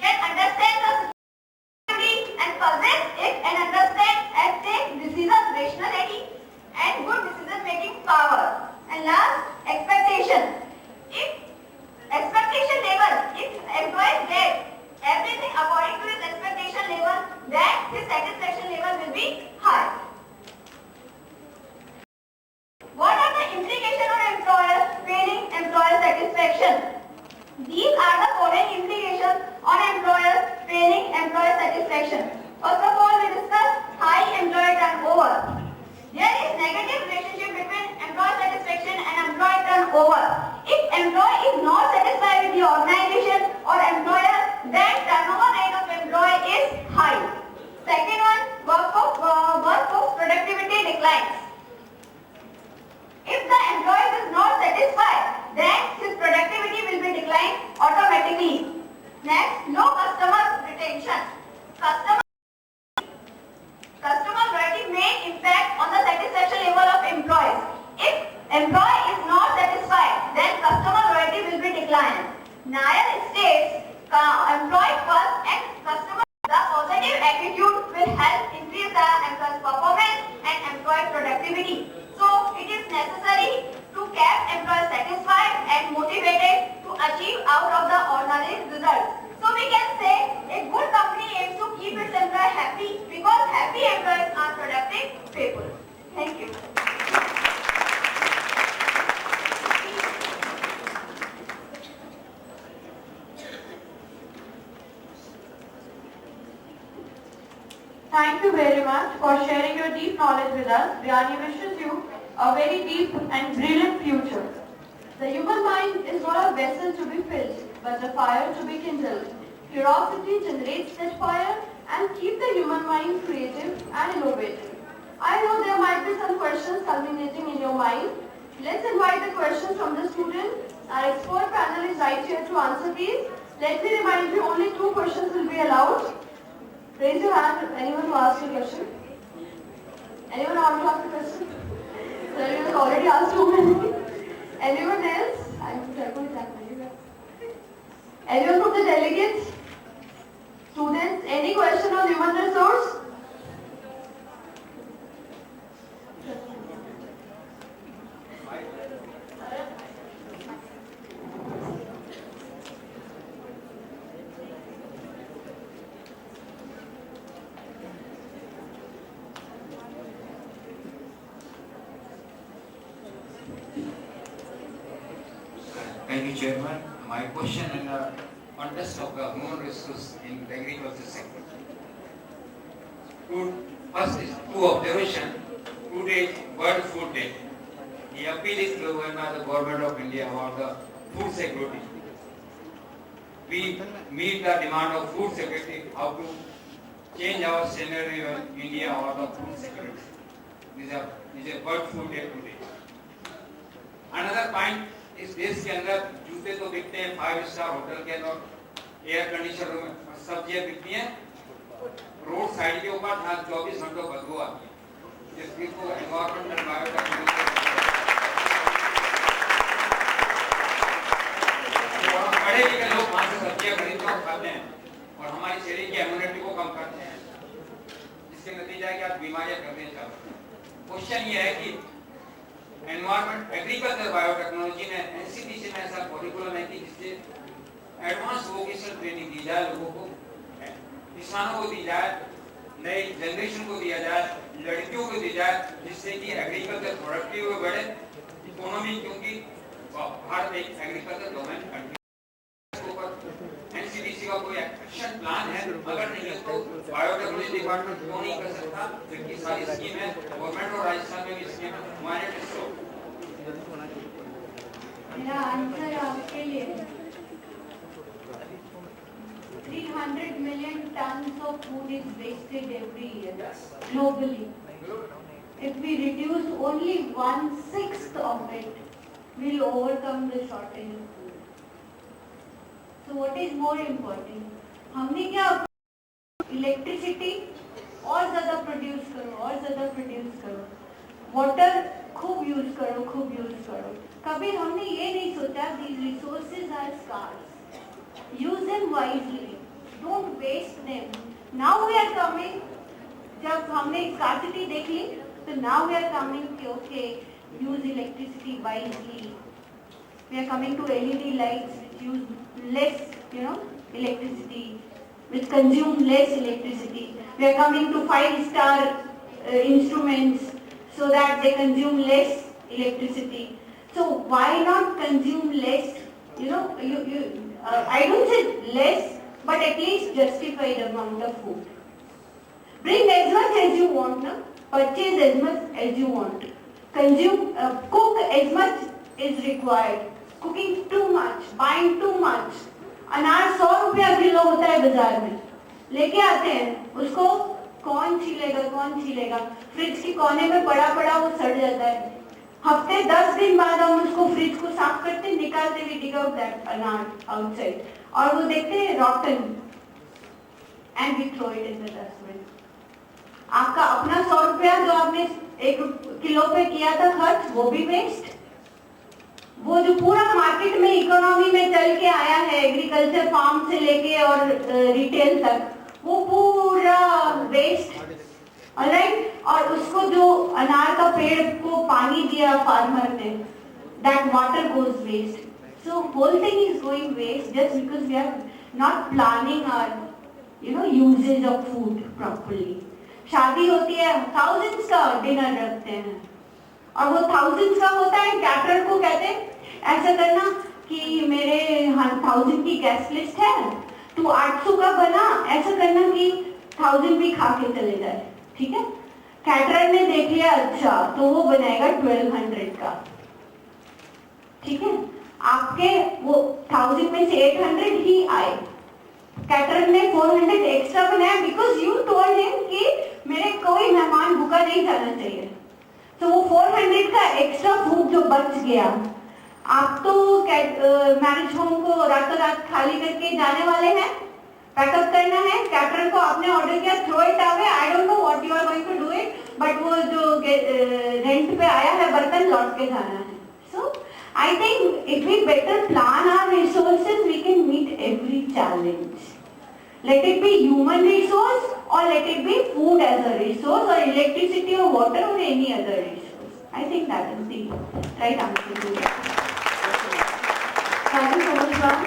can understand the situation and possess it and understand and take decisions rationality and good decision making power. And last, expectation. If expectation level, if employees get everything according to his expectation level, then his satisfaction level will be high. papers. Thank you. Thank you very much for sharing your deep knowledge with us. Vyani wishes you a very deep and brilliant future. The human mind is not a vessel to be filled, but a fire to be kindled. Curiosity generates that fire and keep the human mind creative and innovative. I know there might be some questions culminating in your mind. Let's invite the questions from the students. Our expert panel is right here to answer these. Let me remind you, only 2 questions will be allowed. Raise your hand if anyone who asked a question. Anyone want to ask a question? So you have already asked too many. Anyone else? Anyone from the delegates? Students, any question on human resource? Thank you, Chairman. My question in the context of the human resource in the agriculture sector. First is 2 observation. Today is World Food Day. The appeal is given by the Government of India about the food security. We meet the demand of food security, how to change our scenario in India about the food security. This is a World Food Day today. Another point इस देश के अंदर जूते तो बिकते हैं 5 star hotel के अंदर एयर कंडीशनर रूम में, सब्जियां बिकती हैं रोड साइड के ऊपर जहाँ 24 घंटों बदबू आती है, जिसको एनवायरमेंट एंड बायोटेक्नोलॉजी पढ़े लिखे लोग वहाँ से सब्जियां खरीदते और खाते हैं और हमारी शरीर की इम्यूनिटी को कम करते हैं, जिसके नतीजा है कि आप बीमारियां करने चाहते हैं। क्वेश्चन ये है कि एनवायरमेंट एग्रीकल्चर बायोटेक्नोलॉजी में एनसीटीसी में ऐसा करिकुलम है कि जिससे एडवांस वोकेशनल ट्रेनिंग दी जाए, लोगों को, किसानों को दी जाए, नई जनरेशन को दिया जाए, लड़कियों को दी जाए, जिससे कि एग्रीकल्चर प्रोडक्टिव बढ़े, इकोनॉमी, क्योंकि भारत एक एग्रीकल्चर डोमेन कंट्री। एनसीटीसी का कोई एक्शन प्लान है? अगर नहीं है तो बायोटेक्नोलॉजी डिपार्टमेंट क्यों नहीं कर सकता, जबकि सारी स्कीम है गवर्नमेंट और राजस्थान में भी स्कीम है। मेरा आंसर आपके लिए 300 million tons of food is wasted every year globally. If we reduce only 1/6 of it, we'll overcome the shortage of food. So what is more important? हमने क्या इलेक्ट्रिसिटी और ज़्यादा प्रोड्यूस करो, वाटर खूब यूज करो। कभी हमने ये नहीं सोचा these resources are scarce. Use them wisely. Don't waste them. Now we are coming. जब हमने scarcity देख ली, तो now we are coming कि okay, use electricity wisely. We are coming to LED lights which use less, electricity, which consume less electricity. We are coming to 5-star instruments so that they consume less electricity. So why not consume less? I don't say less, but at least justify the amount of food. Bring as much as you want, purchase as much as you want. Consume, cook as much is required. Cooking too much, buying too much. अनार 100 रुपया kilo होता है बाजार में, लेके आते हैं, उसको कौन छीलेगा, फ्रिज के कोने में पड़ा वो सड़ जाता है। हफ्ते 10 दिन बाद हम उसको फ्रिज को साफ करते, निकालते, we dig out that अनार outside, और वो देखते हैं rotten, and we throw it in the dustbin. आपका अपना 100 रुपया जो आपने 1 किलो पे किया था खर्च, वो भी वेस्ट। वो जो पूरा मार्केट में इकोनॉमी में चल के आया है, एग्रीकल्चर फार्म से लेके और रिटेल तक, वो पूरा वेस्ट, ऑलराइट। और उसको जो अनार का पेड़ को पानी दिया फार्मर ने, that water goes waste. So whole thing is going waste just because we are not planning our usage of food properly. शादी होती है, thousands का डिनर रखते हैं और वो thousands का होता है। कैटरर को कहते हैं ऐसा करना कि मेरे 1000 की गेस्ट लिस्ट है, तू 800 का बना, ऐसा करना कि 1000 भी खा के चले जाए, ठीक है। कैटरर ने देख लिया, अच्छा तो वो बनाएगा 1200 का, ठीक है। आपके वो 1000 में से 800 ही आए, कैटरर ने 400 एक्स्ट्रा बनाया बिकॉज यू टोल्ड हिम कि मेरे कोई मेहमान भूखा नहीं जाना चाहिए। तो वो 400 का एक्स्ट्रा फूड जो बच गया, आप तो मैरिज होम को रातों रात खाली करके जाने वाले हैं, पैकअप करना है। कैटरर को आपने ऑर्डर किया, throw it away, I don't know what you are going to do it, but वो जो रेंट पे आया है बर्तन लौट के जाना है। So I think if we better plan our resources we can meet every challenge, let it be human resource or let it be food as a resource or electricity or water or any other resource. I think that is the right answer to that. Thank you so much, Ram.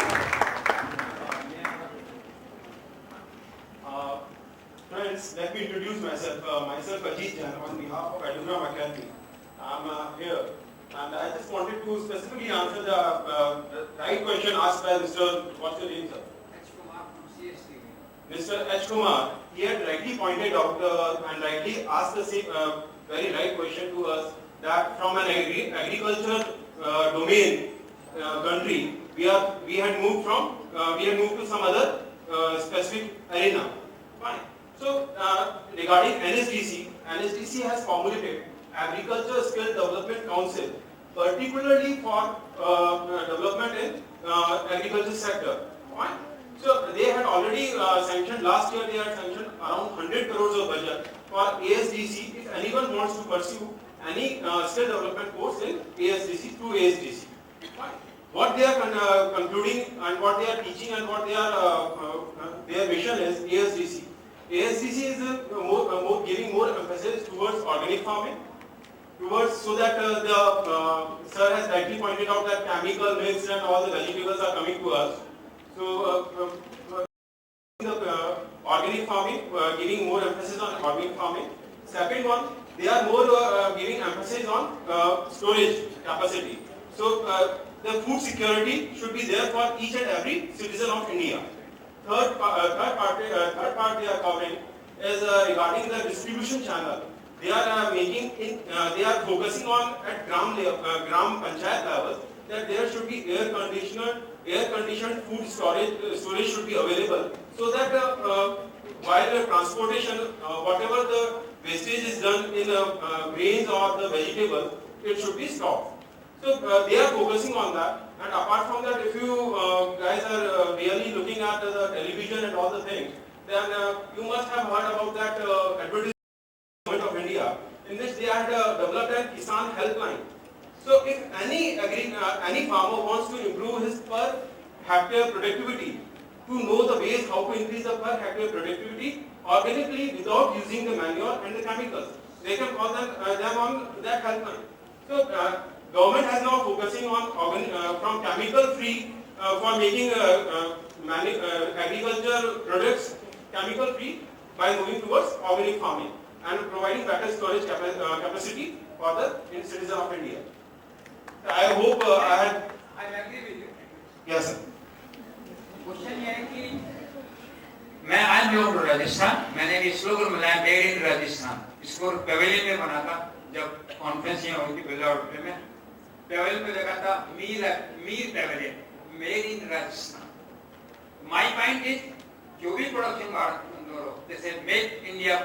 Friends, let me introduce myself. Myself Ajit Jain on behalf of Aduna McCarthy. I'm here and I just wanted to specifically answer the right question asked by Mr. What's your name, sir? Mr. H. Kumar, he had rightly pointed out and rightly asked the same very right question to us that from an agriculture domain country, we had moved to some other specific arena. Fine. So regarding NSDC has formulated Agriculture Skill Development Council, particularly for development in agriculture sector. Fine. So they had already sanctioned, last year they had sanctioned around 100 crores of budget for ASDC if anyone wants to pursue any skill development course in ASDC through ASDC. What they are concluding and what they are teaching and what they are their mission is ASDC. ASDC is giving more emphasis towards organic farming, so that the sir has rightly pointed out that chemical mix and all the vegetables are coming to us. So, organic farming, giving more emphasis on organic farming. Second one, they are more giving emphasis on storage capacity. So, the food security should be there for each and every citizen of India. Third part they are covering is regarding the distribution channel. They are focusing on at gram panchayat level that there should be air-conditioned food storage should be available, so that while transportation, whatever the wastage is done in grains or the vegetables, it should be stopped. So they are focusing on that. And apart from that, if you guys are really looking at the television and all the things, then you must have heard about that advertisement of India, in which they had developed a Kisan helpline. So if any farmer wants to improve his per hectare productivity, to know the ways how to increase the per hectare productivity organically without using the manure and the chemicals, they can call them on that helpline. So government has now focusing on from chemical free for making agriculture products chemical free by moving towards organic farming and providing better storage capacity for the citizens of India. I hope I agree with you. Yes, sir. Question ये है कि मैं I belong to Rajasthan, मैंने ये slogan बनाया made in Rajasthan. इसको pavilion में बना था जब कॉन्फ्रेंस यहाँ हुई थी बिरला ऑडिटोरियम में। पेवेलियन पे लगा था Mir pavilion, made in Rajasthan. My point is जो भी प्रोडक्शन भारत जैसे मेक इंडिया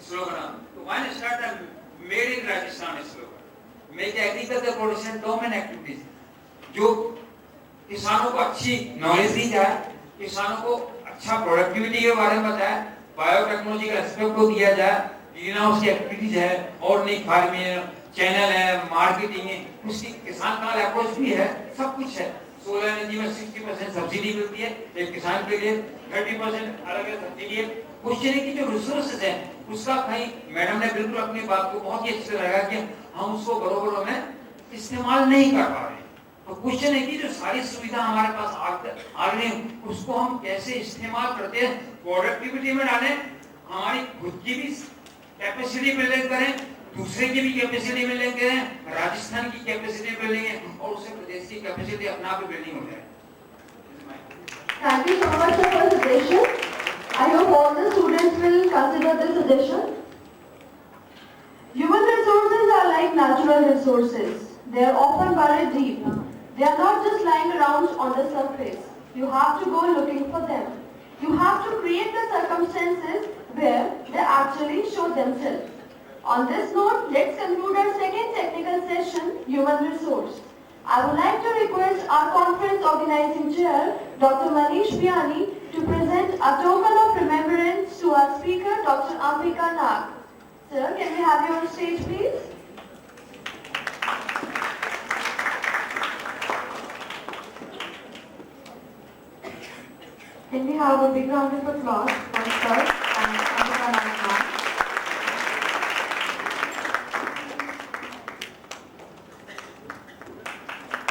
स्लोगन, तो why not start the made in Rajasthan slogan. Make agriculture production domain activities, जो किसानों को अच्छी नॉलेज दी जाए, किसानों को अच्छा प्रोडक्टिविटी के बारे में बताया, बायोटेक्नोलॉजी का एस्पेक्ट को दिया जाए, ग्रीन हाउस की एक्टिविटीज है, ऑर्गेनिक फार्मिंग, चैनल है, मार्केटिंग है, उसकी किसान का अप्रोच भी है, सब कुछ है। सोलर एनर्जी में 60% सब्सिडी मिलती है एक किसान के लिए, 30% अलग सब्सिडी है। क्वेश्चन है कि जो रिसोर्सेज है उसका कहीं, मैडम ने बिल्कुल अपनी बात को बहुत ही अच्छे से लगा कि हम उसको बरोबर में इस्तेमाल नहीं कर पा रहे। तो क्वेश्चन है कि जो सारी सुविधा हमारे पास आ रही है उसको हम कैसे इस्तेमाल करते हैं, प्रोडक्टिविटी में डालें, हमारी खुद की भी कैपेसिटी बिल्डिंग करें, दूसरे की भी कैपेसिटी बिल्डिंग करें, राजस्थान की कैपेसिटी बिल्डिंग है और उससे प्रदेश की कैपेसिटी अपने आप ही बिल्डिंग हो जाए। Thank you so much for your suggestion. I hope all the students will consider this suggestion. Human resources are like natural resources. They are often buried deep. They are not just lying around on the surface. You have to go looking for them. You have to create the circumstances where they actually show themselves. On this note, let's conclude our second technical session, Human Resource. I would like to request our conference organizing chair, Dr. Manish Biani, to present a token of remembrance to our speaker, Dr. Ambika Nag. Sir, can we have you on stage, please? Can we have a big round of applause for Sir and Ambika Nag?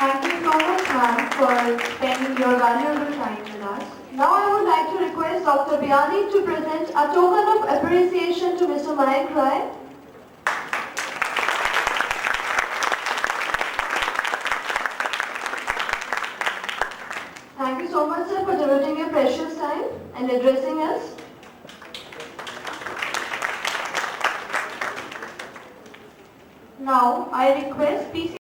Thank you so much, ma'am, for spending your valuable time with us. Now I would like to request Dr. Biani to present a token of appreciation to Mr. Mayank Rai. Thank you so much, sir, for devoting your precious time and addressing us. Now I request PC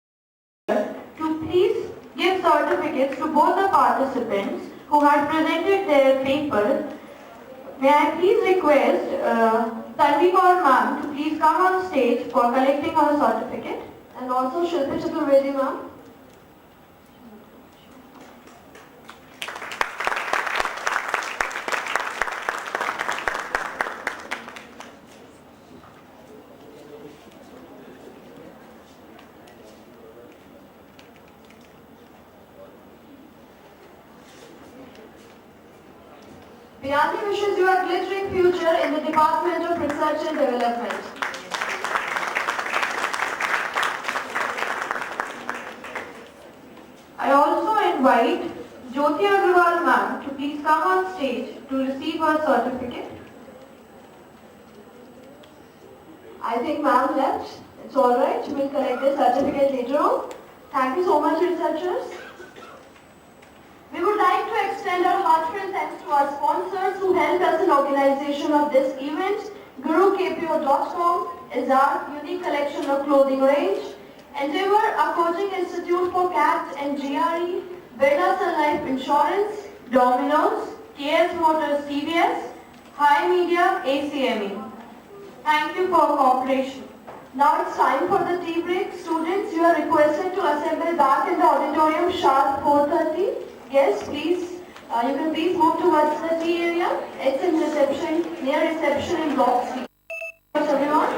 to please give certificates to both the participants who had presented their paper. May I please request Tanvi Kaur ma'am to please come on stage for collecting her certificate, and also Shilpi Chaturvedi ma'am. Biani wishes you a glittering future in the Department of Research and Development. I also invite Jyoti Agarwal ma'am to please come on stage to receive her certificate. I think ma'am left. It's alright, we will collect the certificate later on. Thank you so much, researchers. We would like to extend our heartfelt thanks to our sponsors who helped us in organization of this event. GuruKPO.com is our unique collection of clothing range. Endeavor, a coaching institute for CAT and GRE. Birla Sun Life Insurance, Domino's, KS Motors CVS, High Media ACME. Thank you for cooperation. Now it's time for the tea break. Students, you are requested to assemble back in the auditorium sharp 4:30. Yes, please. You can please move towards the tea area. It's in reception, near reception in block C. Everyone.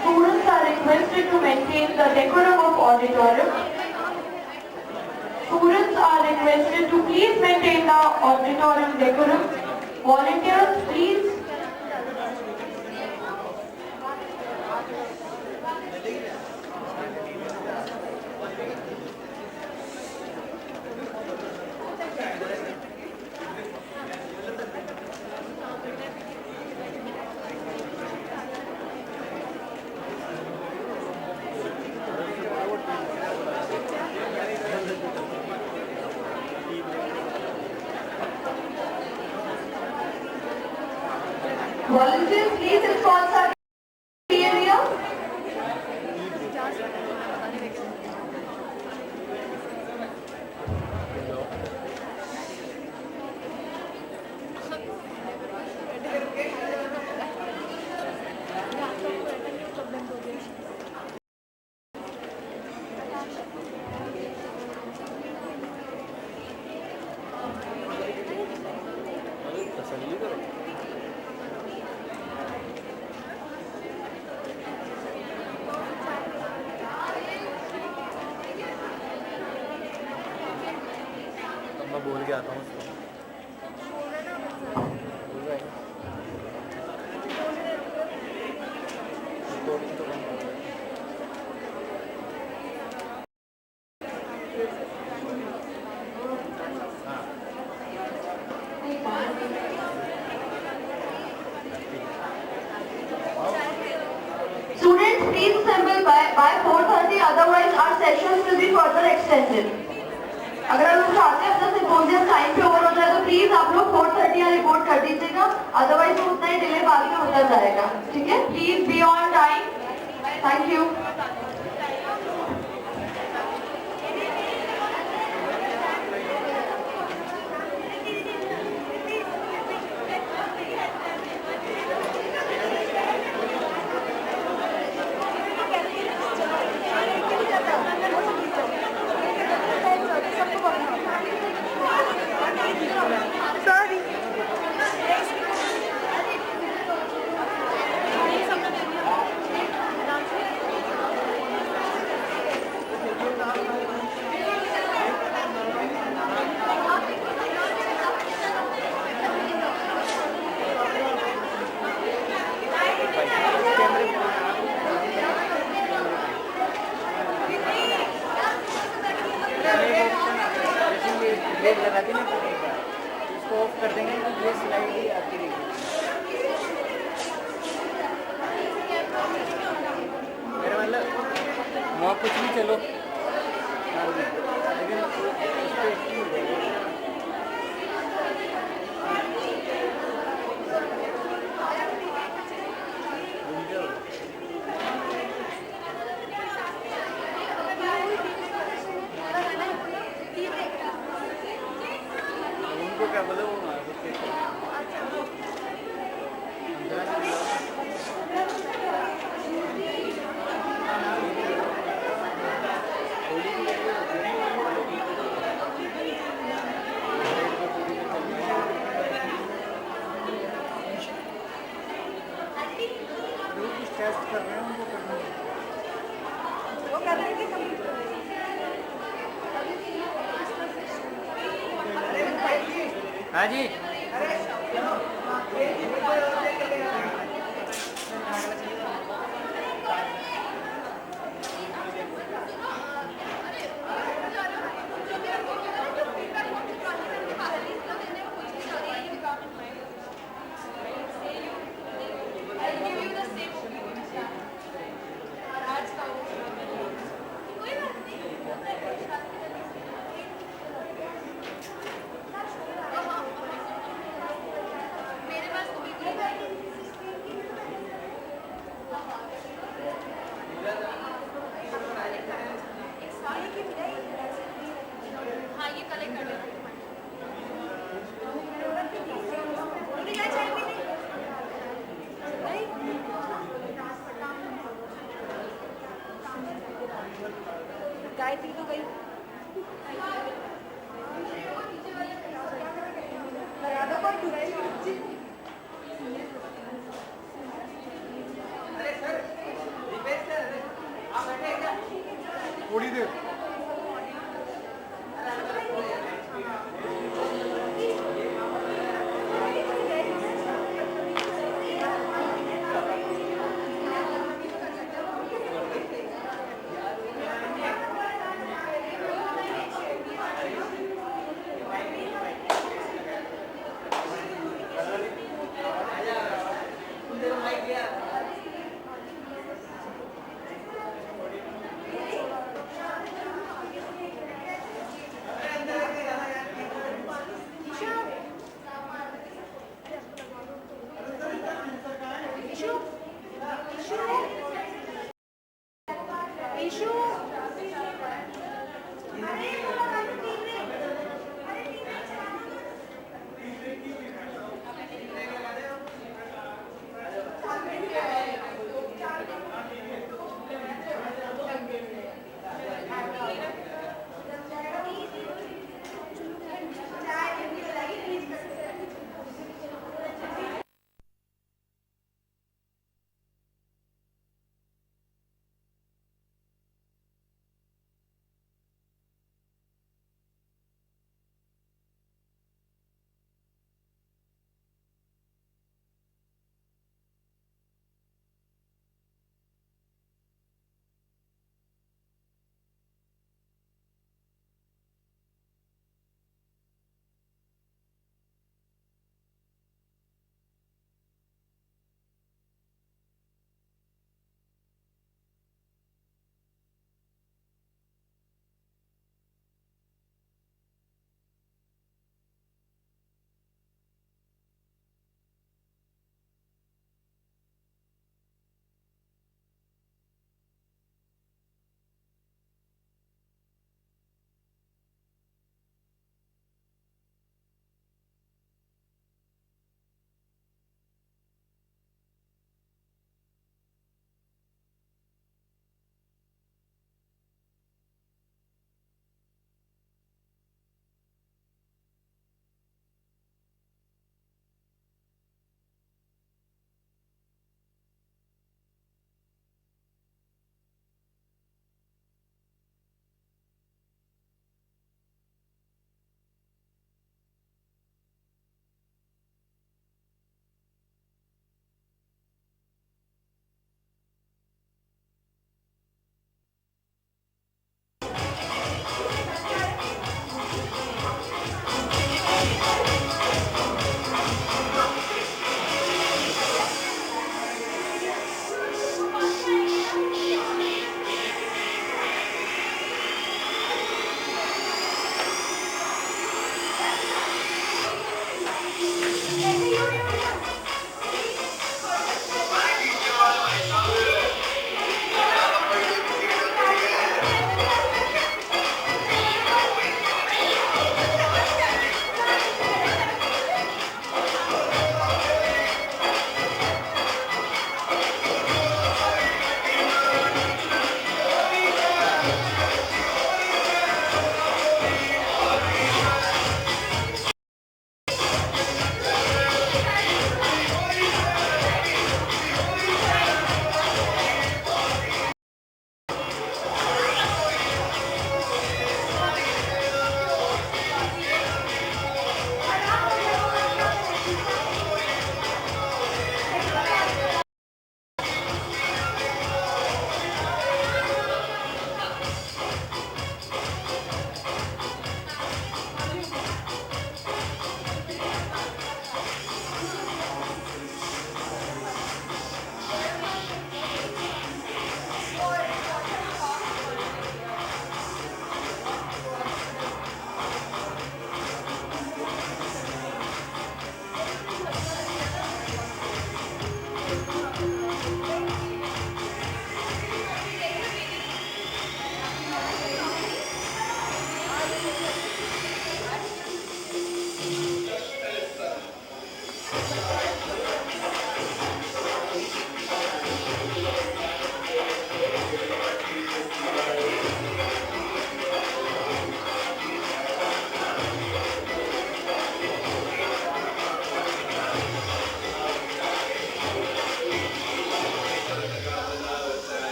Students are requested to maintain the decorum of auditorium. Students are requested to please maintain the auditorium decorum. Volunteers, please. Volunteers, please escort our tea area. मैं बोल के आता हूँ उसको बोल रहा है recording तो बंद हो गई। Students, please assemble by 4:30, otherwise our sessions will be further extended. अगर आप लोग चाहते हैं अपना सिम्पोजियम टाइम पे ओवर हो जाए तो प्लीज आप लोग 4:30 यहाँ रिपोर्ट कर दीजिएगा, अदरवाइज उतना ही डिले बाद में होता जाएगा. ठीक है, please be on time. Thank you. इसको ऑफ कर देंगे तो ये स्लाइड ही आती रहेगी. मेरा मतलब वहाँ कुछ नहीं, चलो लेकिन उनको क्या बोले वो टेस्ट कर रहे हैं उनको करना वो कर रहे हैं कि हाँ जी. गायत्री तो गई थोड़ी देर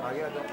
आगे आ जाओ।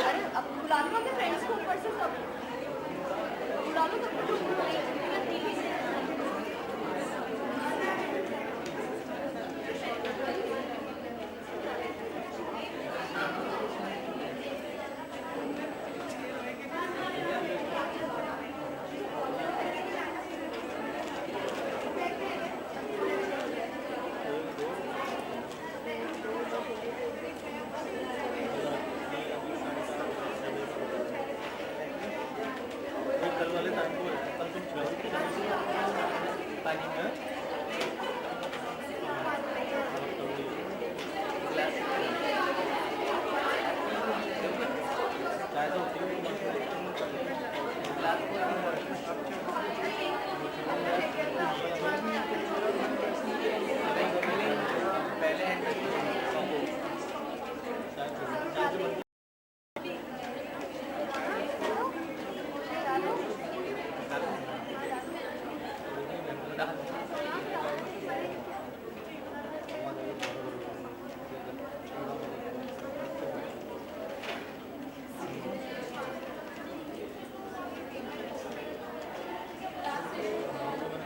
अरे अब बुला लो अपने फ्रेंड्स को ऊपर से सब बुला लो सबको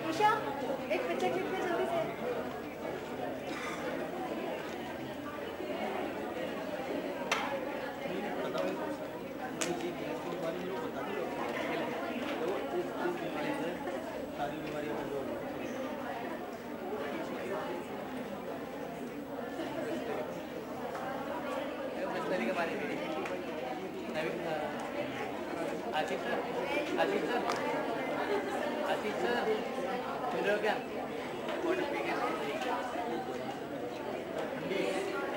ईशा एक पिक्चर क्लिक कर जल्दी से आशीष सर सुन रहे हो क्या?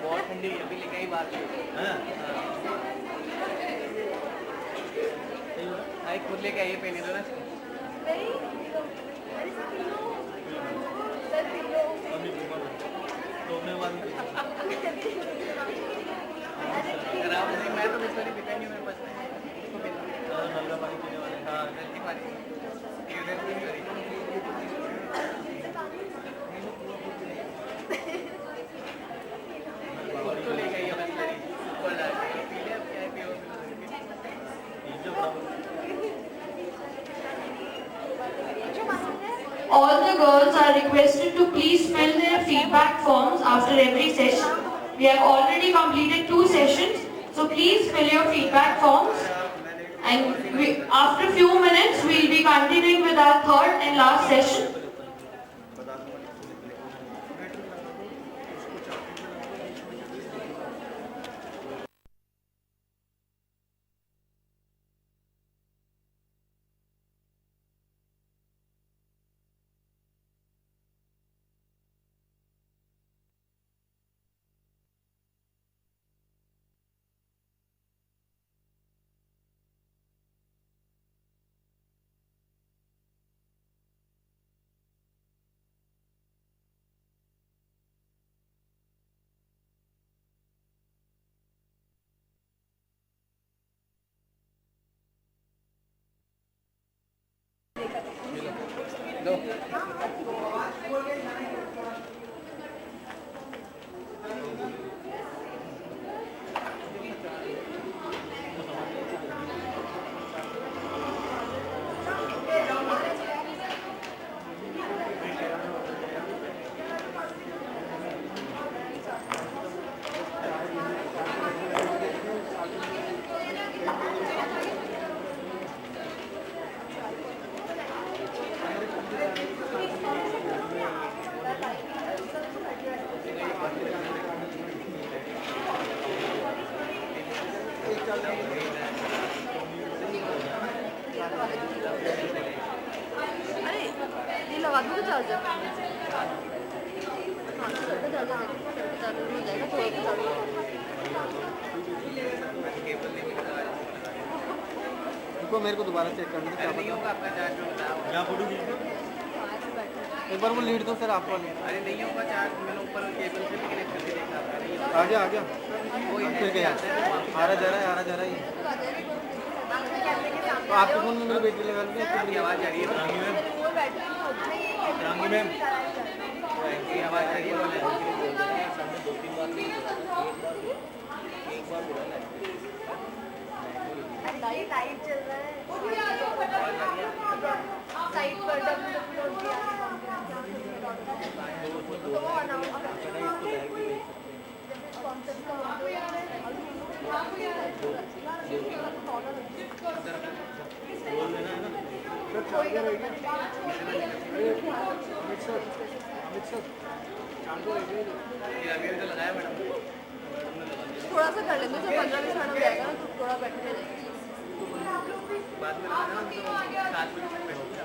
बहुत ठंडी अभी लेके आई बाहर से। हाँ खुद लेके आइए पहले तो ना मैं तो बिस्तर पीता नहीं हूँ मेरे पास नलका पानी पीने वाले। हाँ जल्दी पानी तो ले गई All the girls are requested to please fill their feedback forms after every session. We have already completed 2 sessions, so please fill your feedback forms. And after a few minutes, we will be continuing with our third and last session. अरे ये लगा दूँ charger? हाँ charger हो जाएगा, थोड़ा charger. रुको मेरे को दोबारा चेक करना क्या नहीं होगा आपका चार्ज में बताओ क्या फोटो एक बार वो लीड दो सर आपको अरे नहीं होगा चार्ज मैंने ऊपर केबल से भी कनेक्ट करके देखा आ गया फिर गया आ रहा जा रहा है तो आपके फोन में मेरी बैटरी लगा लूँगी आवाज़ आ रही है रांगी मैम आवाज़ आ रही है एक बार लाइट चल रहा है साइड पर थोड़ा सा कर लेंगे, जब 15-20 मिनट हो जाएगा ना तो थोड़ा बैठने जाएंगे। बाद में लगाना तो 7 बजे तक बैठोगे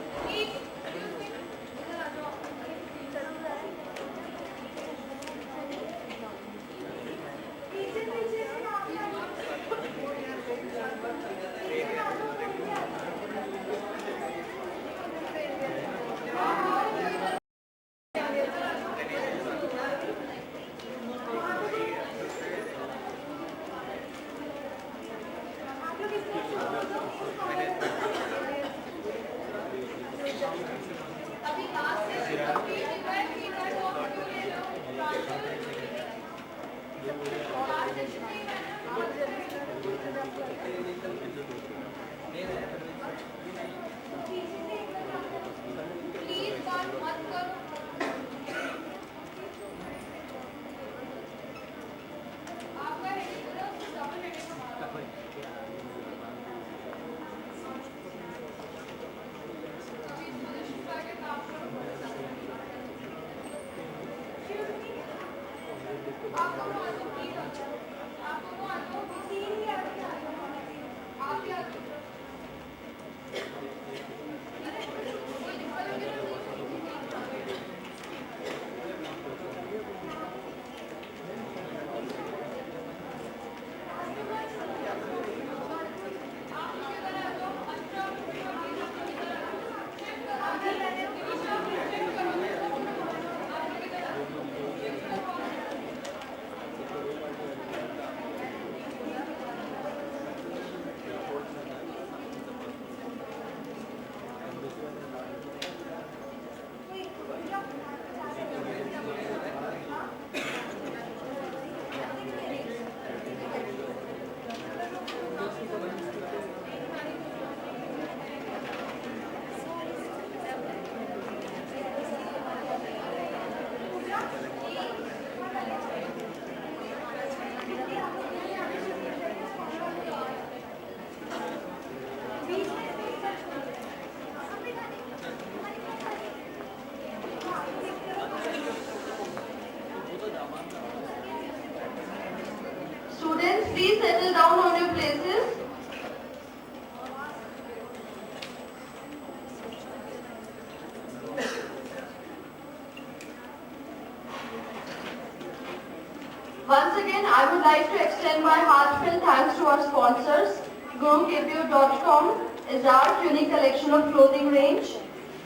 Students, please settle down on your places. Once again, I would like to extend my heartfelt thanks to our sponsors. GroomKPO.com is our unique collection of clothing range.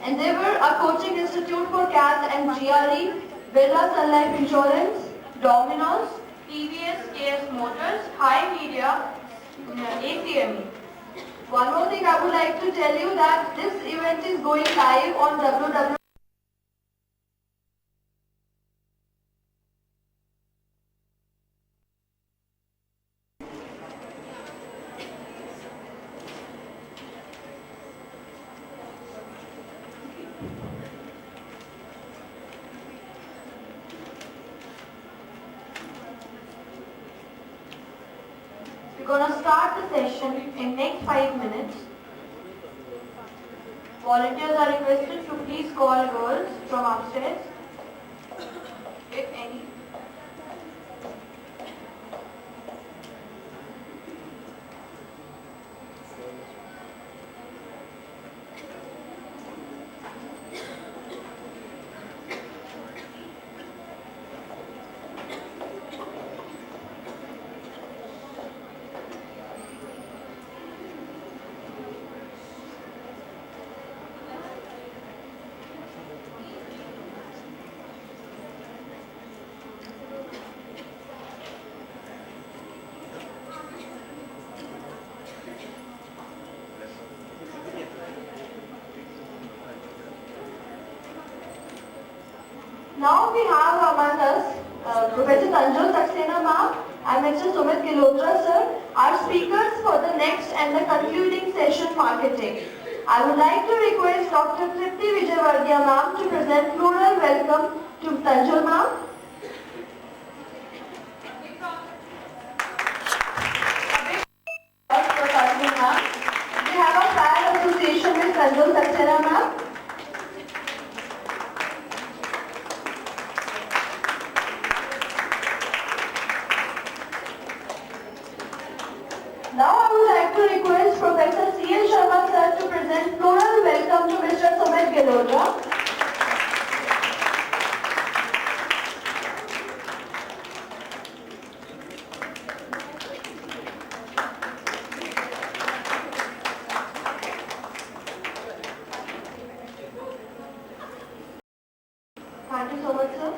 Endeavor, a coaching institute for CAT and GRE, Birla Sun Life Insurance, Domino's, TVS, KS Motors, High Media, ACME. One more thing I would like to tell you that this event is going live on www. We're going to start the session in next 5 minutes. Volunteers are requested to please call girls from upstairs, if any. Now we have among us Professor Tanjul Saxena ma'am and Mr. Sumit Gilotra sir, our speakers for the next and the concluding session, marketing. I would like to request Dr. Tripti Vijayvargiya ma'am to present floral welcome to Tanjul ma'am. We have a prior association with Tanjul Saxena ma'am. Now I would like to request Professor C.L. Sharma sir to present floral welcome to Mr. Sumit Gilotra. Thank you so much, sir.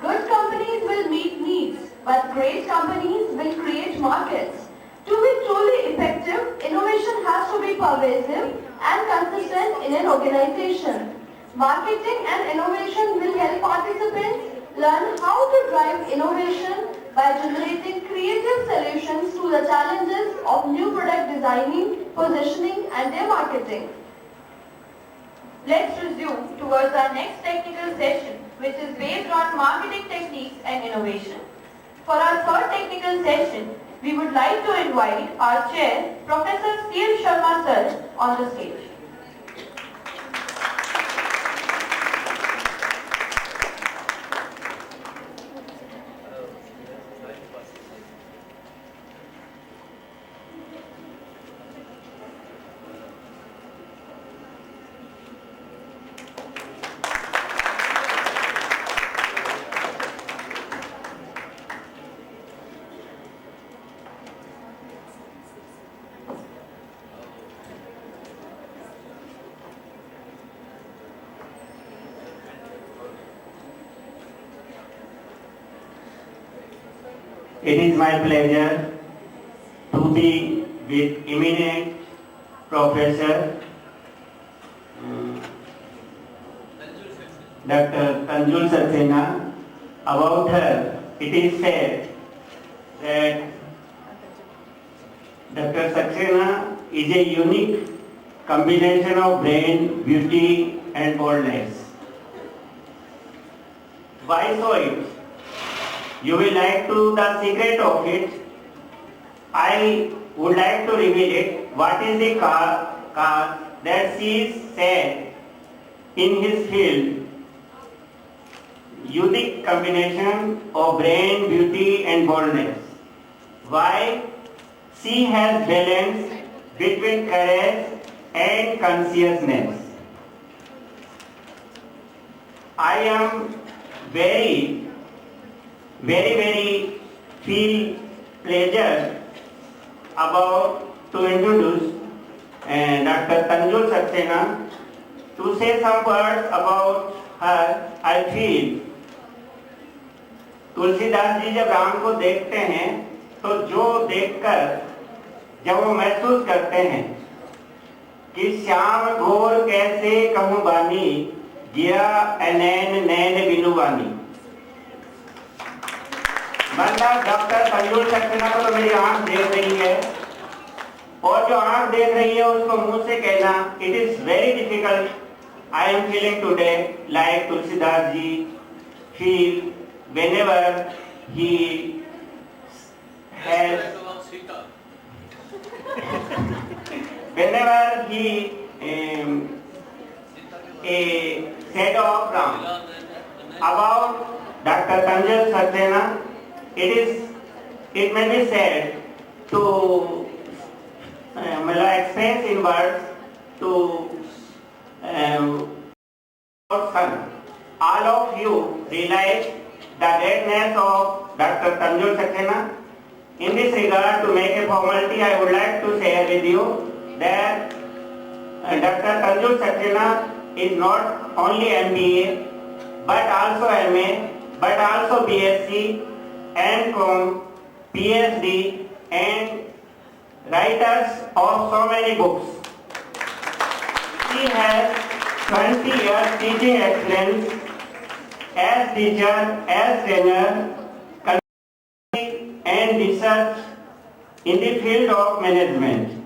Good companies will meet needs, but great companies will create markets. To be truly effective, innovation has to be pervasive and consistent in an organization. Marketing and innovation will help participants learn how to drive innovation by generating creative solutions to the challenges of new product designing, positioning, and their marketing. Let's resume towards our next technical session, which is based on marketing techniques and innovation. For our third technical session, we would like to invite our chair, Professor C.L. Sharma sir, on the stage. It is my pleasure to be with eminent Professor Dr. Tanjul Saxena. About her, it is said that Dr. Saxena is a unique combination of brain, beauty and boldness. Why so it? You will like to the secret of it. I would like to reveal it. What is the cause that she is said in his field? Unique combination of brain, beauty and boldness. Why? She has balance between courage and consciousness. I am very feel pleasure about to introduce Dr. Tanjul Saxena. To say some words about her, I feel Tulsidas ji जब राम को देखते हैं तो जो देखकर जब वो महसूस करते हैं कि श्याम घोर कैसे कहूँ बानी गिरा नैन नैन बिनु बानी, मतलब डॉक्टर तंजुल सक्सेना को तो मेरी आंख देख रही है और जो आंख देख रही है उसको मुंह से कहना, it is very difficult. I am feeling today like Tulsidas ji feel whenever he has whenever he a said of Ram about Dr. Tanjul Saxena. It may be said to express in words to son. All of you realize the greatness of Dr. Tanjul Saxena. In this regard, to make a formality, I would like to share with you that Dr. Tanjul Saxena is not only MBA, but also MA, but also BSc, MCom, PhD, and writers of so many books. She has 20 years teaching experience as teacher, as trainer, and research in the field of management.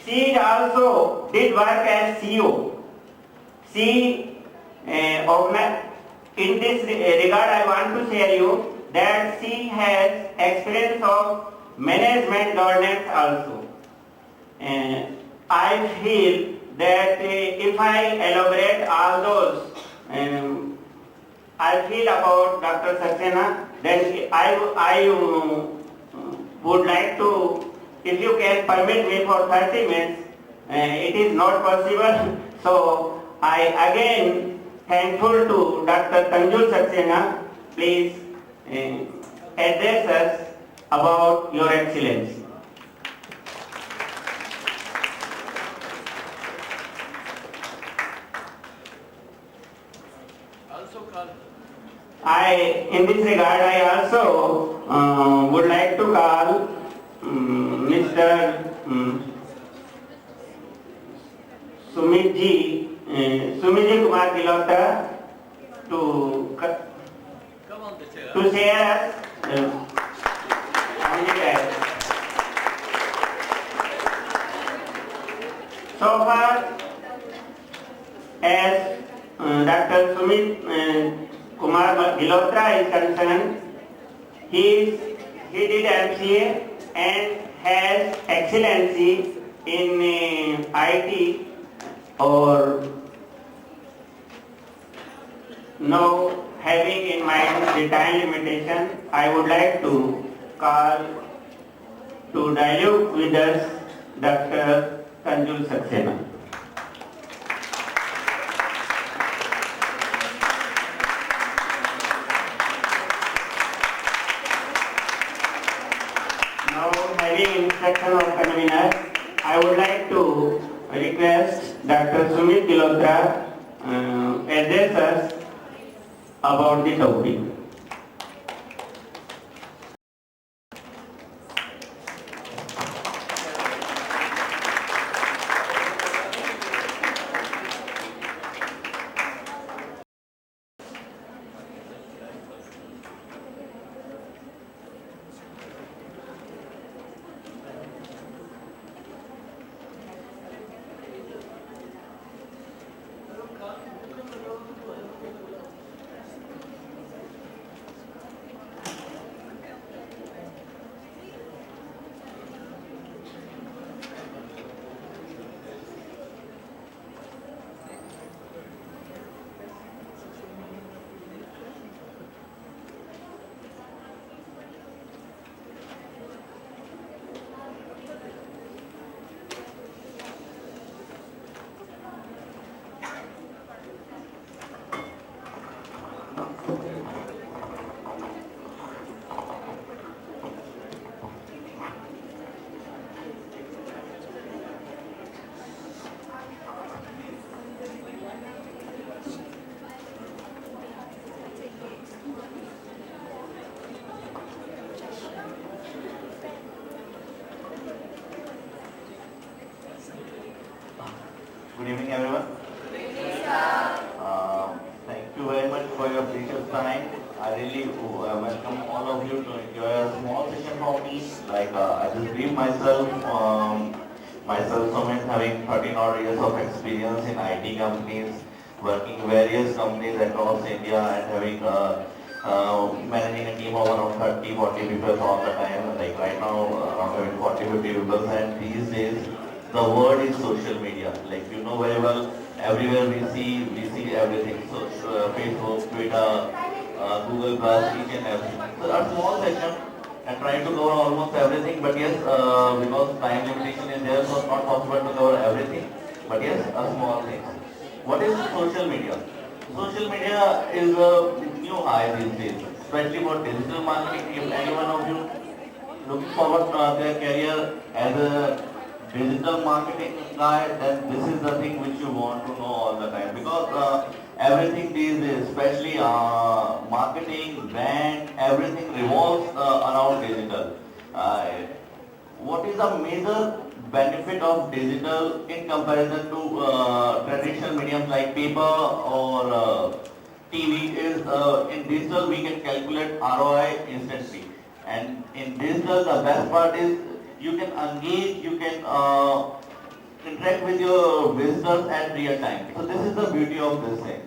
She also did work as CEO. She, in this regard, I want to share you that she has experience of management governance also. I feel that if I elaborate all those, I feel about Dr. Saxena, then I would like to, if you can permit me for 30 minutes, it is not possible. So I again thankful to Dr. Tanjul Saxena. Please address us about your excellence. In this regard, I also would like to call Mr. Sumit Kumar Gilota to share on the guide. So far as Dr. Sumit Kumar Gilota is concerned, he did MCA and has excellency in IT. Or now, having in mind the time limitation, I would like to call to dialogue with us Dr. Tanjul Saxena. Now, having instruction of convener, I would like to request Dr. Sumit Gilota address us about the topic. Good evening, everyone. Thank you very much for your precious time. I really welcome all of you to enjoy a small session for me. I just brief myself. Myself, Sumit, having 13 odd years of experience in IT companies, working various companies across India, and having managing a team of around 30-40 people all the time. Like right now, around 40-50 people, and these days the word is social media. Like you know very well, everywhere we see everything. So Facebook, Twitter, Google Plus, each and everything. So a small session and trying to cover almost everything. But yes, because time limitation is there, so it's not possible to cover everything. But yes, a small thing. What is social media? Social media is a new high these days, especially for digital marketing. If any one of you looking forward their career as a digital marketing guy, then this is the thing which you want to know all the time, because everything these days, especially marketing, brand, everything revolves around digital. What is the major benefit of digital in comparison to traditional mediums like paper or TV is in digital we can calculate ROI instantly, and in digital the best part is you can engage, you can interact with your visitors at real time. So this is the beauty of this thing.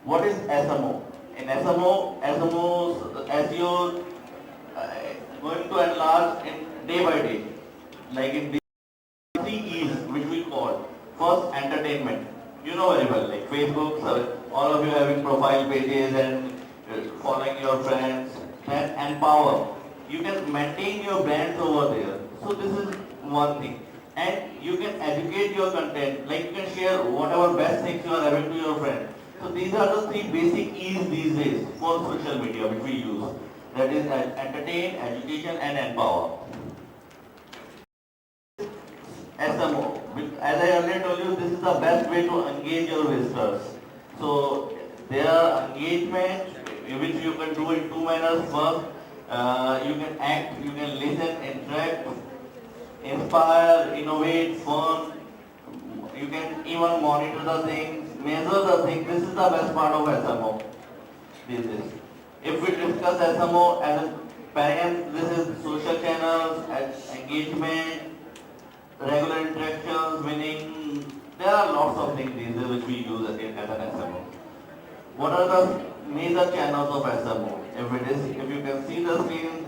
What is SMO? In SMO, SEO going to enlarge in day by day. Like in the 3 E's which we call. First, entertainment. You know very well, like Facebook, all of you having profile pages and following your friends. Then empower. You can maintain your brands over there. So this is one thing. And you can educate your content, like you can share whatever best things you are having to your friends. So these are the 3 basic E's these days for social media which we use. That is entertain, education and empower. SMO. As I earlier told you, this is the best way to engage your visitors. So their engagement, which you can do in 2 manners. First, you can act, you can listen, interact, inspire, innovate, fun. You can even monitor the things, measure the things. This is the best part of SMO. This is. If we discuss SMO as a parent, this is social channels, engagement, regular interactions, meaning there are lots of things these days which we use as an SMO. What are the major channels of SMO? If you can see the screen,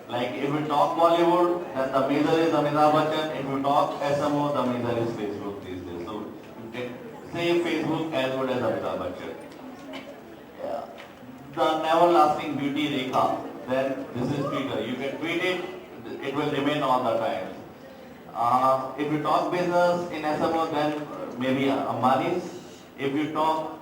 like if we talk Bollywood, then the major is Amitabh Bachchan. If we talk SMO, the major is Facebook these days. So you can say Facebook as good as Amitabh Bachchan. Yeah. The never-lasting beauty Rekha, then this is Twitter. You can tweet it, it will remain all the time. If you talk business in SMO, then maybe Ambani's. If you talk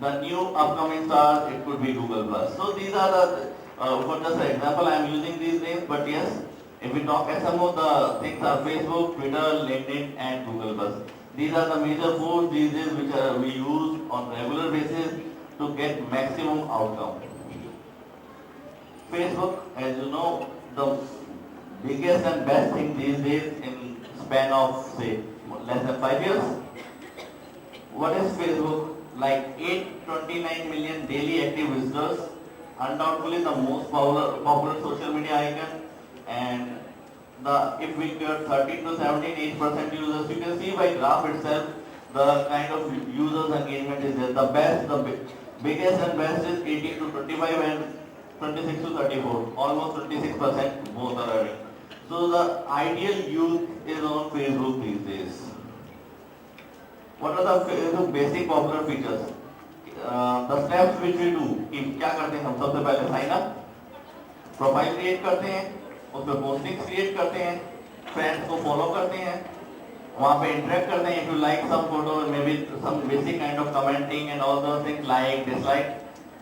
the new upcoming stars, it could be Google Plus. So these are the, for just an example, I am using these names, but yes, if we talk SMO, the things are Facebook, Twitter, LinkedIn and Google Plus. These are the major 4 these days which we use on regular basis to get maximum outcome. Facebook, as you know, the biggest and best thing these days in span of say less than 5 years. What is Facebook? Like 829 million daily active visitors, undoubtedly the most popular social media icon, and if we get 13 to 17% users, you can see by graph itself the kind of users engagement is there. The best, biggest and best is 18 to 25 and 26 to 34, almost 26% both are having. So the ideal youth is on Facebook these days. What are the Facebook basic popular features? The steps which we do, क्या करते हैं हम सबसे पहले sign up, profile create करते हैं, उसमें postings create करते हैं, फ्रेंड्स को फॉलो करते हैं, वहाँ पे इंटरेक्ट करते हैं. If you like some photo, maybe some basic kind of commenting and all those things, like, dislike,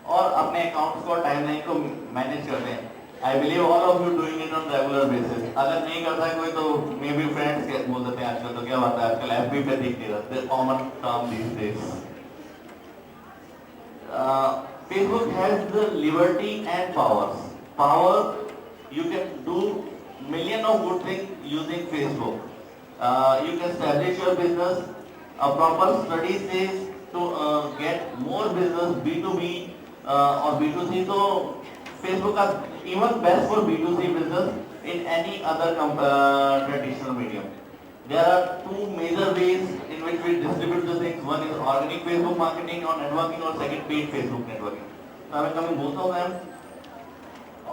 और अपने अकाउंट्स को टाइमलाइन को मैनेज करते हैं. I believe all of you doing it on regular basis. अगर नहीं करता है कोई तो मे बी फ्रेंड्स बोल देते हैं आजकल तो क्या बात है आजकल FB पे दिख नहीं रहा. The common term these days. Facebook has the liberty and powers. Power, you can do million of good things using Facebook. You can establish your business. A proper study says to get more business B2B or B2C. So Facebook are even best for B2C business in any other traditional medium. There are 2 major ways in which we distribute the things. One is organic Facebook marketing or networking, or second paid Facebook networking. So I will come in both of them.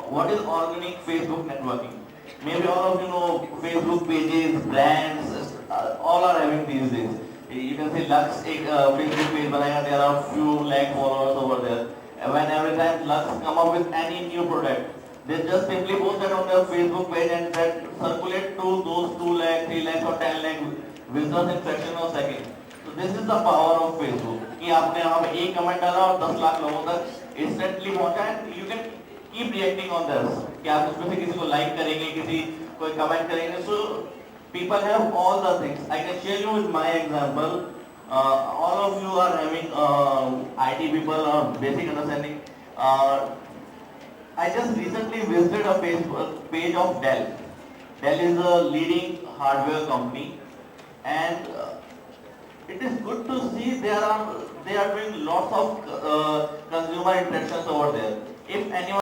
What is organic Facebook networking? Maybe all of you know Facebook pages, brands, all are having these days. You can see Lux Facebook page banaya, there are few lakh followers over there. And when every time Lux come up with any new product, they just simply post that on their Facebook page and that circulate to those 2 lakh, 3 lakh or 10 lakh visitors in fraction of seconds. So this is the power of Facebook. कि आपने वहाँ पे एक comment डाला और 10 लाख लोगों तक instantly पहुँचा, and you can keep reacting on this. कि आप उसमें से किसी को like करेंगे, किसी कोई comment करेंगे. So people have all the things. I can share you with my example. All of you are having IT people or basic understanding. I just recently visited a Facebook page of Dell. Dell is a leading hardware company, and it is good to see they are doing lots of consumer interactions over there. If anyone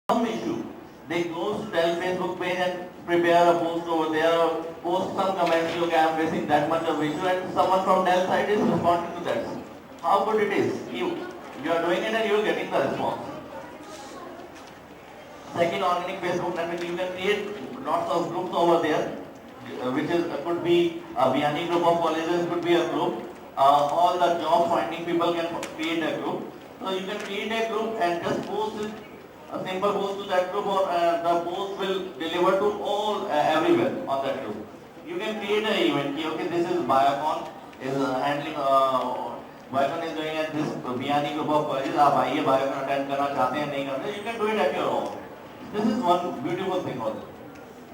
has some issue, they go to tell Facebook page and prepare a post over there or post some comments, look, I am facing that much of issue, and someone from Dell side is responding to that. How good it is. You are doing it and you are getting the response. Second, organic Facebook network, you can create lots of groups over there, which is could be a Biani group of colleges, could be a group. All the job finding people can create a group. So you can create a group and just post it, a simple post to that group, or the post will deliver to all everywhere on that group. You can create an event. Okay, this is Biocon is handling. Biocon is doing at this Biani group of colleges. आप आइए Biocon attend करना चाहते हैं नहीं करते? You can do it at your own. This is one beautiful thing also.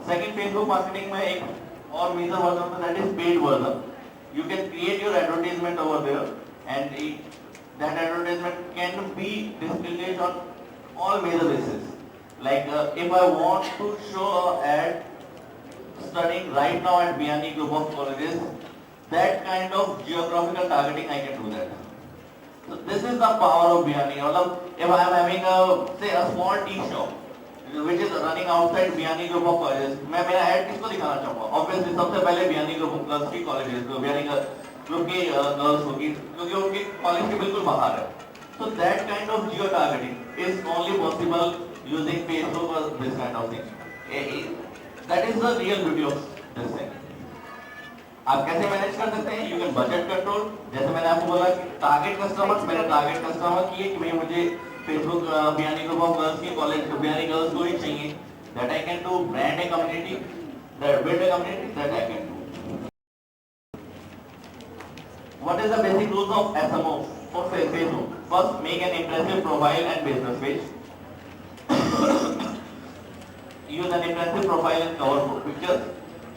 Second, Facebook marketing में एक और major version होता है, that is paid version. You can create your advertisement over there, and that advertisement can be displayed on all major bases. Like if I want to show an ad studying right now at Biani group of colleges, that kind of geographical targeting I can do that. So this is the power of Biani. If I am having a small tea shop which is running outside Biani group of colleges, मैं मेरा ad किसको दिखाना चाहूँगा? Obviously सबसे पहले Biani group of girls की colleges, Biani group की girls होगी, क्योंकि उनकी college के बिल्कुल बाहर है. So that kind of geo targeting is only possible using Facebook or this kind of thing. That is the real beauty of this thing. आप कैसे मैनेज कर सकते हैं? You can budget control. जैसे मैंने आपको बोला कि टारगेट कस्टमर्स, मैंने टारगेट कस्टमर किए कि भाई मुझे Facebook Biyani group of girls की कॉलेज बियानी गर्ल्स को ही चाहिए. That I can do. Brand a community, that build a community, that I can do. What is the basic rules of SMO for Facebook? First, make an impressive profile and business page. Use an impressive profile and cover pictures.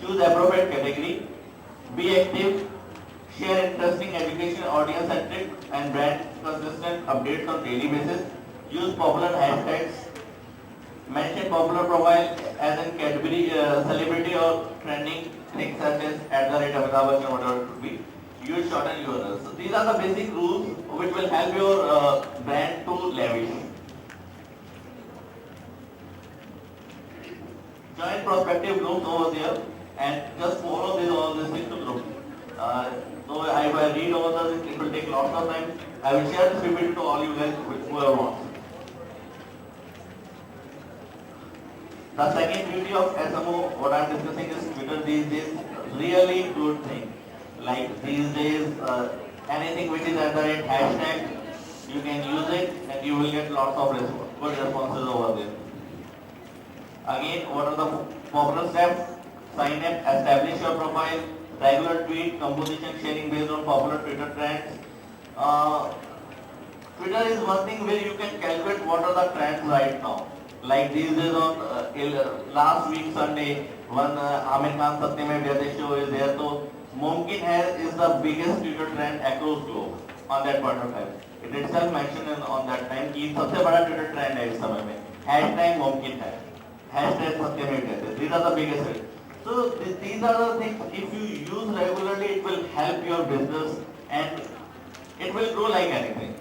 Choose appropriate category. Be active. Share interesting education, audience-centric and brand consistent updates on daily basis. Use popular hashtags. Mention popular profile as in category, celebrity or trending things such as @Amitabh Bachchan, whatever it could be. Use shortened URLs. So these are the basic rules which will help your brand to leverage. Join prospective groups over there and just follow all these things to group. So if I read over this, it will take lots of time. I will share this PPT to all you guys whoever wants. The second beauty of SMO, what I am discussing is Twitter these days, really good thing. Like these days, anything which is under a hashtag, you can use it and you will get lots of good responses over there. Again, what are the popular steps? Sign up, establish your profile, regular tweet, composition sharing based on popular Twitter trends. Twitter is one thing where you can calculate what are the trends right now. Like these days on last week Sunday, one Amir Khan Satyamay Vyate show is there. So Mumkin hai is the biggest Twitter trend across globe on that point of time. It itself mentioned on that time कि सबसे बड़ा Twitter trend है इस समय में. Hashtag Mumkin hai. Hashtag Satyamay Vyate. These are the biggest. So these are the things. If you use regularly, it will help your business and it will grow like anything.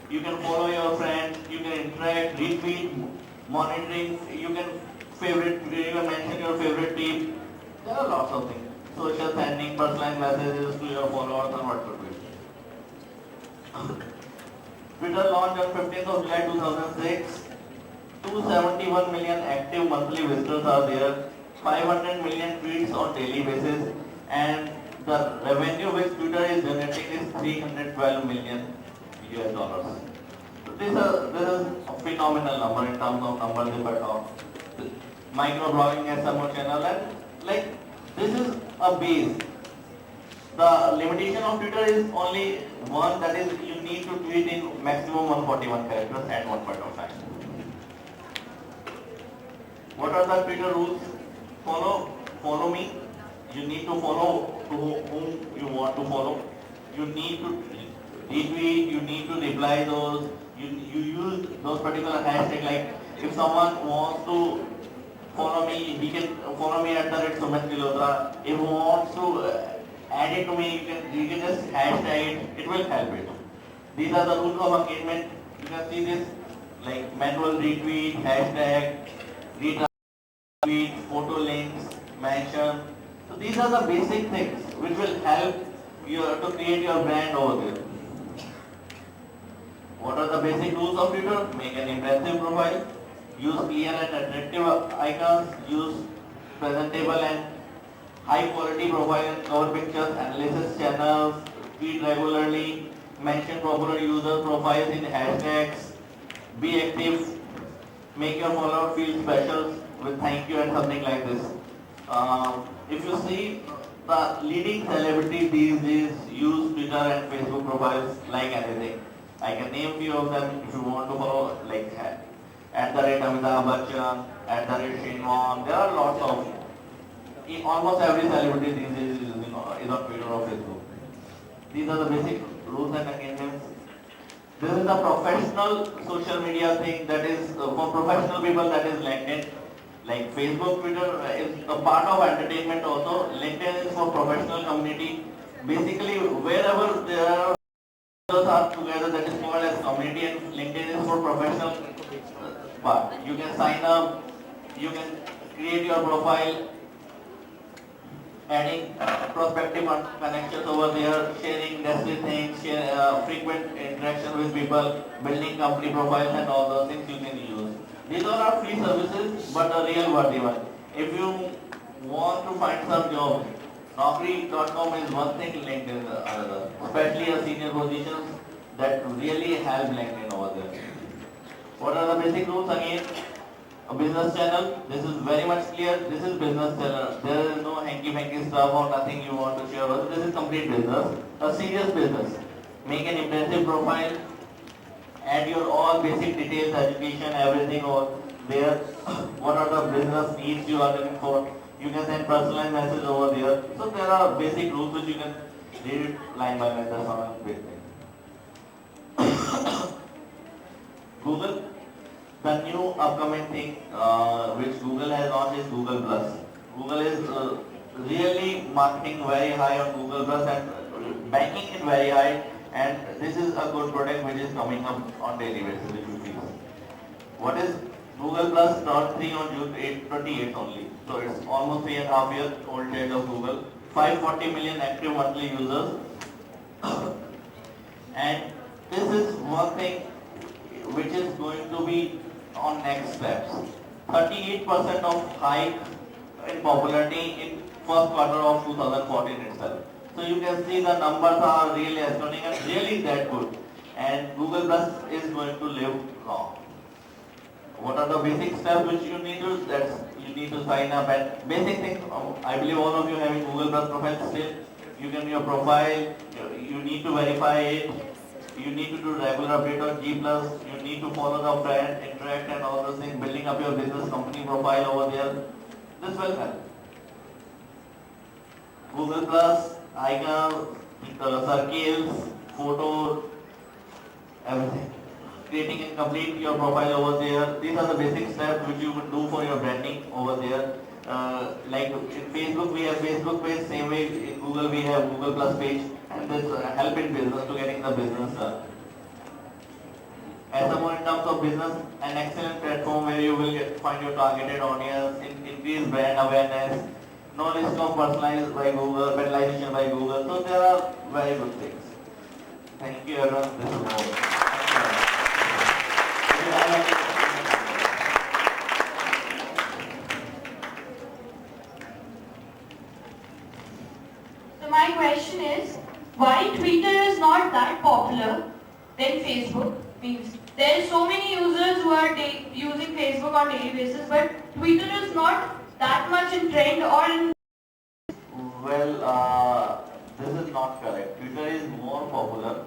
You can follow your friends, you can interact, retweet, monitoring, you can mention your favorite team. There are lots of things. Social sending, personalized messages to your followers and what could be. Twitter launched on 15th of July 2006. 271 million active monthly visitors are there. 500 million tweets on daily basis. And the revenue which Twitter is generating is $312 million. So this is a phenomenal number in terms of numbers if I talk. Microblogging SMO channel and like this is a base. The limitation of Twitter is only one, that is you need to tweet in maximum 141 characters at one point of time. What are the Twitter rules? Follow me. You need to follow whom you want to follow. You need to retweet, you need to reply those, you use those particular hashtags. Like if someone wants to follow me, he can follow me at @Sumit Gilotra. If he wants to add it to me, you can just hashtag it, it will help it. These are the rules of engagement. You can see this like manual retweet, hashtag, retweet, photo links, mention. So these are the basic things which will help you to create your brand over there. What are the basic rules of Twitter? Make an impressive profile, use clear and attractive icons, use presentable and high quality profile and cover pictures, analysis channels, tweet regularly, mention popular user profiles in hashtags, be active, make your follower feel special with thank you and something like this. If you see the leading celebrities these days use Twitter and Facebook profiles like anything. I can name few of them if you want to follow, like @Amitabh Bachchan, @Shane Wong. There are lots of, almost every celebrity these days is on Twitter or Facebook. These are the basic rules and engagements. This is the professional social media thing that is for professional people, that is LinkedIn. Like Facebook, Twitter is a part of entertainment also. LinkedIn is for professional community. Basically, wherever there are together, that is called as community, and LinkedIn is for professional part. You can sign up, you can create your profile, adding prospective connections over there, sharing necessary things, frequent interaction with people, building company profiles and all those things you can use. These all are free services but a real worthy one. If you want to find some job, Naukri.com is one thing, LinkedIn is another. Especially a senior positions that really help LinkedIn over there. What are the basic rules again? A business channel, this is very much clear. This is business channel. There is no hanky-panky stuff or nothing you want to share. This is complete business, a serious business. Make an impressive profile, add your all basic details, education, everything over there. What are the business needs you are looking for? You can send personalized message over there. So there are basic rules which you can read it line by line. That's how I'm basing. Google, the new upcoming thing which Google has launched is Google Plus. Google is really marketing very high on Google Plus and banking it very high, and this is a good product which is coming up on daily basis, which you feel. What is Google Plus? Launched 3 on June 28th only. So it's almost 3.5 years old child of Google. 540 million active monthly users. And this is one thing which is going to be on next steps. 38% of hike in popularity in first quarter of 2014 itself. So you can see the numbers are really astounding and really that good. And Google Plus is going to live long. What are the basic steps which you need to? You need to sign up, and basic things. I believe all of you having Google Plus profile still. You can your profile. You need to verify it. You need to do regular update on G+. You need to follow the friend, interact and all those things, building up your business company profile over there. This will help. Google Plus, icons, circles, photo, everything. Creating and complete your profile over there. These are the basic steps which you would do for your branding over there. Like in Facebook we have Facebook page, same way in Google we have Google Plus page, and this help in business to getting the business done. As more in terms of business, an excellent platform where you will find your targeted audience, increase brand awareness, no risk of personalized by Google, personalization by Google. So there are very good things. Thank you everyone. This is all. So my question is, why Twitter is not that popular than Facebook? Means there are so many users who are using Facebook on daily basis, but Twitter is not that much in trend or in. Well, this is not correct. Twitter is more popular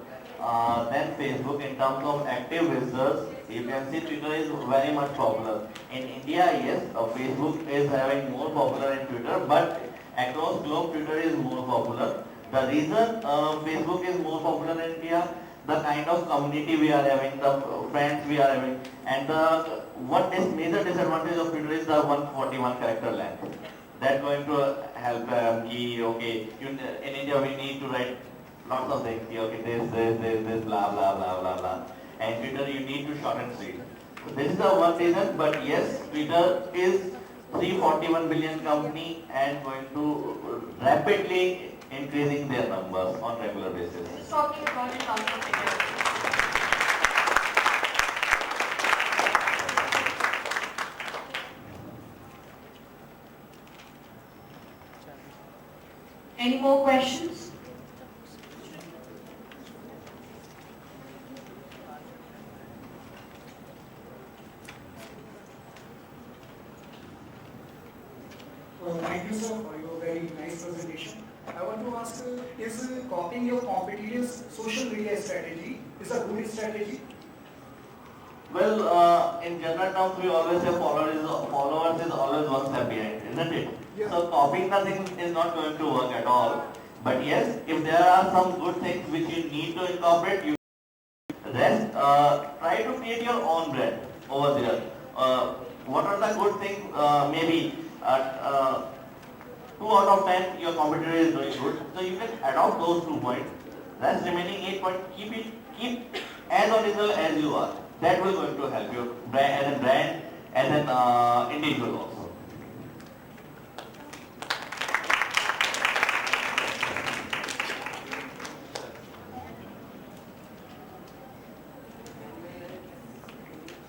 than Facebook in terms of active visitors. You can see Twitter is very much popular. In India, yes, Facebook is having more popular in Twitter, but across globe Twitter is more popular. The reason Facebook is more popular in India, the kind of community we are having, the friends we are having, and the major disadvantage of Twitter is the 141 character length. That's going to help in India we need to write lots of things. Okay, this, blah, blah, blah, blah, blah. And Twitter, you need to short and sweet. So this is the one reason, but yes, Twitter is 341 billion company and going to rapidly increasing their numbers on regular basis. Just talking about the transfer figure. Any more questions? Thank you, sir, for your very nice presentation. I want to ask, is copying your competitors' social media strategy is a good strategy? Well, in general terms, we always say followers is always one step behind, isn't it? Yeah. So copying the thing is not going to work at all. But yes, if there are some good things which you need to incorporate, you rest, try to create your own brand over there. What are the good things? Maybe 2 out of 10 your competitor is doing good, so you can adopt those 2 points. Rest remaining 8 points, keep as original as you are. That will going to help you as a brand, as an individual also.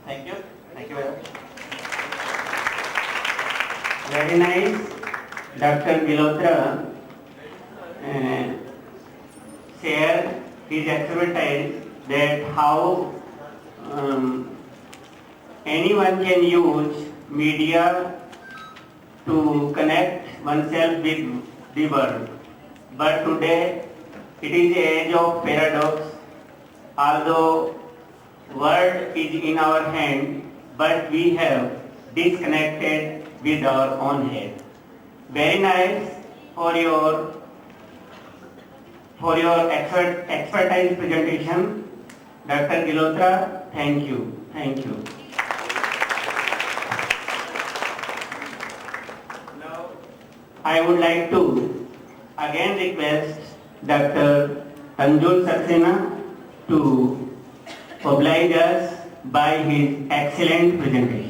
Thank you. Thank you very much. Very nice. Dr. Gilotra shared his expertise that how anyone can use media to connect oneself with the world. But today it is the age of paradox. Although world is in our hand, but we have disconnected with our own head. Very nice for your expertise presentation, Dr. Gilotra. Thank you. Thank you. Now, I would like to again request Dr. Tanjul Saxena to oblige us by his excellent presentation.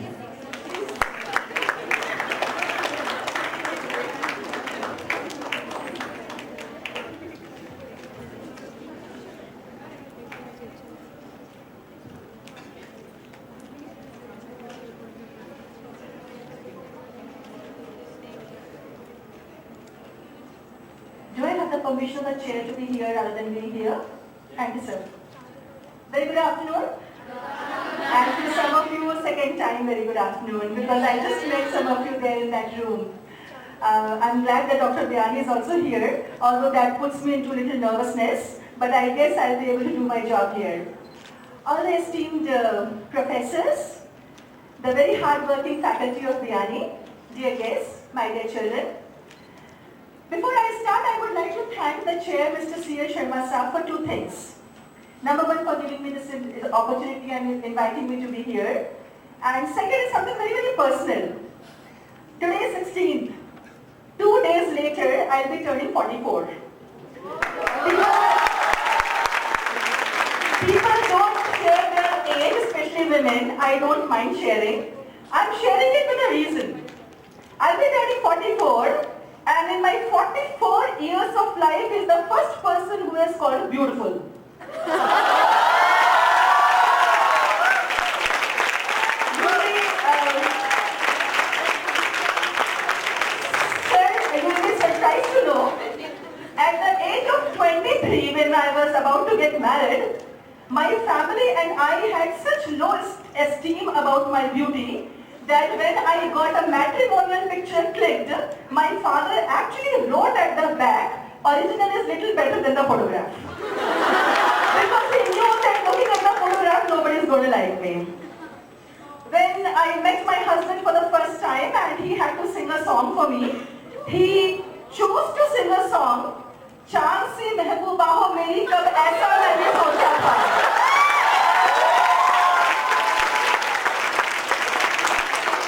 Do I have the permission of the chair to be here rather than being here? Thank you, sir. Very good afternoon. And to some of you, second time, very good afternoon, because I just met some of you there in that room. I'm glad that Dr. Vyani is also here, although that puts me into a little nervousness, but I guess I'll be able to do my job here. All the esteemed professors, the very hard-working faculty of Vyani, dear guests, my dear children. Before I start, I would like to thank the chair, Mr. C.A. Sharma Sir, for 2 things. Number 1, for giving me this opportunity and inviting me to be here. And second is something very, very personal. Today is 16th. 2 days later, I'll be turning 44. People don't share their age, especially women. I don't mind sharing. I'm sharing it with a reason. I'll be turning 44. And in my 44 years of life is the first person who has called beautiful. You will be surprised to know, at the age of 23, when I was about to get married, my family and I had such low esteem about my beauty that when I got a matrimonial picture clicked, my father actually wrote at the back, original is little better than the photograph. Because he knew that looking at the photograph, nobody is going to like me. When I met my husband for the first time and he had to sing a song for me, he chose to sing a song, चांद सी महबूबा हो मेरी कब ऐसा मैंने सोचा था.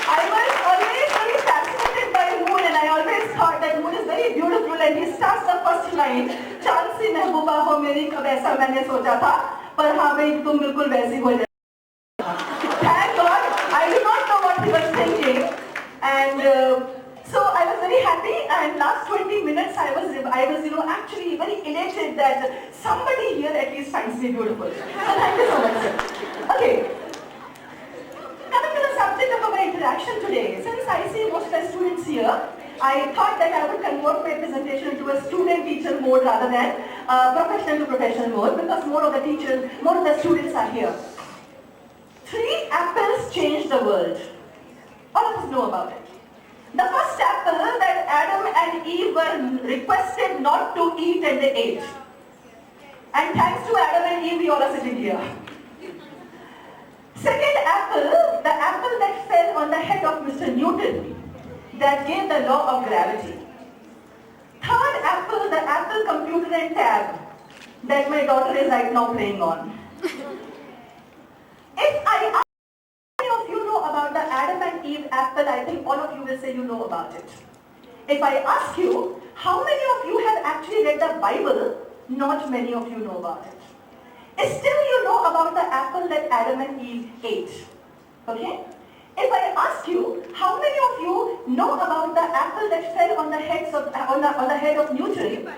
I was always very fascinated by moon and I always thought that moon is very beautiful and he starts the first line, चांद सी महबूबा हो जैसा मैंने सोचा था, पर हाँ भाई तुम बिल्कुल वैसी हो जाए. Thank God, I do not know what he was thinking, and so I was very happy. And last 20 minutes, I was actually very elated that somebody here at least finds me beautiful. So thank you so much, sir. Okay. Coming to the subject of our interaction today, since I see most of the students here, I thought that I would convert my presentation into a student-teacher mode rather than professional to professional mode, because more of the students are here. 3 apples changed the world. All of us know about it. The first apple that Adam and Eve were requested not to eat and they ate. And thanks to Adam and Eve, we all are sitting here. Second apple, the apple that fell on the head of Mr. Newton, that gave the law of gravity. Third apple, the Apple computer and tab that my daughter is right now playing on. If I ask how many of you know about the Adam and Eve apple, I think all of you will say you know about it. If I ask you, how many of you have actually read the Bible, not many of you know about it. Still you know about the apple that Adam and Eve ate. Okay? If I ask you, how many of you know about the apple that fell on the head of Newton?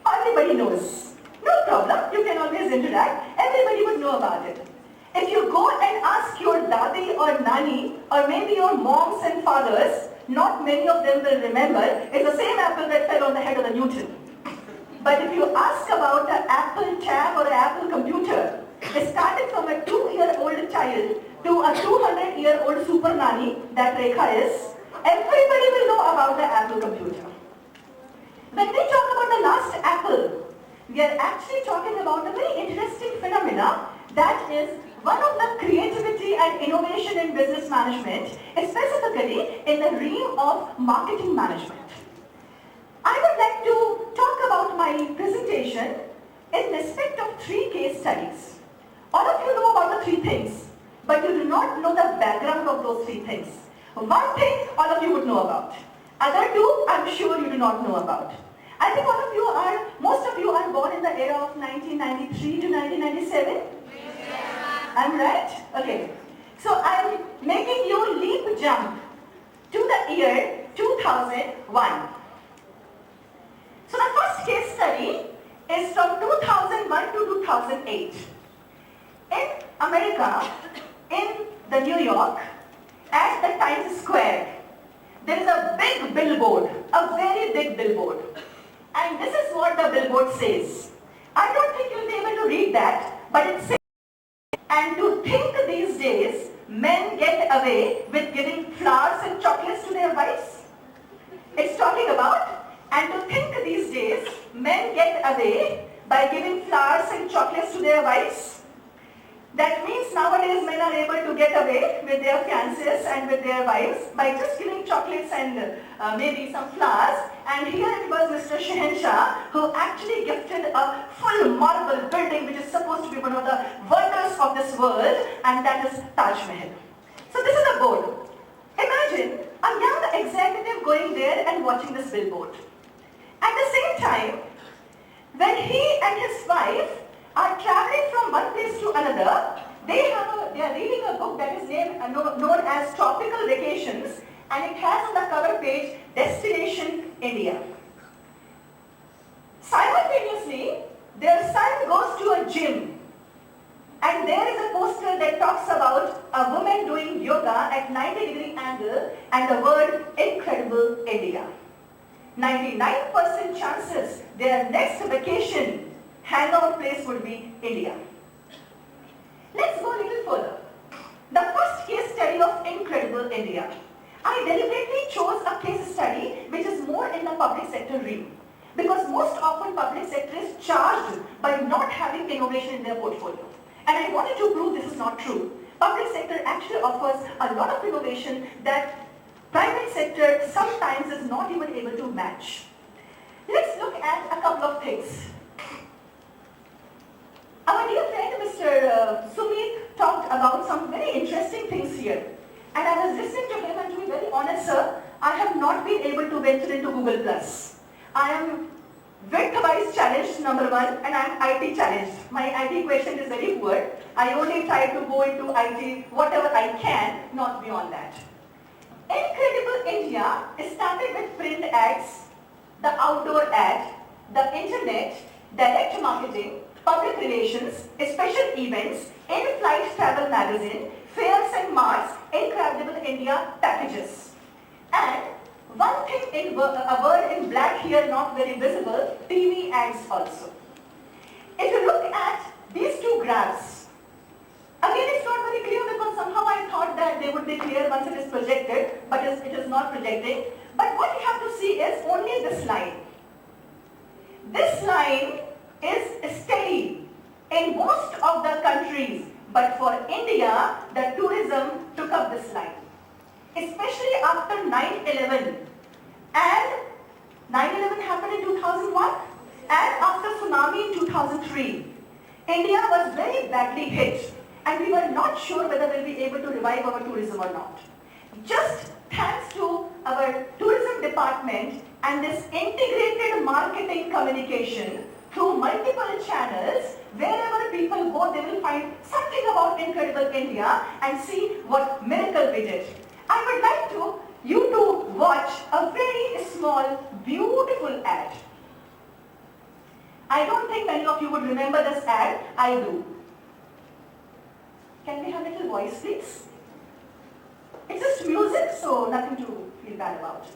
Everybody knows. No problem, you can always interact. Everybody would know about it. If you go and ask your dadi or nani, or maybe your moms and fathers, not many of them will remember, it's the same apple that fell on the head of the Newton. But if you ask about the Apple tab or Apple computer, it started from a 2-year-old child to a 200-year-old super nanny that Rekha is, everybody will know about the Apple computer. When we talk about the last apple, we are actually talking about a very interesting phenomena, that is one of the creativity and innovation in business management, specifically in the realm of marketing management. I would like to talk about my presentation in respect of 3 case studies. All of you know about the 3 things, but you do not know the background of those 3 things. One thing all of you would know about. Other 2, I'm sure you do not know about. I think most of you are born in the era of 1993 to 1997. I'm right? Okay. So I'm making you leap jump to the year 2001. So the first case study is from 2001 to 2008. In America, in the New York, at the Times Square, there is a big billboard, a very big billboard. And this is what the billboard says. I don't think you'll be able to read that, but it says, and to think these days, men get away with giving flowers and chocolates to their wives. It's talking about, and to think these days, men get away by giving flowers and chocolates to their wives. That means nowadays men are able to get away with their fiancés and with their wives by just giving chocolates and maybe some flowers. And here it was Mr. Shehenshah who actually gifted a full marble building which is supposed to be one of the wonders of this world, and that is Taj Mahal. So this is a board. Imagine a young executive going there and watching this billboard. At the same time, when he and his wife are traveling from one place to another, they are reading a book that is known as Tropical Vacations, and it has on the cover page Destination India. Simultaneously, their son goes to a gym, and there is a poster that talks about a woman doing yoga at 90-degree angle and the word Incredible India. 99% chances their next vacation hangout place would be India. Let's go a little further. The first case study of Incredible India. I deliberately chose a case study which is more in the public sector realm, because most often public sector is charged by not having innovation in their portfolio. And I wanted to prove this is not true. Public sector actually offers a lot of innovation that private sector sometimes is not even able to match. Let's look at a couple of things. Our dear friend Mr. Sumit talked about some very interesting things here. And I was listening to him, and to be very honest, sir, I have not been able to venture into Google+. I am Width-wise challenge number 1, and I am IT challenged. My IT question is very poor. I only try to go into IT whatever I can, not beyond that. Incredible India started with print ads, the outdoor ad, the internet, direct marketing, public relations, special events, in-flight travel magazine, fairs and marts, Incredible India packages. And one thing in a word in black here, not very visible, TV ads also. If you look at these two graphs, again it's not very clear because somehow I thought that they would be clear once it is projected, but it is not projecting. But what you have to see is only this line. This line is steady in most of the countries, but for India, the tourism took up this line. Especially after 9/11, and 9/11 happened in 2001, and after tsunami in 2003, India was very badly hit, and we were not sure whether we'll be able to revive our tourism or not. Just thanks to our tourism department and this integrated marketing communication through multiple channels, wherever people go, they will find something about Incredible India and see what miracle we did. I would like you to watch a very small, beautiful ad. I don't think many of you would remember this ad. I do. Can we have a little voice, please? It's just music, so nothing to feel bad about.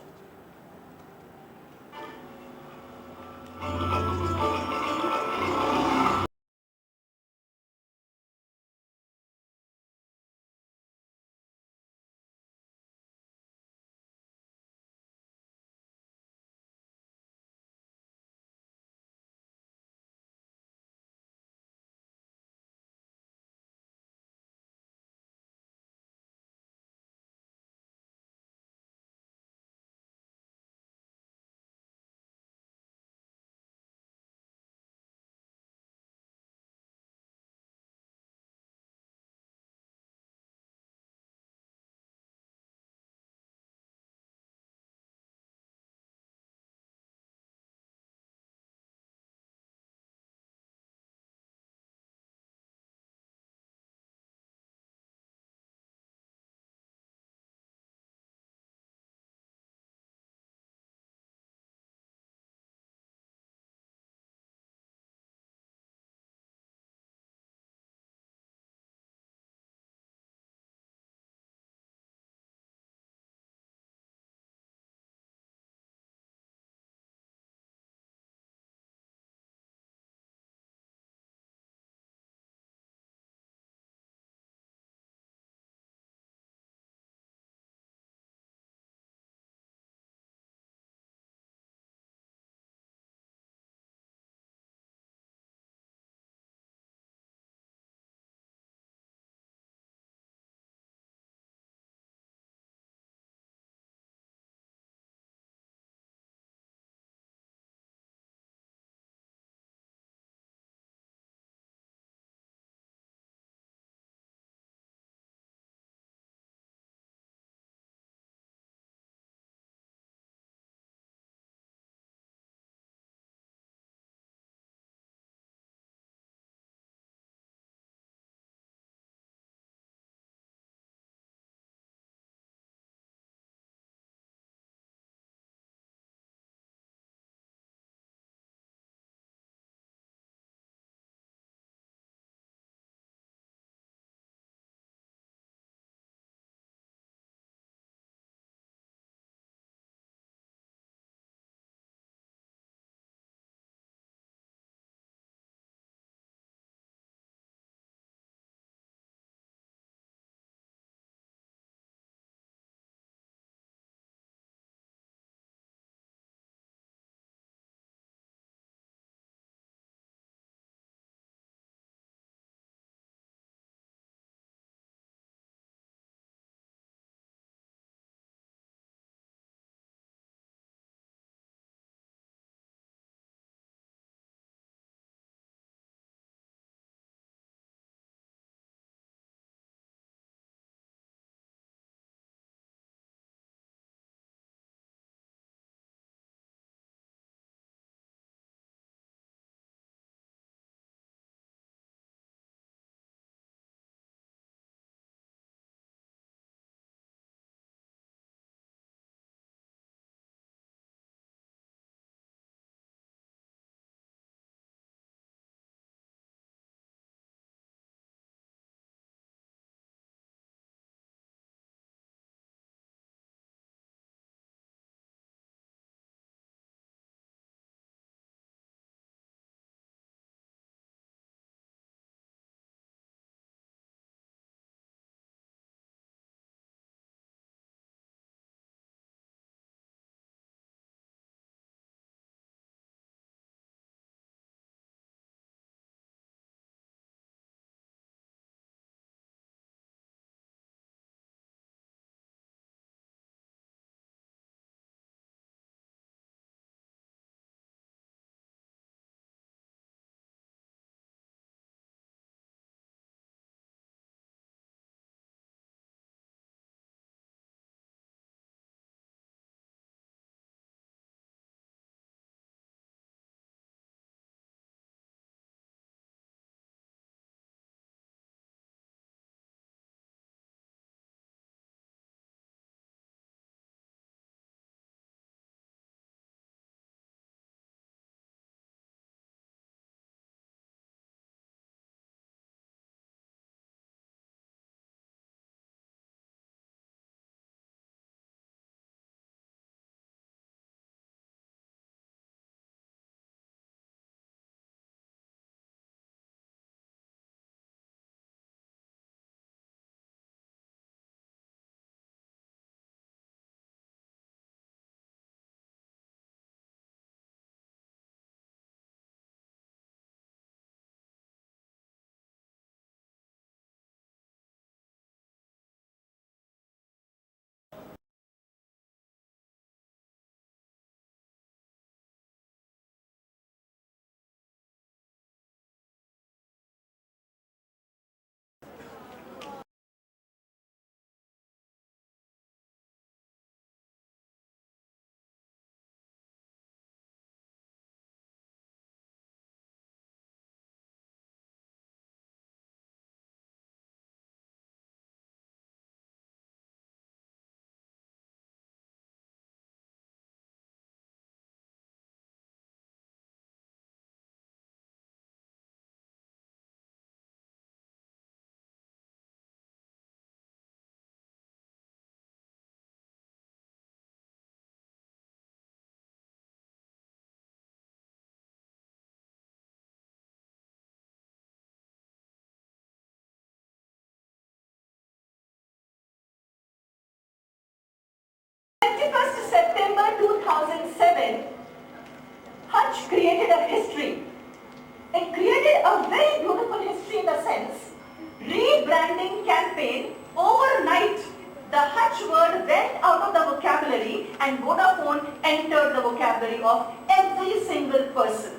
and Vodafone entered the vocabulary of every single person.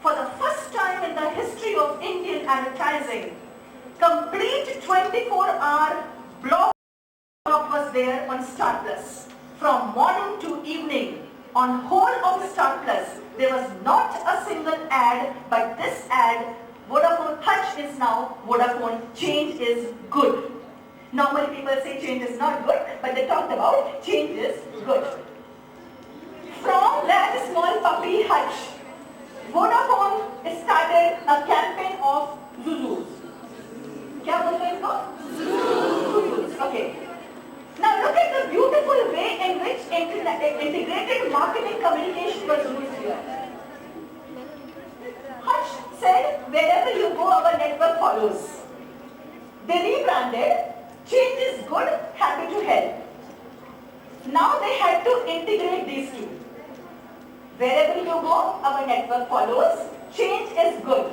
For the first time in the history of Indian advertising, complete 24-hour block was there on Star Plus. From morning to evening, on whole of Star Plus, there was not a single ad, but this ad, Vodafone Hush is now Vodafone change is good. Normally people say change is not good, but they talked about change is good. From that small puppy Hush, Vodafone started a campaign of Zuzus. क्या बोलते हैं इसको? Zuzus. Okay. Now look at the beautiful way in which integrated marketing communication was used here. Hush said, wherever you go, our network follows. They rebranded, change is good, happy to help. Now they had to integrate these two. Wherever you go, our network follows, change is good.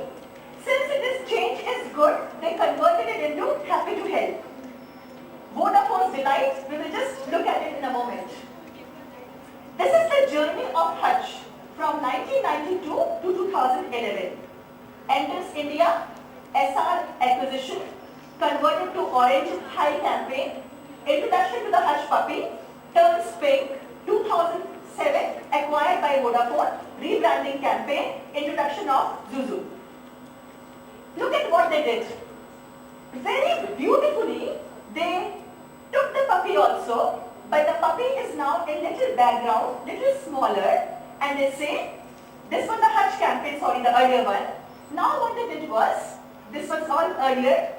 Since it is change is good, they converted it into happy to help. Vodafone's delight, we will just look at it in a moment. This is the journey of Hush from 1992 to 2011. Enters India, SR acquisition, converted to Orange High campaign, introduction to the Hush puppy, turns pink, 2007, acquired by Vodafone, rebranding campaign, introduction of Zuzu. Look at what they did. Very beautifully, they took the puppy also, but the puppy is now a little background, little smaller, and they say, this was the Hush campaign, sorry, the earlier one. Now what they did was, this was all earlier,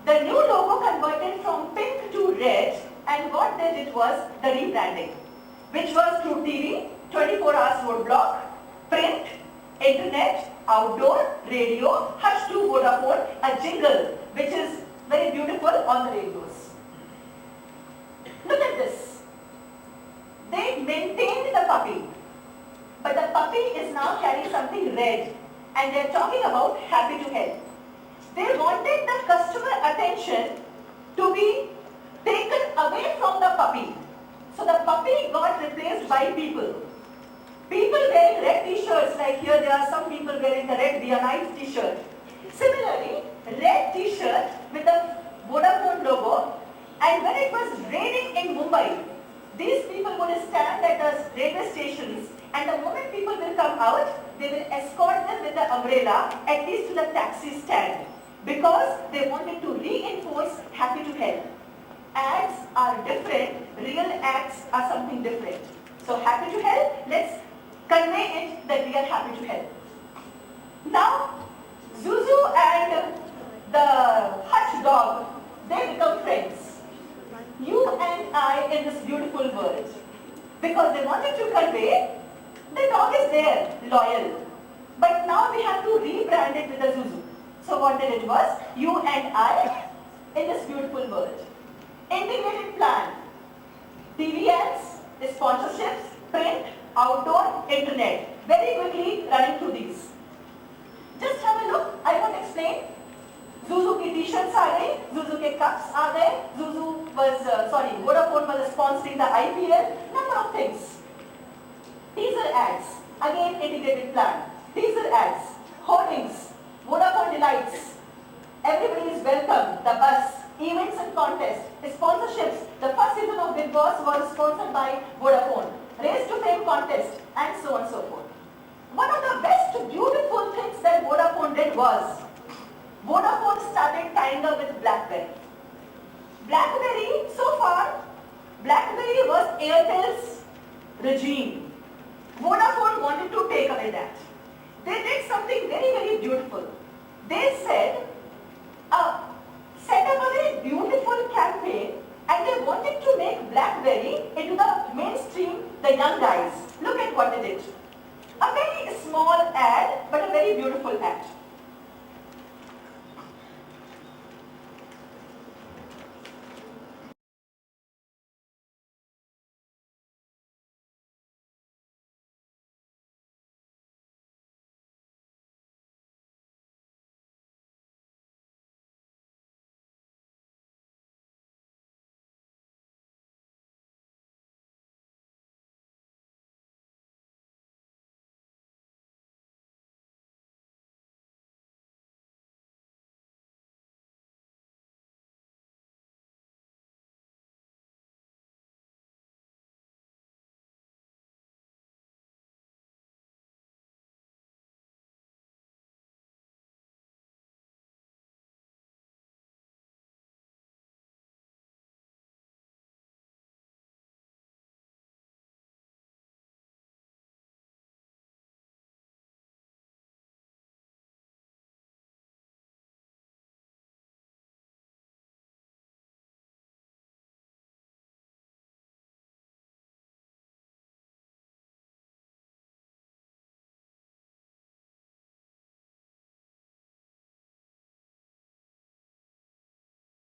the new logo converted from pink to red, and what they did was the rebranding, which was through TV, 24 hours roadblock, print, internet, outdoor, radio, Hush to Vodafone, a jingle, which is very beautiful on the radios. Look at this. They maintained the puppy, but the puppy is now carrying something red, and they are talking about happy to help. They wanted the customer attention to be taken away from the puppy. So the puppy got replaced by people. People wearing red t-shirts, like here there are some people wearing the red We Are Nice t-shirt. Similarly, red t-shirt with the Vodafone logo, and when it was raining in Mumbai, these people would stand at the railway stations, and the moment people will come out, they will escort them with the umbrella at least to the taxi stand, because they wanted to reinforce happy to help. Ads are different, real acts are something different. So happy to help, let's convey it that we are happy to help. Now, Zuzu and the Hush dog, they become friends. You and I in this beautiful world. Because they wanted to convey, the dog is there, loyal. But now we have to rebrand it with a Zuzu. So what they did was, you and I in this beautiful world. Integrated plan. TV ads, sponsorships, print, outdoor, internet. Very quickly running through these. Just have a look, I won't explain. Zuzu की t-shirts आ गई, Zuzu के cups आ गए, Vodafone was sponsoring the IPL, number of things. Teaser ads, again integrated plan. Teaser ads, hoardings, Vodafone delights. Everybody is welcome, the bus, events and contests, sponsorships. The first season of Big Boss was sponsored by Vodafone. Race to Fame contest, and so on and so forth. One of the best beautiful things that Vodafone did was, Vodafone started tying up with BlackBerry. BlackBerry, so far, BlackBerry was Airtel's regime. Vodafone wanted to take away that. They did something very, very beautiful. They said, set up a very beautiful campaign, and they wanted to make BlackBerry into the mainstream, the young guys. Look at what they did. A very small ad, but a very beautiful ad.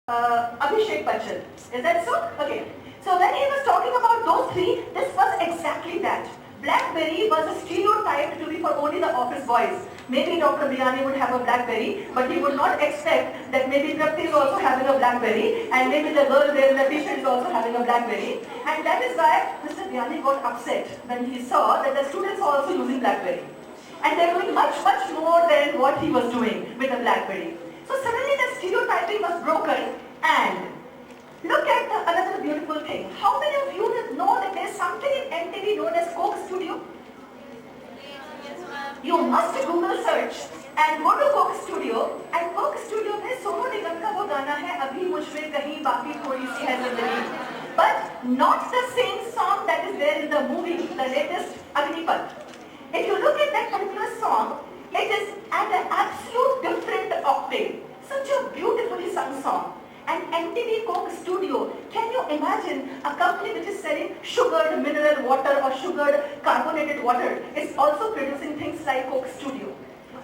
Abhishek Bachchan. Is that so? Okay. So when he was talking about those three, this was exactly that. Blackberry was a stereotype to be for only the office boys. Maybe Dr. Biani would have a Blackberry, but he would not expect that maybe Prapti is also having a Blackberry, and maybe the girl there in the t-shirt is also having a Blackberry. And that is why Mr. Biani got upset when he saw that the students are also using Blackberry. And they're doing much, much more than what he was doing with the Blackberry. So suddenly the stereotyping was broken, and look at another beautiful thing. How many of you know that there's something in MTV known as Coke Studio? You must Google search and go to Coke Studio, and Coke Studio में सोनू निगम का वो गाना है अभी मुझमें कहीं बाकी थोड़ी सी है जिंदगी, but not the same song that is there in the movie, the latest Agnipath. If you look at that particular song, it is at an absolute different octave. Such a beautifully sung song. And MTV Coke Studio, can you imagine a company which is selling sugared mineral water or sugared carbonated water is also producing things like Coke Studio?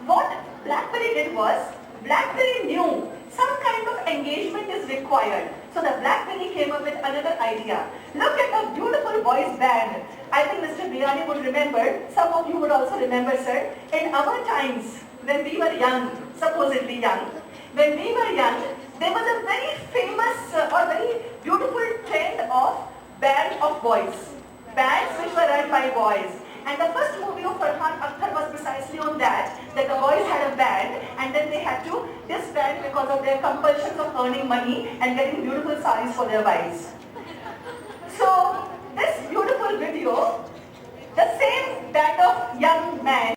What BlackBerry did was, BlackBerry knew some kind of engagement is required. So the BlackBerry came up with another idea. Look at the beautiful boys band. I think Mr. Biani would remember, some of you would also remember, sir, in our times, when we were young, supposedly young, when we were young, there was a very famous or very beautiful trend of band of boys. Bands which were run by boys. And the first movie of Farhan Akhtar was precisely on that the boys had a band and then they had to disband because of their compulsions of earning money and getting beautiful saris for their wives. So this beautiful video, the same band of young men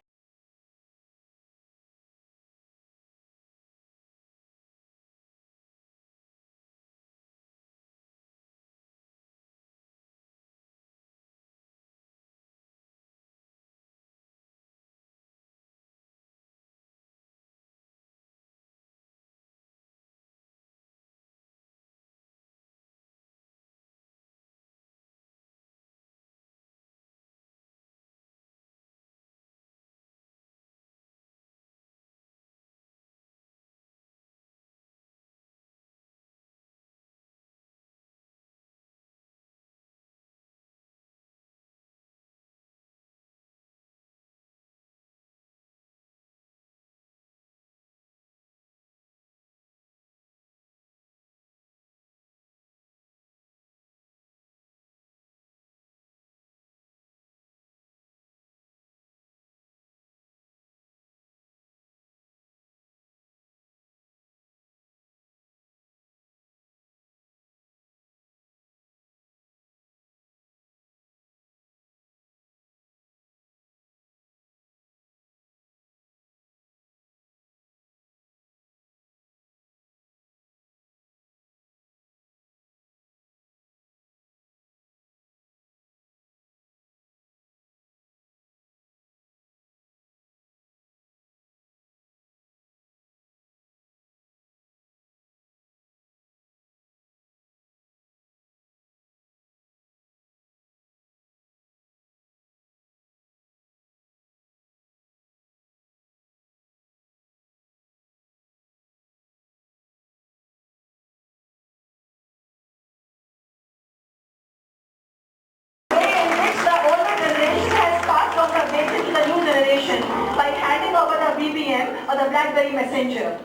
by handing over the BBM or the BlackBerry Messenger.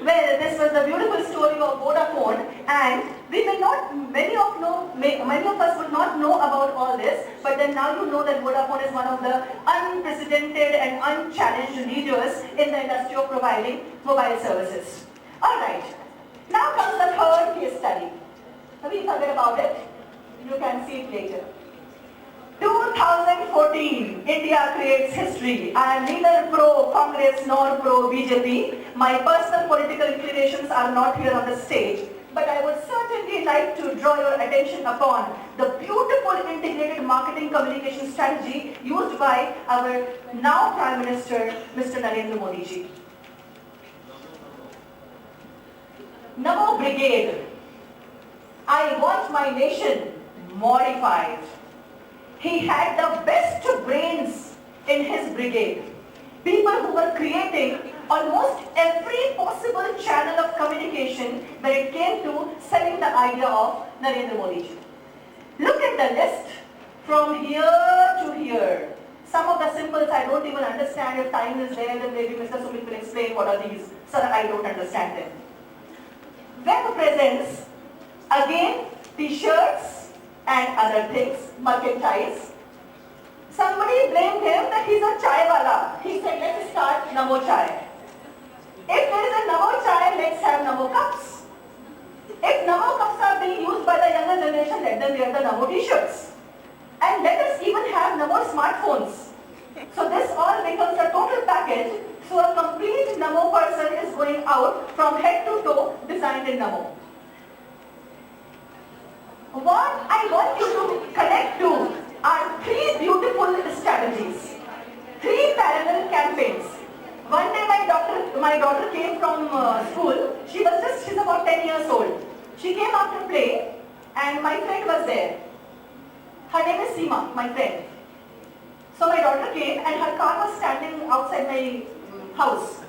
Well, this was the beautiful story of Vodafone, and we may not, many of us would not know about all this, but then now you know that Vodafone is one of the unprecedented and unchallenged leaders in the industry of providing mobile services. Alright, now comes the third case study. We forget about it, you can see it later. 2014, India creates history. I am neither pro-Congress nor pro-BJP. My personal political inclinations are not here on the stage. But I would certainly like to draw your attention upon the beautiful integrated marketing communication strategy used by our now Prime Minister, Mr. Narendra Modi ji. Namo Brigade. I want my nation modified. He had the best brains in his brigade. People who were creating almost every possible channel of communication when it came to selling the idea of Narendra Modi ji. Look at the list from here to here. Some of the symbols I don't even understand. If time is there, then maybe Mr. Sumit will explain what are these. Sir, I don't understand them. Web presence, again, t-shirts and other things, merchandise. Somebody blamed him that he's a chai wala. He said, let's start Namo Chai. If there is a Namo Chai, let's have Namo Cups. If Namo Cups are being used by the younger generation, let them wear the Namo t-shirts. And let us even have Namo smartphones. So this all becomes a total package. So a complete Namo person is going out from head to toe designed in Namo. What I want you to connect to are three beautiful strategies, three parallel campaigns. One day my daughter came from school. She's about 10 years old. She came after play and my friend was there. Her name is Seema, my friend. So my daughter came and her car was standing outside my house.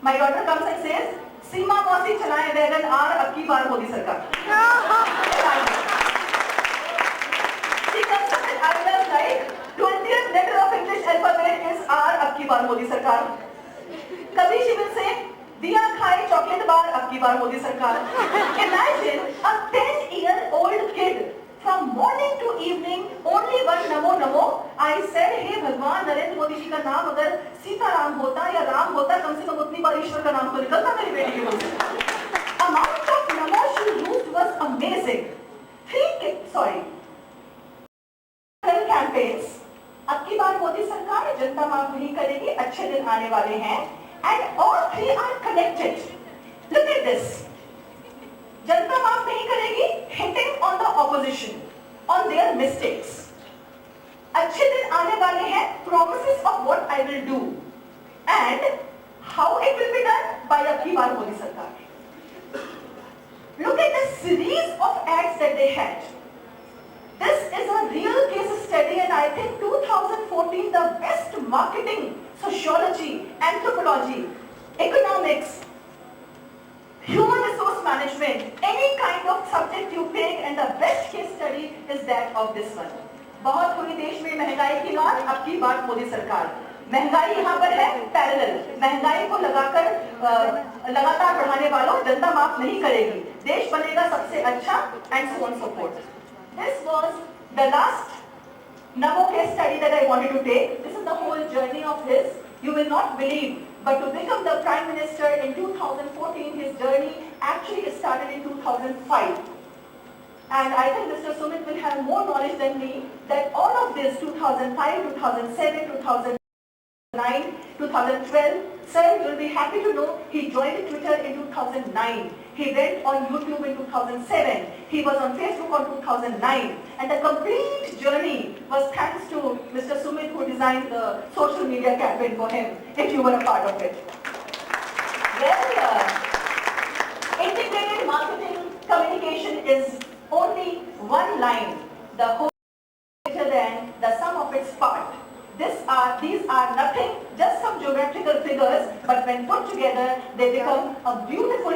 My daughter comes and says, Seema Mausi chalaye wagon aar abki baar Modi sarkar. She comes up with ideas like 20th letter of English alphabet is aar abki baar Modi sarkar. Kabhi she will say, diya khaye chocolate bar abki baar Modi sarkar. Imagine a 10-year-old kid. From morning to evening, only one Namo Namo. I said, hey Bhagwan, Narendra Modi ji का नाम अगर सीता राम होता या राम होता, कम से कम उतनी बार ईश्वर का नाम तो निकलता मेरी बेटी के मुंह से. Amount of Namo she used was amazing. campaigns. अब की बार मोदी सरकार जनता माफ नहीं करेगी, अच्छे दिन आने वाले हैं. And all three are connected. Look at this. जनता माफ नहीं करेगी, hitting on the opposition, on their mistakes. अच्छे दिन आने वाले हैं, promises of what I will do, and how it will be done by अब की बार मोदी सरकार. Look at the series of ads that they had. This is a real case study, and I think 2014 the best marketing, sociology, anthropology, economics, human resource management, any kind of subject you pick, and the best case study is that of this one. बहुत हुई देश में महंगाई की बात, अब की बात मोदी सरकार. महंगाई यहाँ पर है पैरेलल. महंगाई को लगातार बढ़ाने वालों जनता माफ नहीं करेगी, देश बनेगा सबसे अच्छा, and so on so forth. This was the last Namo case study that I wanted to take. This is the whole journey of his. You will not believe, but to become the Prime Minister in 2014, his journey actually started in 2005. And I think Mr. Sumit will have more knowledge than me that all of this 2005, 2007, 2009, 2012, sir, you will be happy to know he joined Twitter in 2009. He went on YouTube in 2007. He was on Facebook on 2009. And the complete journey was thanks to Mr. Sumit, who designed the social media campaign for him, if you were a part of it. Well, integrated marketing communication is only one line, the whole greater than the sum of its part. These are nothing, just some geometrical figures, but when put together, they become a beautiful,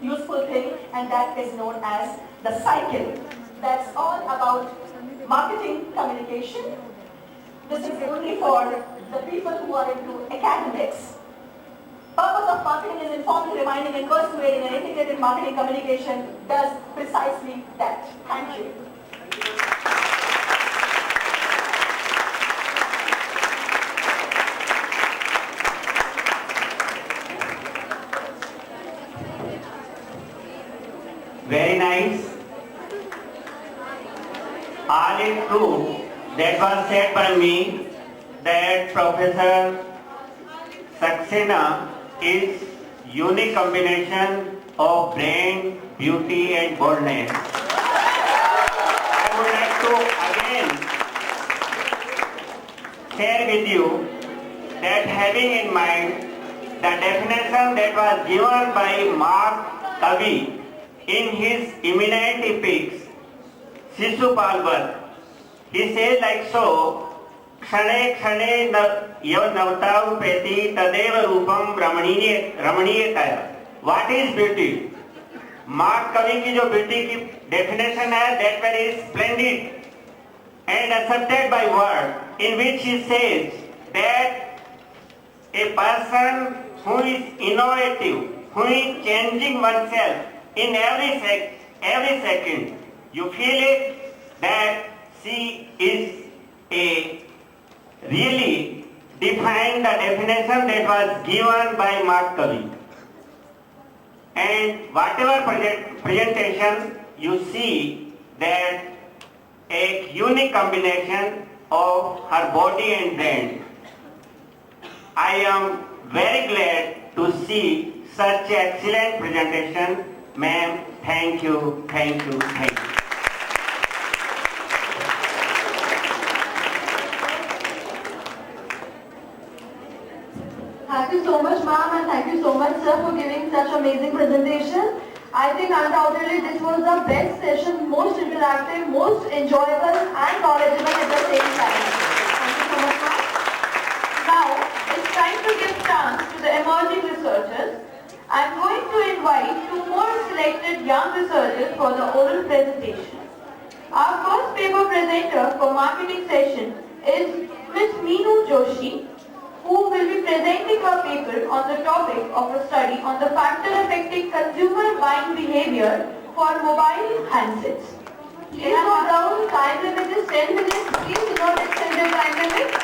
useful thing, and that is known as the cycle. That's all about marketing communication. This is only for the people who are into academics. Purpose of marketing is informing, reminding, and persuading, and integrated marketing communication does precisely that. Thank you. Very nice. All is true that was said by me that Professor Saxena is unique combination of brain, beauty and boldness. I would like to again share with you that having in mind the definition that was given by Mark Kavi in his eminent epics, Shishupal Vart, he says like so, क्षणे क्षणे यव नवतारूपेति तदेव रूपम रमणीयतया। What is beauty? Mark कवि की जो beauty की definition है, that very splendid and accepted by word, in which he says that a person who is innovative, who is changing oneself in every second, you feel it that she is a really defined the definition that was given by Mark Kavi. And whatever presentation you see that a unique combination of her body and brain. I am very glad to see such excellent presentation. Ma'am, thank you, thank you, thank you. Thank you so much, ma'am, and thank you so much, sir, for giving such amazing presentation. I think undoubtedly this was the best session, most interactive, most enjoyable and knowledgeable at the same time. Thank you so much, ma'am. Now, it's time to give chance to the emerging researchers. I'm going to invite two more selected young researchers for the oral presentation. Our first paper presenter for marketing session is Ms. Meenu Joshi, who will be presenting her paper on the topic of a study on the factor affecting consumer buying behavior for mobile handsets. Please note down, time limit is 10 minutes. Please do not extend your time limit.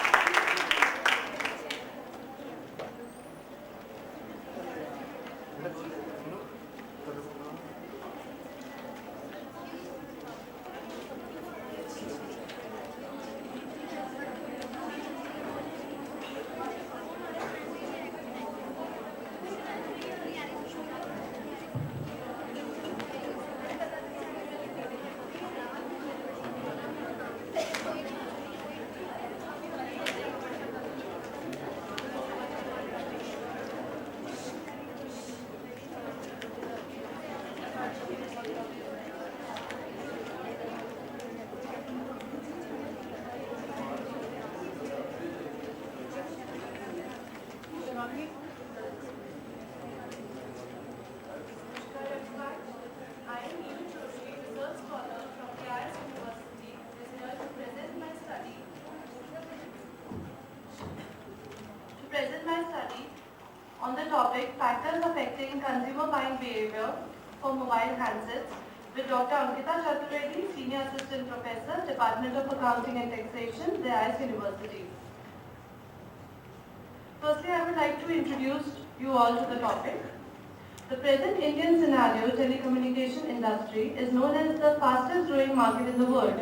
On the topic factors affecting consumer buying behavior for mobile handsets with Dr. Ankita Chaturvedi, Senior Assistant Professor, Department of Accounting and Taxation, the IS University. Firstly, I would like to introduce you all to the topic. The present Indian scenario telecommunication industry is known as the fastest growing market in the world.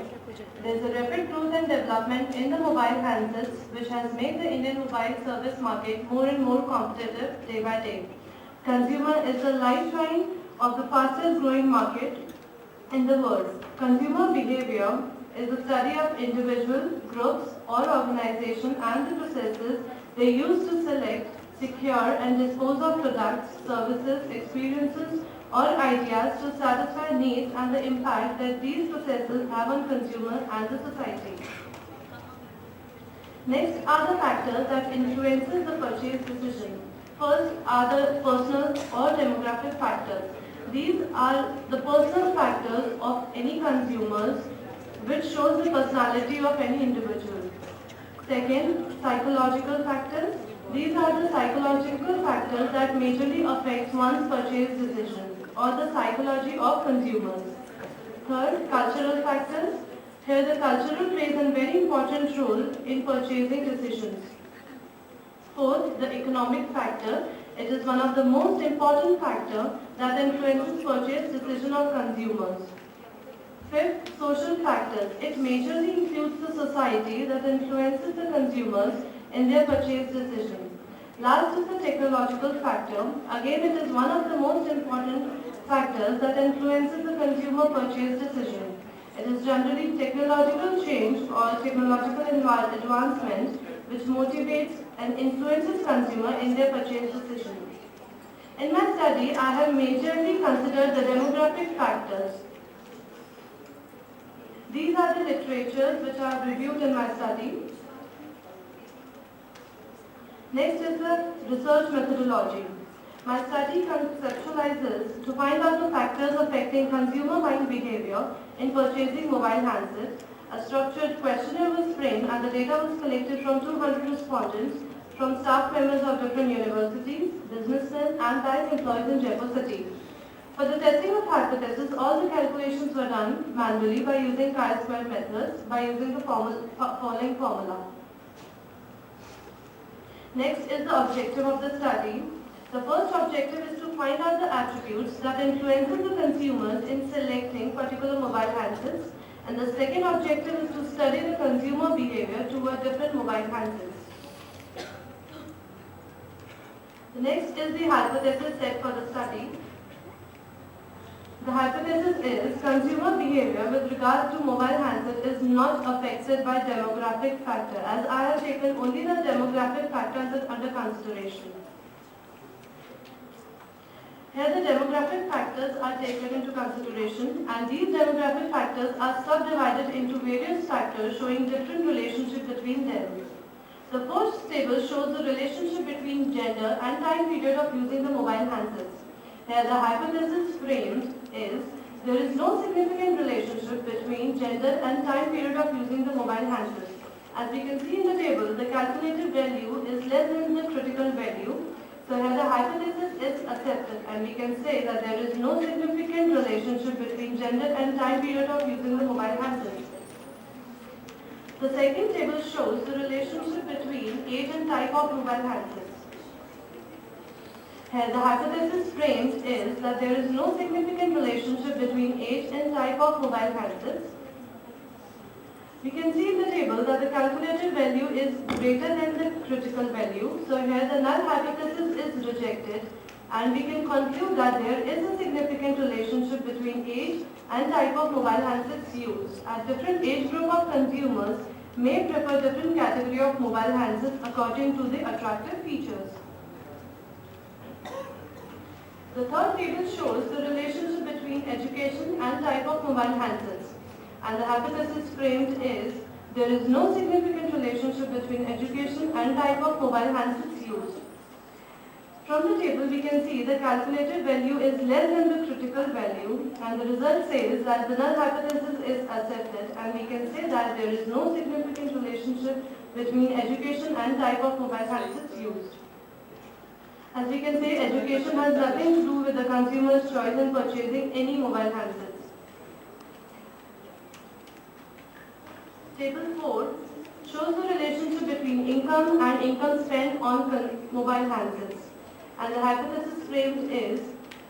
There is a rapid growth and development in the mobile handsets which has made the Indian mobile service market more and more competitive day by day. Consumer is the lifeline of the fastest growing market in the world. Consumer behavior is the study of individual, groups or organization and the processes they use to select, secure and dispose of products, services, experiences or ideas to satisfy needs and the impact that these processes have on consumers and the society. Next are the factors that influences the purchase decision. First are the personal or demographic factors. These are the personal factors of any consumers which shows the personality of any individual. Second, psychological factors. These are the psychological factors that majorly affect one's purchase decision or the psychology of consumers. Third, cultural factors. Here the cultural plays a very important role in purchasing decisions. Fourth, the economic factor. It is one of the most important factors that influences purchase decision of consumers. Fifth, social factors. It majorly includes the society that influences the consumers in their purchase decision. Last is the technological factor. Again, it is one of the most important factors that influences the consumer purchase decision. It is generally technological change or technological advancement which motivates and influences consumer in their purchase decision. In my study, I have majorly considered the demographic factors. These are the literatures which I have reviewed in my study. Next is the research methodology. My study conceptualizes to find out the factors affecting consumer buying behavior in purchasing mobile handsets. A structured questionnaire was framed and the data was collected from 200 respondents from staff members of different universities, businessmen and bank employees in Jaipur city. For the testing of hypothesis, all the calculations were done manually by using chi-square methods by using the following formula. Next is the objective of the study. The first objective is to find out the attributes that influences the consumers in selecting particular mobile handsets, and the second objective is to study the consumer behavior toward different mobile handsets. The next is the hypothesis set for the study. The hypothesis is consumer behavior with regard to mobile handset is not affected by demographic factor, as I have taken only the demographic factors under consideration. Here the demographic factors are taken into consideration, and these demographic factors are subdivided into various factors showing different relationship between them. The first table shows the relationship between gender and time period of using the mobile handsets. Here the hypothesis framed is there is no significant relationship between gender and time period of using the mobile handsets. As we can see in the table, the calculated value is less than the critical value. So here the hypothesis is accepted, and we can say that there is no significant relationship between gender and time period of using the mobile handsets. The second table shows the relationship between age and type of mobile handsets. Here the hypothesis framed is that there is no significant relationship between age and type of mobile handsets. We can see in the table that the calculated value is greater than the critical value. So here the null hypothesis is rejected, and we can conclude that there is a significant relationship between age and type of mobile handsets used. A different age group of consumers may prefer different category of mobile handsets according to the attractive features. The third table shows the relationship between education and type of mobile handsets. And the hypothesis framed is there is no significant relationship between education and type of mobile handsets used. From the table we can see the calculated value is less than the critical value, and the result says that the null hypothesis is accepted, and we can say that there is no significant relationship between education and type of mobile handsets used. As we can say, education has nothing to do with the consumer's choice in purchasing any mobile handsets. Table 4 shows the relationship between income and income spent on mobile handsets. And the hypothesis framed is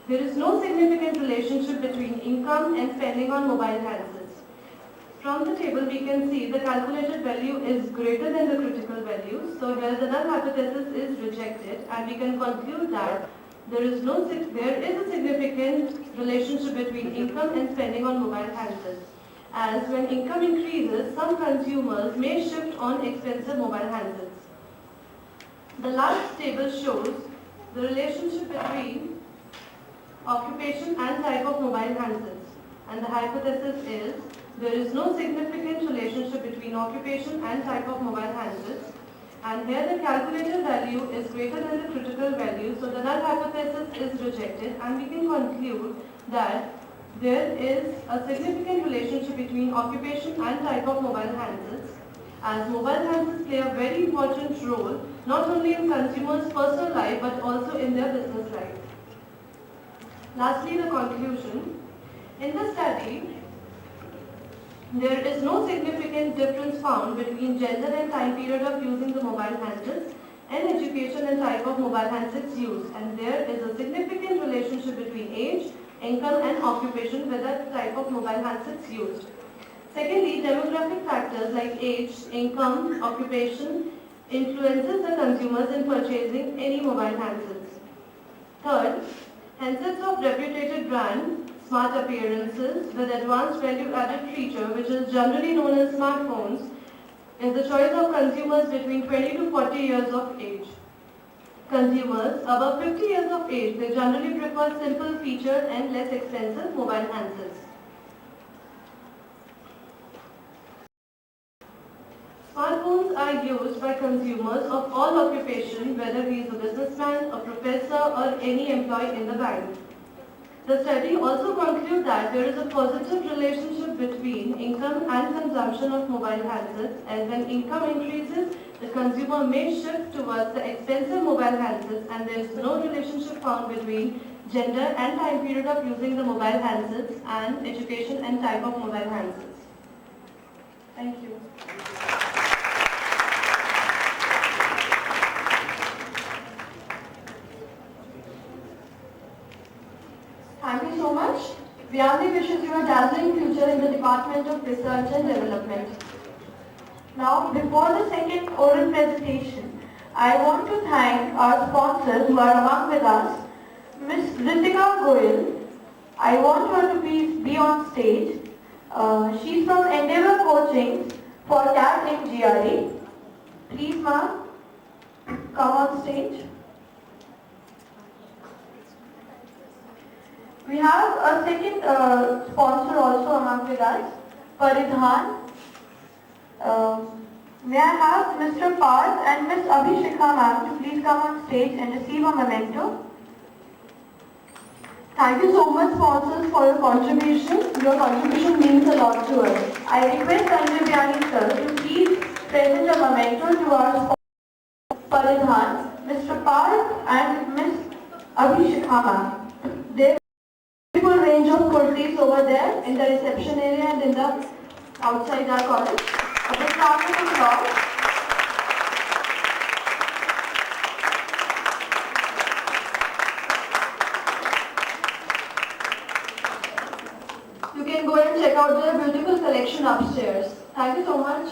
there is no significant relationship between income and spending on mobile handsets. From the table we can see the calculated value is greater than the critical value. So here the null hypothesis is rejected, and we can conclude that there is a significant relationship between income and spending on mobile handsets. As when income increases, some consumers may shift on expensive mobile handsets. The last table shows the relationship between occupation and type of mobile handsets. And the hypothesis is there is no significant relationship between occupation and type of mobile handsets. And here the calculated value is greater than the critical value, so the null hypothesis is rejected, and we can conclude that there is a significant relationship between occupation and type of mobile handsets, as mobile handsets play a very important role not only in consumers' personal life but also in their business life. Lastly, the conclusion. In the study, there is no significant difference found between gender and time period of using the mobile handsets, and education and type of mobile handsets used, and there is a significant relationship between age, income and occupation with the type of mobile handsets used. Secondly, demographic factors like age, income, occupation influences the consumers in purchasing any mobile handsets. Third, handsets of reputed brand, smart appearances with advanced value-added feature, which is generally known as smartphones, is the choice of consumers between 20 to 40 years of age. Consumers above 50 years of age, they generally prefer simple featured and less expensive mobile handsets. Smartphones are used by consumers of all occupations, whether he is a businessman, a professor, or any employee in the bank. The study also concludes that there is a positive relationship between income and consumption of mobile handsets, and when income increases, the consumer may shift towards the expensive mobile handsets, and there is no relationship found between gender and time period of using the mobile handsets and education and type of mobile handsets. Thank you. Thank you so much. Vyandi wishes you a dazzling future in the Department of Research and Development. Now, before the second oral presentation, I want to thank our sponsors who are among with us. Ms. Ritika Goyal, I want her to be on stage. She's from Endeavor Coaching for CAT in GRE. Please, ma'am, come on stage. We have a second sponsor also among with us, Paridhan. May I have Mr. Parth and Ms. Abhishekha ma'am to please come on stage and receive a memento. Thank you so much, sponsors, for your contribution. Your contribution means a lot to us. I request Sanjay Vyani sir to please present a memento to our sponsor, Paridhan, Mr. Parth and Ms. Abhishekha ma'am. There is a full range of kurtis over there in the reception area and in the outside our college. A big round of applause. You can go and check out the beautiful collection upstairs. Thank you so much.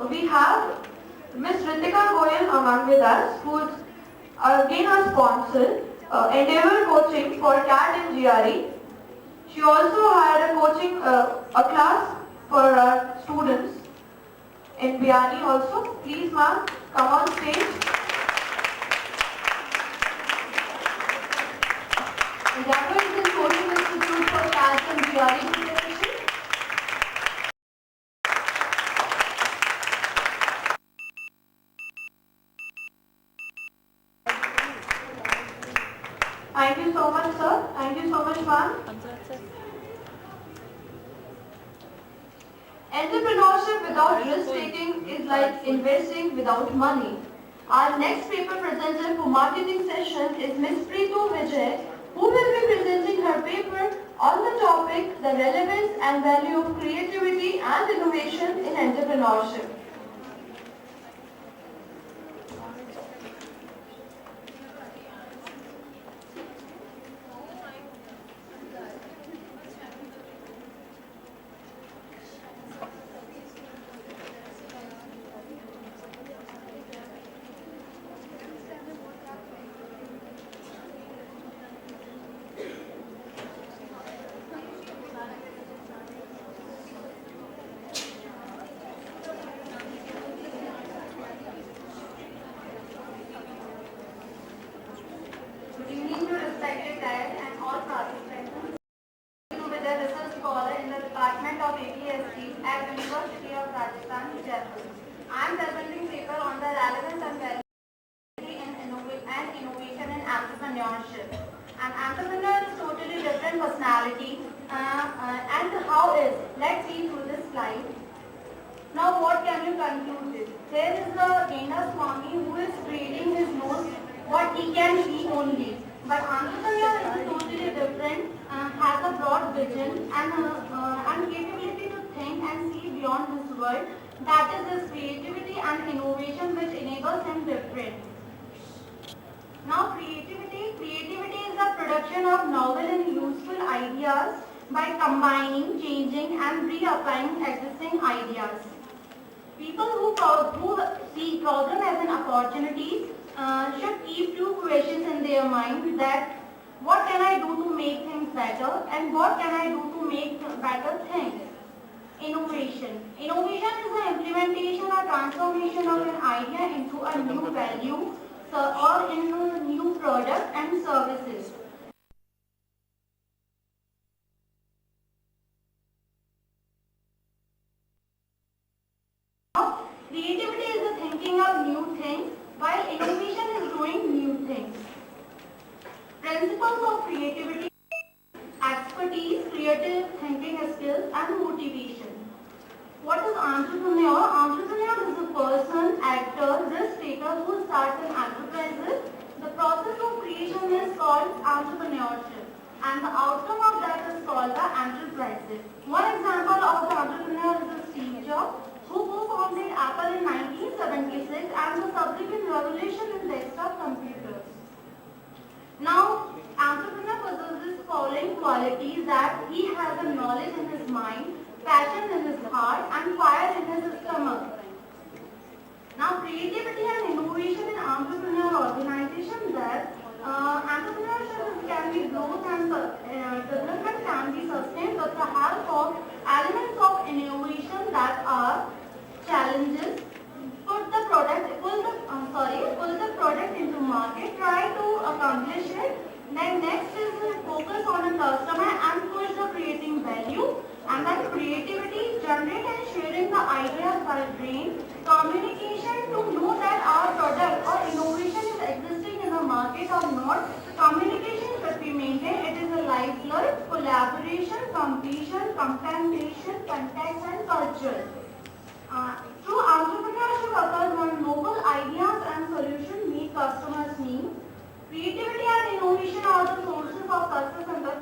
We have Ms. Ritika Goyal among with us, who is again our sponsor, Endeavor Coaching for CAT and GRE. She also had a class for our students in Biani also. Please, ma'am, come on stage. Endeavor is the Coaching Institute for CAT and GRE preparation. Thank you so much, sir. Thank you so much, ma'am. Entrepreneurship without risk-taking is like investing without money. Our next paper presenter for marketing session is Ms. Preetu Vijay, who will be presenting her paper on the topic, the relevance and value of creativity and innovation in entrepreneurship. An entrepreneur is totally different personality and how is, let's see through this slide. Now what can you conclude with? There is the Dana Swami who is trading his nose what he can see only. But entrepreneur is totally different, has a broad vision and capability to think and see beyond his world. That is his creativity and innovation which enables him different. Now creativity is the production of novel and useful ideas by combining, changing and reapplying existing ideas. People who see problem as an opportunity should keep two questions in their mind, that what can I do to make things better and what can I do to make better things. Innovation is the implementation or transformation of an idea into a new value new product and services. Creativity is the thinking of new things, while innovation is doing new things. Principles of creativity: expertise, creative thinking skills, and motivation. What is entrepreneur? Entrepreneur is a person, actor, risk taker who starts an enterprise. The process of creation is called entrepreneurship, and the outcome of that is called the enterprise. One example of the entrepreneur is Steve Jobs, who co-founded Apple in 1976 and the subsequent revolution in desktop computers. Now, entrepreneur possesses following qualities: that he has a knowledge in his mind, passion in his heart, and fire in his stomach. Now, creativity and innovation in entrepreneur organization: that entrepreneurship can be growth and development can be sustained with the help of elements of innovation that are challenges, put the product into market, try to accomplish it. Then next is focus on a customer and push the creating value. And then creativity, generate and sharing the ideas by brain. Communication, to know that our product or innovation is existing in the market or not. Communication should be maintained. It is a lifeline. Collaboration, completion, contemplation, context and culture. True entrepreneurship occurs when novel ideas and solutions meet customers' needs. Creativity and innovation are the sources of success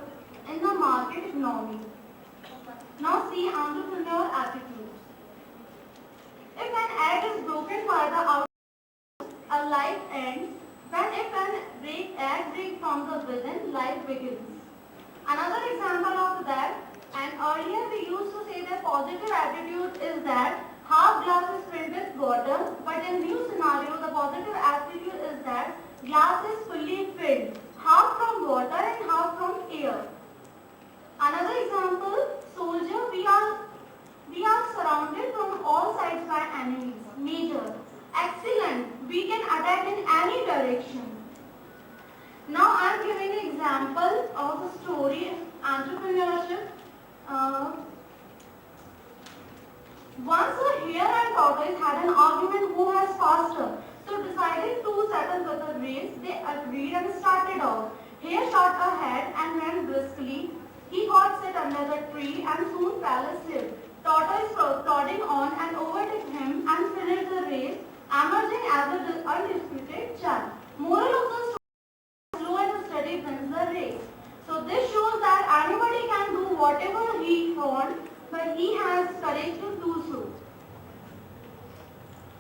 in the market economy. Now see entrepreneur attitudes. If an egg is broken by the outside, a life ends. If an egg breaks from the within, life begins. Another example of that, and earlier we used to say that positive attitude is that half glass is filled with water, but in new scenario, the positive attitude is that glass is fully filled, half from water and half from air. Another example, soldier, we are surrounded from all sides by enemies. Major, excellent, we can attack in any direction. Now I am giving an example of a story, entrepreneurship. Once a hare and tortoise had an argument who was faster. So decided to settle with a race, they agreed and started off. Hare shot ahead and ran briskly. He got set under the tree and soon fell asleep. Tortoise plodding on and overtook him and finished the race, emerging as an undisputed champ. Moral of the story: slow and steady wins the race. So this shows that anybody can do whatever he wants, but he has courage to do so.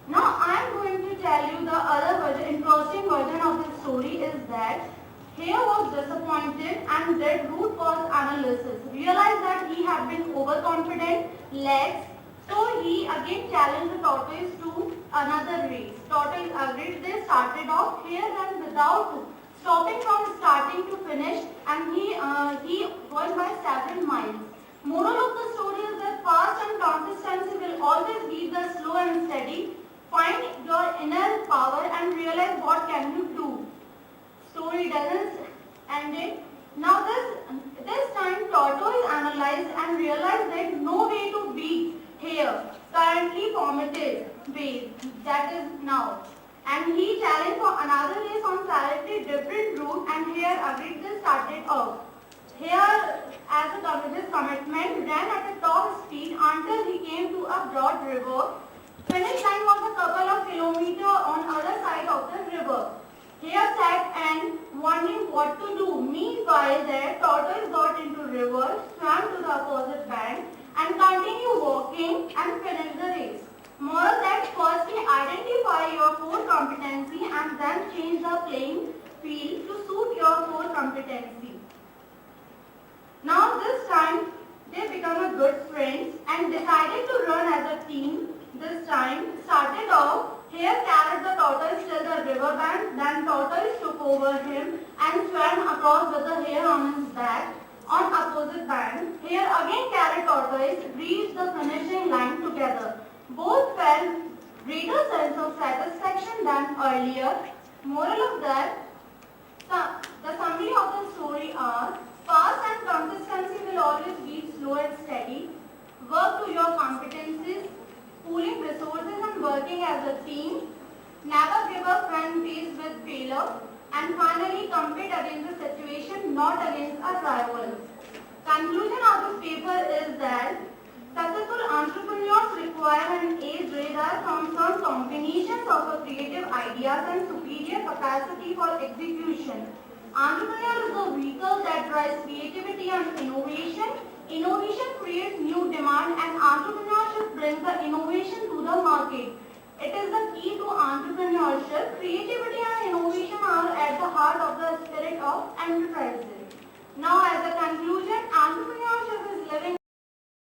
Now I am going to tell you the other version, interesting version of this story is that Hare was disappointed and did root cause analysis. Realized that he had been overconfident, lax, so he again challenged the tortoise to another race. Tortoise agreed. They started off. Hare ran without stopping from starting to finish, and he won by several miles. Moral of the story is that fast and consistency will always beat the slow and steady. Find your inner power and realize what can you do. Story doesn't end it. Now this time tortoise analyzed and realized that no way to beat Hare, currently formatted way, that is now. And he challenged for another race on slightly different route, and Hare agreed. They started off. Hare, as a his commitment, ran at a top speed until he came to a broad river. Finish line was a couple of kilometers on other side of the river. Hare sat and wondering what to do. Meanwhile, there tortoise got into river, swam to the opposite bank, and continued walking and finished the race. Moral that firstly identify your core competency and then change the playing field to suit your core competency. Now this time they become a good friends and decided to run as a team. This time started off, Hare carried the tortoise till the river bank, then tortoise took over him and swam across with the hare on his back. On opposite bank, Hare again carried tortoise, reached the finishing line together. Both felt greater sense of satisfaction than earlier. Moral of that, the summary of the story are, fast and consistency will always beat slow and steady. Work to your competencies, pooling resources and working as a team. Never give up when faced with failure. And finally, compete against the situation, not against a rival. Conclusion of this paper is that successful entrepreneurs require an age radar from some combinations of creative ideas and superior capacity for execution. Entrepreneur is the vehicle that drives creativity and innovation. Innovation creates new demand and entrepreneurship brings the innovation to the market. It is the key to entrepreneurship. Creativity and innovation are at the heart of the spirit of enterprises. Now, as a conclusion, entrepreneurship is living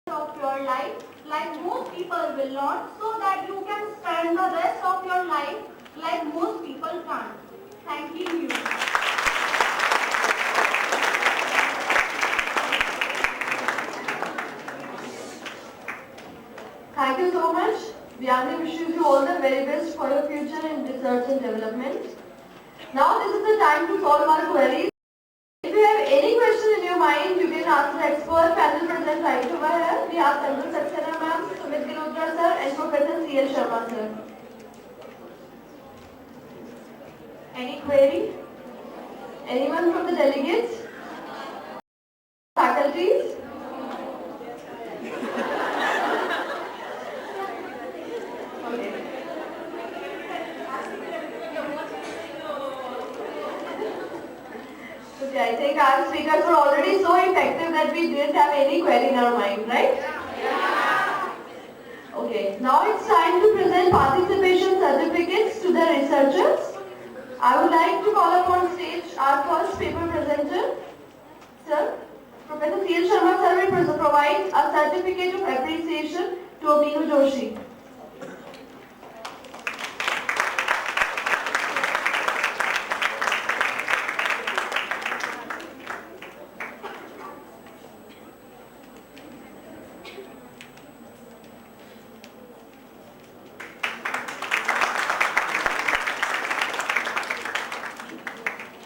of your life like most people will not, so that you can spend the rest of your life like most people can't. Thank you. Thank you so much. Vyani wishes you all the very best for your future in research and development. Now this is the time to solve our queries. If you have any question in your mind, you can ask the expert panel present right over here. We have Tanjul Saxena ma'am, Sumit Ginotra sir and Professor C.L. Sharma sir. Any query? Anyone from the delegates? Faculties? Okay, I think our speakers were already so effective that we didn't have any query in our mind, right? Yeah. Okay, now it's time to present participation certificates to the researchers. I would like to call upon stage our first paper presenter, sir. Professor C.L. Sharma sir will provide a certificate of appreciation to Meenu Joshi.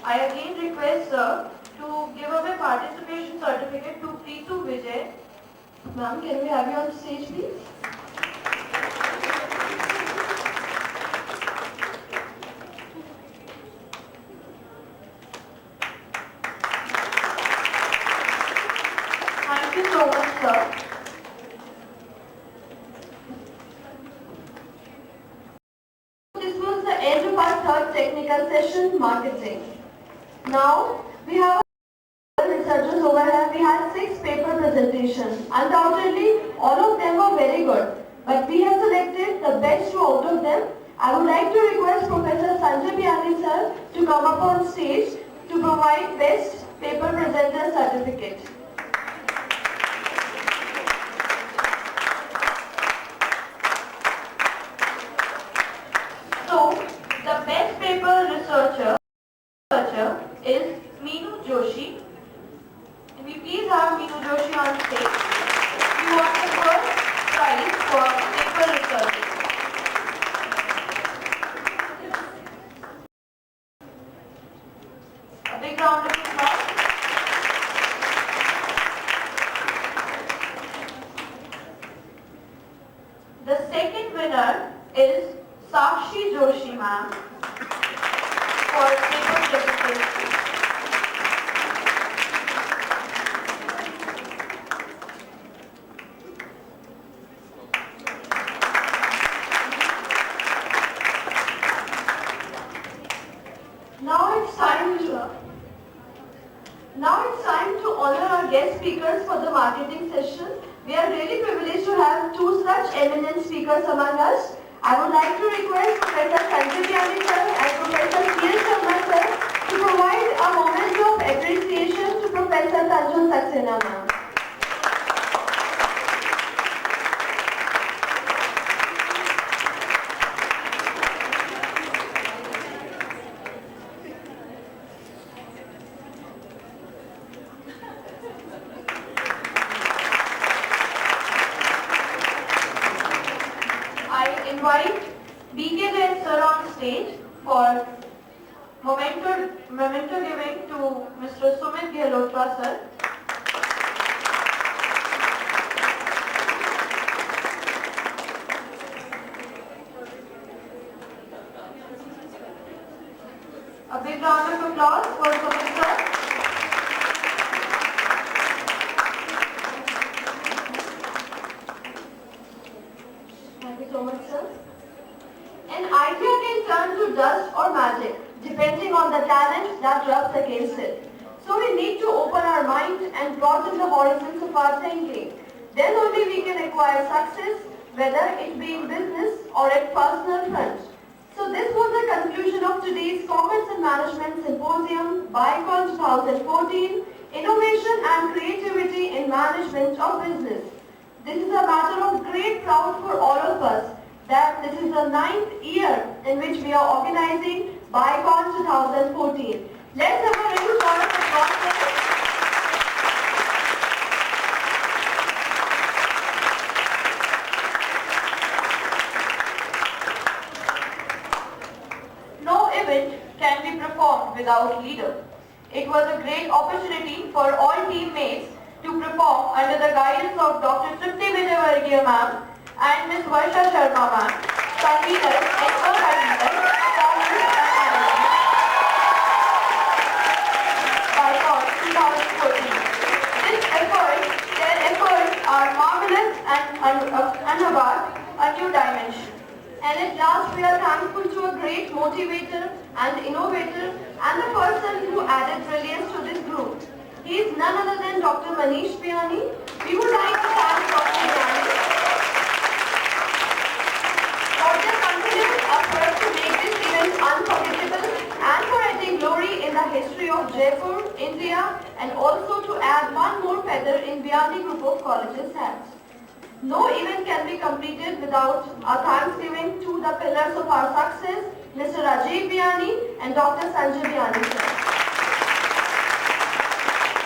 I again request sir to give away participation certificate to Preetu Vijay. Ma'am, can we have you on stage please? Thank you so much sir. This was the end of our third technical session, marketing. Now, we have researchers over here. We had 6 paper presentations. Undoubtedly, all of them were very good. But we have selected the best 2 out of them. I would like to request Professor Sanjay Biyani sir to come up on stage to provide best paper presenter certificate. So, the best paper researcher is Meenu Joshi. Can we please have Meenu Joshi on stage? We want the first prize for paper research. A big round of applause. The second winner is Sakshi Joshi ma'am for paper presentation. Now it's time to honor our guest speakers for the marketing session. We are really privileged to have 2 such eminent speakers among us. I would like to request Professor Sanjay Biyani sir and Professor C.L. Sharma sir to provide a moment of appreciation to Professor Tanjul Saxena ma'am. I invite B.K. Jain sir on stage for Memento giving to Mr. Sumit Gehlotra, sir. A big round of applause for Sumit, sir. Thank you so much, sir. An idea can turn to dust or magic, depending on the talent that rubs against it. So we need to open our mind and broaden the horizons of our thinking. Then only we can acquire success, whether it be in business or at personal front. So this was the conclusion of today's Commerce and Management Symposium, BICON 2014, Innovation and Creativity in Management of Business. This is a matter of great pride for all of us that this is the 9th year in which we are organizing BICON 2014. Let's have a little round of applause. No event can be performed without leader. It was a great opportunity for all teammates to perform under the guidance of Dr. Tripti Vijayvargiya ma'am and Ms. Varsha Sharma ma'am, conveners, expert conveners, founders and managers. BICON 2014. Their efforts are marvelous and about a new dimension. And at last we are thankful to a great motivator and innovator and the person who added brilliance to this group. He is none other than Dr. Manish Biyani. We would like to thank Dr. Biyani for their continuous effort to make this event unforgettable and for adding glory in the history of Jaipur, India, and also to add one more feather in Biyani Group of Colleges' hats. No event can be completed without a thanksgiving to the pillars of our success, Mr. Rajiv Biyani and Dr. Sanjay Biyani, sir.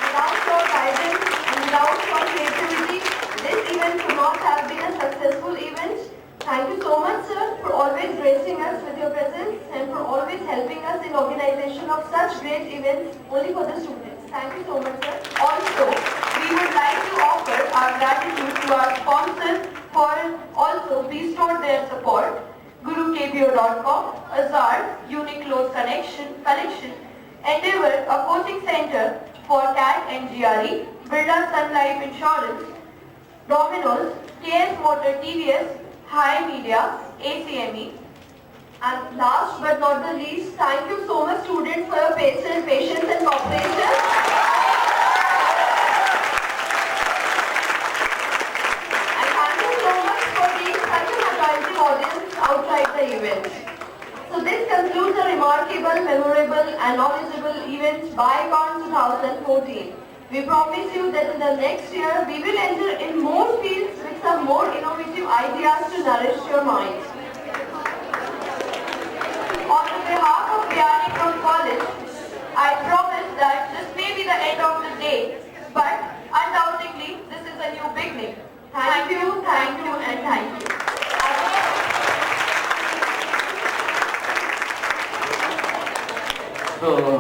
Without your guidance and without your creativity, this event could not have been a successful event. Thank you so much, sir, for always gracing us with your presence and for always helping us in organization of such great events only for the students. Thank you so much, sir. Also, we would like to offer our gratitude to our sponsors for also bestowed their support. GuruKPO.com, Azar, Uniqlo Collection, Endeavor, a coaching center for CAT and GRE, Birla Sun Life Insurance, Domino's, KS Motor TVS, High Media, ACME. And last but not the least, thank you so much students for your patience and cooperation. And thank you so much for being such an attractive audience outside the event. So this concludes a remarkable, memorable and knowledgeable event BICON 2014. We promise you that in the next year we will enter in more fields with some more innovative ideas to nourish your mind. On behalf of Biyani Group College, I promise that this may be the end of the day, but undoubtedly this is a new beginning. Thank you, and thank you. So